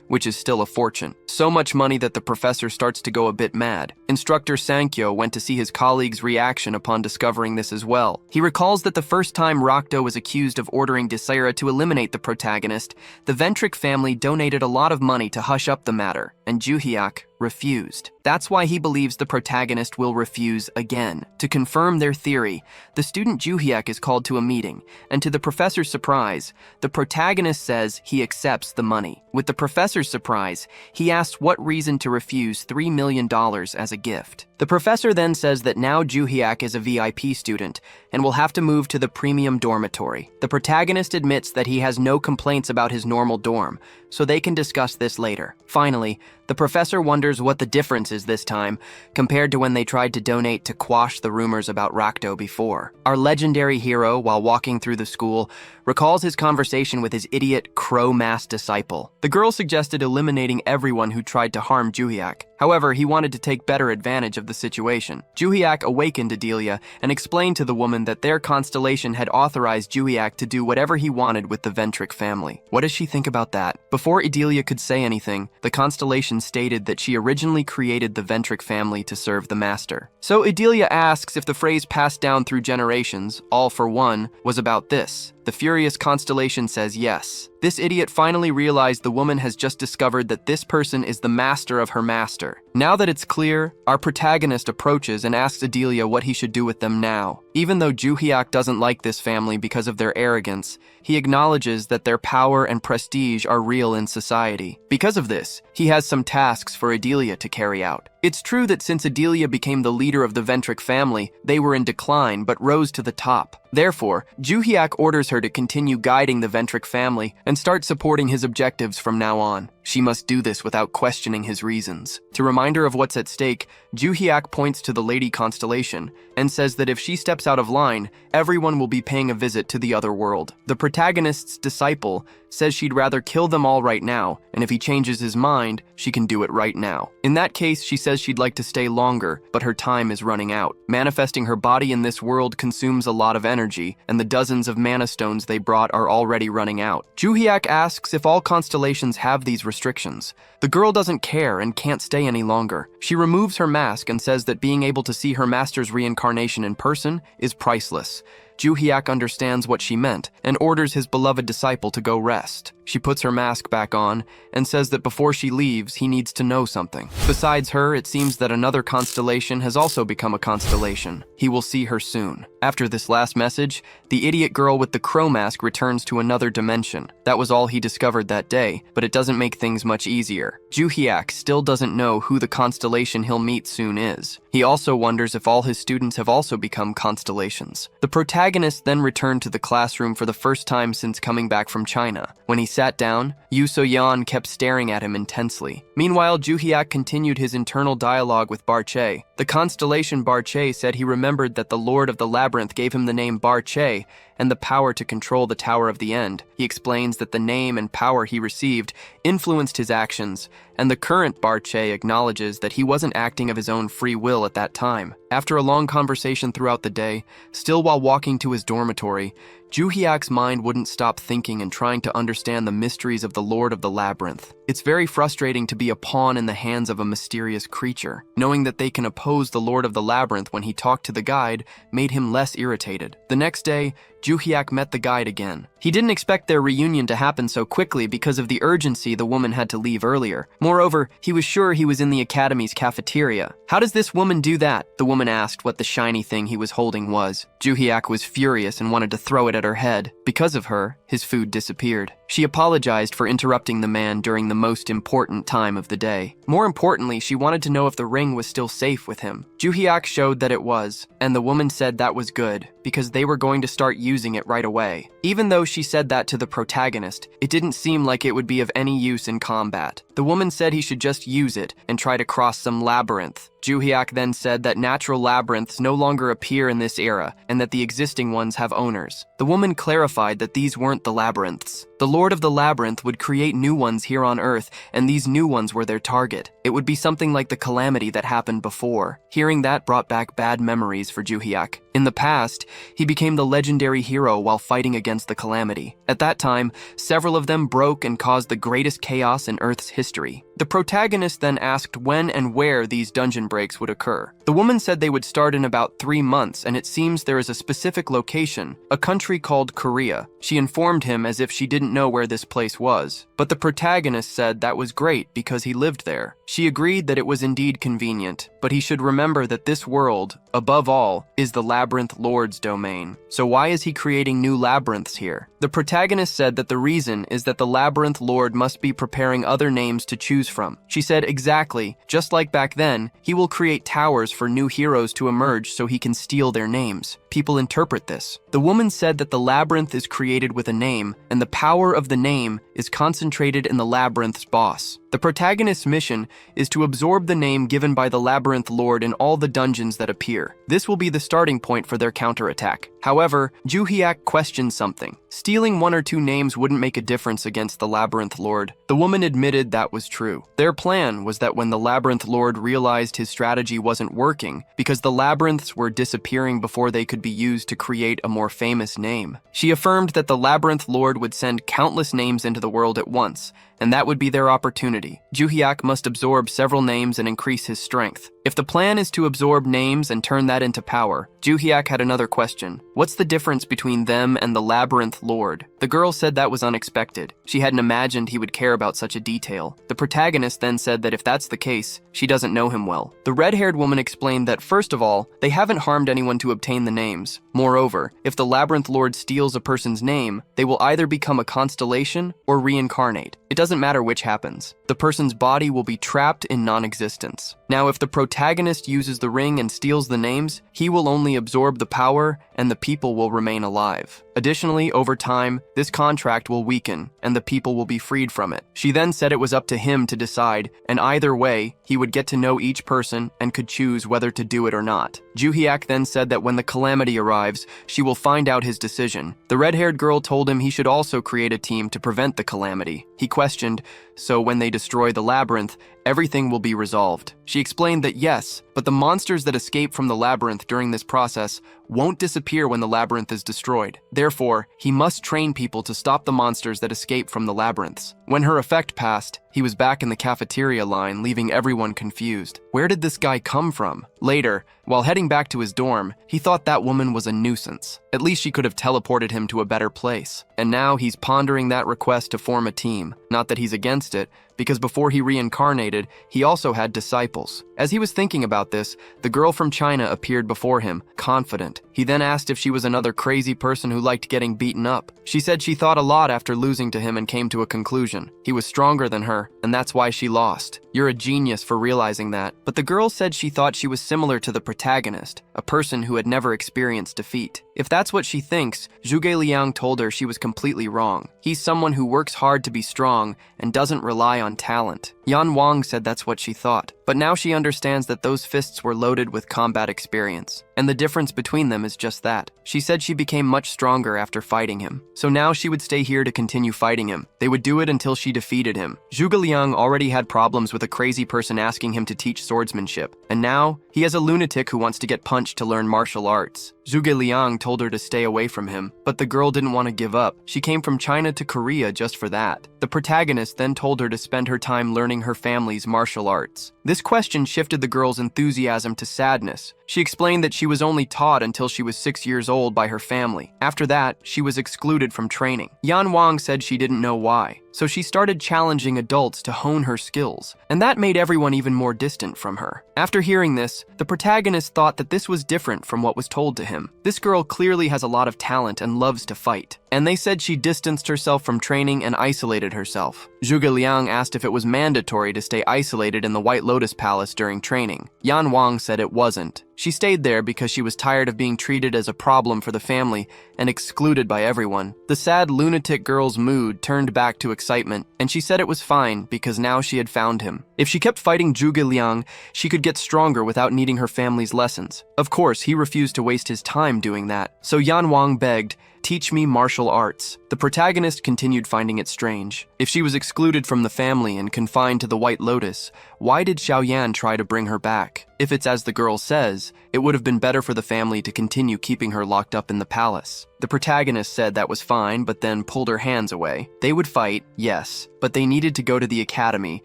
which is still a fortune. So much money that the professor starts to go a bit mad. Instructor Sankyo went to see his colleague's reaction upon discovering this as well. He recalls that the first time Rakdo was accused of ordering Desira to eliminate the protagonist, the Ventric family donated a lot of money to hush up the matter, and Juhiak refused. That's why he believes the protagonist will refuse again. To confirm their theory, the student Juhiak is called to a meeting, and to the professor's surprise, the protagonist says he accepts the money. With the professor's surprise, he asks what reason to refuse $3 million as a gift. The professor then says that now Juhiak is a VIP student and will have to move to the premium dormitory. The protagonist admits that he has no complaints about his normal dorm, so they can discuss this later. Finally, the professor wonders what the difference is this time compared to when they tried to donate to quash the rumors about Rakdo before. Our legendary hero, while walking through the school, recalls his conversation with his idiot crow-masked disciple. The girl suggested eliminating everyone who tried to harm Juhiak. However, he wanted to take better advantage of the situation. Juhiak awakened Adelia and explained to the woman that their constellation had authorized Juhiak to do whatever he wanted with the Ventric family. What does she think about that? Before Adelia could say anything, the constellation stated that she originally created the Ventric family to serve the master. So Adelia asks if the phrase passed down through generations, all for one, was about this. The furious constellation says yes. This idiot finally realized the woman has just discovered that this person is the master of her master. Now that it's clear, our protagonist approaches and asks Adelia what he should do with them now. Even though Juhiak doesn't like this family because of their arrogance, he acknowledges that their power and prestige are real in society. Because of this, he has some tasks for Adelia to carry out. It's true that since Adelia became the leader of the Ventric family, they were in decline but rose to the top. Therefore, Juhiak orders her to continue guiding the Ventric family and start supporting his objectives from now on. She must do this without questioning his reasons. To remind her of what's at stake, Juhiak points to the Lady Constellation and says that if she steps out of line, everyone will be paying a visit to the other world. The protagonist's disciple says she'd rather kill them all right now, and if he changes his mind, she can do it right now. In that case, she says she'd like to stay longer, but her time is running out. Manifesting her body in this world consumes a lot of energy, and the dozens of mana stones they brought are already running out. Juhiak asks if all constellations have these restrictions. The girl doesn't care and can't stay any longer. She removes her mask and says that being able to see her master's reincarnation in person is priceless. Juhiak understands what she meant and orders his beloved disciple to go rest. She puts her mask back on and says that before she leaves, he needs to know something. Besides her, it seems that another constellation has also become a constellation. He will see her soon. After this last message, the idiot girl with the crow mask returns to another dimension. That was all he discovered that day, but it doesn't make things much easier. Juhiak still doesn't know who the constellation he'll meet soon is. He also wonders if all his students have also become constellations. The protagonist then returned to the classroom for the first time since coming back from China. When he sat down, Yu So-yeon kept staring at him intensely. Meanwhile, Juhiak continued his internal dialogue with Barche. The constellation Barche said he remembered that the Lord of the Labyrinth gave him the name Barche and the power to control the Tower of the End. He explains that the name and power he received influenced his actions, and the current Barche acknowledges that he wasn't acting of his own free will at that time. After a long conversation throughout the day, still while walking to his dormitory, Juhiak's mind wouldn't stop thinking and trying to understand the mysteries of the Lord of the Labyrinth. It's very frustrating to be a pawn in the hands of a mysterious creature. Knowing that they can oppose the Lord of the Labyrinth when he talked to the guide made him less irritated. The next day, Ju Hyuk met the guide again. He didn't expect their reunion to happen so quickly because of the urgency the woman had to leave earlier. Moreover, he was sure he was in the academy's cafeteria. How does this woman do that? The woman asked what the shiny thing he was holding was. Ju Hyuk was furious and wanted to throw it at her head. Because of her, his food disappeared. She apologized for interrupting the man during the most important time of the day. More importantly, she wanted to know if the ring was still safe with him. Ju Hyuk showed that it was, and the woman said that was good, because they were going to start using it right away. Even though she said that to the protagonist, it didn't seem like it would be of any use in combat. The woman said he should just use it and try to cross some labyrinth. Ju Hyuk then said that natural labyrinths no longer appear in this era and that the existing ones have owners. The woman clarified that these weren't the labyrinths. The Lord of the Labyrinth would create new ones here on Earth, and these new ones were their target. It would be something like the calamity that happened before. Hearing that brought back bad memories for Ju Hyuk. In the past, he became the legendary hero while fighting against the calamity. At that time, several of them broke and caused the greatest chaos in Earth's history. The protagonist then asked when and where these dungeon breaks would occur. The woman said they would start in about 3 months, and it seems there is a specific location, a country called Korea. She informed him as if she didn't know where this place was. But the protagonist said that was great because he lived there. She agreed that it was indeed convenient, but he should remember that this world, above all, is the Labyrinth Lord's domain. So why is he creating new labyrinths here? The protagonist said that the reason is that the Labyrinth Lord must be preparing other names to choose from. She said exactly, just like back then, he will create towers for new heroes to emerge so he can steal their names. People interpret this. The woman said that the labyrinth is created with a name, and the power of the name is concentrated in the labyrinth's boss. The protagonist's mission is to absorb the name given by the Labyrinth Lord in all the dungeons that appear. This will be the starting point for their counterattack. However, Ju Hyuk questioned something. Stealing 1 or 2 names wouldn't make a difference against the Labyrinth Lord. The woman admitted that was true. Their plan was that when the Labyrinth Lord realized his strategy wasn't working, because the labyrinths were disappearing before they could be used to create a more famous name. She affirmed that the Labyrinth Lord would send countless names into the world at once, and that would be their opportunity. Ju Hyuk must absorb several names and increase his strength. If the plan is to absorb names and turn that into power, Ju Hyuk had another question. What's the difference between them and the Labyrinth Lord? The girl said that was unexpected. She hadn't imagined he would care about such a detail. The protagonist then said that if that's the case, she doesn't know him well. The red-haired woman explained that first of all, they haven't harmed anyone to obtain the names. Moreover, if the Labyrinth Lord steals a person's name, they will either become a constellation or reincarnate. It doesn't matter which happens. The person's body will be trapped in non-existence. Now, if the protagonist uses the ring and steals the names, he will only absorb the power and the people will remain alive. Additionally, over time, this contract will weaken and the people will be freed from it. She then said it was up to him to decide, and either way, he would get to know each person and could choose whether to do it or not. Ju Hyuk then said that when the calamity arrives, she will find out his decision. The red-haired girl told him he should also create a team to prevent the calamity. He questioned, so when they destroy the labyrinth, everything will be resolved. She explained that yes, but the monsters that escape from the labyrinth during this process won't disappear when the labyrinth is destroyed. Therefore, he must train people to stop the monsters that escape from the labyrinths. When her effect passed, he was back in the cafeteria line, leaving everyone confused. Where did this guy come from? Later, while heading back to his dorm, he thought that woman was a nuisance. At least she could have teleported him to a better place. And now he's pondering that request to form a team. Not that he's against it, because before he reincarnated, he also had disciples. As he was thinking about this, the girl from China appeared before him, confident. He then asked if she was another crazy person who liked getting beaten up. She said she thought a lot after losing to him and came to a conclusion. He was stronger than her, and that's why she lost. You're a genius for realizing that. But the girl said she thought she was similar to the protagonist, a person who had never experienced defeat. If that's what she thinks, Zhuge Liang told her she was completely wrong. He's someone who works hard to be strong and doesn't rely on talent. Yan Wang said that's what she thought. But now she understands that those fists were loaded with combat experience. And the difference between them is just that. She said she became much stronger after fighting him. So now she would stay here to continue fighting him. They would do it until she defeated him. Zhuge Liang already had problems with a crazy person asking him to teach swordsmanship. And now, he has a lunatic who wants to get punched to learn martial arts. Zhuge Liang told her to stay away from him, but the girl didn't want to give up. She came from China to Korea just for that. The protagonist then told her to spend her time learning her family's martial arts. This question shifted the girl's enthusiasm to sadness. She explained that she was only taught until she was 6 years old by her family. After that, she was excluded from training. Yan Wang said she didn't know why, so she started challenging adults to hone her skills, and that made everyone even more distant from her. After hearing this, the protagonist thought that this was different from what was told to him. This girl clearly has a lot of talent and loves to fight, and they said she distanced herself from training and isolated herself. Zhuge Liang asked if it was mandatory to stay isolated in the White Lotus Palace during training. Yan Wang said it wasn't. She stayed there because she was tired of being treated as a problem for the family and excluded by everyone. The sad lunatic girl's mood turned back to excitement, and she said it was fine because now she had found him. If she kept fighting Zhuge Liang, she could get stronger without needing her family's lessons. Of course, he refused to waste his time doing that, so Yan Wang begged, "Teach me martial arts." The protagonist continued finding it strange. If she was excluded from the family and confined to the White Lotus, why did Xiaoyan try to bring her back? If it's as the girl says, it would have been better for the family to continue keeping her locked up in the palace. The protagonist said that was fine, but then pulled her hands away. They would fight, yes, but they needed to go to the academy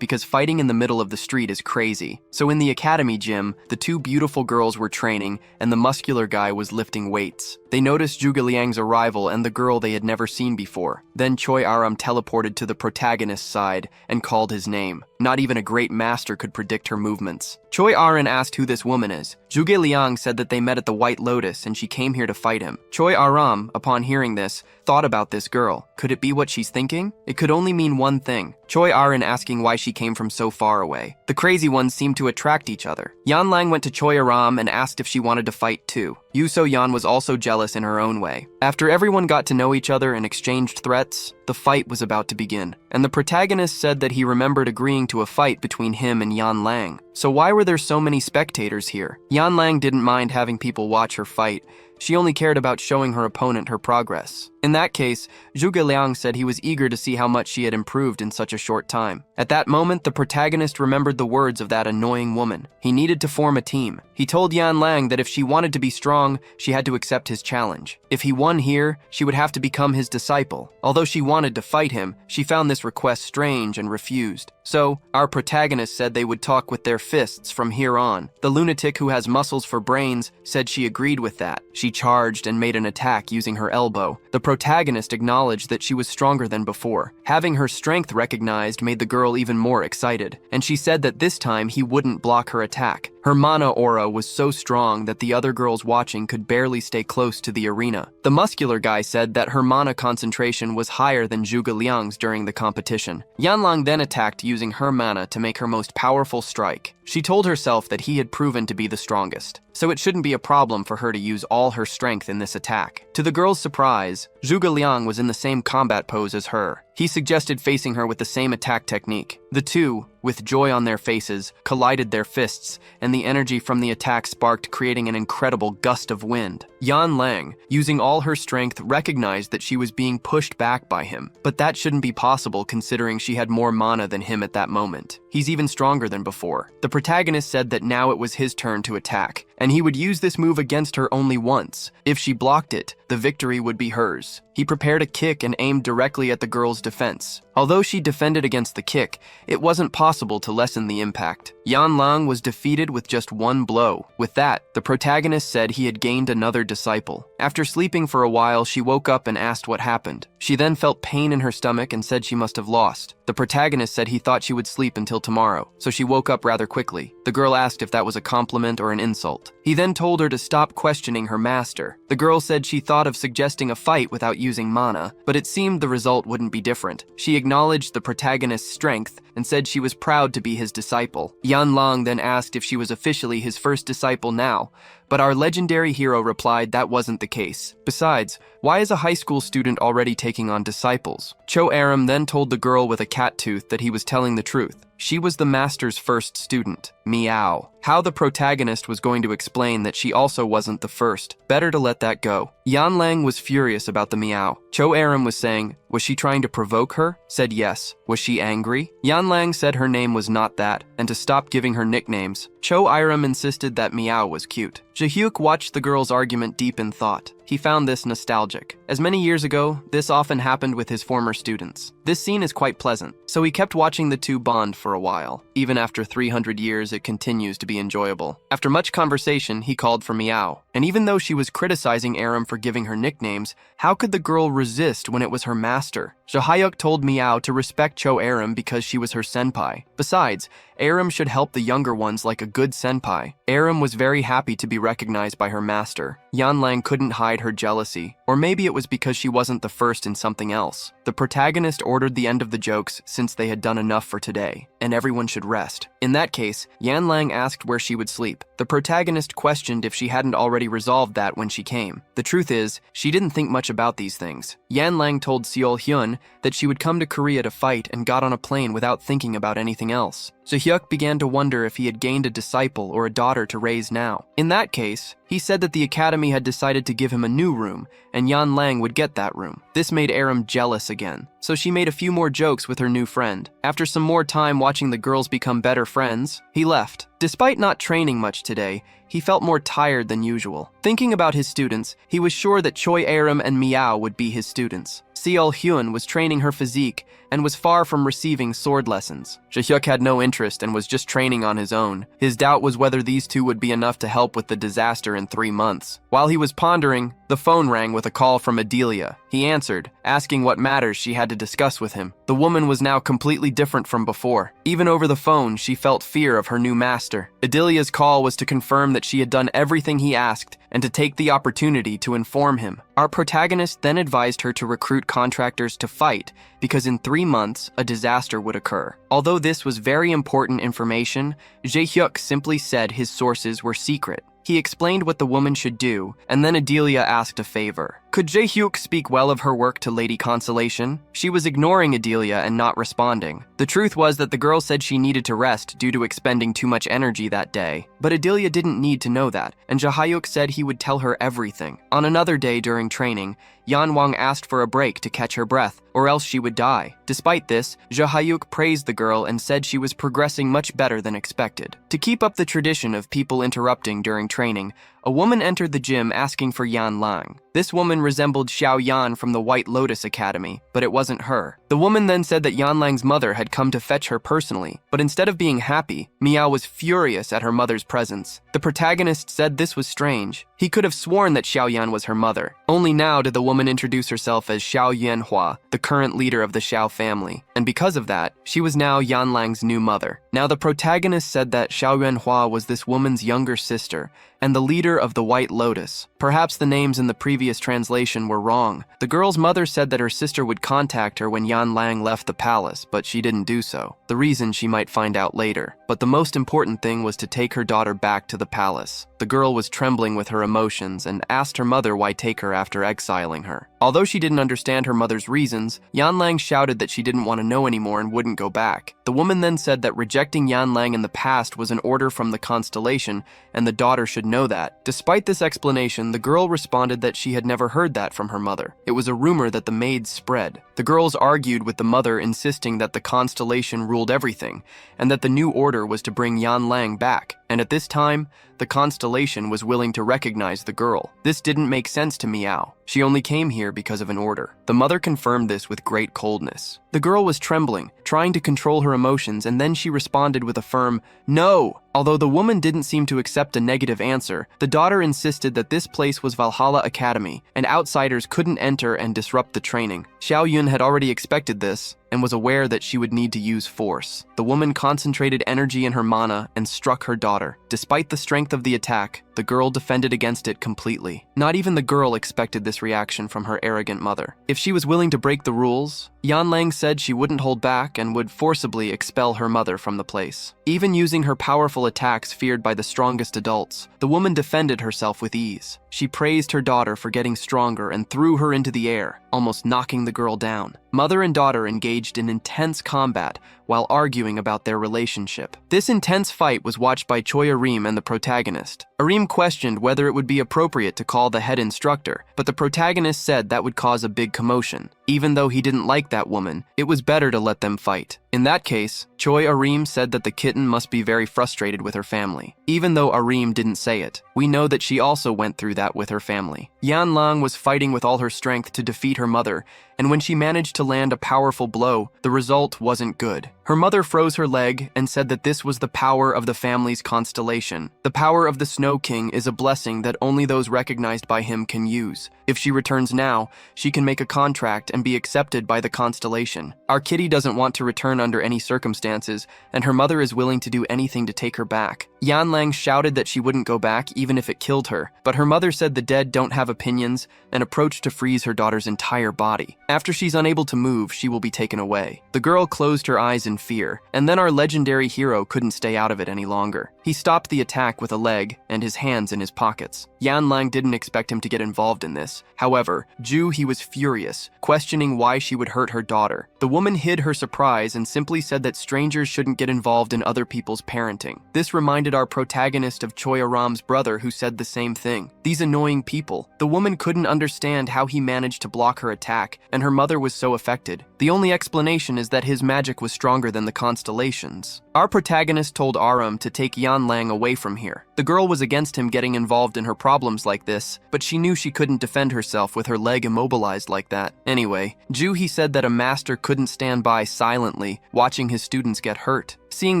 because fighting in the middle of the street is crazy. So in the academy gym, the two beautiful girls were training and the muscular guy was lifting weights. They noticed Zhuge Liang's arrival and the girl they had never seen before. Then Choi Aram teleported to the protagonist's side and called his name. Not even a great master could predict her movements. Choi Aran asked who this woman is. Zhuge Liang said that they met at the White Lotus and she came here to fight him. Choi Aram, upon hearing this, thought about this girl. Could it be what she's thinking? It could only mean one thing. Choi Aran asking why she came from so far away. The crazy ones seemed to attract each other. Yan Lang went to Choi Aram and asked if she wanted to fight too. Yu So Yan was also jealous in her own way. After everyone got to know each other and exchanged threats, the fight was about to begin, and the protagonist said that he remembered agreeing to a fight between him and Yan Lang. So why were there so many spectators here? Yan Lang didn't mind having people watch her fight. She only cared about showing her opponent her progress. In that case, Zhuge Liang said he was eager to see how much she had improved in such a short time. At that moment, the protagonist remembered the words of that annoying woman. He needed to form a team. He told Yan Lang that if she wanted to be strong, she had to accept his challenge. If he won here, she would have to become his disciple. Although she wanted to fight him, she found this request strange and refused. So, our protagonist said they would talk with their fists from here on. The lunatic who has muscles for brains said she agreed with that. She charged and made an attack using her elbow. The protagonist acknowledged that she was stronger than before. Having her strength recognized made the girl even more excited, and she said that this time he wouldn't block her attack. Her mana aura was so strong that the other girls watching could barely stay close to the arena. The muscular guy said that her mana concentration was higher than Zhuge Liang's during the competition. Yan Lang then attacked using her mana to make her most powerful strike. She told herself that he had proven to be the strongest, so it shouldn't be a problem for her to use all her strength in this attack. To the girl's surprise, Zhuge Liang was in the same combat pose as her. He suggested facing her with the same attack technique. The two, with joy on their faces, collided their fists, and the energy from the attack sparked, creating an incredible gust of wind. Yan Lang, using all her strength, recognized that she was being pushed back by him, but that shouldn't be possible considering she had more mana than him at that moment. He's even stronger than before. The protagonist said that now it was his turn to attack, and he would use this move against her only once. If she blocked it, the victory would be hers. He prepared a kick and aimed directly at the girl's defense. Although she defended against the kick, it wasn't possible to lessen the impact. Yan Lang was defeated with just one blow. With that, the protagonist said he had gained another disciple. After sleeping for a while, she woke up and asked what happened. She then felt pain in her stomach and said she must have lost. The protagonist said he thought she would sleep until tomorrow, so she woke up rather quickly. The girl asked if that was a compliment or an insult. He then told her to stop questioning her master. The girl said she thought of suggesting a fight without using mana, but it seemed the result wouldn't be different. She acknowledged the protagonist's strength and said she was proud to be his disciple. Yan Lang then asked if she was officially his first disciple now, but our legendary hero replied that wasn't the case. Besides, why is a high school student already taking on disciples? Cho Aram then told the girl with a cat tooth that he was telling the truth. She was the master's first student, Meow. How the protagonist was going to explain that she also wasn't the first. Better to let that go. Yan Lang was furious about the Meow. Cho Aram was saying, was she trying to provoke her? Said yes. Was she angry? Yan Lang said her name was not that, and to stop giving her nicknames. Cho Aram insisted that Meow was cute. Jae-hyuk watched the girls' argument deep in thought. He found this nostalgic. As many years ago, this often happened with his former students. This scene is quite pleasant, so he kept watching the two bond for a while. Even after 300 years, it continues to be enjoyable. After much conversation, he called for Miao. And even though she was criticizing Aram for giving her nicknames, how could the girl resist when it was her master? Jae-hyuk told Miao to respect Cho Aram because she was her senpai. Besides, Aram should help the younger ones like a good senpai. Aram was very happy to be recognized by her master. Yanlang couldn't hide her jealousy, or maybe it was because she wasn't the first in something else. The protagonist ordered the end of the jokes since they had done enough for today, and everyone should rest. In that case, Yanlang asked where she would sleep. The protagonist questioned if she hadn't already resolved that when she came. The truth is, she didn't think much about these things. Yanlang told Seol-hyun that she would come to Korea to fight and got on a plane without thinking about anything else. Jae-hyuk began to wonder if he had gained a disciple or a daughter to raise now. In that case, he said that the academy had decided to give him a new room, and Yan Lang would get that room. This made Aram jealous again, so she made a few more jokes with her new friend. After some more time watching the girls become better friends, he left. Despite not training much today, he felt more tired than usual. Thinking about his students, he was sure that Choi Aram and Miao would be his students. Seol-hyun was training her physique and was far from receiving sword lessons. Jae-hyuk had no interest and was just training on his own. His doubt was whether these two would be enough to help with the disaster in 3 months. While he was pondering, the phone rang with a call from Adelia. He answered, asking what matters she had to discuss with him. The woman was now completely different from before. Even over the phone, she felt fear of her new master. Adelia's call was to confirm that she had done everything he asked and to take the opportunity to inform him. Our protagonist then advised her to recruit contractors to fight because in 3 months, a disaster would occur. Although this was very important information, Jae-hyuk simply said his sources were secret. He explained what the woman should do, and then Adelia asked a favor. Could Jae-hyuk speak well of her work to Lady Consolation? She was ignoring Adelia and not responding. The truth was that the girl said she needed to rest due to expending too much energy that day. But Adelia didn't need to know that, and Jae-hyuk said he would tell her everything. On another day during training, Yanwang asked for a break to catch her breath, or else she would die. Despite this, Jae-hyuk praised the girl and said she was progressing much better than expected. To keep up the tradition of people interrupting during training, a woman entered the gym asking for Yan Lang. This woman resembled Xiao Yan from the White Lotus Academy, but it wasn't her. The woman then said that Yan Lang's mother had come to fetch her personally, but instead of being happy, Miao was furious at her mother's presence. The protagonist said this was strange. He could have sworn that Xiao Yan was her mother. Only now did the woman introduce herself as Xiao Yanhua, the current leader of the Xiao family, and because of that, she was now Yan Lang's new mother. Now the protagonist said that Xiao Yanhua was this woman's younger sister, and the leader of the White Lotus. Perhaps the names in the previous translation were wrong. The girl's mother said that her sister would contact her when Yan Lang left the palace, but she didn't do so. The reason she might find out later. But the most important thing was to take her daughter back to the palace. The girl was trembling with her emotions and asked her mother why take her after exiling her. Although she didn't understand her mother's reasons, Yan Lang shouted that she didn't want to know anymore and wouldn't go back. The woman then said that rejecting Yan Lang in the past was an order from the constellation, and the daughter should know that. Despite this explanation, the girl responded that she had never heard that from her mother. It was a rumor that the maids spread. The girls argued with the mother, insisting that the constellation ruled everything, and that the new order was to bring Yan Lang back. And at this time, the constellation was willing to recognize the girl. This didn't make sense to Miao. She only came here because of an order. The mother confirmed this with great coldness. The girl was trembling, trying to control her emotions, and then she responded with a firm, "No!" Although the woman didn't seem to accept a negative answer, the daughter insisted that this place was Valhalla Academy, and outsiders couldn't enter and disrupt the training. Xiao Yun had already expected this, and was aware that she would need to use force. The woman concentrated energy in her mana and struck her daughter. Despite the strength of the attack, the girl defended against it completely. Not even the girl expected this reaction from her arrogant mother. If she was willing to break the rules, Yan Lang said she wouldn't hold back and would forcibly expel her mother from the place. Even using her powerful attacks feared by the strongest adults, the woman defended herself with ease. She praised her daughter for getting stronger and threw her into the air, almost knocking the girl down. Mother and daughter engaged in intense combat while arguing about their relationship. This intense fight was watched by Choi Arim and the protagonist. Arim questioned whether it would be appropriate to call the head instructor, but the protagonist said that would cause a big commotion. Even though he didn't like that woman, it was better to let them fight. In that case, Choi Arim said that the kitten must be very frustrated with her family. Even though Arim didn't say it, we know that she also went through that with her family. Yan Lang was fighting with all her strength to defeat her mother, and when she managed to land a powerful blow, the result wasn't good. Her mother froze her leg and said that this was the power of the family's constellation. The power of the Snow King is a blessing that only those recognized by him can use. If she returns now, she can make a contract and be accepted by the constellation. Our kitty doesn't want to return under any circumstances, and her mother is willing to do anything to take her back. Yan Lang shouted that she wouldn't go back even if it killed her, but her mother said the dead don't have opinions and approached to freeze her daughter's entire body. After she's unable to move, she will be taken away. The girl closed her eyes in fear, and then our legendary hero couldn't stay out of it any longer. He stopped the attack with a leg and his hands in his pockets. Yan Lang didn't expect him to get involved in this. However, he was furious, questioning why she would hurt her daughter. The woman hid her surprise and simply said that strangers shouldn't get involved in other people's parenting. This reminded our protagonist of Choi Aram's brother, who said the same thing. These annoying people. The woman couldn't understand how he managed to block her attack, and her mother was so affected. The only explanation is that his magic was stronger than the constellations. Our protagonist told Aram to take Yan Lang away from here. The girl was against him getting involved in her problems like this, but she knew she couldn't defend herself with her leg immobilized like that. Anyway, he said that a master couldn't stand by silently, watching his students get hurt. Seeing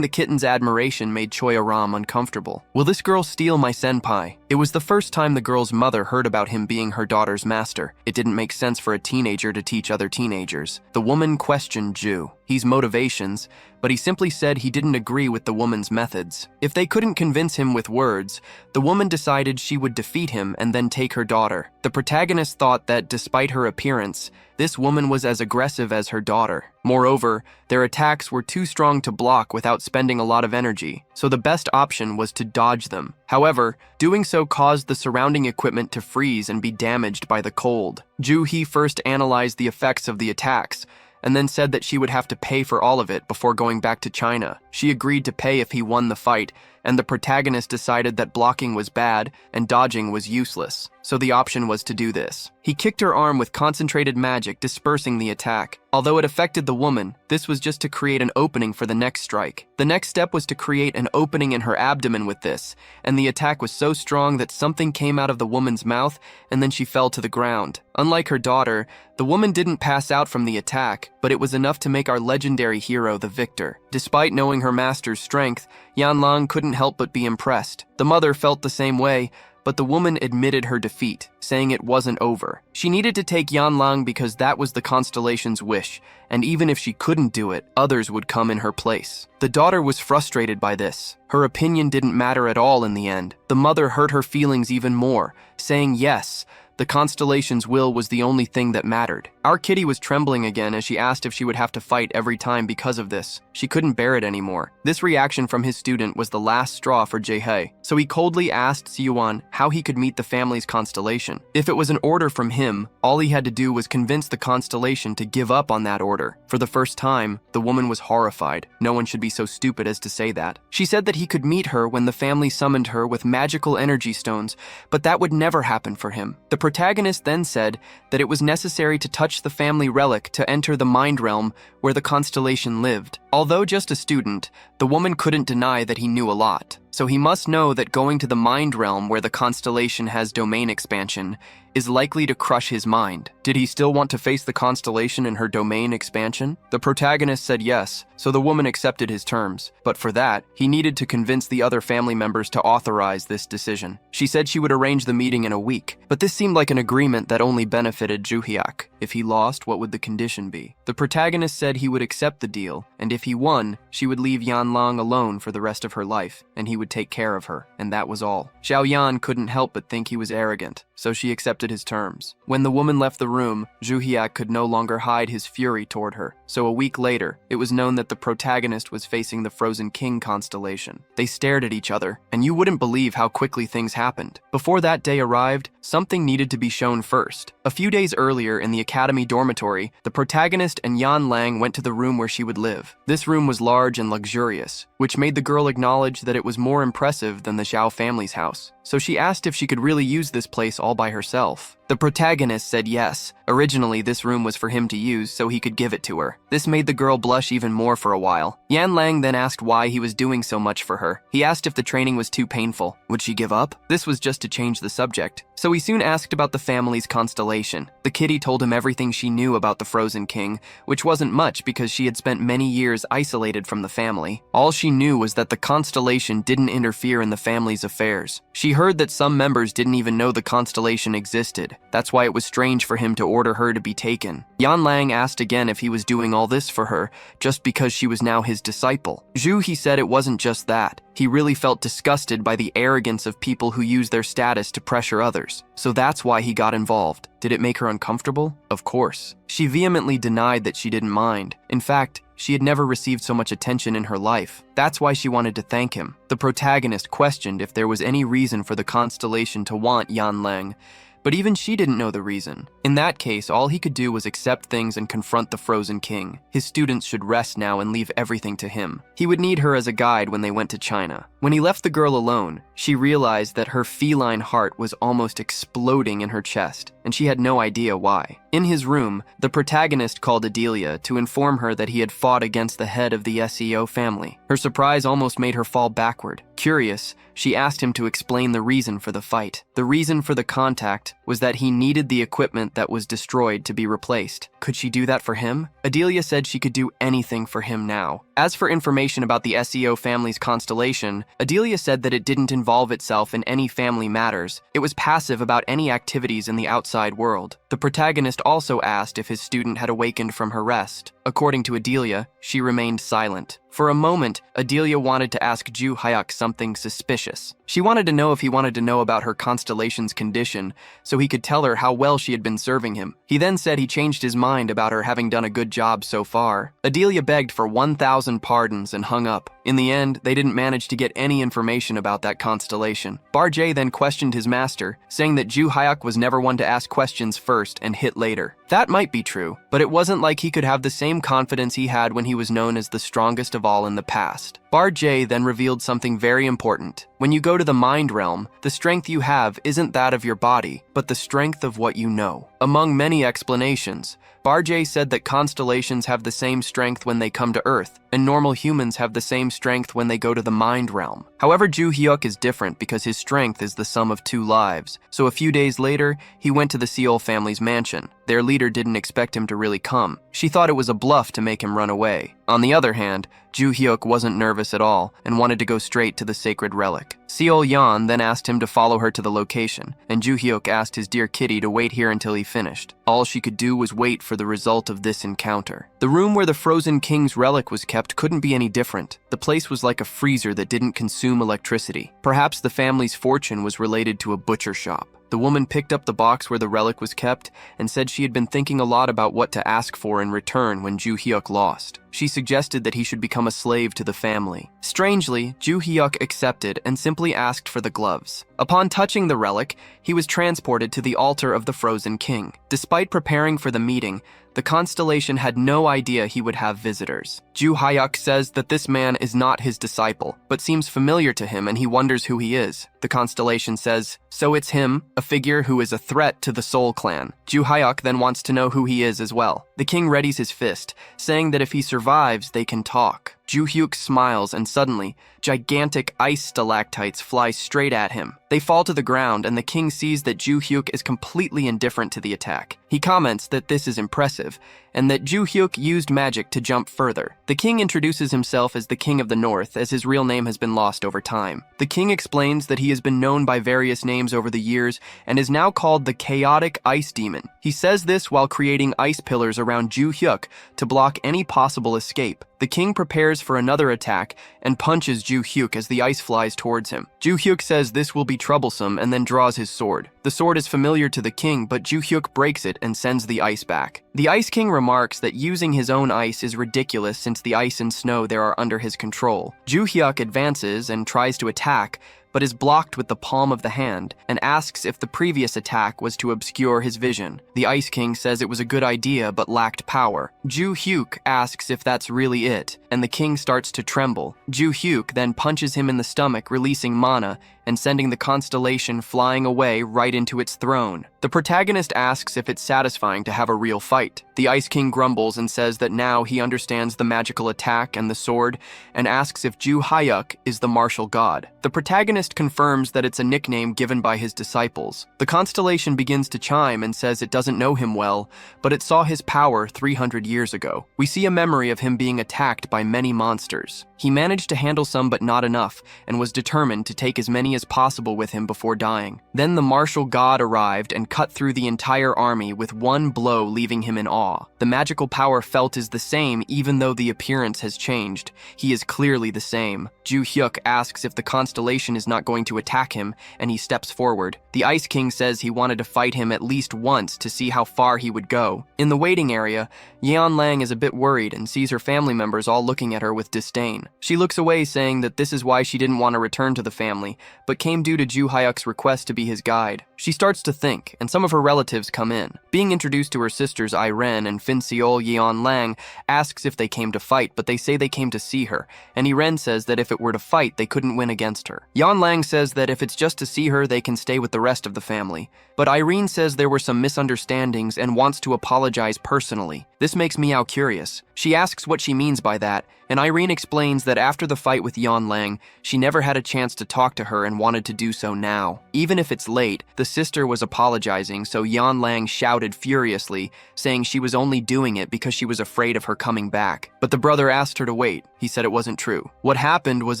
the kitten's admiration made Choi Aram uncomfortable. Will this girl steal my senpai? It was the first time the girl's mother heard about him being her daughter's master. It didn't make sense for a teenager to teach other teenagers. The woman questioned his motivations, but he simply said he didn't agree with the woman's methods. If they couldn't convince him with words, the woman decided she would defeat him and then take her daughter. The protagonist thought that despite her appearance, this woman was as aggressive as her daughter. Moreover, their attacks were too strong to block without spending a lot of energy, so the best option was to dodge them. However, doing so caused the surrounding equipment to freeze and be damaged by the cold. He first analyzed the effects of the attacks, and then said that she would have to pay for all of it before going back to China. She agreed to pay if he won the fight, and the protagonist decided that blocking was bad and dodging was useless, so the option was to do this. He kicked her arm with concentrated magic, dispersing the attack. Although it affected the woman, this was just to create an opening for the next strike. The next step was to create an opening in her abdomen with this, and the attack was so strong that something came out of the woman's mouth, and then she fell to the ground. Unlike her daughter, the woman didn't pass out from the attack, but it was enough to make our legendary hero the victor. Despite knowing her master's strength, Yan Lang couldn't help but be impressed. The mother felt the same way, but the woman admitted her defeat, saying it wasn't over. She needed to take Yan Lang because that was the constellation's wish, and even if she couldn't do it, others would come in her place. The daughter was frustrated by this. Her opinion didn't matter at all in the end. The mother hurt her feelings even more, saying yes, the constellation's will was the only thing that mattered. Our kitty was trembling again as she asked if she would have to fight every time because of this. She couldn't bear it anymore. This reaction from his student was the last straw for Jae-hye, so he coldly asked Siyuan how he could meet the family's constellation. If it was an order from him, all he had to do was convince the constellation to give up on that order. For the first time, the woman was horrified. No one should be so stupid as to say that. She said that he could meet her when the family summoned her with magical energy stones, but that would never happen for him. The protagonist then said that it was necessary to touch the family relic to enter the mind realm where the constellation lived. Although just a student, the woman couldn't deny that he knew a lot. So he must know that going to the mind realm where the constellation has domain expansion is likely to crush his mind. Did he still want to face the constellation in her domain expansion? The protagonist said yes, so the woman accepted his terms. But for that, he needed to convince the other family members to authorize this decision. She said she would arrange the meeting in a week, but this seemed like an agreement that only benefited Juhyuk. If he lost, what would the condition be? The protagonist said he would accept the deal, and if he won, she would leave Yan Lang alone for the rest of her life, and he would take care of her, and that was all. Xiao Yan couldn't help but think he was arrogant. so she accepted his terms. When the woman left the room, Zhu Hyuk could no longer hide his fury toward her, so a week later, it was known that the protagonist was facing the Frozen King constellation. They stared at each other, and you wouldn't believe how quickly things happened. Before that day arrived, something needed to be shown first. A few days earlier in the academy dormitory, the protagonist and Yan Lang went to the room where she would live. This room was large and luxurious, which made the girl acknowledge that it was more impressive than the Zhao family's house. So she asked if she could really use this place all by herself. The protagonist said yes. Originally, this room was for him to use so he could give it to her. This made the girl blush even more for a while. Yan Lang then asked why he was doing so much for her. He asked if the training was too painful. Would she give up? This was just to change the subject. So he soon asked about the family's constellation. The kitty told him everything she knew about the Frozen King, which wasn't much because she had spent many years isolated from the family. All she knew was that the constellation didn't interfere in the family's affairs. She heard that some members didn't even know the constellation existed. That's why it was strange for him to order her to be taken. Yan Lang asked again if he was doing all this for her, just because she was now his disciple. Zhu, he said it wasn't just that. He really felt disgusted by the arrogance of people who use their status to pressure others. So that's why he got involved. Did it make her uncomfortable? Of course. She vehemently denied that she didn't mind. In fact, she had never received so much attention in her life. That's why she wanted to thank him. The protagonist questioned if there was any reason for the constellation to want Yan Lang, but even she didn't know the reason. In that case, all he could do was accept things and confront the Frozen King. His students should rest now and leave everything to him. He would need her as a guide when they went to China. When he left the girl alone, she realized that her feline heart was almost exploding in her chest, and she had no idea why. In his room, the protagonist called Adelia to inform her that he had fought against the head of the SEO family. Her surprise almost made her fall backward. Curious, she asked him to explain the reason for the fight. The reason for the contact was that he needed the equipment that was destroyed to be replaced. Could she do that for him? Adelia said she could do anything for him now. As for information about the SEO family's constellation, Adelia said that it didn't involve itself in any family matters. It was passive about any activities in the outside world. The protagonist also asked if his student had awakened from her rest. According to Adelia, she remained silent. For a moment, Adelia wanted to ask Zhu Hyuk something suspicious. She wanted to know if he wanted to know about her constellation's condition, so he could tell her how well she had been serving him. He then said he changed his mind about her having done a good job so far. Adelia begged for 1,000 pardons and hung up. In the end, they didn't manage to get any information about that constellation. Barjay then questioned his master, saying that Zhu Hyuk was never one to ask questions first and hit later. That might be true, but it wasn't like he could have the same confidence he had when he was known as the strongest of all in the past. Barjay then revealed something very important. When you go to the mind realm, the strength you have isn't that of your body, but the strength of what you know. Among many explanations, Barjay said that constellations have the same strength when they come to Earth, and normal humans have the same strength when they go to the mind realm. However, Zhu Hyuk is different because his strength is the sum of 2 lives. So a few days later, he went to the Seol family's mansion. Their leader didn't expect him to really come. She thought it was a bluff to make him run away. On the other hand, Zhu Hyuk wasn't nervous at all and wanted to go straight to the sacred relic. Seol Yan then asked him to follow her to the location, and Zhu Hyuk asked his dear kitty to wait here until he finished. All she could do was wait for the result of this encounter. The room where the Frozen King's relic was kept couldn't be any different. The place was like a freezer that didn't consume electricity. Perhaps the family's fortune was related to a butcher shop. The woman picked up the box where the relic was kept and said she had been thinking a lot about what to ask for in return when Zhu Hyuk lost. She suggested that he should become a slave to the family. Strangely, Zhu Hyuk accepted and simply asked for the gloves. Upon touching the relic, he was transported to the altar of the Frozen King. Despite preparing for the meeting, the constellation had no idea he would have visitors. Zhu Hyuk says that this man is not his disciple, but seems familiar to him and he wonders who he is. The constellation says, so it's him, a figure who is a threat to the Soul Clan. Zhu Hyuk then wants to know who he is as well. The king readies his fist, saying that if he survives, they can talk. Zhu Hyuk smiles and suddenly, gigantic ice stalactites fly straight at him. They fall to the ground and the king sees that Zhu Hyuk is completely indifferent to the attack. He comments that this is impressive and that Zhu Hyuk used magic to jump further. The king introduces himself as the King of the North, as his real name has been lost over time. The king explains that he has been known by various names over the years and is now called the Chaotic Ice Demon. He says this while creating ice pillars around Zhu Hyuk to block any possible escape. The king prepares for another attack and punches Zhu Hyuk as the ice flies towards him. Zhu Hyuk says this will be troublesome and then draws his sword. The The sword is familiar to the king, but Ju Hyuk breaks it and sends the ice back. The Ice King remarks that using his own ice is ridiculous since the ice and snow there are under his control. Ju Hyuk advances and tries to attack, but is blocked with the palm of the hand and asks if the previous attack was to obscure his vision. The Ice King says it was a good idea but lacked power. Ju Hyuk asks if that's really it, and the king starts to tremble. Ju Hyuk then punches him in the stomach, releasing mana and sending the constellation flying away right into its throne. The protagonist asks if it's satisfying to have a real fight. The Ice King grumbles and says that now he understands the magical attack and the sword, and asks if Ju Hyuk is the martial god. The protagonist confirms that it's a nickname given by his disciples. The constellation begins to chime and says it doesn't know him well, but it saw his power 300 years ago. We see a memory of him being attacked by many monsters. He managed to handle some but not enough, and was determined to take as many as possible with him before dying. Then the martial god arrived and cut through the entire army with one blow, leaving him in awe. The magical power felt is the same even though the appearance has changed. He is clearly the same. Ju Hyuk asks if the constellation is not going to attack him, and he steps forward. The Ice King says he wanted to fight him at least once to see how far he would go. In the waiting area, Yeon Lang is a bit worried and sees her family members all looking at her with disdain. She looks away, saying that this is why she didn't want to return to the family, but came due to Ju Hyuk's request to be his guide. She starts to think, and some of her relatives come in. Being introduced to her sisters Iren and Fin Seol, Yeon Lang asks if they came to fight, but they say they came to see her, and Iren says that if it were to fight, they couldn't win against her. Yeon Lang says that if it's just to see her, they can stay with the rest of the family. But Irene says there were some misunderstandings and wants to apologize personally. This makes Meow curious. She asks what she means by that, and Irene explains that after the fight with Yeon Lang, she never had a chance to talk to her and wanted to do so now. Even if it's late, the sister was apologizing, so Yeon Lang shouted furiously, saying she was only doing it because she was afraid of her coming back. But the brother asked her to wait. He said it wasn't true. What happened was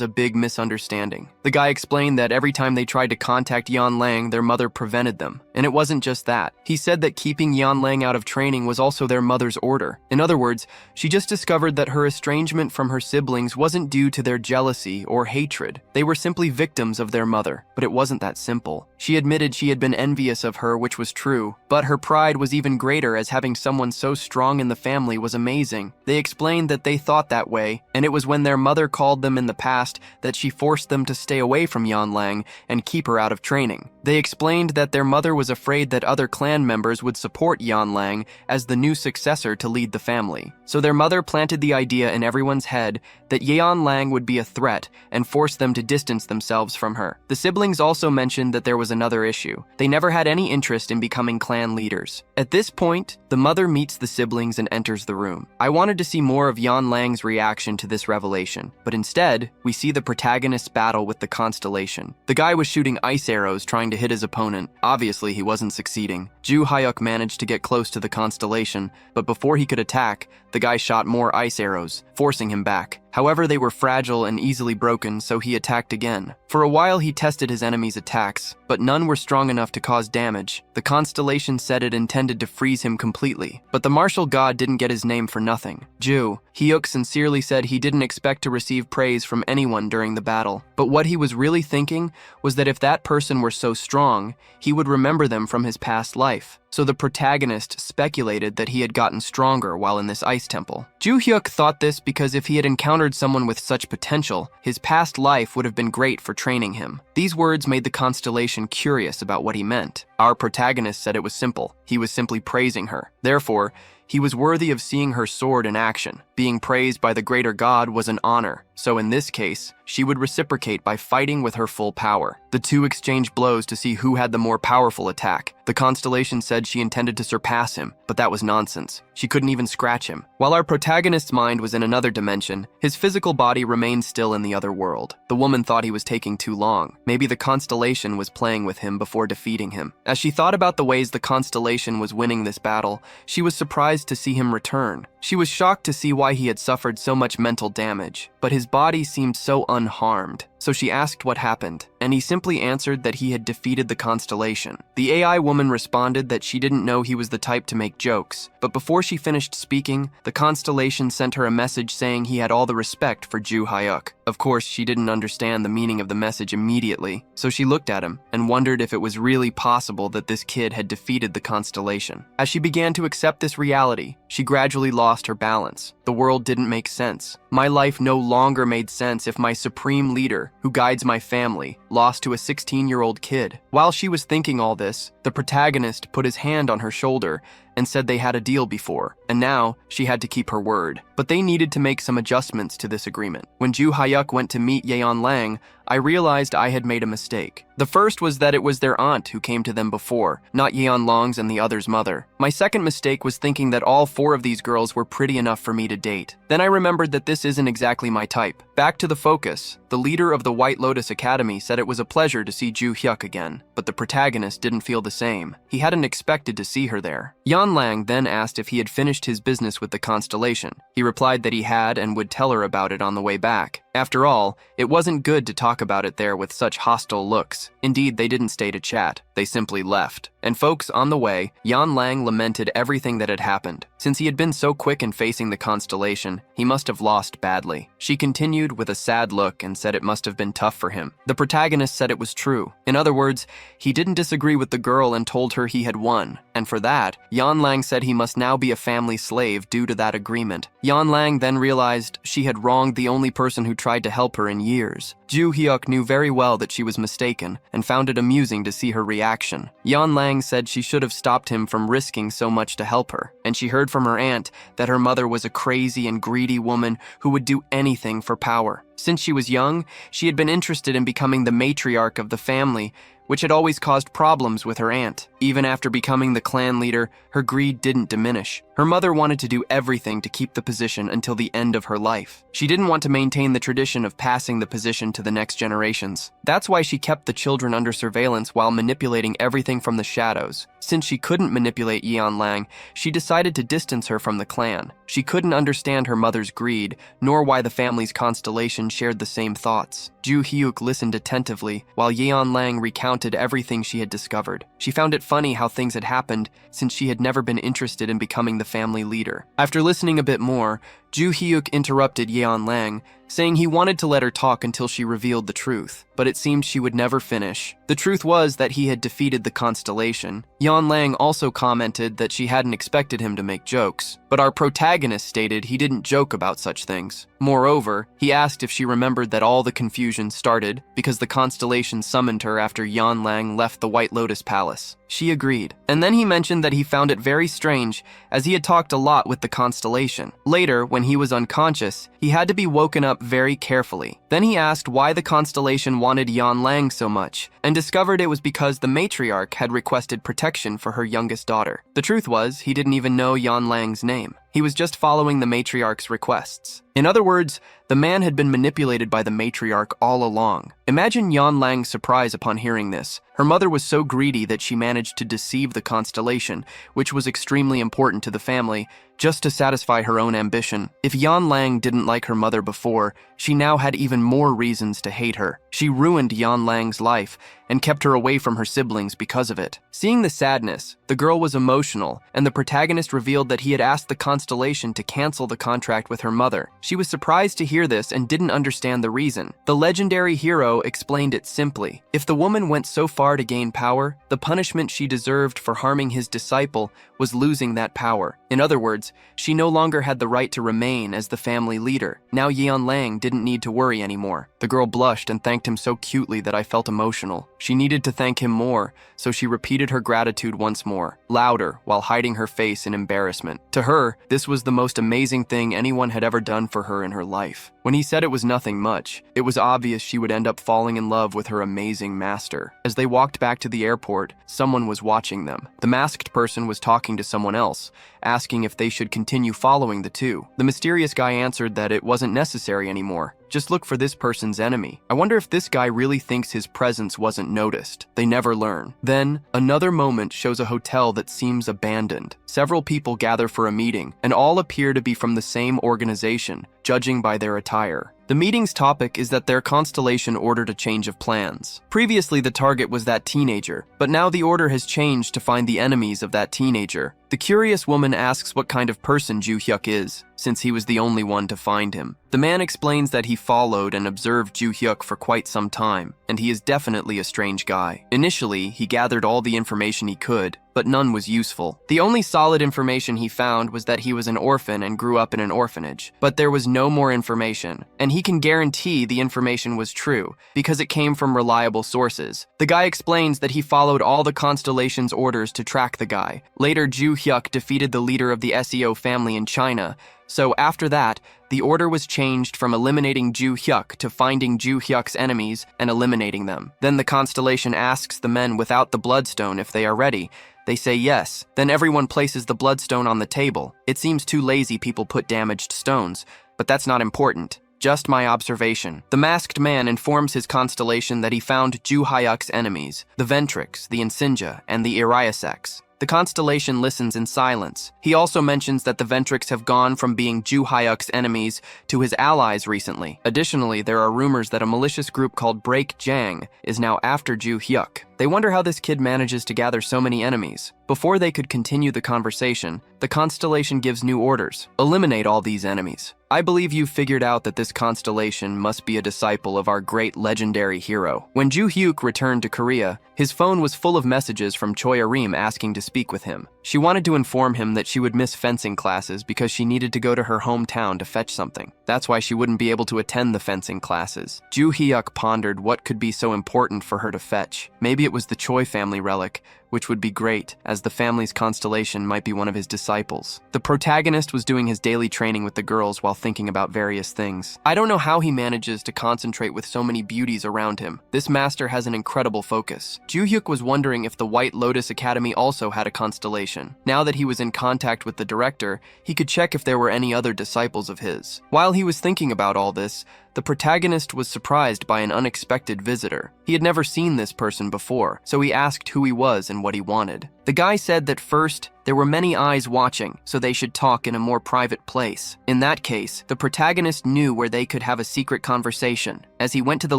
a big misunderstanding. The guy explained that every time they tried to contact Yeon Lang, their mother prevented them. And it wasn't just that. He said that keeping Yeon Lang out of training was also their mother's order. In other words, she just discovered that her estrangement from her siblings wasn't due to their jealousy or hatred. They were simply victims of their mother. But it wasn't that simple. She admitted she had been envious of her, which was true. But her pride was even greater, as having someone so strong in the family was amazing. They explained that they thought that way, and it was when their mother called them in the past that she forced them to stay away from Yeon Lang and keep her out of training. They explained that their mother was afraid that other clan members would support Yeon Lang as the new successor to lead the family. So their mother planted the idea in everyone's head that Yeon Lang would be a threat and force them to distance themselves from her. The siblings also mentioned that there was another issue. They never had any interest in becoming clan leaders. At this point, the mother meets the siblings and enters the room. I wanted to see more of Yeon Lang's reaction to this revelation, but instead, we see the protagonist's battle with the constellation. The guy was shooting ice arrows trying to hit his opponent. Obviously, he wasn't succeeding. Ju Hyuk managed to get close to the constellation, but before he could attack, the guy shot more ice arrows, forcing him back. However, they were fragile and easily broken, so he attacked again. For a while, he tested his enemy's attacks, but none were strong enough to cause damage. The constellation said it intended to freeze him completely, but the martial god didn't get his name for nothing. Ju Hyuk sincerely said he didn't expect to receive praise from anyone during the battle, but what he was really thinking was that if that person were so strong, he would remember them from his past life. So the protagonist speculated that he had gotten stronger while in this ice temple. Ju Hyuk thought this because if he had encountered someone with such potential, his past life would have been great for training him. These words made the constellation curious about what he meant. Our protagonist said it was simple. He was simply praising her. Therefore, he was worthy of seeing her sword in action. Being praised by the greater god was an honor, so in this case, she would reciprocate by fighting with her full power. The two exchanged blows to see who had the more powerful attack. The constellation said she intended to surpass him, but that was nonsense. She couldn't even scratch him. While our protagonist's mind was in another dimension, his physical body remained still in the other world. The woman thought he was taking too long. Maybe the constellation was playing with him before defeating him. As she thought about the ways the constellation was winning this battle, she was surprised to see him return. She was shocked to see why he had suffered so much mental damage, but his body seemed so unharmed. So she asked what happened, and he simply answered that he had defeated the constellation. The AI woman responded that she didn't know he was the type to make jokes, but before she finished speaking, the constellation sent her a message saying he had all the respect for Ju Hyuk. Of course, she didn't understand the meaning of the message immediately, so she looked at him and wondered if it was really possible that this kid had defeated the constellation. As she began to accept this reality, she gradually lost her balance. The world didn't make sense. My life no longer made sense if my supreme leader, who guides my family, lost to a 16-year-old kid. While she was thinking all this, the protagonist put his hand on her shoulder and said they had a deal before, and now she had to keep her word. But they needed to make some adjustments to this agreement. When Ju Hyuk went to meet Yeon Lang, I realized I had made a mistake. The first was that it was their aunt who came to them before, not Yeon Lang's and the other's mother. My second mistake was thinking that all 4 of these girls were pretty enough for me to date. Then I remembered that this isn't exactly my type. Back to the focus. The leader of the White Lotus Academy said it was a pleasure to see Ju Hyuk again, but the protagonist didn't feel the same. He hadn't expected to see her there. Yeon Lang then asked if he had finished his business with the constellation. He replied that he had and would tell her about it on the way back. After all, it wasn't good to talk about it there with such hostile looks. Indeed, they didn't stay to chat. They simply left. And folks, on the way, Yeon Lang lamented everything that had happened. Since he had been so quick in facing the constellation, he must have lost badly. She continued with a sad look and said it must have been tough for him. The protagonist said it was true. In other words, he didn't disagree with the girl and told her he had won. And for that, Yeon Lang said he must now be a family slave due to that agreement. Yeon Lang then realized she had wronged the only person who tried to help her in years. Ju Hyuk knew very well that she was mistaken and found it amusing to see her reaction. Yeon Lang said she should have stopped him from risking so much to help her, and she heard from her aunt that her mother was a crazy and greedy woman who would do anything for power. Since she was young, she had been interested in becoming the matriarch of the family, which had always caused problems with her aunt. Even after becoming the clan leader, her greed didn't diminish. Her mother wanted to do everything to keep the position until the end of her life. She didn't want to maintain the tradition of passing the position to the next generations. That's why she kept the children under surveillance while manipulating everything from the shadows. Since she couldn't manipulate Yeon Lang, she decided to distance her from the clan. She couldn't understand her mother's greed, nor why the family's constellation shared the same thoughts. Ju Hyuk listened attentively while Yeon Lang recounted everything she had discovered. She found it funny how things had happened since she had never been interested in becoming the family leader. After listening a bit more, Ju Hyuk interrupted Yeon Lang, saying he wanted to let her talk until she revealed the truth, but it seemed she would never finish. The truth was that he had defeated the constellation. Yeon Lang also commented that she hadn't expected him to make jokes, but our protagonist stated he didn't joke about such things. Moreover, he asked if she remembered that all the confusion started because the constellation summoned her after Yeon Lang left the White Lotus Palace. She agreed, and then he mentioned that he found it very strange as he had talked a lot with the constellation. Later, when he was unconscious, he had to be woken up very carefully. Then he asked why the constellation wanted Yeon Lang so much, and discovered it was because the matriarch had requested protection for her youngest daughter. The truth was, he didn't even know Yeon Lang's name. He was just following the matriarch's requests. In other words, the man had been manipulated by the matriarch all along. Imagine Yeon Lang's surprise upon hearing this. Her mother was so greedy that she managed to deceive the constellation, which was extremely important to the family, just to satisfy her own ambition. If Yeon Lang didn't like her mother before, she now had even more reasons to hate her. She ruined Yeon Lang's life and kept her away from her siblings because of it. Seeing the sadness, the girl was emotional, and the protagonist revealed that he had asked the constellation to cancel the contract with her mother. She was surprised to hear this and didn't understand the reason. The legendary hero explained it simply. If the woman went so far to gain power, the punishment she deserved for harming his disciple was losing that power. In other words, she no longer had the right to remain as the family leader. Now Yeon Lang didn't need to worry anymore. The girl blushed and thanked him so cutely that I felt emotional. She needed to thank him more, so she repeated her gratitude once more, louder, while hiding her face in embarrassment. To her, this was the most amazing thing anyone had ever done for her in her life. When he said it was nothing much, it was obvious she would end up falling in love with her amazing master. As they walked back to the airport, someone was watching them. The masked person was talking to someone else, asking if they should continue following the two. The mysterious guy answered that it wasn't necessary anymore. Just look for this person's enemy. I wonder if this guy really thinks his presence wasn't noticed. They never learn. Then, another moment shows a hotel that seems abandoned. Several people gather for a meeting, and all appear to be from the same organization. judging by their attire. The meeting's topic is that their constellation ordered a change of plans. Previously, the target was that teenager, but now the order has changed to find the enemies of that teenager. The curious woman asks what kind of person Ju Hyuk is, since he was the only one to find him. The man explains that he followed and observed Ju Hyuk for quite some time, and he is definitely a strange guy. Initially, he gathered all the information he could, but none was useful. The only solid information he found was that he was an orphan and grew up in an orphanage, but there was no more information, and he can guarantee the information was true, because it came from reliable sources. The guy explains that he followed all the constellation's orders to track the guy. Later, Ju Hyuk defeated the leader of the SEO family in China, so after that, the order was changed from eliminating Ju Hyuk to finding Ju Hyuk's enemies and eliminating them. Then the constellation asks the men without the bloodstone if they are ready. They say yes. Then everyone places the bloodstone on the table. It seems too lazy people put damaged stones, but that's not important. Just my observation. The masked man informs his constellation that he found Ju Hyuk's enemies, the Ventrix, the Insinja, and the Iriasex. The constellation listens in silence. He also mentions that the Ventrix have gone from being Ju Hyuk's enemies to his allies recently. Additionally, there are rumors that a malicious group called Break Jang is now after Ju Hyuk. They wonder how this kid manages to gather so many enemies. Before they could continue the conversation, the constellation gives new orders. Eliminate all these enemies. I believe you've figured out that this constellation must be a disciple of our great legendary hero. When Ju Hyuk returned to Korea, his phone was full of messages from Choi Arim asking to speak with him. She wanted to inform him that she would miss fencing classes because she needed to go to her hometown to fetch something. That's why she wouldn't be able to attend the fencing classes. Ju Hyuk pondered what could be so important for her to fetch. Maybe it was the Choi family relic, which would be great, as the family's constellation might be one of his disciples. The protagonist was doing his daily training with the girls while thinking about various things. I don't know how he manages to concentrate with so many beauties around him. This master has an incredible focus. Ju Hyuk was wondering if the White Lotus Academy also had a constellation. Now that he was in contact with the director, he could check if there were any other disciples of his. While he was thinking about all this, the protagonist was surprised by an unexpected visitor. He had never seen this person before, so he asked who he was and what he wanted. The guy said that first, there were many eyes watching, so they should talk in a more private place. In that case, the protagonist knew where they could have a secret conversation. As he went to the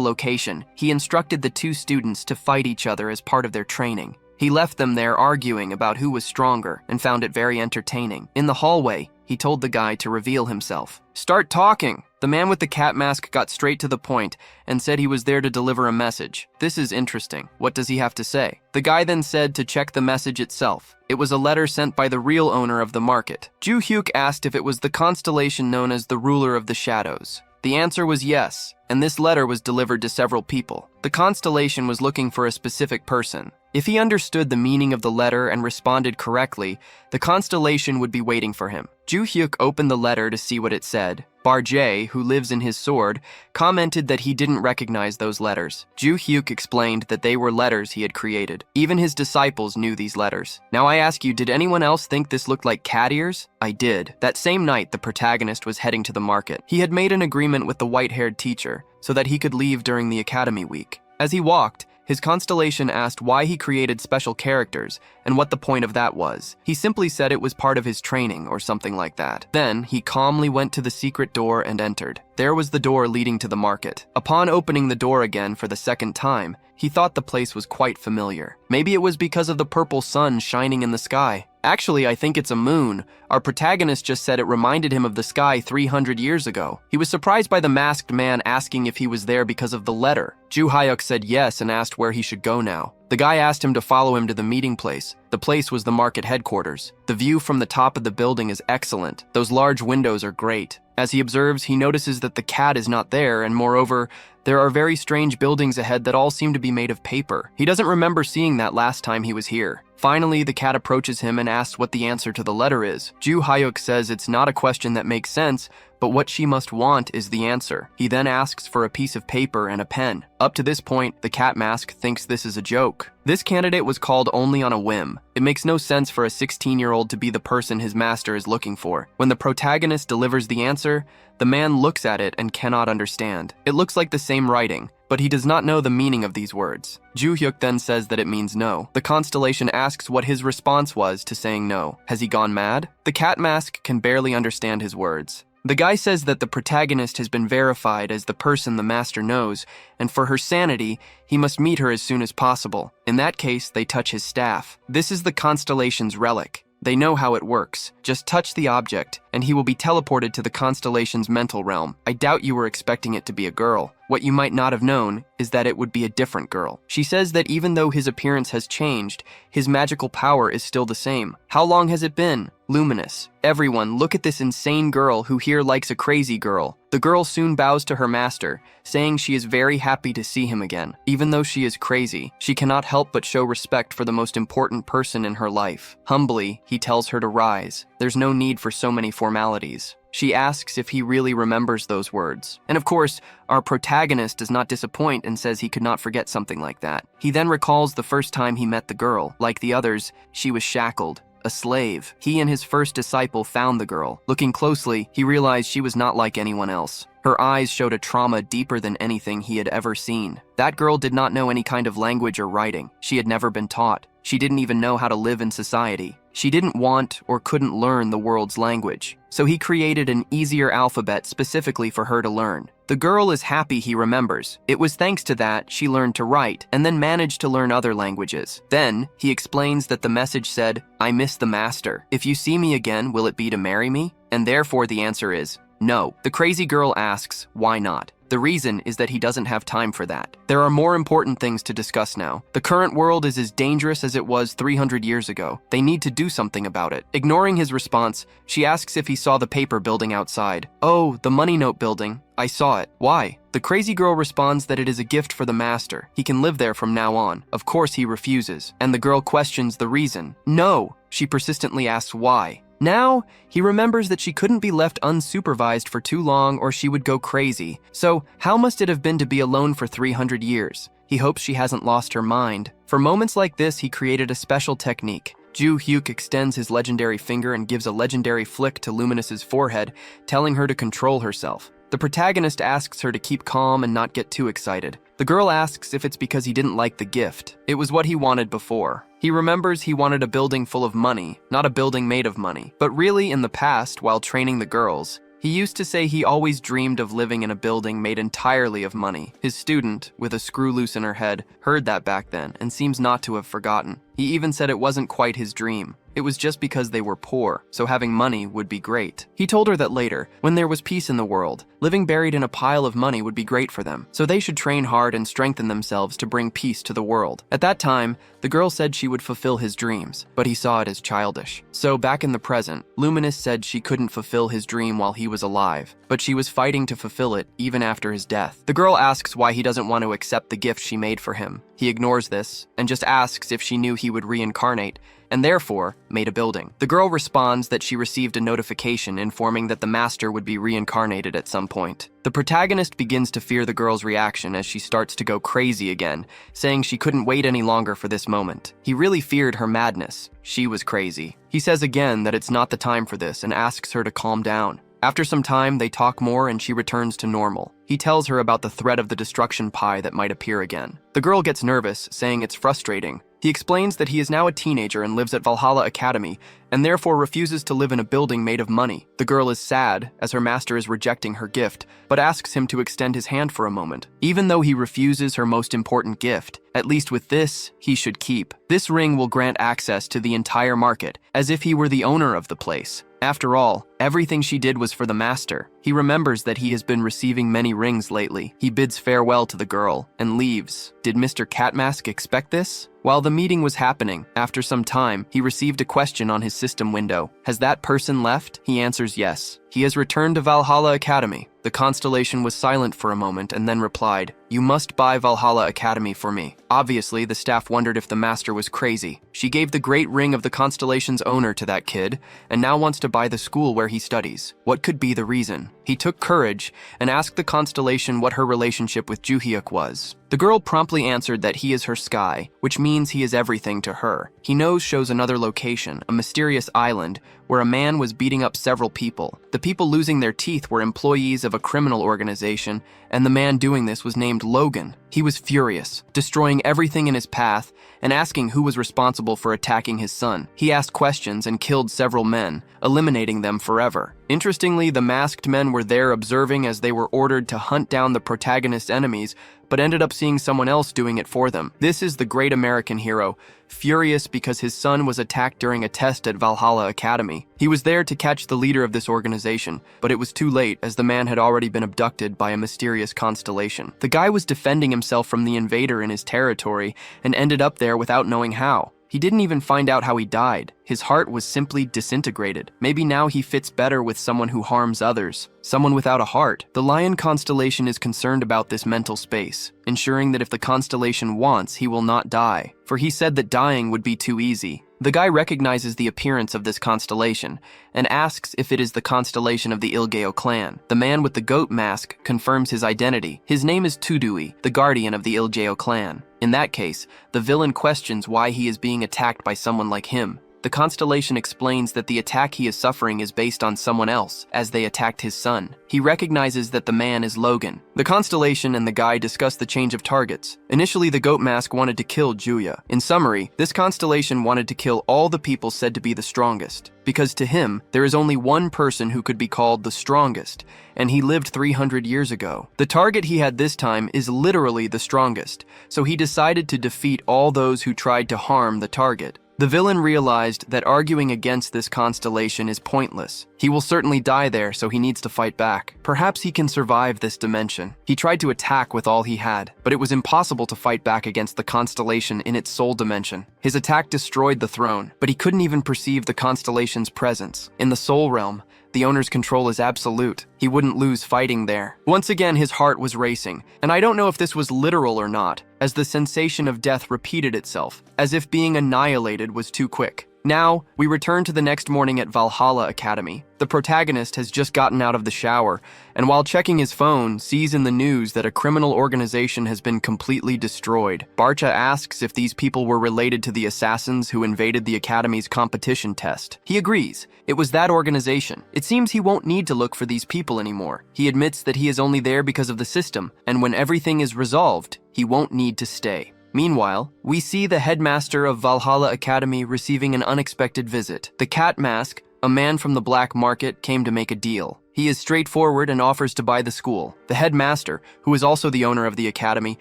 location, he instructed the two students to fight each other as part of their training. He left them there arguing about who was stronger and found it very entertaining. In the hallway, he told the guy to reveal himself. "Start talking!" The man with the cat mask got straight to the point and said he was there to deliver a message. This is interesting. What does he have to say? The guy then said to check the message itself. It was a letter sent by the real owner of the market. Ju Hyuk asked if it was the constellation known as the Ruler of the Shadows. The answer was yes, and this letter was delivered to several people. The constellation was looking for a specific person. If he understood the meaning of the letter and responded correctly, the constellation would be waiting for him. Ju Hyuk opened the letter to see what it said. Barjay, who lives in his sword, commented that he didn't recognize those letters. Ju Hyuk explained that they were letters he had created. Even his disciples knew these letters. Now I ask you, did anyone else think this looked like cat ears? I did. That same night, the protagonist was heading to the market. He had made an agreement with the white-haired teacher so that he could leave during the academy week. As he walked, his constellation asked why he created special characters and what the point of that was. He simply said it was part of his training or something like that. Then, he calmly went to the secret door and entered. There was the door leading to the market. Upon opening the door again for the second time, he thought the place was quite familiar. Maybe it was because of the purple sun shining in the sky. Actually, I think it's a moon. Our protagonist just said it reminded him of the sky 300 years ago. He was surprised by the masked man asking if he was there because of the letter. Ju Hyuk said yes and asked where he should go now. The guy asked him to follow him to the meeting place. The place was the market headquarters. The view from the top of the building is excellent. Those large windows are great. As he observes, he notices that the cat is not there, and moreover, there are very strange buildings ahead that all seem to be made of paper. He doesn't remember seeing that last time he was here. Finally, the cat approaches him and asks what the answer to the letter is. Ju Hyuk says it's not a question that makes sense, but what she must want is the answer. He then asks for a piece of paper and a pen. Up to this point, the cat mask thinks this is a joke. This candidate was called only on a whim. It makes no sense for a 16-year-old to be the person his master is looking for. When the protagonist delivers the answer, the man looks at it and cannot understand. It looks like the same writing, but he does not know the meaning of these words. Ju Hyuk then says that it means no. The constellation asks what his response was to saying no. Has he gone mad? The cat mask can barely understand his words. The guy says that the protagonist has been verified as the person the master knows, and for her sanity, he must meet her as soon as possible. In that case, they touch his staff. This is the constellation's relic. They know how it works. Just touch the object, and he will be teleported to the constellation's mental realm. I doubt you were expecting it to be a girl. What you might not have known is that it would be a different girl. She says that even though his appearance has changed, his magical power is still the same. How long has it been? Luminous. Everyone, look at this insane girl who here likes a crazy girl. The girl soon bows to her master, saying she is very happy to see him again. Even though she is crazy, she cannot help but show respect for the most important person in her life. Humbly, he tells her to rise. There's no need for so many formalities. She asks if he really remembers those words. And of course, our protagonist does not disappoint and says he could not forget something like that. He then recalls the first time he met the girl. Like the others, she was shackled. A slave. He and his first disciple found the girl. Looking closely, he realized she was not like anyone else. Her eyes showed a trauma deeper than anything he had ever seen. That girl did not know any kind of language or writing. She had never been taught. She didn't even know how to live in society. She didn't want or couldn't learn the world's language. So he created an easier alphabet specifically for her to learn. The girl is happy he remembers. It was thanks to that she learned to write and then managed to learn other languages. Then, he explains that the message said, "I miss the master. If you see me again, will it be to marry me?" And therefore the answer is no. The crazy girl asks, why not? The reason is that he doesn't have time for that. There are more important things to discuss now. The current world is as dangerous as it was 300 years ago. They need to do something about it. Ignoring his response, she asks if he saw the paper building outside. Oh, the money note building. I saw it. Why? The crazy girl responds that it is a gift for the master. He can live there from now on. Of course he refuses. And the girl questions the reason. No. She persistently asks why. Now, he remembers that she couldn't be left unsupervised for too long or she would go crazy. So, how must it have been to be alone for 300 years? He hopes she hasn't lost her mind. For moments like this, he created a special technique. Ju Hyuk extends his legendary finger and gives a legendary flick to Luminous's forehead, telling her to control herself. The protagonist asks her to keep calm and not get too excited. The girl asks if it's because he didn't like the gift. It was what he wanted before. He remembers he wanted a building full of money, not a building made of money. But really, in the past, while training the girls, he used to say he always dreamed of living in a building made entirely of money. His student, with a screw loose in her head, heard that back then and seems not to have forgotten. He even said it wasn't quite his dream. It was just because they were poor, so having money would be great. He told her that later, when there was peace in the world, living buried in a pile of money would be great for them, so they should train hard and strengthen themselves to bring peace to the world. At that time, the girl said she would fulfill his dreams, but he saw it as childish. So back in the present, Luminous said she couldn't fulfill his dream while he was alive, but she was fighting to fulfill it even after his death. The girl asks why he doesn't want to accept the gift she made for him. He ignores this, and just asks if she knew he would reincarnate, and therefore made a building. The girl responds that she received a notification informing that the master would be reincarnated at some point. The protagonist begins to fear the girl's reaction as she starts to go crazy again, saying she couldn't wait any longer for this moment. He really feared her madness. She was crazy. He says again that it's not the time for this and asks her to calm down. After some time, they talk more and she returns to normal. He tells her about the threat of the destruction pie that might appear again. The girl gets nervous, saying it's frustrating. He explains that he is now a teenager and lives at Valhalla Academy, and therefore refuses to live in a building made of money. The girl is sad, as her master is rejecting her gift, but asks him to extend his hand for a moment. Even though he refuses her most important gift, at least with this, he should keep. This ring will grant access to the entire market, as if he were the owner of the place. After all, everything she did was for the master. He remembers that he has been receiving many rings lately. He bids farewell to the girl and leaves. Did Mr. Catmask expect this? While the meeting was happening, after some time, he received a question on his system window. Has that person left? He answers yes. He has returned to Valhalla Academy. The constellation was silent for a moment and then replied, "You must buy Valhalla Academy for me." Obviously, the staff wondered if the master was crazy. She gave the great ring of the constellation's owner to that kid, and now wants to buy the school where he studies. What could be the reason? He took courage and asked the constellation what her relationship with Juhyuk was. The girl promptly answered that he is her sky, which means he is everything to her. He knows shows another location, a mysterious island, where a man was beating up several people. The people losing their teeth were employees of a criminal organization, and the man doing this was named Logan. He was furious, destroying everything in his path and asking who was responsible for attacking his son. He asked questions and killed several men, eliminating them forever. Interestingly, the masked men were there observing as they were ordered to hunt down the protagonist's enemies, but ended up seeing someone else doing it for them. This is the great American hero, furious because his son was attacked during a test at Valhalla Academy. He was there to catch the leader of this organization, but it was too late as the man had already been abducted by a mysterious constellation. The guy was defending himself from the invader in his territory and ended up there without knowing how. He didn't even find out how he died. His heart was simply disintegrated. Maybe now he fits better with someone who harms others, someone without a heart. The Lion constellation is concerned about this mental space, ensuring that if the constellation wants, he will not die, for he said that dying would be too easy. The guy recognizes the appearance of this constellation and asks if it is the constellation of the Ilgeo clan. The man with the goat mask confirms his identity. His name is Tudui, the guardian of the Ilgeo clan. In that case, the villain questions why he is being attacked by someone like him. The constellation explains that the attack he is suffering is based on someone else, as they attacked his son. He recognizes that the man is Logan. The constellation and the guy discuss the change of targets. Initially, the goat mask wanted to kill Juya. In summary, this constellation wanted to kill all the people said to be the strongest, because to him, there is only one person who could be called the strongest, and he lived 300 years ago. The target he had this time is literally the strongest, so he decided to defeat all those who tried to harm the target. The villain realized that arguing against this constellation is pointless. He will certainly die there, so he needs to fight back. Perhaps he can survive this dimension. He tried to attack with all he had, but it was impossible to fight back against the constellation in its soul dimension. His attack destroyed the throne, but he couldn't even perceive the constellation's presence. In the soul realm, the owner's control is absolute. He wouldn't lose fighting there. Once again, his heart was racing, and I don't know if this was literal or not, as the sensation of death repeated itself, as if being annihilated was too quick. Now, we return to the next morning at Valhalla Academy. The protagonist has just gotten out of the shower, and while checking his phone, sees in the news that a criminal organization has been completely destroyed. Barcha asks if these people were related to the assassins who invaded the Academy's competition test. He agrees. It was that organization. It seems he won't need to look for these people anymore. He admits that he is only there because of the system, and when everything is resolved, he won't need to stay. Meanwhile, we see the headmaster of Valhalla Academy receiving an unexpected visit. The Cat Mask, a man from the black market, came to make a deal. He is straightforward and offers to buy the school. The headmaster, who is also the owner of the academy,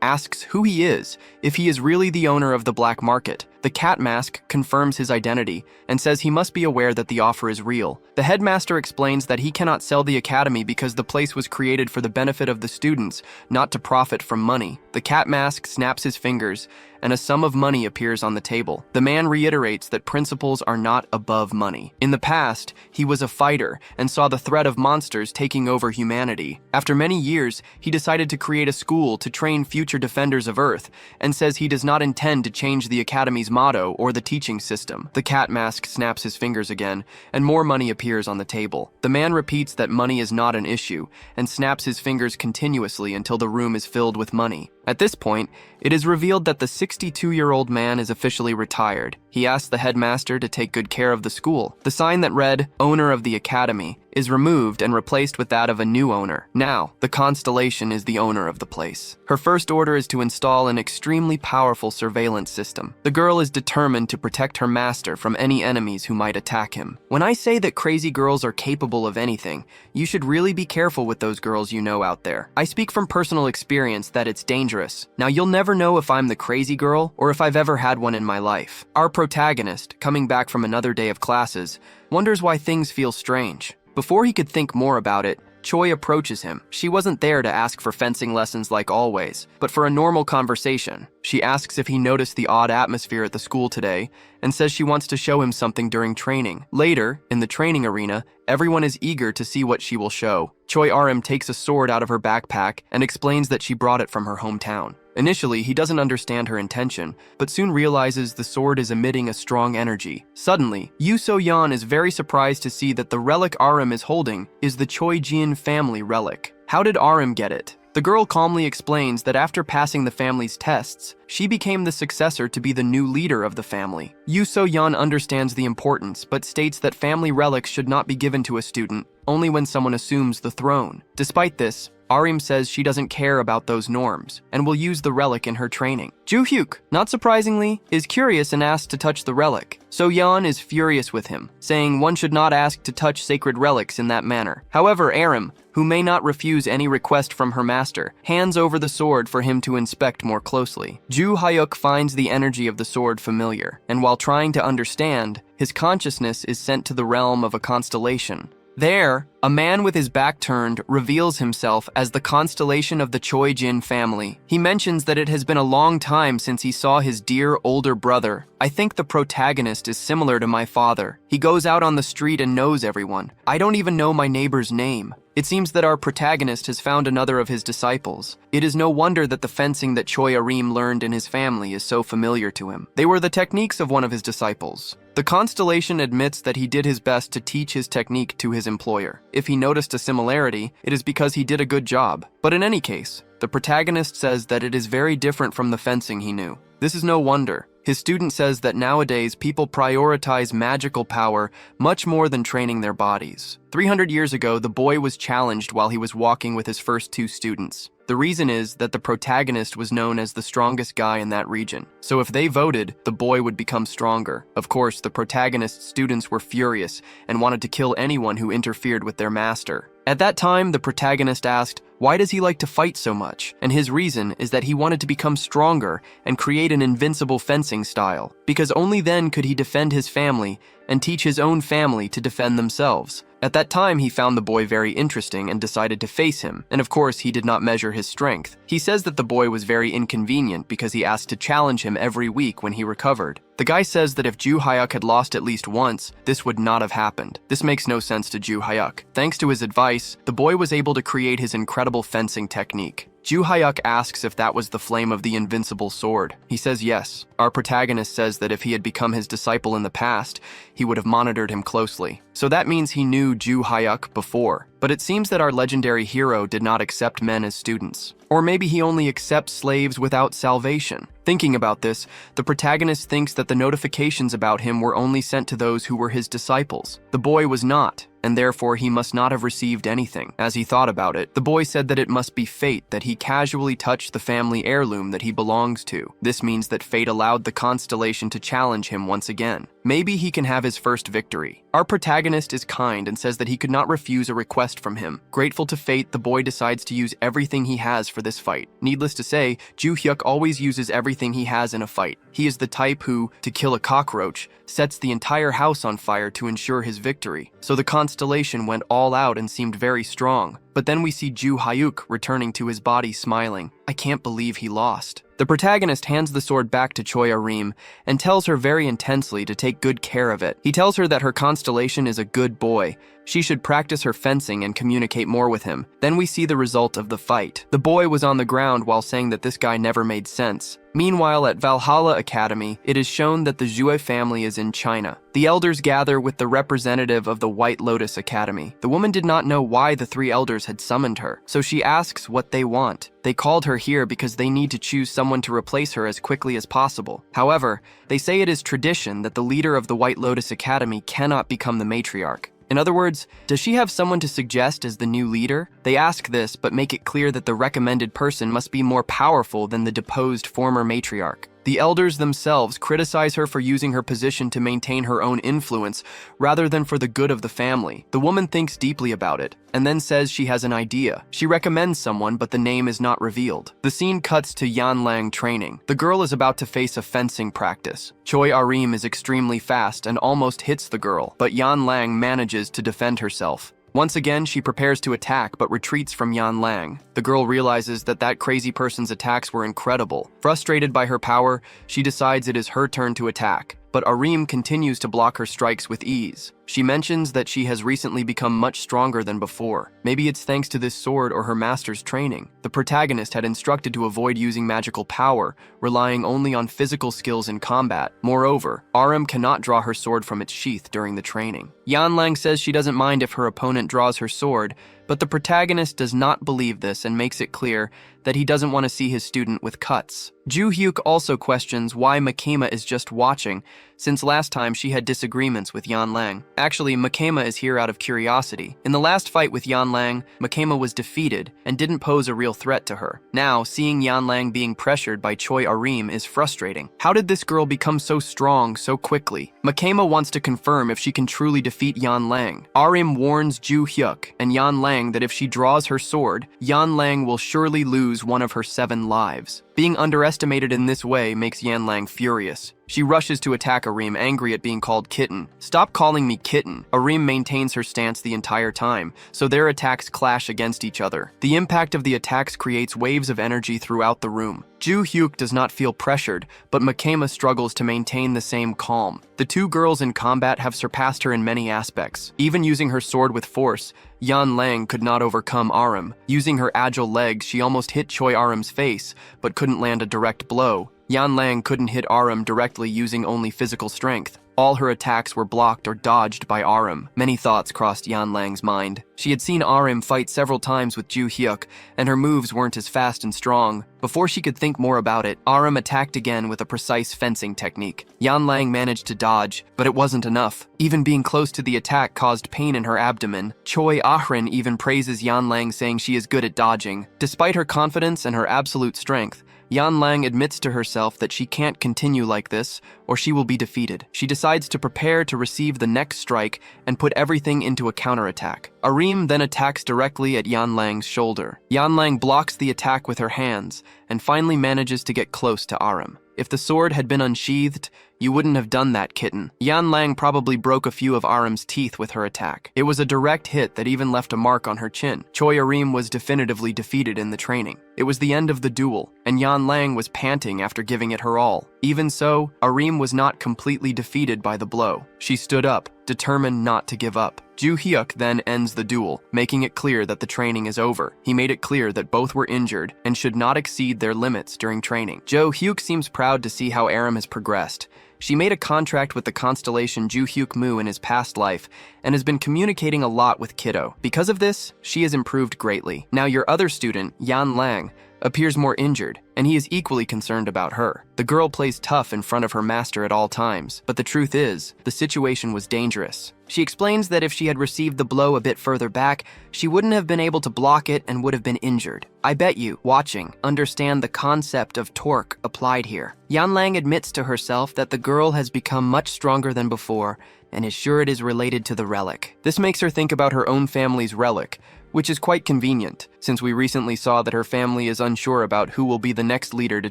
asks who he is, if he is really the owner of the black market. The Cat Mask confirms his identity and says he must be aware that the offer is real. The headmaster explains that he cannot sell the academy because the place was created for the benefit of the students, not to profit from money. The Cat Mask snaps his fingers, and a sum of money appears on the table. The man reiterates that principles are not above money. In the past, he was a fighter and saw the threat of monsters taking over humanity. After many years, he decided to create a school to train future defenders of Earth, and says he does not intend to change the academy's motto or the teaching system. The Cat Mask snaps his fingers again, and more money appears on the table. The man repeats that money is not an issue, and snaps his fingers continuously until the room is filled with money. At this point, it is revealed that the 62-year-old man is officially retired. He asks the headmaster to take good care of the school. The sign that read, "Owner of the Academy," is removed and replaced with that of a new owner. Now, the constellation is the owner of the place. Her first order is to install an extremely powerful surveillance system. The girl is determined to protect her master from any enemies who might attack him. When I say that crazy girls are capable of anything, you should really be careful with those girls you know out there. I speak from personal experience that it's dangerous. Now, you'll never know if I'm the crazy girl or if I've ever had one in my life. Our protagonist, coming back from another day of classes, wonders why things feel strange. Before he could think more about it, Choi approaches him. She wasn't there to ask for fencing lessons like always, but for a normal conversation. She asks if he noticed the odd atmosphere at the school today, and says she wants to show him something during training. Later, in the training arena, everyone is eager to see what she will show. Choi RM takes a sword out of her backpack and explains that she brought it from her hometown. Initially, he doesn't understand her intention, but soon realizes the sword is emitting a strong energy. Suddenly, Yu So-yeon is very surprised to see that the relic RM is holding is the Choi Jin family relic. How did RM get it? The girl calmly explains that after passing the family's tests, she became the successor to be the new leader of the family. Yu So-yeon understands the importance, but states that family relics should not be given to a student, only when someone assumes the throne. Despite this, Arim says she doesn't care about those norms, and will use the relic in her training. Ju-hyuk, not surprisingly, is curious and asks to touch the relic. So-yeon is furious with him, saying one should not ask to touch sacred relics in that manner. However, Arim, who may not refuse any request from her master, hands over the sword for him to inspect more closely. Ju-hyuk finds the energy of the sword familiar, and while trying to understand, his consciousness is sent to the realm of a constellation. There, a man with his back turned reveals himself as the constellation of the Choi Jin family. He mentions that it has been a long time since he saw his dear older brother. I think the protagonist is similar to my father. He goes out on the street and knows everyone. I don't even know my neighbor's name. It seems that our protagonist has found another of his disciples. It is no wonder that the fencing that Choi Arim learned in his family is so familiar to him. They were the techniques of one of his disciples. The constellation admits that he did his best to teach his technique to his employer. If he noticed a similarity, it is because he did a good job. But in any case, the protagonist says that it is very different from the fencing he knew. This is no wonder. His student says that nowadays people prioritize magical power much more than training their bodies. 300 years ago, the boy was challenged while he was walking with his first two students. The reason is that the protagonist was known as the strongest guy in that region. So if they voted, the boy would become stronger. Of course, the protagonist's students were furious and wanted to kill anyone who interfered with their master. At that time, the protagonist asked, why does he like to fight so much? And his reason is that he wanted to become stronger and create an invincible fencing style, because only then could he defend his family and teach his own family to defend themselves. At that time, he found the boy very interesting and decided to face him, and of course, he did not measure his strength. He says that the boy was very inconvenient because he asked to challenge him every week when he recovered. The guy says that if Ju-hyuk had lost at least once, this would not have happened. This makes no sense to Ju-hyuk. Thanks to his advice, the boy was able to create his incredible fencing technique. Ju-hyuk asks if that was the flame of the invincible sword. He says yes. Our protagonist says that if he had become his disciple in the past, he would have monitored him closely. So that means he knew Ju-hyuk before. But it seems that our legendary hero did not accept men as students. Or maybe he only accepts slaves without salvation. Thinking about this, the protagonist thinks that the notifications about him were only sent to those who were his disciples. The boy was not, and therefore he must not have received anything. As he thought about it, the boy said that it must be fate that he casually touched the family heirloom that he belongs to. This means that fate allowed the constellation to challenge him once again. Maybe he can have his first victory. Our protagonist is kind and says that he could not refuse a request from him. Grateful to fate, the boy decides to use everything he has for this fight. Needless to say, Ju-hyuk always uses everything he has in a fight. He is the type who, to kill a cockroach, sets the entire house on fire to ensure his victory. So the constellation went all out and seemed very strong. But then we see Ju-hyuk returning to his body smiling. I can't believe he lost. The protagonist hands the sword back to Choi Arim and tells her very intensely to take good care of it. He tells her that her constellation is a good boy. She should practice her fencing and communicate more with him. Then we see the result of the fight. The boy was on the ground while saying that this guy never made sense. Meanwhile, at Valhalla Academy, it is shown that the Zhue family is in China. The elders gather with the representative of the White Lotus Academy. The woman did not know why the three elders had summoned her, so she asks what they want. They called her here because they need to choose someone to replace her as quickly as possible. However, they say it is tradition that the leader of the White Lotus Academy cannot become the matriarch. In other words, does she have someone to suggest as the new leader? They ask this, but make it clear that the recommended person must be more powerful than the deposed former matriarch. The elders themselves criticize her for using her position to maintain her own influence rather than for the good of the family. The woman thinks deeply about it and then says she has an idea. She recommends someone, but the name is not revealed. The scene cuts to Yan Lang training. The girl is about to face a fencing practice. Choi Arim is extremely fast and almost hits the girl, but Yan Lang manages to defend herself. Once again, she prepares to attack but retreats from Yan Lang. The girl realizes that that crazy person's attacks were incredible. Frustrated by her power, she decides it is her turn to attack. but Arim continues to block her strikes with ease. She mentions that she has recently become much stronger than before. Maybe it's thanks to this sword or her master's training. The protagonist had instructed to avoid using magical power, relying only on physical skills in combat. Moreover, Arim cannot draw her sword from its sheath during the training. Yanlang says she doesn't mind if her opponent draws her sword, but the protagonist does not believe this and makes it clear that he doesn't want to see his student with cuts. Ju-hyuk also questions why Makema is just watching, since last time she had disagreements with Yanlang. Actually, Makema is here out of curiosity. In the last fight with Yanlang, Makema was defeated and didn't pose a real threat to her. Now, seeing Yanlang being pressured by Choi Arim is frustrating. How did this girl become so strong so quickly? Makema wants to confirm if she can truly defeat Yanlang. Arim warns Ju-hyuk and Yanlang that if she draws her sword, Yanlang will surely lose one of her 7 lives. Being underestimated in this way makes Yanlang furious. She rushes to attack Arim, angry at being called kitten. "Stop calling me kitten." Arim maintains her stance the entire time, so their attacks clash against each other. The impact of the attacks creates waves of energy throughout the room. Ju-hyuk does not feel pressured, but Makema struggles to maintain the same calm. The two girls in combat have surpassed her in many aspects. Even using her sword with force, Yanlang could not overcome Arim. Using her agile legs, she almost hit Choi Arim's face, but couldn't land a direct blow. Yanlang couldn't hit Arim directly using only physical strength. All her attacks were blocked or dodged by Arim. Many thoughts crossed Yanlang's mind. She had seen Arim fight several times with Ju-hyuk, and her moves weren't as fast and strong. Before she could think more about it, Arim attacked again with a precise fencing technique. Yanlang managed to dodge, but it wasn't enough. Even being close to the attack caused pain in her abdomen. Choi Ahrin even praises Yanlang, saying she is good at dodging. Despite her confidence and her absolute strength, Yanlang admits to herself that she can't continue like this, or she will be defeated. She decides to prepare to receive the next strike and put everything into a counterattack. Arim then attacks directly at Yanlang's shoulder. Yanlang blocks the attack with her hands, and finally manages to get close to Arim. If the sword had been unsheathed, you wouldn't have done that, kitten. Yanlang probably broke a few of Arim's teeth with her attack. It was a direct hit that even left a mark on her chin. Choi Arim was definitively defeated in the training. It was the end of the duel, and Yanlang was panting after giving it her all. Even so, Arim was not completely defeated by the blow. She stood up, determined not to give up. Ju-hyuk then ends the duel, making it clear that the training is over. He made it clear that both were injured and should not exceed their limits during training. Jo-hyuk seems proud to see how Arim has progressed. She made a contract with the constellation Ju-hyuk-mu in his past life and has been communicating a lot with Kiddo. Because of this, she has improved greatly. Now your other student, Yanlang, appears more injured, and he is equally concerned about her. The girl plays tough in front of her master at all times, but the truth is, the situation was dangerous. She explains that if she had received the blow a bit further back, she wouldn't have been able to block it and would have been injured. I bet you, watching, understand the concept of torque applied here. Yanlang admits to herself that the girl has become much stronger than before, and is sure it is related to the relic. This makes her think about her own family's relic, which is quite convenient, since we recently saw that her family is unsure about who will be the next leader to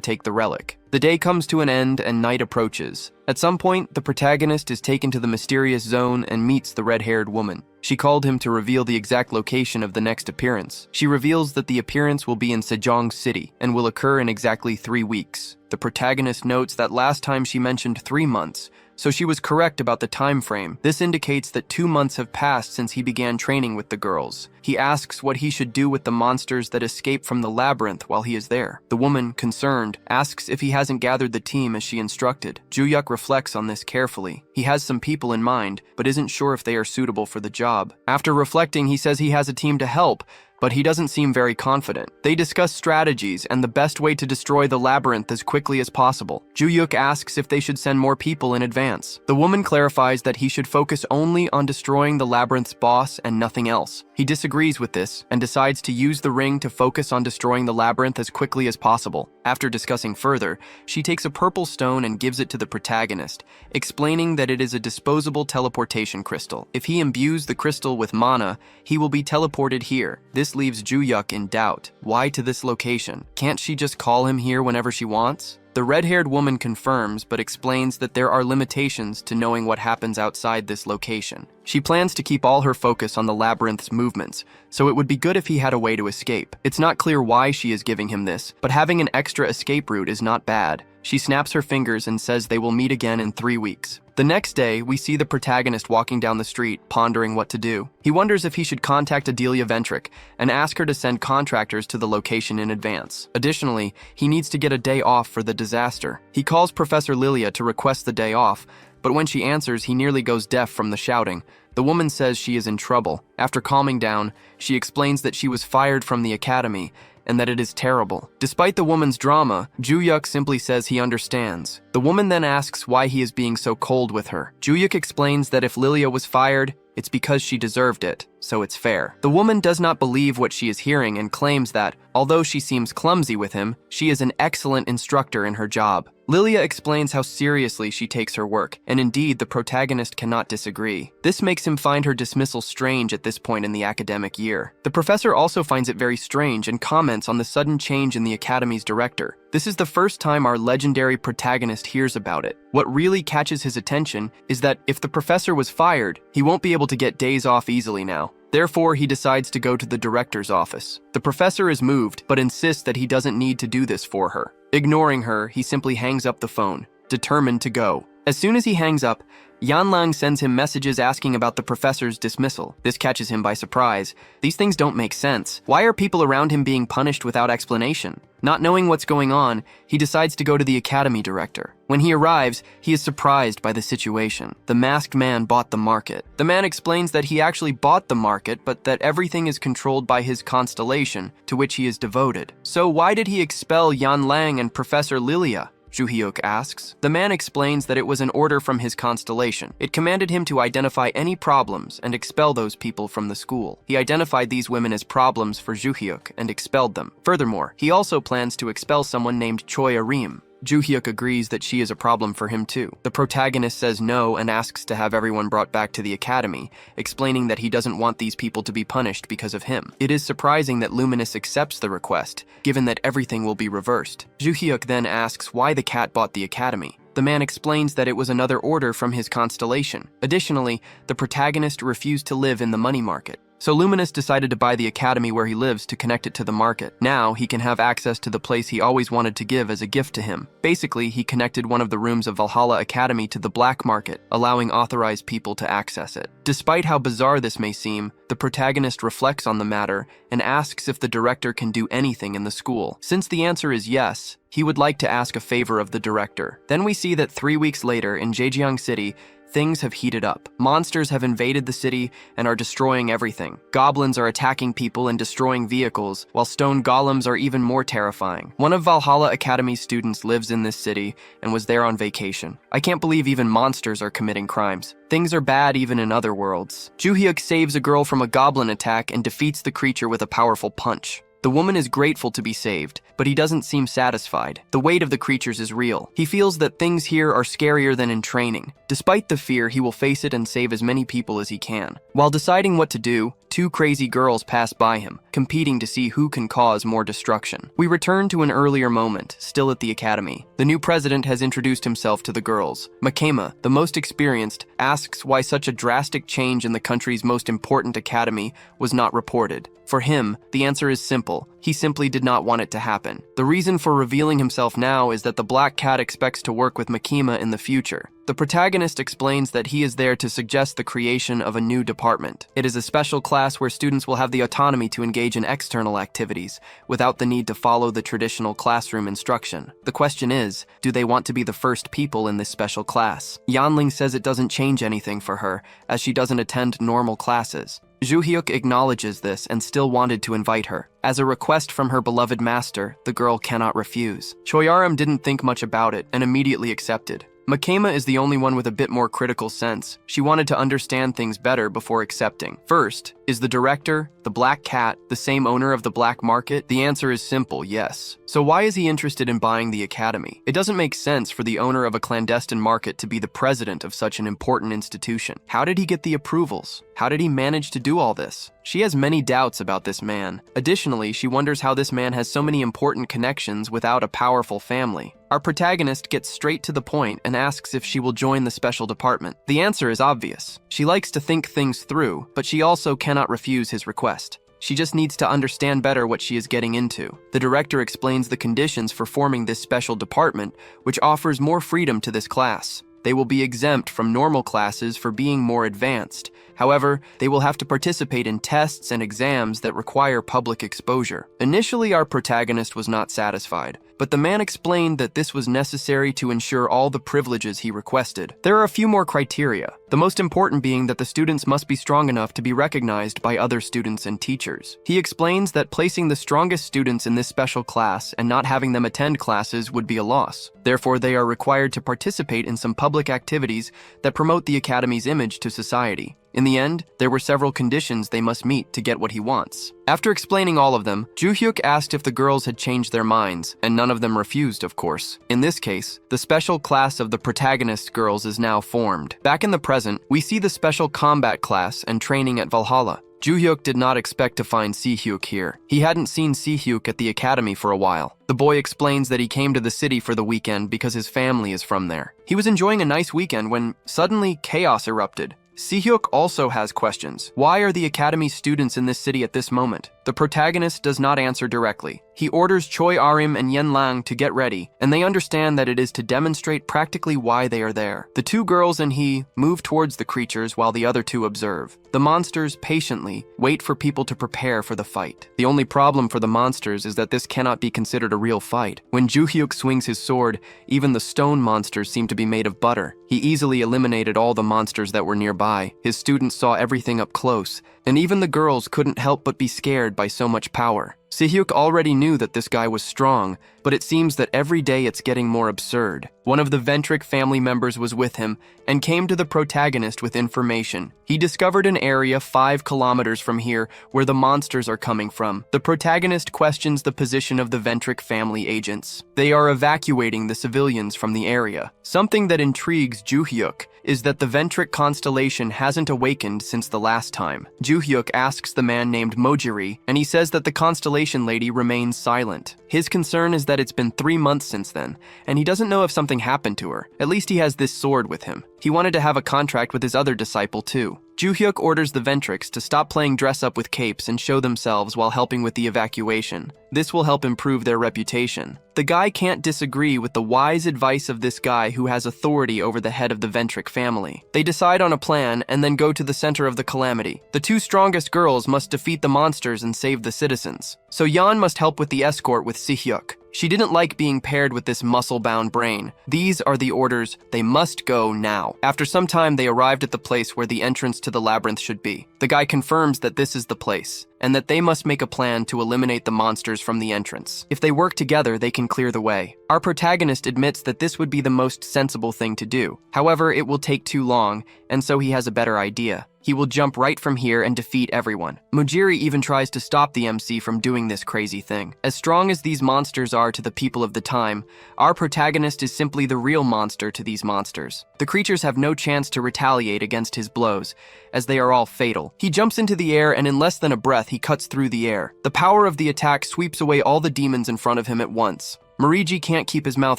take the relic. The day comes to an end and night approaches. At some point, the protagonist is taken to the mysterious zone and meets the red-haired woman. She called him to reveal the exact location of the next appearance. She reveals that the appearance will be in Sejong City and will occur in exactly 3 weeks. The protagonist notes that last time she mentioned 3 months, so she was correct about the time frame. This indicates that 2 months have passed since he began training with the girls. He asks what he should do with the monsters that escape from the labyrinth while he is there. The woman, concerned, asks if he hasn't gathered the team as she instructed. Ju-hyuk reflects on this carefully. He has some people in mind, but isn't sure if they are suitable for the job. After reflecting, he says he has a team to help, but he doesn't seem very confident. They discuss strategies and the best way to destroy the labyrinth as quickly as possible. Ju-hyuk asks if they should send more people in advance. The woman clarifies that he should focus only on destroying the labyrinth's boss and nothing else. He disagrees with this and decides to use the ring to focus on destroying the labyrinth as quickly as possible. After discussing further, she takes a purple stone and gives it to the protagonist, explaining that it is a disposable teleportation crystal. If he imbues the crystal with mana, he will be teleported here. This leaves Ju-hyuk in doubt. Why to this location? Can't she just call him here whenever she wants? The red-haired woman confirms but explains that there are limitations to knowing what happens outside this location. She plans to keep all her focus on the labyrinth's movements, so it would be good if he had a way to escape. It's not clear why she is giving him this, but having an extra escape route is not bad. She snaps her fingers and says they will meet again in 3 weeks. The next day, we see the protagonist walking down the street, pondering what to do. He wonders if he should contact Adelia Ventric and ask her to send contractors to the location in advance. Additionally, he needs to get a day off for the disaster. He calls Professor Lilia to request the day off, but when she answers, he nearly goes deaf from the shouting. The woman says she is in trouble. After calming down, she explains that she was fired from the academy and that it is terrible. Despite the woman's drama, Ju-yuk simply says he understands. The woman then asks why he is being so cold with her. Ju-yuk explains that if Lilia was fired, it's because she deserved it, so it's fair. The woman does not believe what she is hearing and claims that, although she seems clumsy with him, she is an excellent instructor in her job. Lilia explains how seriously she takes her work, and indeed the protagonist cannot disagree. This makes him find her dismissal strange at this point in the academic year. The professor also finds it very strange and comments on the sudden change in the academy's director. This is the first time our legendary protagonist hears about it. What really catches his attention is that if the professor was fired, he won't be able to get days off easily now. Therefore, he decides to go to the director's office. The professor is moved, but insists that he doesn't need to do this for her. Ignoring her, he simply hangs up the phone, determined to go. As soon as he hangs up, Yanlang sends him messages asking about the professor's dismissal. This catches him by surprise. These things don't make sense. Why are people around him being punished without explanation? Not knowing what's going on, he decides to go to the academy director. When he arrives, he is surprised by the situation. The masked man bought the market. The man explains that he actually bought the market, but that everything is controlled by his constellation, to which he is devoted. So why did he expel Yanlang and Professor Lilia? Ju-hyuk asks. The man explains that it was an order from his constellation. It commanded him to identify any problems and expel those people from the school. He identified these women as problems for Ju-hyuk and expelled them. Furthermore, he also plans to expel someone named Choi Arim. Ju-hyuk agrees that she is a problem for him too. The protagonist says no and asks to have everyone brought back to the academy, explaining that he doesn't want these people to be punished because of him. It is surprising that Luminous accepts the request, given that everything will be reversed. Ju-hyuk then asks why the cat bought the academy. The man explains that it was another order from his constellation. Additionally, the protagonist refused to live in the money market. So Luminous decided to buy the academy where he lives to connect it to the market. Now he can have access to the place he always wanted to give as a gift to him. Basically, he connected one of the rooms of Valhalla Academy to the black market, allowing authorized people to access it. Despite how bizarre this may seem, the protagonist reflects on the matter and asks if the director can do anything in the school. Since the answer is yes, he would like to ask a favor of the director. Then we see that 3 weeks later in Jejiang City, things have heated up. Monsters have invaded the city and are destroying everything. Goblins are attacking people and destroying vehicles, while stone golems are even more terrifying. One of Valhalla Academy's students lives in this city and was there on vacation. I can't believe even monsters are committing crimes. Things are bad even in other worlds. Ju-hyuk saves a girl from a goblin attack and defeats the creature with a powerful punch. The woman is grateful to be saved, but he doesn't seem satisfied. The weight of the creatures is real. He feels that things here are scarier than in training. Despite the fear, he will face it and save as many people as he can. While deciding what to do, 2 crazy girls pass by him, competing to see who can cause more destruction. We return to an earlier moment, still at the academy. The new president has introduced himself to the girls. Makema, the most experienced, asks why such a drastic change in the country's most important academy was not reported. For him, the answer is simple. He simply did not want it to happen. The reason for revealing himself now is that the Black Cat expects to work with Makema in the future. The protagonist explains that he is there to suggest the creation of a new department. It is a special class where students will have the autonomy to engage in external activities, without the need to follow the traditional classroom instruction. The question is, do they want to be the first people in this special class? Yanling says it doesn't change anything for her, as she doesn't attend normal classes. Ju-hyuk acknowledges this and still wanted to invite her. As a request from her beloved master, the girl cannot refuse. Choyaram didn't think much about it and immediately accepted. Makema is the only one with a bit more critical sense. She wanted to understand things better before accepting. First, Is the director, the Black Cat, the same owner of the black market? The answer is simple, yes. So why is he interested in buying the academy? It doesn't make sense for the owner of a clandestine market to be the president of such an important institution. How did he get the approvals? How did he manage to do all this? She has many doubts about this man. Additionally, she wonders how this man has so many important connections without a powerful family. Our protagonist gets straight to the point and asks if she will join the special department. The answer is obvious. She likes to think things through, but she also cannot refuse his request. She just needs to understand better what she is getting into. The director explains the conditions for forming this special department, which offers more freedom to this class. They will be exempt from normal classes for being more advanced. However, they will have to participate in tests and exams that require public exposure. Initially, our protagonist was not satisfied, but the man explained that this was necessary to ensure all the privileges he requested. There are a few more criteria, the most important being that the students must be strong enough to be recognized by other students and teachers. He explains that placing the strongest students in this special class and not having them attend classes would be a loss. Therefore, they are required to participate in some public activities that promote the academy's image to society. In the end, there were several conditions they must meet to get what he wants. After explaining all of them, Joo-hyuk asked if the girls had changed their minds, and none of them refused, of course. In this case, the special class of the protagonist girls is now formed. Back in the present, we see the special combat class and training at Valhalla. Joo-hyuk did not expect to find Si-hyuk here. He hadn't seen Si-hyuk at the academy for a while. The boy explains that he came to the city for the weekend because his family is from there. He was enjoying a nice weekend when suddenly chaos erupted. Si-hyuk also has questions. Why are the academy students in this city at this moment? The protagonist does not answer directly. He orders Choi Arim and Yen Lang to get ready, and they understand that it is to demonstrate practically why they are there. The two girls and he move towards the creatures while the other two observe. The monsters patiently wait for people to prepare for the fight. The only problem for the monsters is that this cannot be considered a real fight. When Joo-hyuk swings his sword, even the stone monsters seem to be made of butter. He easily eliminated all the monsters that were nearby. His students saw everything up close, and even the girls couldn't help but be scared by so much power. Si-hyuk already knew that this guy was strong, but it seems that every day it's getting more absurd. One of the Ventric family members was with him and came to the protagonist with information. He discovered an area 5 kilometers from here where the monsters are coming from. The protagonist questions the position of the Ventric family agents. They are evacuating the civilians from the area. Something that intrigues Joo-hyuk is that the Ventric constellation hasn't awakened since the last time. Joo-hyuk asks the man named Mojiri, and he says that the constellation lady remains silent. His concern is that it's been 3 months since then, and he doesn't know if something happened to her. At least he has this sword with him. He wanted to have a contract with his other disciple too. Joo-hyuk orders the Ventrics to stop playing dress-up with capes and show themselves while helping with the evacuation. This will help improve their reputation. The guy can't disagree with the wise advice of this guy who has authority over the head of the Ventric family. They decide on a plan and then go to the center of the calamity. The two strongest girls must defeat the monsters and save the citizens. So Yan must help with the escort with Si-hyuk. She didn't like being paired with this muscle-bound brain. These are the orders. They must go now. After some time, they arrived at the place where the entrance to the labyrinth should be. The guy confirms that this is the place, and that they must make a plan to eliminate the monsters from the entrance. If they work together, they can clear the way. Our protagonist admits that this would be the most sensible thing to do. However, it will take too long, and so he has a better idea. He will jump right from here and defeat everyone. Mojiri even tries to stop the MC from doing this crazy thing. As strong as these monsters are to the people of the time, our protagonist is simply the real monster to these monsters. The creatures have no chance to retaliate against his blows, as they are all fatal. He jumps into the air, and in less than a breath, he cuts through the air. The power of the attack sweeps away all the demons in front of him at once. Moriji can't keep his mouth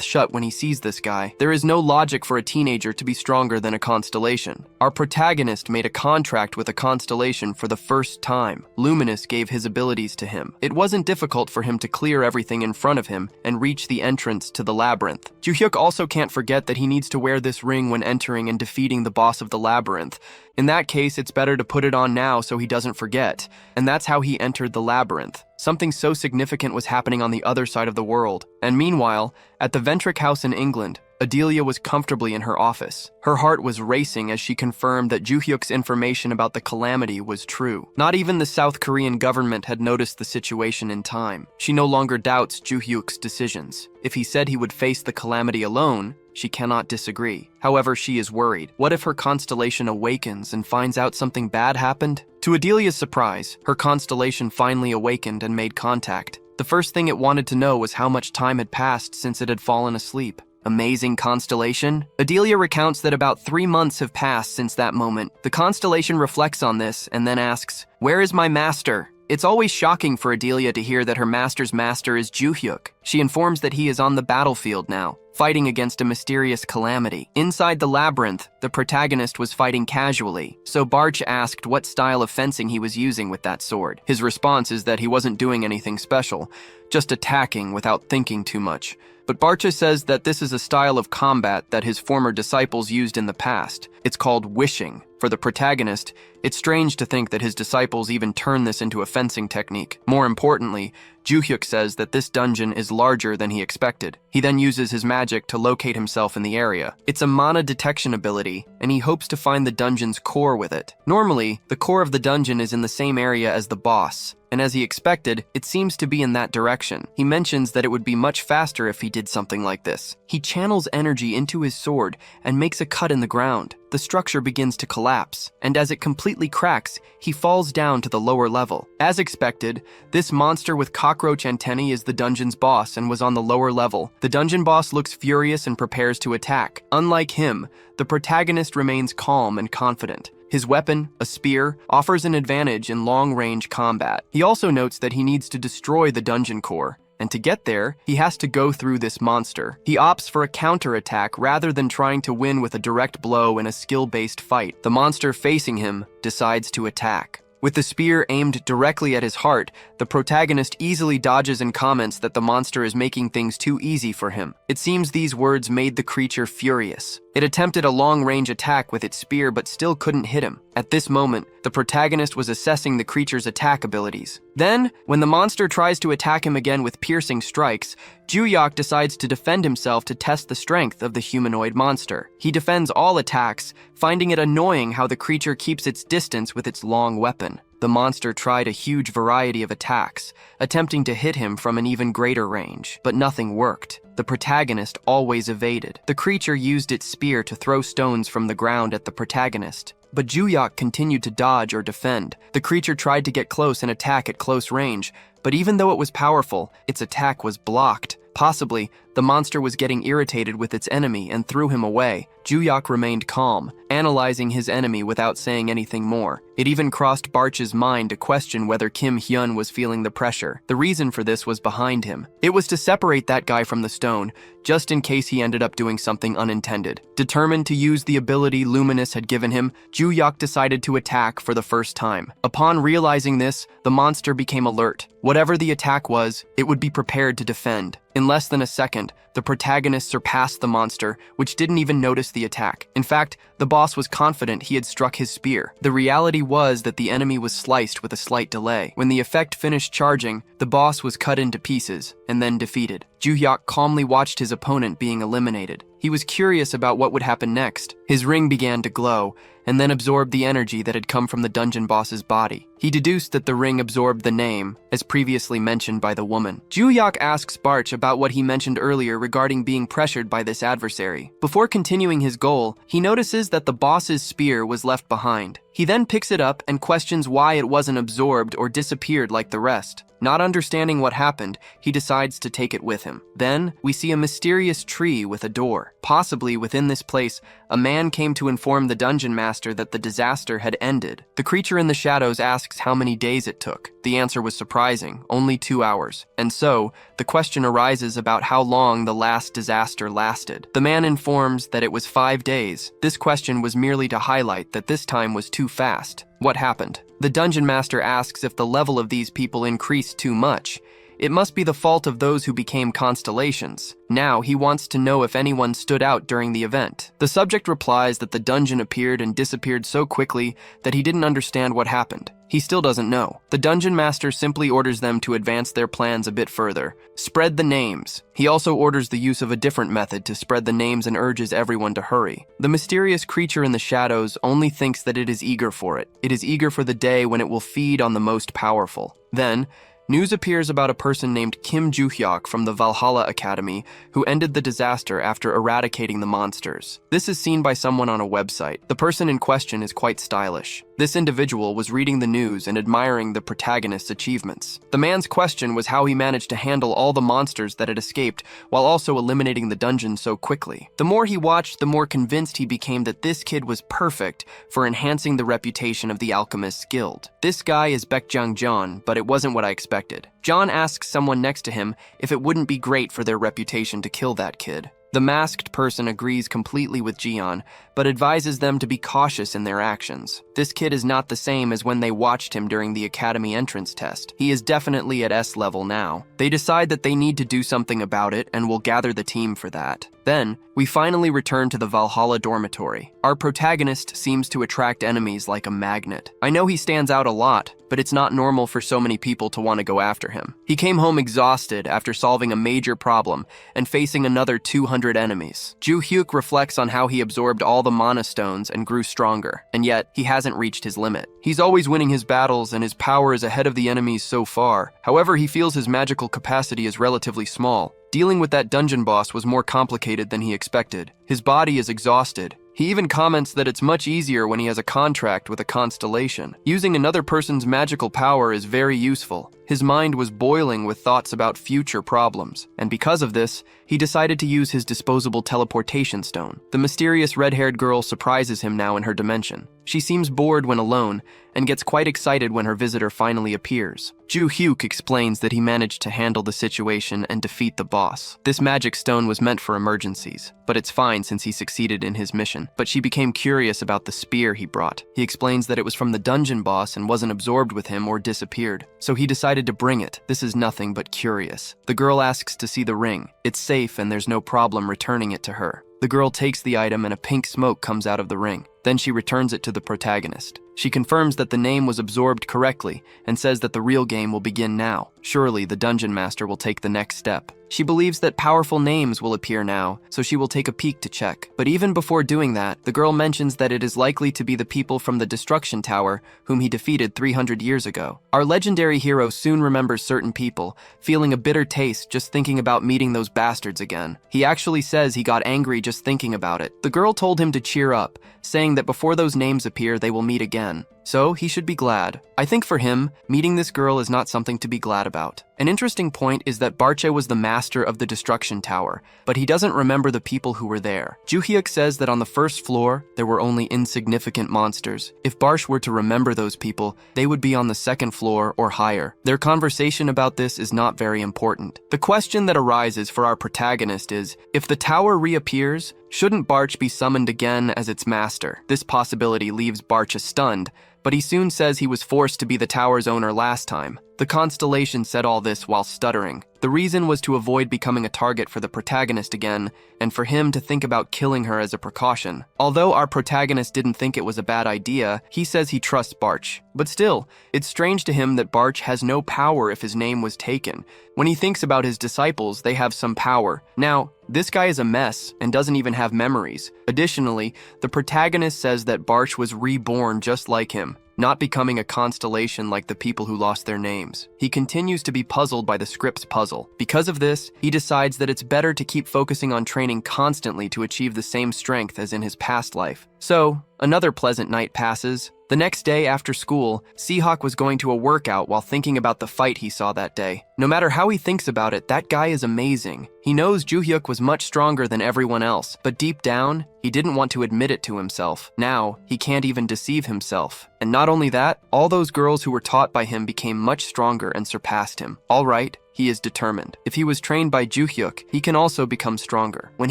shut when he sees this guy. There is no logic for a teenager to be stronger than a constellation. Our protagonist made a contract with a constellation for the first time. Luminous gave his abilities to him. It wasn't difficult for him to clear everything in front of him and reach the entrance to the labyrinth. Joo-hyuk also can't forget that he needs to wear this ring when entering and defeating the boss of the labyrinth. In that case, it's better to put it on now so he doesn't forget. And that's how he entered the labyrinth. Something so significant was happening on the other side of the world. And meanwhile, at the Ventric house in England, Adelia was comfortably in her office. Her heart was racing as she confirmed that Joo-hyuk's information about the calamity was true. Not even the South Korean government had noticed the situation in time. She no longer doubts Joo-hyuk's decisions. If he said he would face the calamity alone, she cannot disagree. However, she is worried. What if her constellation awakens and finds out something bad happened? To Adelia's surprise, her constellation finally awakened and made contact. The first thing it wanted to know was how much time had passed since it had fallen asleep. Amazing constellation? Adelia recounts that about 3 months have passed since that moment. The constellation reflects on this and then asks, "Where is my master?" It's always shocking for Adelia to hear that her master's master is Juhyuk. She informs that he is on the battlefield now, fighting against a mysterious calamity. Inside the labyrinth, the protagonist was fighting casually, so Barch asked what style of fencing he was using with that sword. His response is that he wasn't doing anything special, just attacking without thinking too much. But Barcha says that this is a style of combat that his former disciples used in the past. It's called wishing. For the protagonist, it's strange to think that his disciples even turn this into a fencing technique. More importantly, Juhyuk says that this dungeon is larger than he expected. He then uses his magic to locate himself in the area. It's a mana detection ability, and he hopes to find the dungeon's core with it. Normally, the core of the dungeon is in the same area as the boss, and as he expected, it seems to be in that direction. He mentions that it would be much faster if he did something like this. He channels energy into his sword and makes a cut in the ground. The structure begins to collapse, and as it completely cracks, he falls down to the lower level. As expected, this monster with cockroach antennae is the dungeon's boss and was on the lower level. The dungeon boss looks furious and prepares to attack. Unlike him, the protagonist remains calm and confident. His weapon, a spear, offers an advantage in long-range combat. He also notes that he needs to destroy the dungeon core, and to get there, he has to go through this monster. He opts for a counterattack rather than trying to win with a direct blow in a skill-based fight. The monster facing him decides to attack. With the spear aimed directly at his heart, the protagonist easily dodges and comments that the monster is making things too easy for him. It seems these words made the creature furious. It attempted a long-range attack with its spear but still couldn't hit him. At this moment, the protagonist was assessing the creature's attack abilities. Then, when the monster tries to attack him again with piercing strikes, Juhyuk decides to defend himself to test the strength of the humanoid monster. He defends all attacks, finding it annoying how the creature keeps its distance with its long weapon. The monster tried a huge variety of attacks, attempting to hit him from an even greater range, but nothing worked. The protagonist always evaded. The creature used its spear to throw stones from the ground at the protagonist, but Juhyuk continued to dodge or defend. The creature tried to get close and attack at close range, but even though it was powerful, its attack was blocked. Possibly, the monster was getting irritated with its enemy and threw him away. Juhyuk remained calm, analyzing his enemy without saying anything more. It even crossed Barch's mind to question whether Kim Hyun was feeling the pressure. The reason for this was behind him. It was to separate that guy from the stone, just in case he ended up doing something unintended. Determined to use the ability Luminous had given him, Juhyuk decided to attack for the first time. Upon realizing this, the monster became alert. Whatever the attack was, it would be prepared to defend. In less than a second, the protagonist surpassed the monster, which didn't even notice the attack. In fact, the boss was confident he had struck his spear. The reality was that the enemy was sliced with a slight delay. When the effect finished charging, the boss was cut into pieces and then defeated. Juhyuk calmly watched his opponent being eliminated. He was curious about what would happen next. His ring began to glow, and then absorbed the energy that had come from the dungeon boss's body. He deduced that the ring absorbed the name, as previously mentioned by the woman. Juhyuk asks Barch about what he mentioned earlier regarding being pressured by this adversary. Before continuing his goal, he notices that the boss's spear was left behind. He then picks it up and questions why it wasn't absorbed or disappeared like the rest. Not understanding what happened, he decides to take it with him. Then, we see a mysterious tree with a door. Possibly within this place, a man came to inform the dungeon master that the disaster had ended. The creature in the shadows asks how many days it took. The answer was surprising, only 2 hours. And so, the question arises about how long the last disaster lasted. The man informs that it was 5 days. This question was merely to highlight that this time was too fast. What happened? The dungeon master asks if the level of these people increased too much. It must be the fault of those who became constellations. Now he wants to know if anyone stood out during the event. The subject replies that the dungeon appeared and disappeared so quickly that he didn't understand what happened. He still doesn't know. The dungeon master simply orders them to advance their plans a bit further. Spread the names. He also orders the use of a different method to spread the names and urges everyone to hurry. The mysterious creature in the shadows only thinks that it is eager for it. It is eager for the day when it will feed on the most powerful. Then, news appears about a person named Kim Joo-hyuk from the Valhalla Academy who ended the disaster after eradicating the monsters. This is seen by someone on a website. The person in question is quite stylish. This individual was reading the news and admiring the protagonist's achievements. The man's question was how he managed to handle all the monsters that had escaped while also eliminating the dungeon so quickly. The more he watched, the more convinced he became that this kid was perfect for enhancing the reputation of the Alchemist's Guild. This guy is Baekjang John, but it wasn't what I expected. John asks someone next to him if it wouldn't be great for their reputation to kill that kid. The masked person agrees completely with Jian, but advises them to be cautious in their actions. This kid is not the same as when they watched him during the academy entrance test. He is definitely at S level now. They decide that they need to do something about it and will gather the team for that. Then, we finally return to the Valhalla dormitory. Our protagonist seems to attract enemies like a magnet. I know he stands out a lot, but it's not normal for so many people to want to go after him. He came home exhausted after solving a major problem and facing another 200 enemies. Joo-hyuk reflects on how he absorbed all the mana stones and grew stronger, and yet he hasn't reached his limit. He's always winning his battles and his power is ahead of the enemies so far. However, he feels his magical capacity is relatively small. Dealing with that dungeon boss was more complicated than he expected. His body is exhausted. He even comments that it's much easier when he has a contract with a constellation. Using another person's magical power is very useful. His mind was boiling with thoughts about future problems, and because of this, he decided to use his disposable teleportation stone. The mysterious red-haired girl surprises him now in her dimension. She seems bored when alone, and gets quite excited when her visitor finally appears. Joo-hyuk explains that he managed to handle the situation and defeat the boss. This magic stone was meant for emergencies, but it's fine since he succeeded in his mission. But she became curious about the spear he brought. He explains that it was from the dungeon boss and wasn't absorbed with him or disappeared, so he decided to bring it. This is nothing but curious. The girl asks to see the ring. It's safe and there's no problem returning it to her. The girl takes the item and a pink smoke comes out of the ring. Then she returns it to the protagonist. She confirms that the name was absorbed correctly and says that the real game will begin now. Surely the dungeon master will take the next step. She believes that powerful names will appear now, so she will take a peek to check. But even before doing that, the girl mentions that it is likely to be the people from the Destruction Tower whom he defeated 300 years ago. Our legendary hero soon remembers certain people, feeling a bitter taste just thinking about meeting those bastards again. He actually says he got angry just thinking about it. The girl told him to cheer up, saying that before those names appear, they will meet again. So he should be glad. I think for him, meeting this girl is not something to be glad about. An interesting point is that Barche was the master of the Destruction Tower, but he doesn't remember the people who were there. Joo-hyuk says that on the first floor, there were only insignificant monsters. If Barche were to remember those people, they would be on the second floor or higher. Their conversation about this is not very important. The question that arises for our protagonist is, if the tower reappears, shouldn't Barche be summoned again as its master? This possibility leaves Barche stunned, but he soon says he was forced to be the tower's owner last time. The constellation said all this while stuttering. The reason was to avoid becoming a target for the protagonist again, and for him to think about killing her as a precaution. Although our protagonist didn't think it was a bad idea, he says he trusts Barche. But still, it's strange to him that Barche has no power if his name was taken. When he thinks about his disciples, they have some power. Now, this guy is a mess and doesn't even have memories. Additionally, the protagonist says that Barche was reborn just like him, not becoming a constellation like the people who lost their names. He continues to be puzzled by the script's puzzle. Because of this, he decides that it's better to keep focusing on training constantly to achieve the same strength as in his past life. So, another pleasant night passes. The next day after school, Seahawk was going to a workout while thinking about the fight he saw that day. No matter how he thinks about it, that guy is amazing. He knows Joo-hyuk was much stronger than everyone else, but deep down, he didn't want to admit it to himself. Now, he can't even deceive himself. And not only that, all those girls who were taught by him became much stronger and surpassed him. All right, he is determined. If he was trained by Joo-hyuk, he can also become stronger. When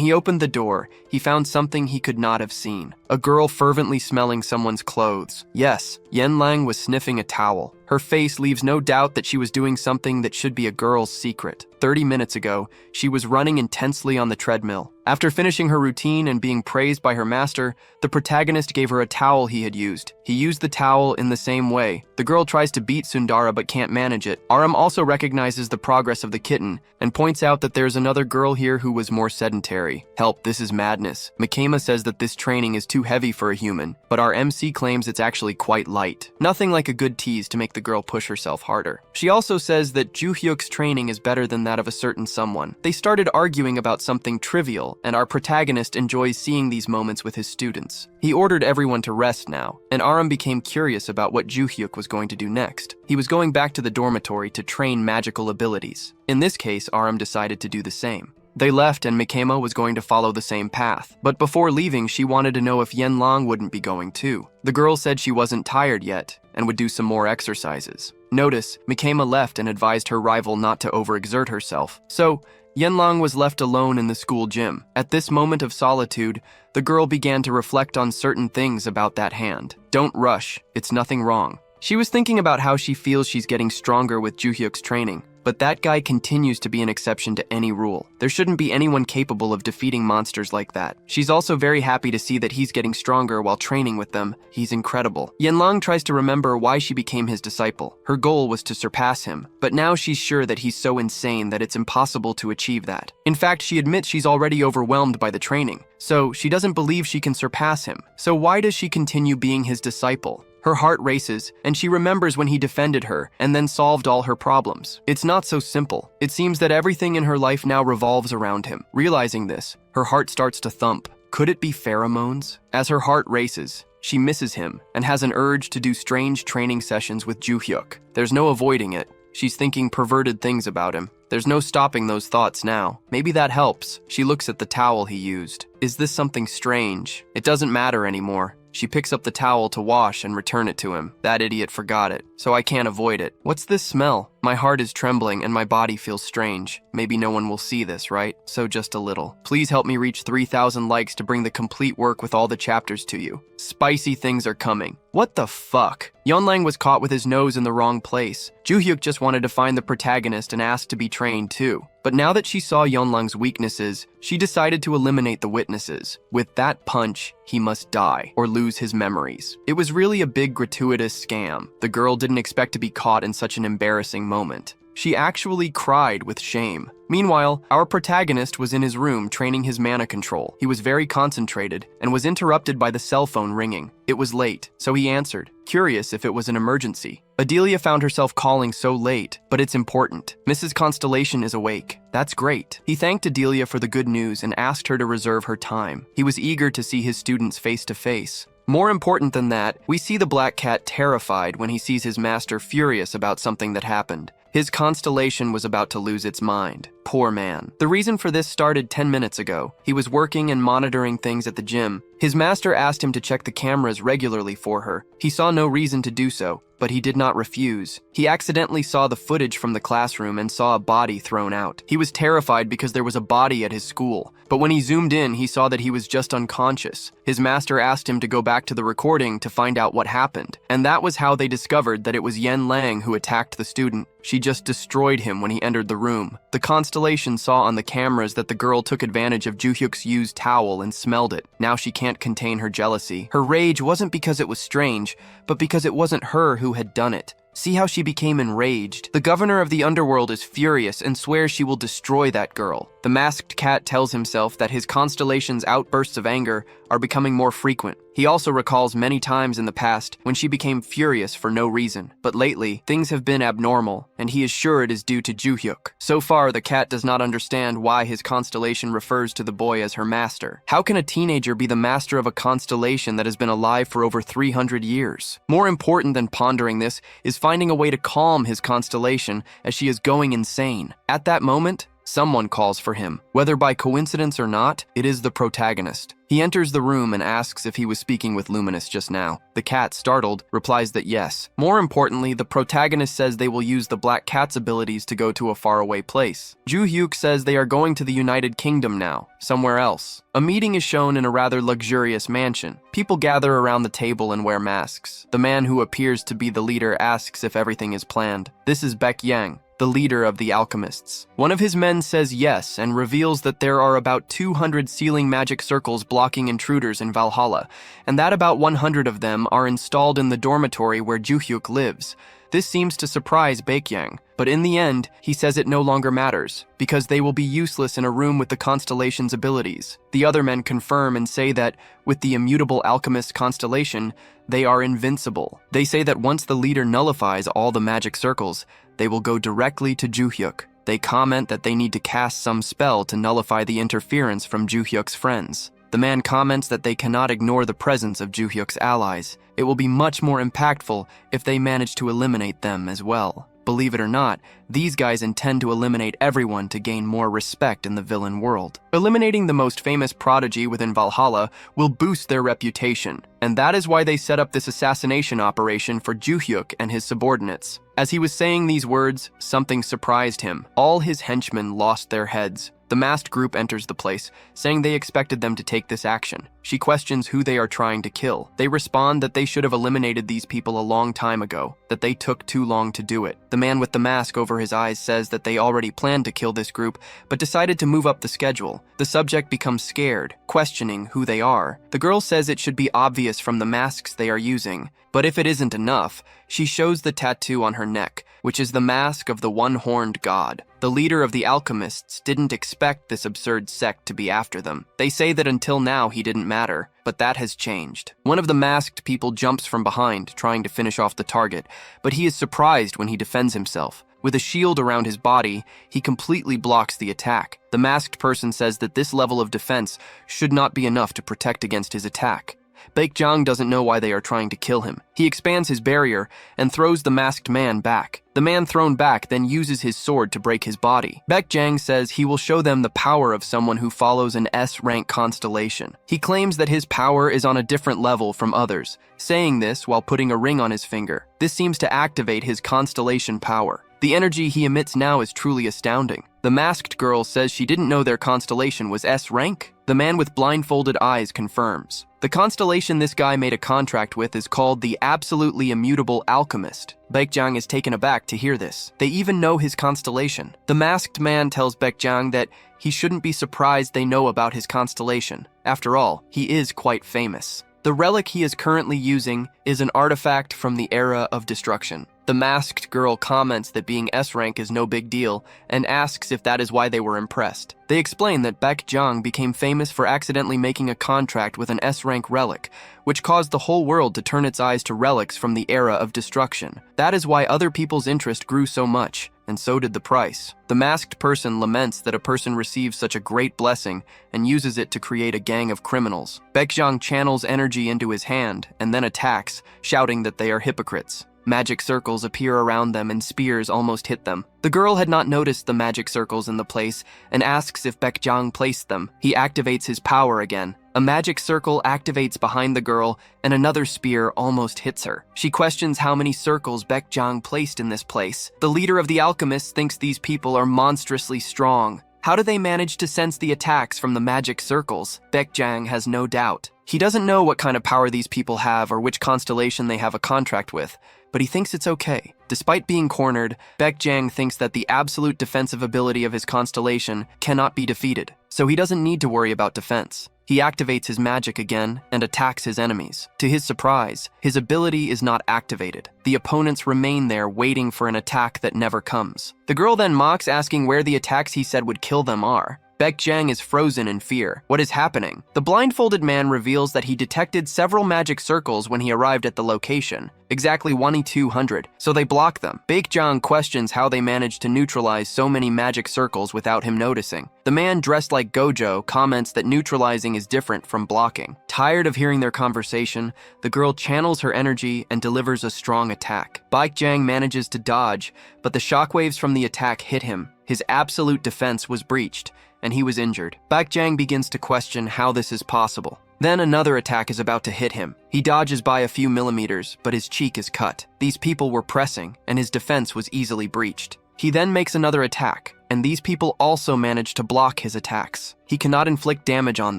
he opened the door, he found something he could not have seen. A girl fervently smelling someone's clothes. Yes, Yen Lang was sniffing a towel. Her face leaves no doubt that she was doing something that should be a girl's secret. 30 minutes ago, she was running intensely on the treadmill. After finishing her routine and being praised by her master, the protagonist gave her a towel he had used. He used the towel in the same way. The girl tries to beat Sundara but can't manage it. Aram also recognizes the progress of the kitten and points out that there's another girl here who was more sedentary. Help, this is madness. Makema says that this training is too heavy for a human, but our MC claims it's actually quite light. Nothing like a good tease to make the the girl push herself harder. She also says that Joo-hyuk's training is better than that of a certain someone. They started arguing about something trivial, and our protagonist enjoys seeing these moments with his students. He ordered everyone to rest now, and Aram became curious about what Joo-hyuk was going to do next. He was going back to the dormitory to train magical abilities. In this case, Aram decided to do the same. They left and Mikema was going to follow the same path. But before leaving, she wanted to know if Yenlang wouldn't be going too. The girl said she wasn't tired yet and would do some more exercises. Notice, Mikema left and advised her rival not to overexert herself. So, Yenlang was left alone in the school gym. At this moment of solitude, the girl began to reflect on certain things about that hand. Don't rush, it's nothing wrong. She was thinking about how she feels she's getting stronger with Joo-hyuk's training. But that guy continues to be an exception to any rule. There shouldn't be anyone capable of defeating monsters like that. She's also very happy to see that he's getting stronger while training with them. He's incredible. Yenlang tries to remember why she became his disciple. Her goal was to surpass him, but now she's sure that he's so insane that it's impossible to achieve that. In fact, she admits she's already overwhelmed by the training, so she doesn't believe she can surpass him. So why does she continue being his disciple? Her heart races, and she remembers when he defended her and then solved all her problems. It's not so simple. It seems that everything in her life now revolves around him. Realizing this, her heart starts to thump. Could it be pheromones? As her heart races, she misses him and has an urge to do strange training sessions with Joo-hyuk. There's no avoiding it. She's thinking perverted things about him. There's no stopping those thoughts now. Maybe that helps. She looks at the towel he used. Is this something strange? It doesn't matter anymore. She picks up the towel to wash and return it to him. That idiot forgot it, so I can't avoid it. What's this smell? My heart is trembling and my body feels strange. Maybe no one will see this, right? So just a little. Please help me reach 3,000 likes to bring the complete work with all the chapters to you. Spicy things are coming. What the fuck? Yeonlang was caught with his nose in the wrong place. Joo-hyuk just wanted to find the protagonist and asked to be trained too. But now that she saw Yeonlang's weaknesses, she decided to eliminate the witnesses. With that punch, he must die or lose his memories. It was really a big gratuitous scam. The girl didn't expect to be caught in such an embarrassing moment. She actually cried with shame. Meanwhile, our protagonist was in his room training his mana control. He was very concentrated and was interrupted by the cell phone ringing. It was late, so he answered, curious if it was an emergency. Adelia found herself calling so late, but it's important. Mrs. Constellation is awake. That's great. He thanked Adelia for the good news and asked her to reserve her time. He was eager to see his students face to face. More important than that, we see the black cat terrified when he sees his master furious about something that happened. His constellation was about to lose its mind. Poor man. The reason for this started 10 minutes ago. He was working and monitoring things at the gym. His master asked him to check the cameras regularly for her. He saw no reason to do so, but he did not refuse. He accidentally saw the footage from the classroom and saw a body thrown out. He was terrified because there was a body at his school, but when he zoomed in, he saw that he was just unconscious. His master asked him to go back to the recording to find out what happened, and that was how they discovered that it was Yenlang who attacked the student. She just destroyed him when he entered the room. The constellation saw on the cameras that the girl took advantage of Joo-hyuk's used towel and smelled it. Now she can't contain her jealousy. Her rage wasn't because it was strange, but because it wasn't her who had done it. See how she became enraged? The governor of the underworld is furious and swears she will destroy that girl. The masked cat tells himself that his constellation's outbursts of anger are becoming more frequent. He also recalls many times in the past when she became furious for no reason. But lately, things have been abnormal, and he is sure it is due to Joo-hyuk. So far, the cat does not understand why his constellation refers to the boy as her master. How can a teenager be the master of a constellation that has been alive for over 300 years? More important than pondering this is finding a way to calm his constellation as she is going insane. At that moment, someone calls for him. Whether by coincidence or not, it is the protagonist. He enters the room and asks if he was speaking with Luminous just now. The cat, startled, replies that yes. More importantly, the protagonist says they will use the black cat's abilities to go to a faraway place. Joo-hyuk says they are going to the United Kingdom now, somewhere else. A meeting is shown in a rather luxurious mansion. People gather around the table and wear masks. The man who appears to be the leader asks if everything is planned. This is Baek Yang, the leader of the alchemists. One of his men says yes and reveals that there are about 200 sealing magic circles blocking intruders in Valhalla, and that about 100 of them are installed in the dormitory where Joo-hyuk lives. This seems to surprise Baekhyang, but in the end, he says it no longer matters, because they will be useless in a room with the constellation's abilities. The other men confirm and say that, with the immutable alchemist constellation, they are invincible. They say that once the leader nullifies all the magic circles, they will go directly to Juhyuk. They comment that they need to cast some spell to nullify the interference from Juhyuk's friends. The man comments that they cannot ignore the presence of Juhyuk's allies. It will be much more impactful if they manage to eliminate them as well. Believe it or not, these guys intend to eliminate everyone to gain more respect in the villain world. Eliminating the most famous prodigy within Valhalla will boost their reputation, and that is why they set up this assassination operation for Juhyuk and his subordinates. As he was saying these words, something surprised him. All his henchmen lost their heads. The masked group enters the place, saying they expected them to take this action. She questions who they are trying to kill. They respond that they should have eliminated these people a long time ago, that they took too long to do it. The man with the mask over his eyes says that they already planned to kill this group, but decided to move up the schedule. The subject becomes scared, questioning who they are. The girl says it should be obvious from the masks they are using, but if it isn't enough, she shows the tattoo on her neck, which is the mask of the one-horned god. The leader of the alchemists didn't expect this absurd sect to be after them. They say that until now he didn't matter, but that has changed. One of the masked people jumps from behind, trying to finish off the target, but he is surprised when he defends himself. With a shield around his body, he completely blocks the attack. The masked person says that this level of defense should not be enough to protect against his attack. Baekhyang doesn't know why they are trying to kill him. He expands his barrier and throws the masked man back. The man thrown back then uses his sword to break his body. Baekhyang says he will show them the power of someone who follows an S-rank constellation. He claims that his power is on a different level from others, saying this while putting a ring on his finger. This seems to activate his constellation power. The energy he emits now is truly astounding. The masked girl says she didn't know their constellation was S-rank. The man with blindfolded eyes confirms. The constellation this guy made a contract with is called the Absolutely Immutable Alchemist. Baekhyang is taken aback to hear this. They even know his constellation. The masked man tells Baekhyang that he shouldn't be surprised they know about his constellation. After all, he is quite famous. The relic he is currently using is an artifact from the Era of Destruction. The masked girl comments that being S-rank is no big deal and asks if that is why they were impressed. They explain that Baekhyang became famous for accidentally making a contract with an S-rank relic, which caused the whole world to turn its eyes to relics from the Era of Destruction. That is why other people's interest grew so much, and so did the price. The masked person laments that a person receives such a great blessing and uses it to create a gang of criminals. Baekhyang channels energy into his hand and then attacks, shouting that they are hypocrites. Magic circles appear around them and spears almost hit them. The girl had not noticed the magic circles in the place and asks if Baekhyang placed them. He activates his power again. A magic circle activates behind the girl and another spear almost hits her. She questions how many circles Baekhyang placed in this place. The leader of the alchemists thinks these people are monstrously strong. How do they manage to sense the attacks from the magic circles? Baekhyang has no doubt. He doesn't know what kind of power these people have or which constellation they have a contract with, but he thinks it's okay. Despite being cornered, Baekhyang thinks that the absolute defensive ability of his constellation cannot be defeated, so he doesn't need to worry about defense. He activates his magic again and attacks his enemies. To his surprise, his ability is not activated. The opponents remain there waiting for an attack that never comes. The girl then mocks, asking where the attacks he said would kill them are. Baekhyang is frozen in fear. What is happening? The blindfolded man reveals that he detected several magic circles when he arrived at the location, exactly 200, so they block them. Baekhyang questions how they managed to neutralize so many magic circles without him noticing. The man dressed like Gojo comments that neutralizing is different from blocking. Tired of hearing their conversation, the girl channels her energy and delivers a strong attack. Baekhyang manages to dodge, but the shockwaves from the attack hit him. His absolute defense was breached, and he was injured. Baekhyang begins to question how this is possible. Then another attack is about to hit him. He dodges by a few millimeters, but his cheek is cut. These people were pressing, and his defense was easily breached. He then makes another attack, and these people also manage to block his attacks. He cannot inflict damage on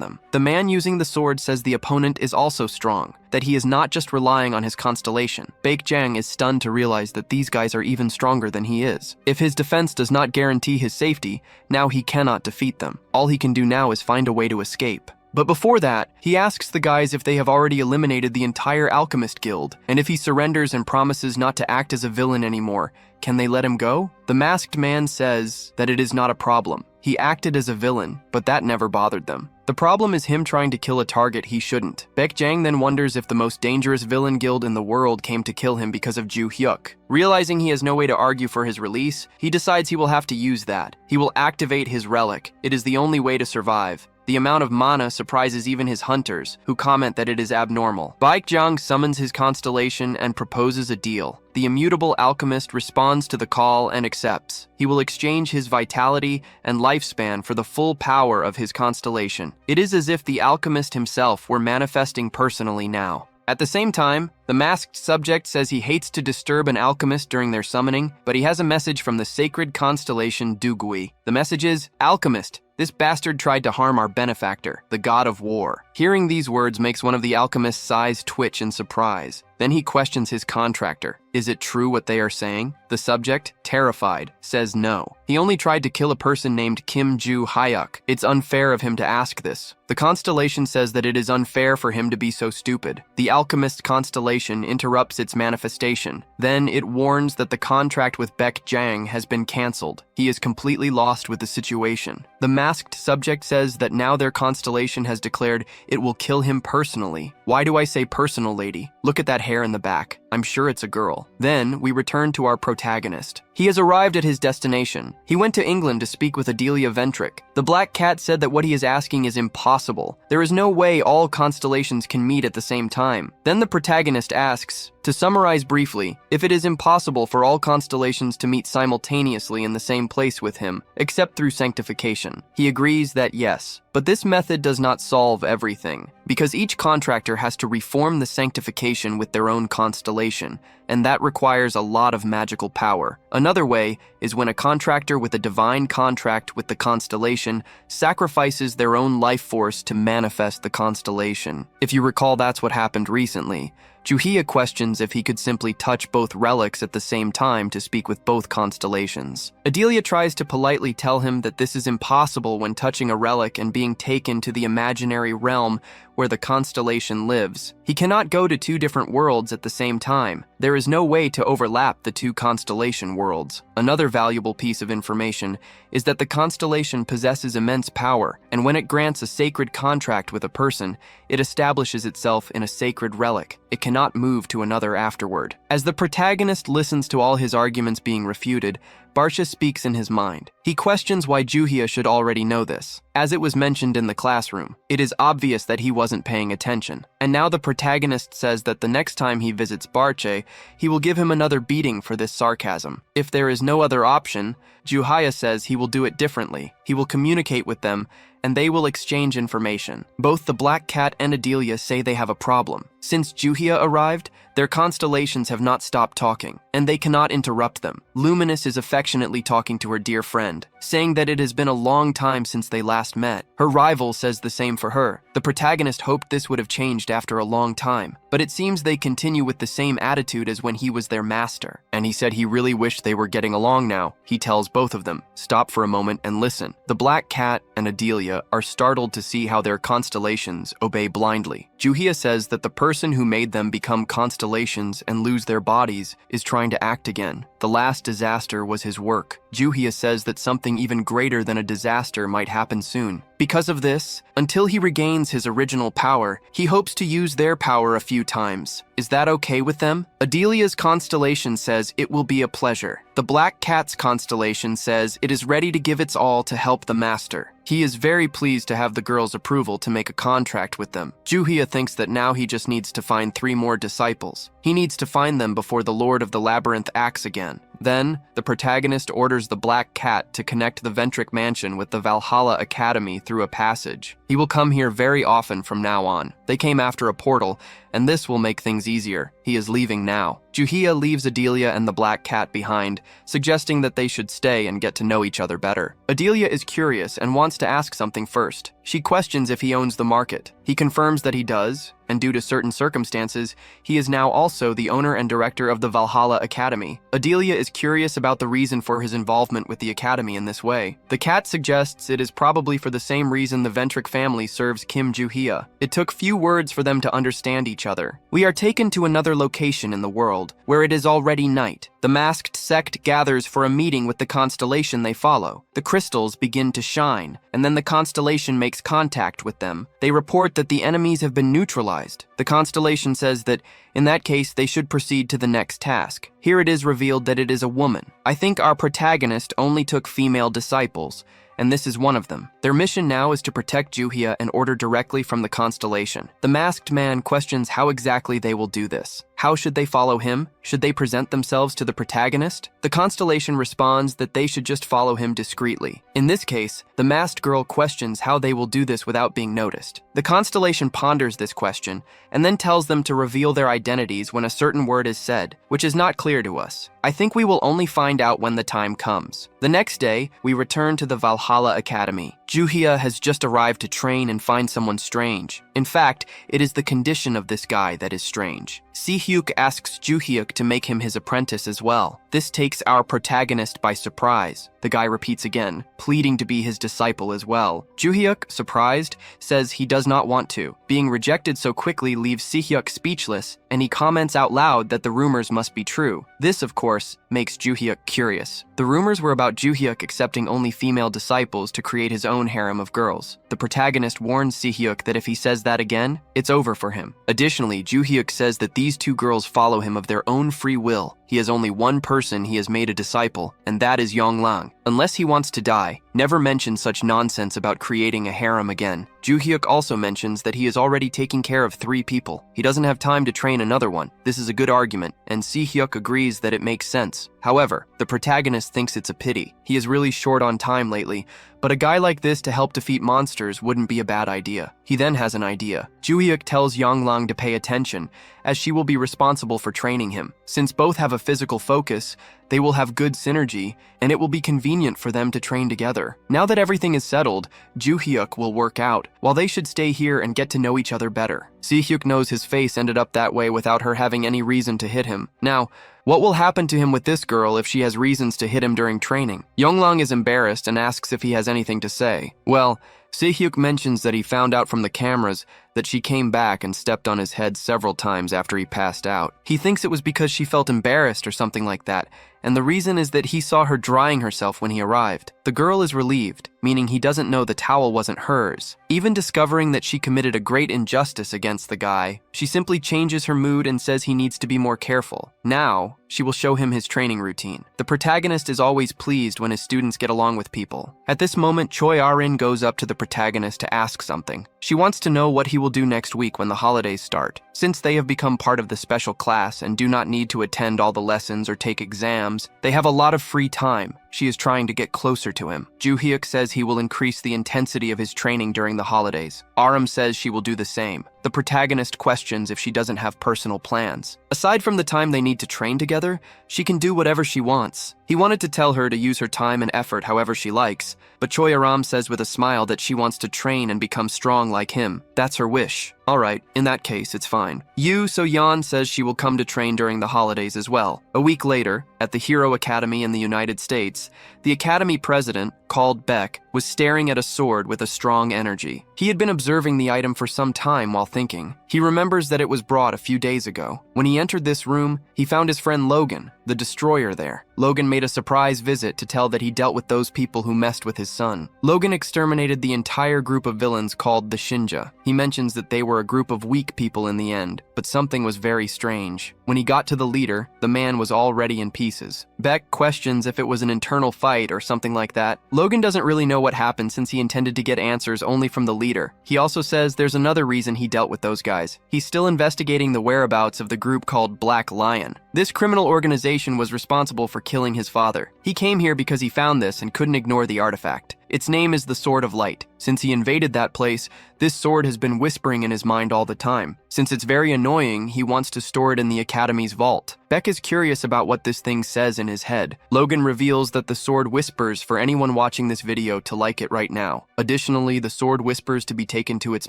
them. The man using the sword says the opponent is also strong, that he is not just relying on his constellation. Baekhyang is stunned to realize that these guys are even stronger than he is. If his defense does not guarantee his safety, now he cannot defeat them. All he can do now is find a way to escape. But before that, he asks the guys if they have already eliminated the entire alchemist guild, and if he surrenders and promises not to act as a villain anymore, can they let him go? The masked man says that it is not a problem. He acted as a villain, but that never bothered them. The problem is him trying to kill a target he shouldn't. Baekjang then wonders if the most dangerous villain guild in the world came to kill him because of Ju Hyuk. Realizing he has no way to argue for his release, he decides he will have to use that. He will activate his relic. It is the only way to survive. The amount of mana surprises even his hunters, who comment that it is abnormal. Baekjang summons his constellation and proposes a deal. The immutable alchemist responds to the call and accepts. He will exchange his vitality and lifespan for the full power of his constellation. It is as if the alchemist himself were manifesting personally now. At the same time, the masked subject says he hates to disturb an alchemist during their summoning, but he has a message from the sacred constellation Dugui. The message is, "Alchemist, this bastard tried to harm our benefactor, the god of war." Hearing these words makes one of the alchemist's eyes twitch in surprise. Then he questions his contractor. Is it true what they are saying? The subject, terrified, says no. He only tried to kill a person named Kim Ju Hyuk. It's unfair of him to ask this. The constellation says that it is unfair for him to be so stupid. The alchemist constellation interrupts its manifestation. Then it warns that the contract with Baekjang has been cancelled. He is completely lost with the situation. The masked subject says that now their constellation has declared it will kill him personally. Why do I say personal, lady? Look at that hair in the back. I'm sure it's a girl. Then we return to our protagonist. He has arrived at his destination. He went to England to speak with Adelia Ventric. The Black Cat said that what he is asking is impossible. There is no way all constellations can meet at the same time. Then the protagonist asks, to summarize briefly, if it is impossible for all constellations to meet simultaneously in the same place with him, except through sanctification. He agrees that yes, but this method does not solve everything, because each contractor has to reform the sanctification with their own constellation, and that requires a lot of magical power. Another way is when a contractor with a divine contract with the constellation sacrifices their own life force to manifest the constellation. If you recall, that's what happened recently. Juhia questions if he could simply touch both relics at the same time to speak with both constellations. Adelia tries to politely tell him that this is impossible when touching a relic and being taken to the imaginary realm where the constellation lives. He cannot go to two different worlds at the same time. There is no way to overlap the two constellation worlds. Another valuable piece of information is that the constellation possesses immense power, and when it grants a sacred contract with a person, it establishes itself in a sacred relic. It cannot move to another afterward. As the protagonist listens to all his arguments being refuted, Barsha speaks in his mind. He questions why Juhia should already know this. As it was mentioned in the classroom, it is obvious that he wasn't paying attention. And now the protagonist says that the next time he visits Barche, he will give him another beating for this sarcasm. If there is no other option, Juhia says he will do it differently. He will communicate with them, and they will exchange information. Both the Black Cat and Adelia say they have a problem. Since Juhia arrived, their constellations have not stopped talking, and they cannot interrupt them. Luminous is affectionately talking to her dear friend, saying that it has been a long time since they last met. Her rival says the same for her. The protagonist hoped this would have changed after a long time, but it seems they continue with the same attitude as when he was their master. And he said he really wished they were getting along now. He tells both of them, stop for a moment and listen. The Black Cat and Adelia are startled to see how their constellations obey blindly. Juhia says that the person who made them become constellations and lose their bodies is trying to act again. The last disaster was his work. Juhia says that something even greater than a disaster might happen soon. Because of this, until he regains his original power, he hopes to use their power a few times. Is that okay with them? Adelia's constellation says it will be a pleasure. The Black Cat's constellation says it is ready to give its all to help the master. He is very pleased to have the girl's approval to make a contract with them. Juhia thinks that now he just needs to find 3 more disciples. He needs to find them before the Lord of the Labyrinth acts again. Then, the protagonist orders the Black Cat to connect the Ventric Mansion with the Valhalla Academy through a passage. He will come here very often from now on. They came after a portal, and this will make things easier. He is leaving now. Juhia leaves Adelia and the Black Cat behind, suggesting that they should stay and get to know each other better. Adelia is curious and wants to ask something first. She questions if he owns the market. He confirms that he does, and due to certain circumstances, he is now also the owner and director of the Valhalla Academy. Adelia is curious about the reason for his involvement with the academy in this way. The cat suggests it is probably for the same reason the Ventric family family serves Kim Joo-hye. It took few words for them to understand each other. We are taken to another location in the world, where it is already night. The masked sect gathers for a meeting with the constellation they follow. The crystals begin to shine, and then the constellation makes contact with them. They report that the enemies have been neutralized. The constellation says that, in that case, they should proceed to the next task. Here it is revealed that it is a woman. I think our protagonist only took female disciples, and this is one of them. Their mission now is to protect Joo-hye and order directly from the constellation. The masked man questions how exactly they will do this. How should they follow him? Should they present themselves to the protagonist? The constellation responds that they should just follow him discreetly. In this case, the masked girl questions how they will do this without being noticed. The constellation ponders this question and then tells them to reveal their identities when a certain word is said, which is not clear to us. I think we will only find out when the time comes. The next day, we return to the Valhalla Academy. Joo-hye has just arrived to train and find someone strange. In fact, it is the condition of this guy that is strange. Si-hyuk asks Joo-hye to make him his apprentice as well. This takes our protagonist by surprise. The guy repeats again, pleading to be his disciple as well. Joo-hye, surprised, says he does not want to. Being rejected so quickly leaves Si-hyuk speechless, and he comments out loud that the rumors must be true. This, of course, makes Joo-hye curious. The rumors were about Joo-hye accepting only female disciples to create his own harem of girls. The protagonist warns Si-hyuk that if he says that again, it's over for him. Additionally, Joo-hye says that these two girls follow him of their own free will. He has only one person he has made a disciple, and that is Yonglang. Unless he wants to die, never mention such nonsense about creating a harem again. Joo-hye also mentions that he is already taking care of 3 people. He doesn't have time to train another one. This is a good argument, and Si-hyuk agrees that it makes sense. However, the protagonist thinks it's a pity. He is really short on time lately, but a guy like this to help defeat monsters wouldn't be a bad idea. He then has an idea. Joo-hye tells Yonglang to pay attention, as she will be responsible for training him. Since both have a physical focus, they will have good synergy, and it will be convenient for them to train together. Now that everything is settled, Joo-hye will work out, while they should stay here and get to know each other better. Si-hyuk knows his face ended up that way without her having any reason to hit him. Now, what will happen to him with this girl if she has reasons to hit him during training? Yonglang is embarrassed and asks if he has anything to say. Well, Si-hyuk mentions that he found out from the cameras that she came back and stepped on his head several times after he passed out. He thinks it was because she felt embarrassed or something like that, and the reason is that he saw her drying herself when he arrived. The girl is relieved, meaning he doesn't know the towel wasn't hers. Even discovering that she committed a great injustice against the guy, she simply changes her mood and says he needs to be more careful. Now, she will show him his training routine. The protagonist is always pleased when his students get along with people. At this moment, Choi Arin goes up to the protagonist to ask something. She wants to know what he will do next week when the holidays start. Since they have become part of the special class and do not need to attend all the lessons or take exams, they have a lot of free time. She is trying to get closer to him. Joo-hye says he will increase the intensity of his training during the holidays. Aram says she will do the same. The protagonist questions if she doesn't have personal plans. Aside from the time they need to train together, she can do whatever she wants. He wanted to tell her to use her time and effort however she likes, but Choi Aram says with a smile that she wants to train and become strong like him. That's her wish. Alright, in that case, it's fine. Yoo So-yeon says she will come to train during the holidays as well. A week later, at the Hero Academy in the United States, the Academy president, called Beck, was staring at a sword with a strong energy. He had been observing the item for some time while thinking. He remembers that it was brought a few days ago. When he entered this room, he found his friend Logan, the destroyer, there. Logan made a surprise visit to tell that he dealt with those people who messed with his son. Logan exterminated the entire group of villains called the Shinja. He mentions that they were a group of weak people in the end, but something was very strange. When he got to the leader, the man was already in pieces. Beck questions if it was an internal fight or something like that. Logan doesn't really know what happened since he intended to get answers only from the leader. He also says there's another reason he dealt with those guys. He's still investigating the whereabouts of the group called Black Lion. This criminal organization was responsible for killing his father. He came here because he found this and couldn't ignore the artifact. Its name is the Sword of Light. Since he invaded that place, this sword has been whispering in his mind all the time. Since it's very annoying, he wants to store it in the Academy's vault. Beck is curious about what this thing says in his head. Logan reveals that the sword whispers for anyone watching this video to like it right now. Additionally, the sword whispers to be taken to its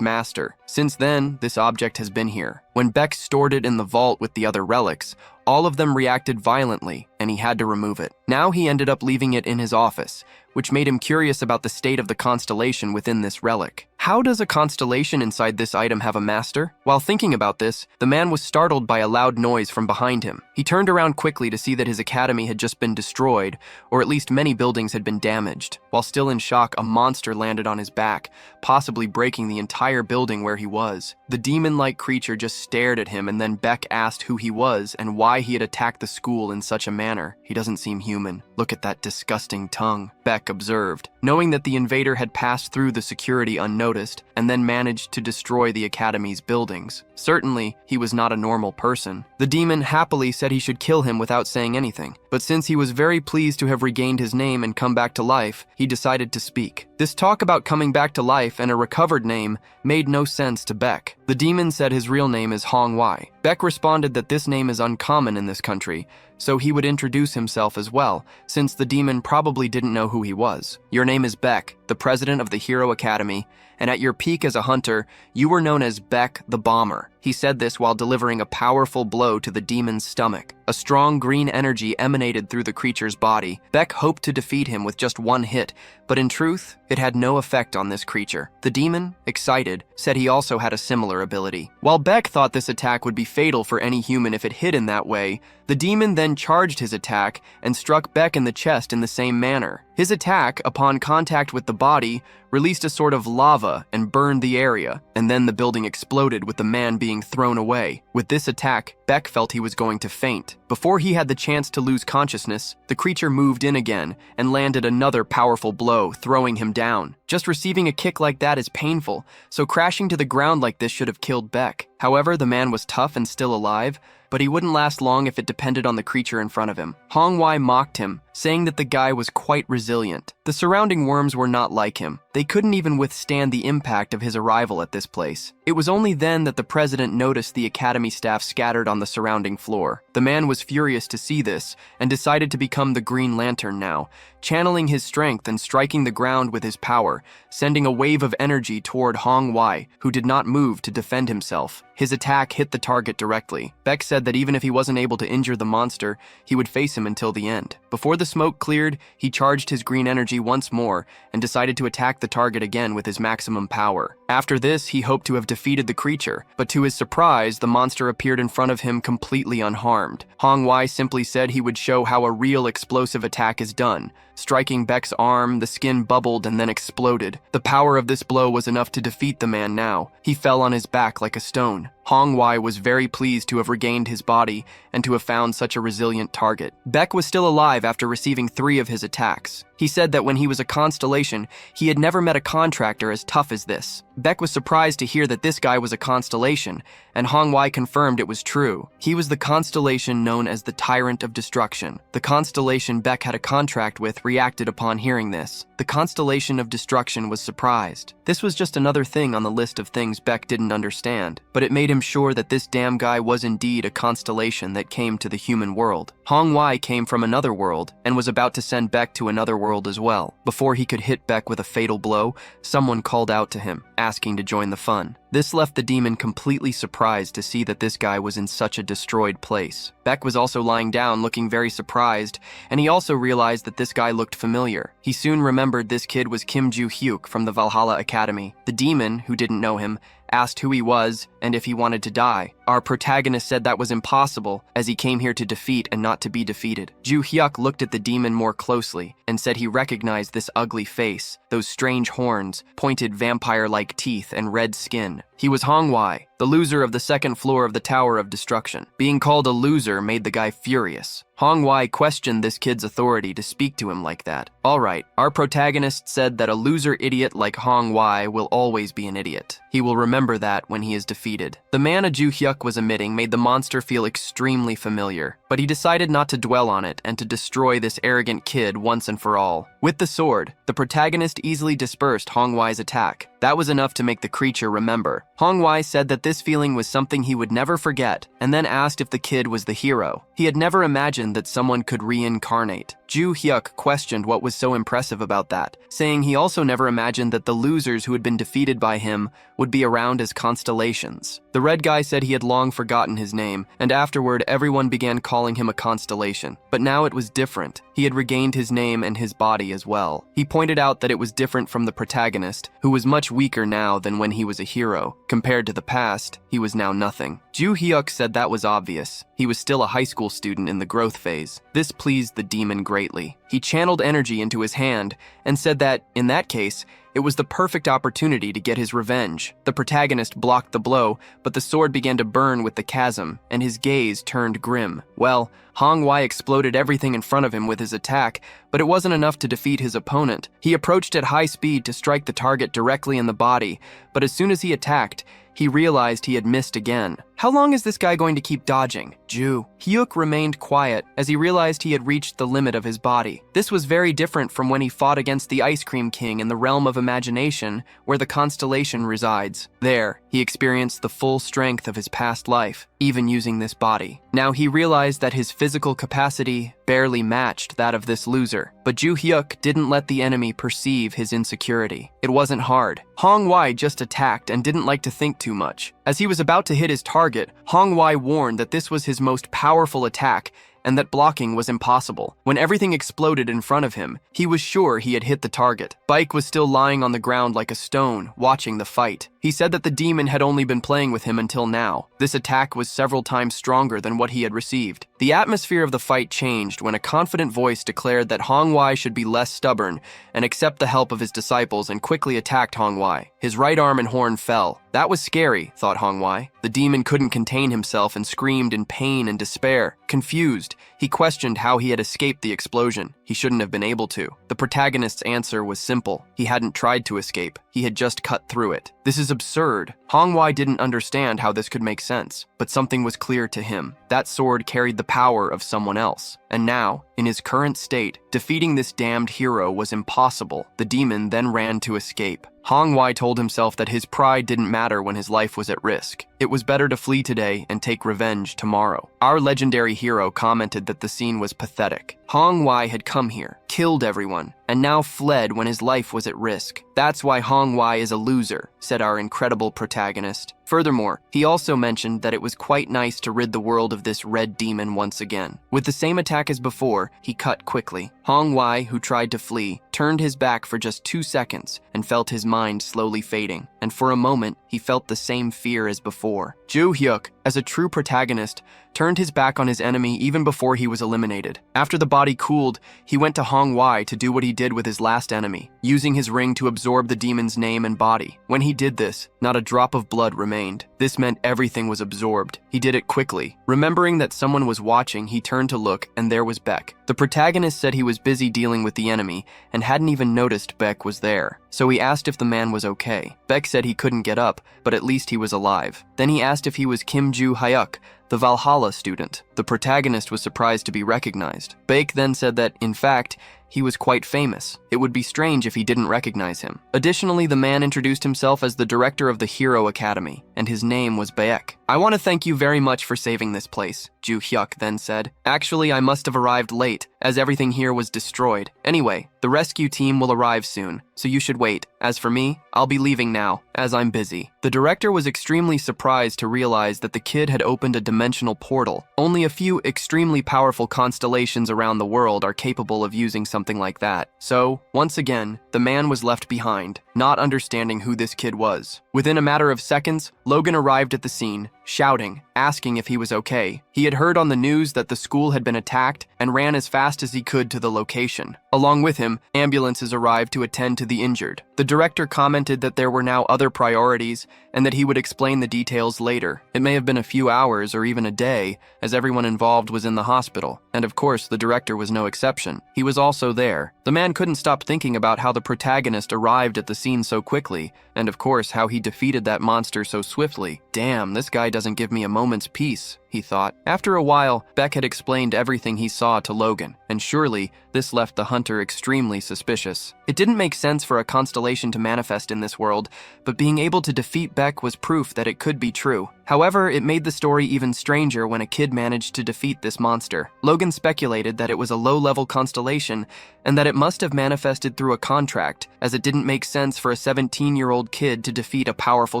master. Since then, this object has been here. When Beck stored it in the vault with the other relics, all of them reacted violently, and he had to remove it. Now he ended up leaving it in his office, which made him curious about the state of the constellation within this relic. How does a constellation inside this item have a master? While thinking about this, the man was startled by a loud noise from behind him. He turned around quickly to see that his academy had just been destroyed, or at least many buildings had been damaged. While still in shock, a monster landed on his back, possibly breaking the entire building where he was. The demon-like creature just stared at him, and then Beck asked who he was and why he had attacked the school in such a manner. He doesn't seem human. Look at that disgusting tongue, Beck observed. Knowing that the invader had passed through the security unnoticed and then managed to destroy the academy's buildings. Certainly, he was not a normal person. The demon happily said he should kill him without saying anything, but since he was very pleased to have regained his name and come back to life, he decided to speak. This talk about coming back to life and a recovered name made no sense to Beck. The demon said his real name is Hong Wai. Beck responded that this name is uncommon in this country, so he would introduce himself as well, since the demon probably didn't know who he was. Your name is Beck, the president of the Hero Academy, and at your peak as a hunter, you were known as Beck the Bomber. He said this while delivering a powerful blow to the demon's stomach. A strong green energy emanated through the creature's body. Beck hoped to defeat him with just one hit, but in truth, it had no effect on this creature. The demon, excited, said he also had a similar ability. While Beck thought this attack would be fatal for any human if it hit in that way, the demon then charged his attack and struck Beck in the chest in the same manner. His attack, upon contact with the body, released a sort of lava and burned the area, and then the building exploded with the man being thrown away. With this attack, Beck felt he was going to faint. Before he had the chance to lose consciousness, the creature moved in again and landed another powerful blow, throwing him down. Just receiving a kick like that is painful, so crashing to the ground like this should have killed Beck. However, the man was tough and still alive, but he wouldn't last long if it depended on the creature in front of him. Hong Wai mocked him, saying that the guy was quite resilient. The surrounding worms were not like him. They couldn't even withstand the impact of his arrival at this place. It was only then that the president noticed the academy staff scattered on the surrounding floor. The man was furious to see this and decided to become the Green Lantern now, channeling his strength and striking the ground with his power, sending a wave of energy toward Hong Wai, who did not move to defend himself. His attack hit the target directly. Beck said that even if he wasn't able to injure the monster, he would face him until the end. Before the smoke cleared, he charged his green energy once more and decided to attack the target again with his maximum power. After this, he hoped to have defeated the creature, but to his surprise, the monster appeared in front of him completely unharmed. Hong Wai simply said he would show how a real explosive attack is done. Striking Beck's arm, the skin bubbled and then exploded. The power of this blow was enough to defeat the man now. He fell on his back like a stone. Hong Wai was very pleased to have regained his body and to have found such a resilient target. Beck was still alive after receiving 3 of his attacks. He said that when he was a constellation, he had never met a contractor as tough as this. Beck was surprised to hear that this guy was a constellation, and Hong Wai confirmed it was true. He was the constellation known as the Tyrant of Destruction. The constellation Beck had a contract with reacted upon hearing this. The constellation of destruction was surprised. This was just another thing on the list of things Beck didn't understand, but it made him sure that this damn guy was indeed a constellation that came to the human world. Hong Wai came from another world and was about to send Beck to another world as well. Before he could hit Beck with a fatal blow, someone called out to him, asking to join the fun. This left the demon completely surprised to see that this guy was in such a destroyed place. Beck was also lying down looking very surprised, and he also realized that this guy looked familiar. He soon remembered this kid was Kim Ju-hyuk from the Valhalla Academy. The demon, who didn't know him, asked who he was and if he wanted to die. Our protagonist said that was impossible, as he came here to defeat and not to be defeated. Ju-hyuk looked at the demon more closely and said he recognized this ugly face, those strange horns, pointed vampire-like teeth, and red skin. He was Hong Wai, the loser of the second floor of the Tower of Destruction. Being called a loser made the guy furious. Hong Wai questioned this kid's authority to speak to him like that. Alright, our protagonist said that a loser idiot like Hong Wai will always be an idiot. He will remember that when he is defeated. The mana Ju-hyuk was emitting made the monster feel extremely familiar, but he decided not to dwell on it and to destroy this arrogant kid once and for all. With the sword, the protagonist easily dispersed Hong Wai's attack. That was enough to make the creature remember. Hong Wai said that this feeling was something he would never forget, and then asked if the kid was the hero. He had never imagined that someone could reincarnate. Ju Hyuk questioned what was so impressive about that, saying he also never imagined that the losers who had been defeated by him would be around as constellations. The red guy said he had long forgotten his name, and afterward everyone began calling him a constellation. But now it was different. He had regained his name and his body as well. He pointed out that it was different from the protagonist, who was much weaker now than when he was a hero. Compared to the past, he was now nothing. Ju Hyuk said that was obvious. He was still a high school student in the growth phase. This pleased the demon greatly. He channeled energy into his hand and said that, in that case, it was the perfect opportunity to get his revenge. The protagonist blocked the blow, but the sword began to burn with the chasm, and his gaze turned grim. Well, Manhwa exploded everything in front of him with his attack, but it wasn't enough to defeat his opponent. He approached at high speed to strike the target directly in the body, but as soon as he attacked, he realized he had missed again. How long is this guy going to keep dodging? Ju Hyuk remained quiet as he realized he had reached the limit of his body. This was very different from when he fought against the Ice Cream King in the realm of imagination, where the constellation resides. There, he experienced the full strength of his past life, even using this body. Now he realized that his physical capacity barely matched that of this loser. But Ju Hyuk didn't let the enemy perceive his insecurity. It wasn't hard. Manhwa just attacked and didn't like to think too much. As he was about to hit his target, Manhwa warned that this was his most powerful attack and that blocking was impossible. When everything exploded in front of him, he was sure he had hit the target. Baek was still lying on the ground like a stone, watching the fight. He said that the demon had only been playing with him until now. This attack was several times stronger than what he had received. The atmosphere of the fight changed when a confident voice declared that Manhwa should be less stubborn and accept the help of his disciples, and quickly attacked Manhwa. His right arm and horn fell. That was scary, thought Manhwa. The demon couldn't contain himself and screamed in pain and despair. Confused, he questioned how he had escaped the explosion. He shouldn't have been able to. The protagonist's answer was simple. He hadn't tried to escape. He had just cut through it. This is absurd. Manhwa didn't understand how this could make sense, but something was clear to him. That sword carried the power of someone else. And now, in his current state, defeating this damned hero was impossible. The demon then ran to escape. Manhwa told himself that his pride didn't matter when his life was at risk. It was better to flee today and take revenge tomorrow. Our legendary hero commented that the scene was pathetic. Manhwa had come here, killed everyone, and now fled when his life was at risk. That's why Manhwa is a loser, said our incredible protagonist. Furthermore, he also mentioned that it was quite nice to rid the world of this red demon once again. With the same attack as before, he cut quickly. Manhwa, who tried to flee, turned his back for just 2 seconds and felt his mind slowly fading. And for a moment, he felt the same fear as before. Ju Hyuk, as a true protagonist, turned his back on his enemy even before he was eliminated. After the body cooled, he went to Manhwa to do what he did with his last enemy, using his ring to absorb the demon's name and body. When he did this, not a drop of blood remained. This meant everything was absorbed. He did it quickly. Remembering that someone was watching, he turned to look, and there was Baek. The protagonist said he was busy dealing with the enemy and hadn't even noticed Baek was there. So he asked if the man was okay. Baek said he couldn't get up, but at least he was alive. Then he asked if he was Kim Ju Hyuk, the Valhalla student. The protagonist was surprised to be recognized. Baek then said that, in fact, he was quite famous. It would be strange if he didn't recognize him. Additionally, the man introduced himself as the director of the Hero Academy, and his name was Baek. I want to thank you very much for saving this place, Ju Hyuk then said. Actually, I must have arrived late, as everything here was destroyed. Anyway, the rescue team will arrive soon, so you should wait. As for me, I'll be leaving now, as I'm busy. The director was extremely surprised to realize that the kid had opened a dimensional portal. Only a few extremely powerful constellations around the world are capable of using something like that. So, once again, the man was left behind, not understanding who this kid was. Within a matter of seconds, Logan arrived at the scene, shouting, asking if he was okay. He had heard on the news that the school had been attacked and ran as fast as he could to the location. Along with him, ambulances arrived to attend to the injured. The director commented that there were now other priorities and that he would explain the details later. It may have been a few hours or even a day, as everyone involved was in the hospital. And of course, the director was no exception. He was also there. The man couldn't stop thinking about how the protagonist arrived at the scene so quickly, and of course, how he defeated that monster so swiftly. Damn, this guy doesn't give me a moment's peace. he thought. After a while, Beck had explained everything he saw to Logan, and surely this left the hunter extremely suspicious. It didn't make sense for a constellation to manifest in this world, but being able to defeat Beck was proof that it could be true. However, it made the story even stranger when a kid managed to defeat this monster. Logan speculated that it was a low-level constellation and that it must have manifested through a contract, as it didn't make sense for a 17-year-old kid to defeat a powerful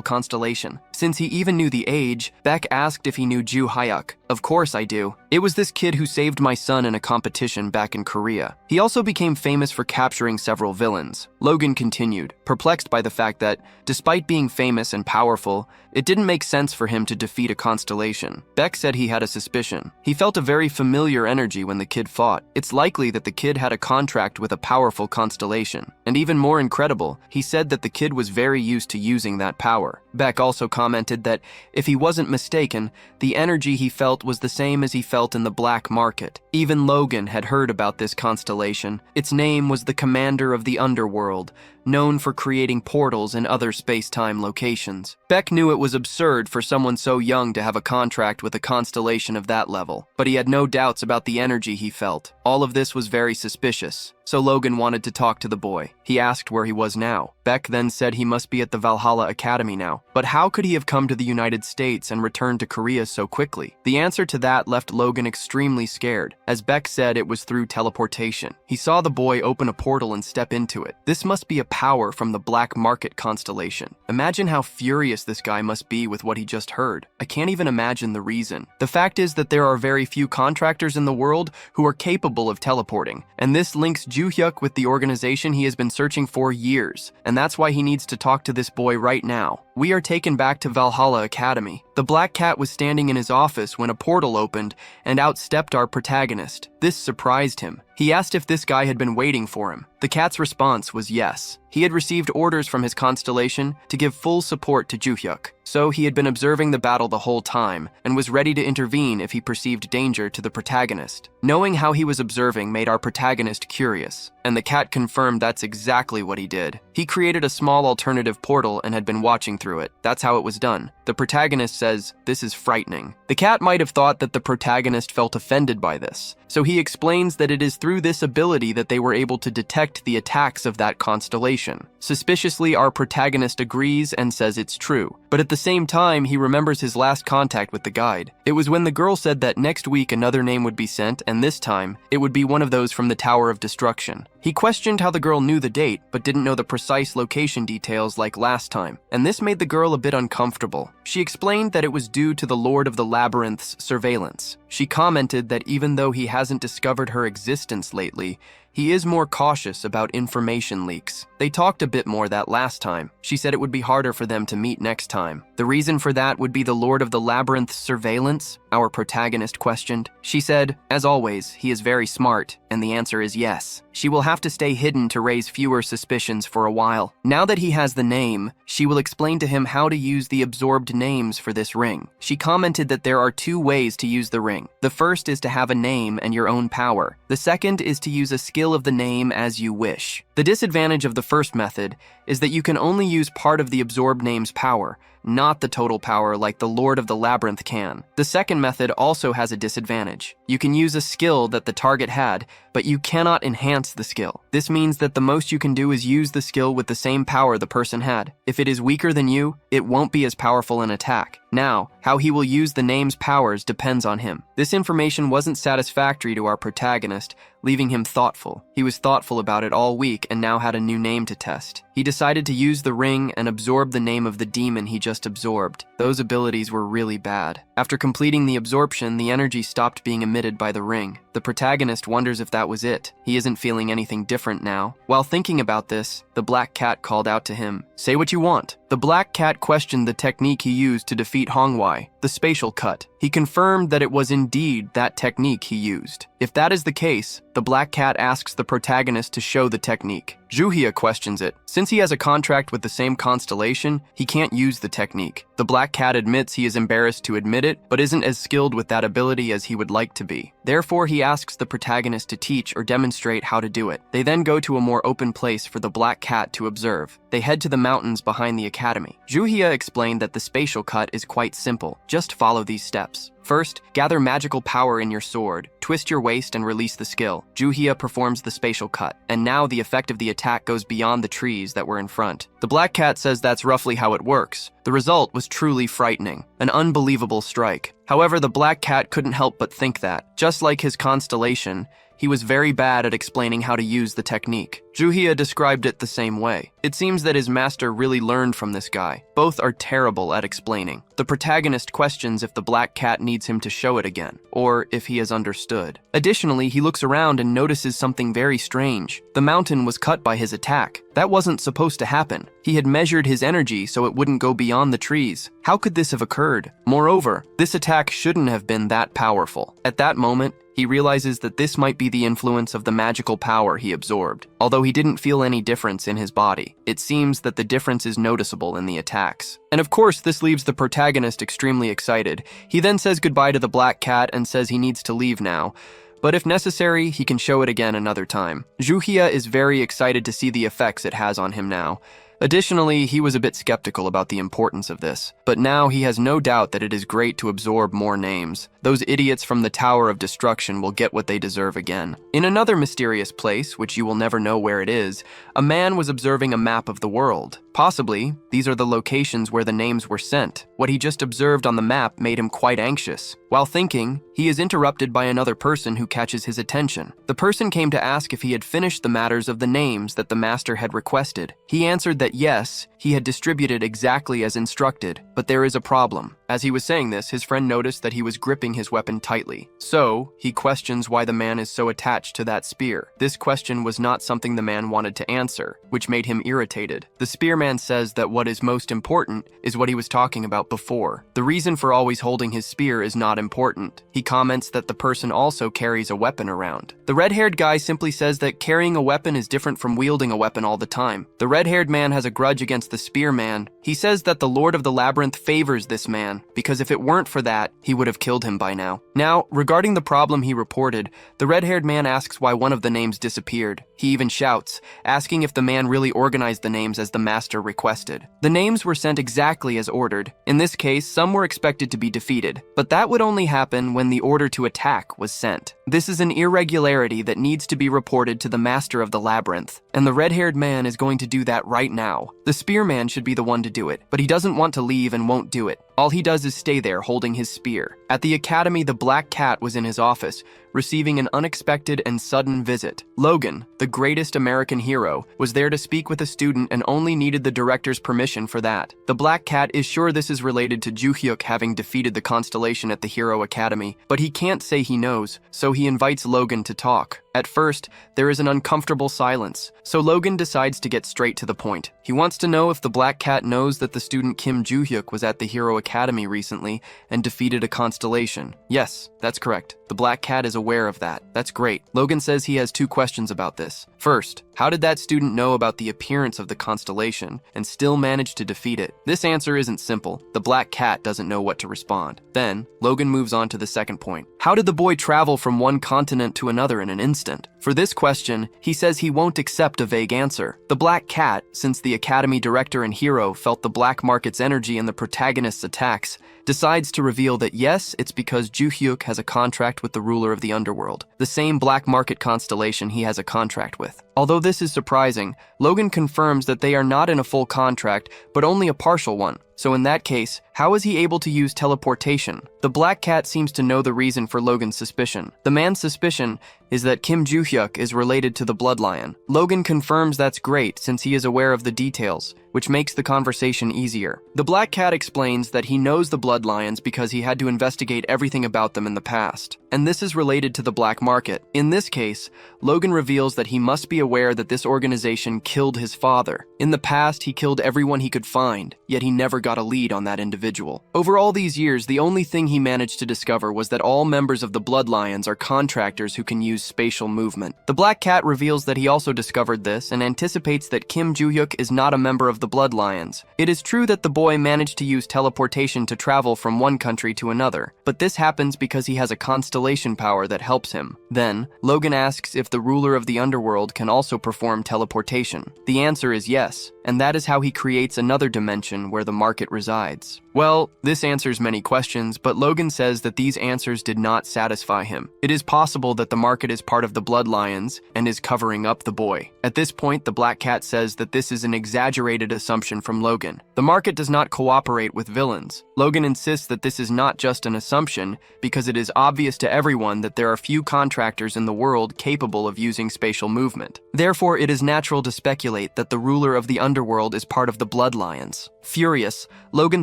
constellation. Since he even knew the age, Beck asked if he knew Ju Hyuk. Of course I do. It was this kid who saved my son in a competition back in Korea. He also became famous for capturing several villains. Logan continued, perplexed by the fact that, despite being famous and powerful, it didn't make sense for him to defeat a constellation. Beck said he had a suspicion. He felt a very familiar energy when the kid fought. It's likely that the kid had a contract with a powerful constellation. And even more incredible, he said that the kid was very used to using that power. Beck also commented that, if he wasn't mistaken, the energy he felt was the same as he felt in the black market. Even Logan had heard about this constellation. Its name was the Commander of the Underworld, known for creating portals in other space-time locations. Beck knew it was absurd for someone so young to have a contract with a constellation of that level, but he had no doubts about the energy he felt. All of this was very suspicious, so Logan wanted to talk to the boy. He asked where he was now. Beck then said he must be at the Valhalla Academy now. But how could he have come to the United States and returned to Korea so quickly? The answer to that left Logan extremely scared. As Beck said, it was through teleportation. He saw the boy open a portal and step into it. This must be a power from the black market constellation. Imagine how furious this guy must be with what he just heard. I can't even imagine the reason. The fact is that there are very few contractors in the world who are capable of teleporting, and this links Ju Hyuk with the organization he has been searching for years, and that's why he needs to talk to this boy right now. We are taken back to Valhalla Academy. The black cat was standing in his office when a portal opened, and out stepped our protagonist. This surprised him. He asked if this guy had been waiting for him. The cat's response was yes. He had received orders from his constellation to give full support to Ju Hyuk, so he had been observing the battle the whole time and was ready to intervene if he perceived danger to the protagonist. Knowing how he was observing made our protagonist curious, and the cat confirmed that's exactly what he did. He created a small alternative portal and had been watching through it. That's how it was done. The protagonist says, "This is frightening." The cat might have thought that the protagonist felt offended by this, so he explains that it is through this ability that they were able to detect the attacks of that constellation. Suspiciously, our protagonist agrees and says it's true, but at the same time, he remembers his last contact with the guide. It was when the girl said that next week another name would be sent, and this time, it would be one of those from the Tower of Destruction. He questioned how the girl knew the date, but didn't know the precise location details like last time, and this made the girl a bit uncomfortable. She explained that it was due to the Lord of the Labyrinth's surveillance. She commented that even though he hasn't discovered her existence lately, he is more cautious about information leaks. They talked a bit more that last time. She said it would be harder for them to meet next time. The reason for that would be the Lord of the Labyrinth's surveillance? Our protagonist questioned. She said, as always, he is very smart, and the answer is yes. She will have to stay hidden to raise fewer suspicions for a while. Now that he has the name, she will explain to him how to use the absorbed names for this ring. She commented that there are 2 ways to use the ring. The first is to have a name and your own power. The second is to use a skill of the name as you wish. The disadvantage of the first method is that you can only use part of the absorbed name's power, not the total power like the Lord of the Labyrinth can. The second method also has a disadvantage. You can use a skill that the target had, but you cannot enhance the skill. This means that the most you can do is use the skill with the same power the person had. If it is weaker than you, it won't be as powerful an attack. Now, how he will use the name's powers depends on him. This information wasn't satisfactory to our protagonist, leaving him thoughtful. He was thoughtful about it all week and now had a new name to test. He decided to use the ring and absorb the name of the demon he just absorbed. Those abilities were really bad. After completing the absorption, the energy stopped being emitted by the ring. The protagonist wonders if that was it. He isn't feeling anything different now. While thinking about this, the black cat called out to him, "Say what you want." The black cat questioned the technique he used to defeat Hongwei, the spatial cut. He confirmed that it was indeed that technique he used. If that is the case, the black cat asks the protagonist to show the technique. Juhia questions it. Since he has a contract with the same constellation, he can't use the technique. The black cat admits he is embarrassed to admit it, but isn't as skilled with that ability as he would like to be. Therefore, he asks the protagonist to teach or demonstrate how to do it. They then go to a more open place for the black cat to observe. They head to the mountains behind the academy. Juhia explained that the spatial cut is quite simple. Just follow these steps. First, gather magical power in your sword, twist your waist and release the skill. Juhia performs the spatial cut, and now the effect of the attack goes beyond the trees that were in front. The Black Cat says that's roughly how it works. The result was truly frightening, an unbelievable strike. However, the Black Cat couldn't help but think that, just like his constellation, he was very bad at explaining how to use the technique. Juhia described it the same way. It seems that his master really learned from this guy. Both are terrible at explaining. The protagonist questions if the Black Cat needs him to show it again, or if he has understood. Additionally, he looks around and notices something very strange. The mountain was cut by his attack. That wasn't supposed to happen. He had measured his energy so it wouldn't go beyond the trees. How could this have occurred? Moreover, this attack shouldn't have been that powerful. At that moment, he realizes that this might be the influence of the magical power he absorbed. Although he didn't feel any difference in his body, it seems that the difference is noticeable in the attacks. And of course, this leaves the protagonist extremely excited. He then says goodbye to the Black Cat and says he needs to leave now. But if necessary, he can show it again another time. Juhia is very excited to see the effects it has on him now. Additionally, he was a bit skeptical about the importance of this, but now he has no doubt that it is great to absorb more names. Those idiots from the Tower of Destruction will get what they deserve again. In another mysterious place, which you will never know where it is, a man was observing a map of the world. Possibly, these are the locations where the names were sent. What he just observed on the map made him quite anxious. While thinking, he is interrupted by another person who catches his attention. The person came to ask if he had finished the matters of the names that the master had requested. He answered that yes, he had distributed exactly as instructed, but there is a problem. As he was saying this, his friend noticed that he was gripping his weapon tightly. So, he questions why the man is so attached to that spear. This question was not something the man wanted to answer, which made him irritated. The spearman says that what is most important is what he was talking about before. The reason for always holding his spear is not important. He comments that the person also carries a weapon around. The red-haired guy simply says that carrying a weapon is different from wielding a weapon all the time. The red-haired man has a grudge against the spearman. He says that the Lord of the Labyrinth favors this man, because if it weren't for that, he would have killed him by now. Now, regarding the problem he reported, the red-haired man asks why one of the names disappeared. He even shouts, asking if the man really organized the names as the master requested. The names were sent exactly as ordered. In this case, some were expected to be defeated, but that would only happen when the order to attack was sent. This is an irregularity that needs to be reported to the master of the labyrinth, and the red-haired man is going to do that right now. The spearman should be the one to do it, but he doesn't want to leave and won't do it. All he does is stay there holding his spear. At the academy, the Black Cat was in his office, receiving an unexpected and sudden visit. Logan, the greatest American hero, was there to speak with a student and only needed the director's permission for that. The Black Cat is sure this is related to Juhyuk having defeated the constellation at the Hero Academy, but he can't say he knows, so he invites Logan to talk. At first, there is an uncomfortable silence, so Logan decides to get straight to the point. He wants to know if the Black Cat knows that the student Kim Juhyuk was at the Hero Academy recently and defeated a constellation. Yes, that's correct. The Black Cat is aware of that. That's great. Logan says he has two questions about this. First, how did that student know about the appearance of the constellation and still manage to defeat it? This answer isn't simple. The Black Cat doesn't know what to respond. Then, Logan moves on to the second point. How did the boy travel from one continent to another in an instant? For this question, he says he won't accept a vague answer. The Black Cat, since the Academy director and hero felt the black market's energy in the protagonist's attacks, decides to reveal that yes, it's because Juhyuk has a contract with the ruler of the underworld, the same black market constellation he has a contract with. Although this is surprising, Logan confirms that they are not in a full contract, but only a partial one. So in that case, how is he able to use teleportation? The Black Cat seems to know the reason for Logan's suspicion. The man's suspicion is that Kim Juhyuk is related to the Blood Lion. Logan confirms that's great since he is aware of the details, which makes the conversation easier. The Black Cat explains that he knows the Blood Lions because he had to investigate everything about them in the past, and this is related to the black market. In this case, Logan reveals that he must be aware that this organization killed his father. In the past, he killed everyone he could find, yet he never got a lead on that individual. Over all these years, the only thing he managed to discover was that all members of the Blood Lions are contractors who can use spatial movement. The Black Cat reveals that he also discovered this and anticipates that Kim Juhyuk is not a member of the Blood Lions. It is true that the boy managed to use teleportation to travel from one country to another, but this happens because he has a constellation power that helps him. Then, Logan asks if the ruler of the underworld can also perform teleportation? The answer is yes, and that is how he creates another dimension where the market resides. Well, this answers many questions, but Logan says that these answers did not satisfy him. It is possible that the market is part of the Blood Lions and is covering up the boy. At this point, the Black Cat says that this is an exaggerated assumption from Logan. The market does not cooperate with villains. Logan insists that this is not just an assumption because it is obvious to everyone that there are few contractors in the world capable of using spatial movement. Therefore, it is natural to speculate that the ruler of the underworld is part of the Blood Lions. Furious, Logan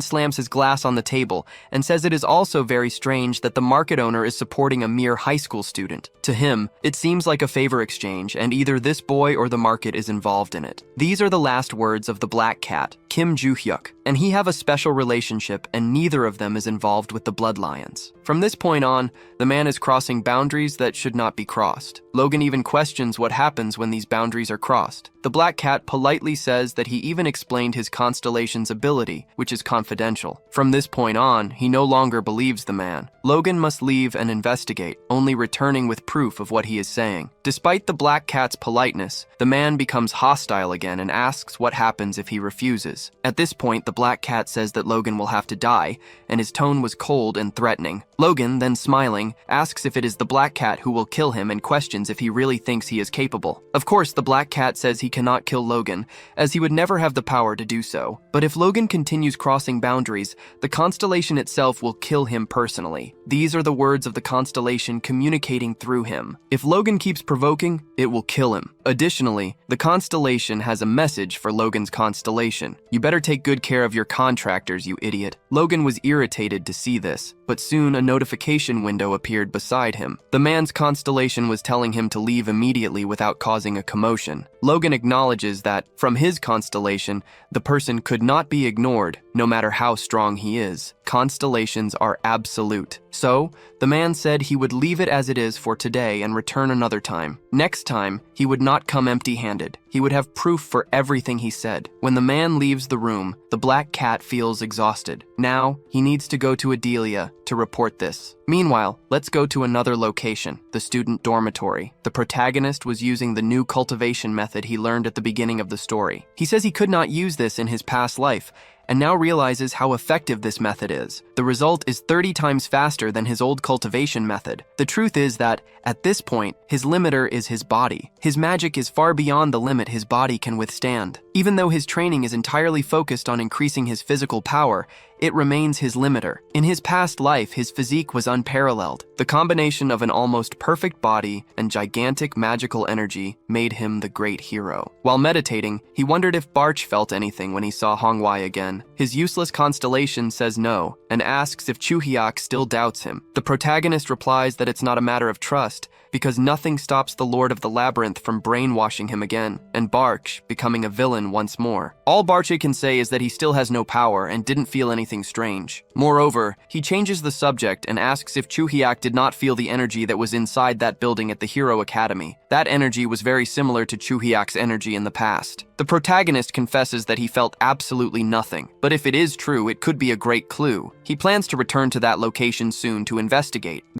slams his glass on the table and says it is also very strange that the market owner is supporting a mere high school student. To him, it seems like a favor exchange, and either this boy or the market is involved in it. These are the last words of the Black Cat, Kim Joo-hyuk, and he have a special relationship, and neither of them is involved with the Blood Lions. From this point on, the man is crossing boundaries that should not be crossed. Logan even questions what happens when these boundaries are crossed. The Black Cat politely says that he even explained his constellation's ability, which is confidential. From this point on, he no longer believes the man. Logan must leave and investigate, only returning with proof of what he is saying. Despite the Black Cat's politeness, the man becomes hostile again and asks what happens if he refuses. At this point, the Black Cat says that Logan will have to die, and his tone was cold and threatening. Logan, then smiling, asks if it is the Black Cat who will kill him and questions if he really thinks he is capable. Of course, the Black Cat says he cannot kill Logan, as he would never have the power to do so. But if Logan continues crossing boundaries, the constellation itself will kill him personally. These are the words of the constellation communicating through him. If Logan keeps provoking, it will kill him. Additionally, the constellation has a message for Logan's constellation. You better take good care of your contractors, you idiot. Logan was irritated to see this, but soon a notification window appeared beside him. The man's constellation was telling him to leave immediately without causing a commotion. Logan acknowledges that, from his constellation, the person could not be ignored, no matter how strong he is. Constellations are absolute. So, the man said he would leave it as it is for today and return another time. Next time, he would not come empty-handed. He would have proof for everything he said. When the man leaves the room, the Black Cat feels exhausted. Now, he needs to go to Adelia to report this. Meanwhile, let's go to another location, the student dormitory. The protagonist was using the new cultivation method he learned at the beginning of the story. He says he could not use this in his past life, and now realizes how effective this method is. The result is 30 times faster than his old cultivation method. The truth is that, at this point, his limiter is his body. His magic is far beyond the limit his body can withstand. Even though his training is entirely focused on increasing his physical power, it remains his limiter. In his past life, his physique was unparalleled. The combination of an almost perfect body and gigantic magical energy made him the great hero. While meditating, he wondered if Barch felt anything when he saw Hongwai again. His useless constellation says no, and asks if Chuhyuk still doubts him. The protagonist replies that it's not a matter of trust, because nothing stops the Lord of the Labyrinth from brainwashing him again, and Barch becoming a villain once more. All Barch can say is that he still has no power and didn't feel anything strange. Moreover, he changes the subject and asks if Chuhyuk did not feel the energy that was inside that building at the Hero Academy. That energy was very similar to Chuhyuk's energy in the past. The protagonist confesses that he felt absolutely nothing, but if it is true, it could be a great clue. He plans to return to that location soon to investigate.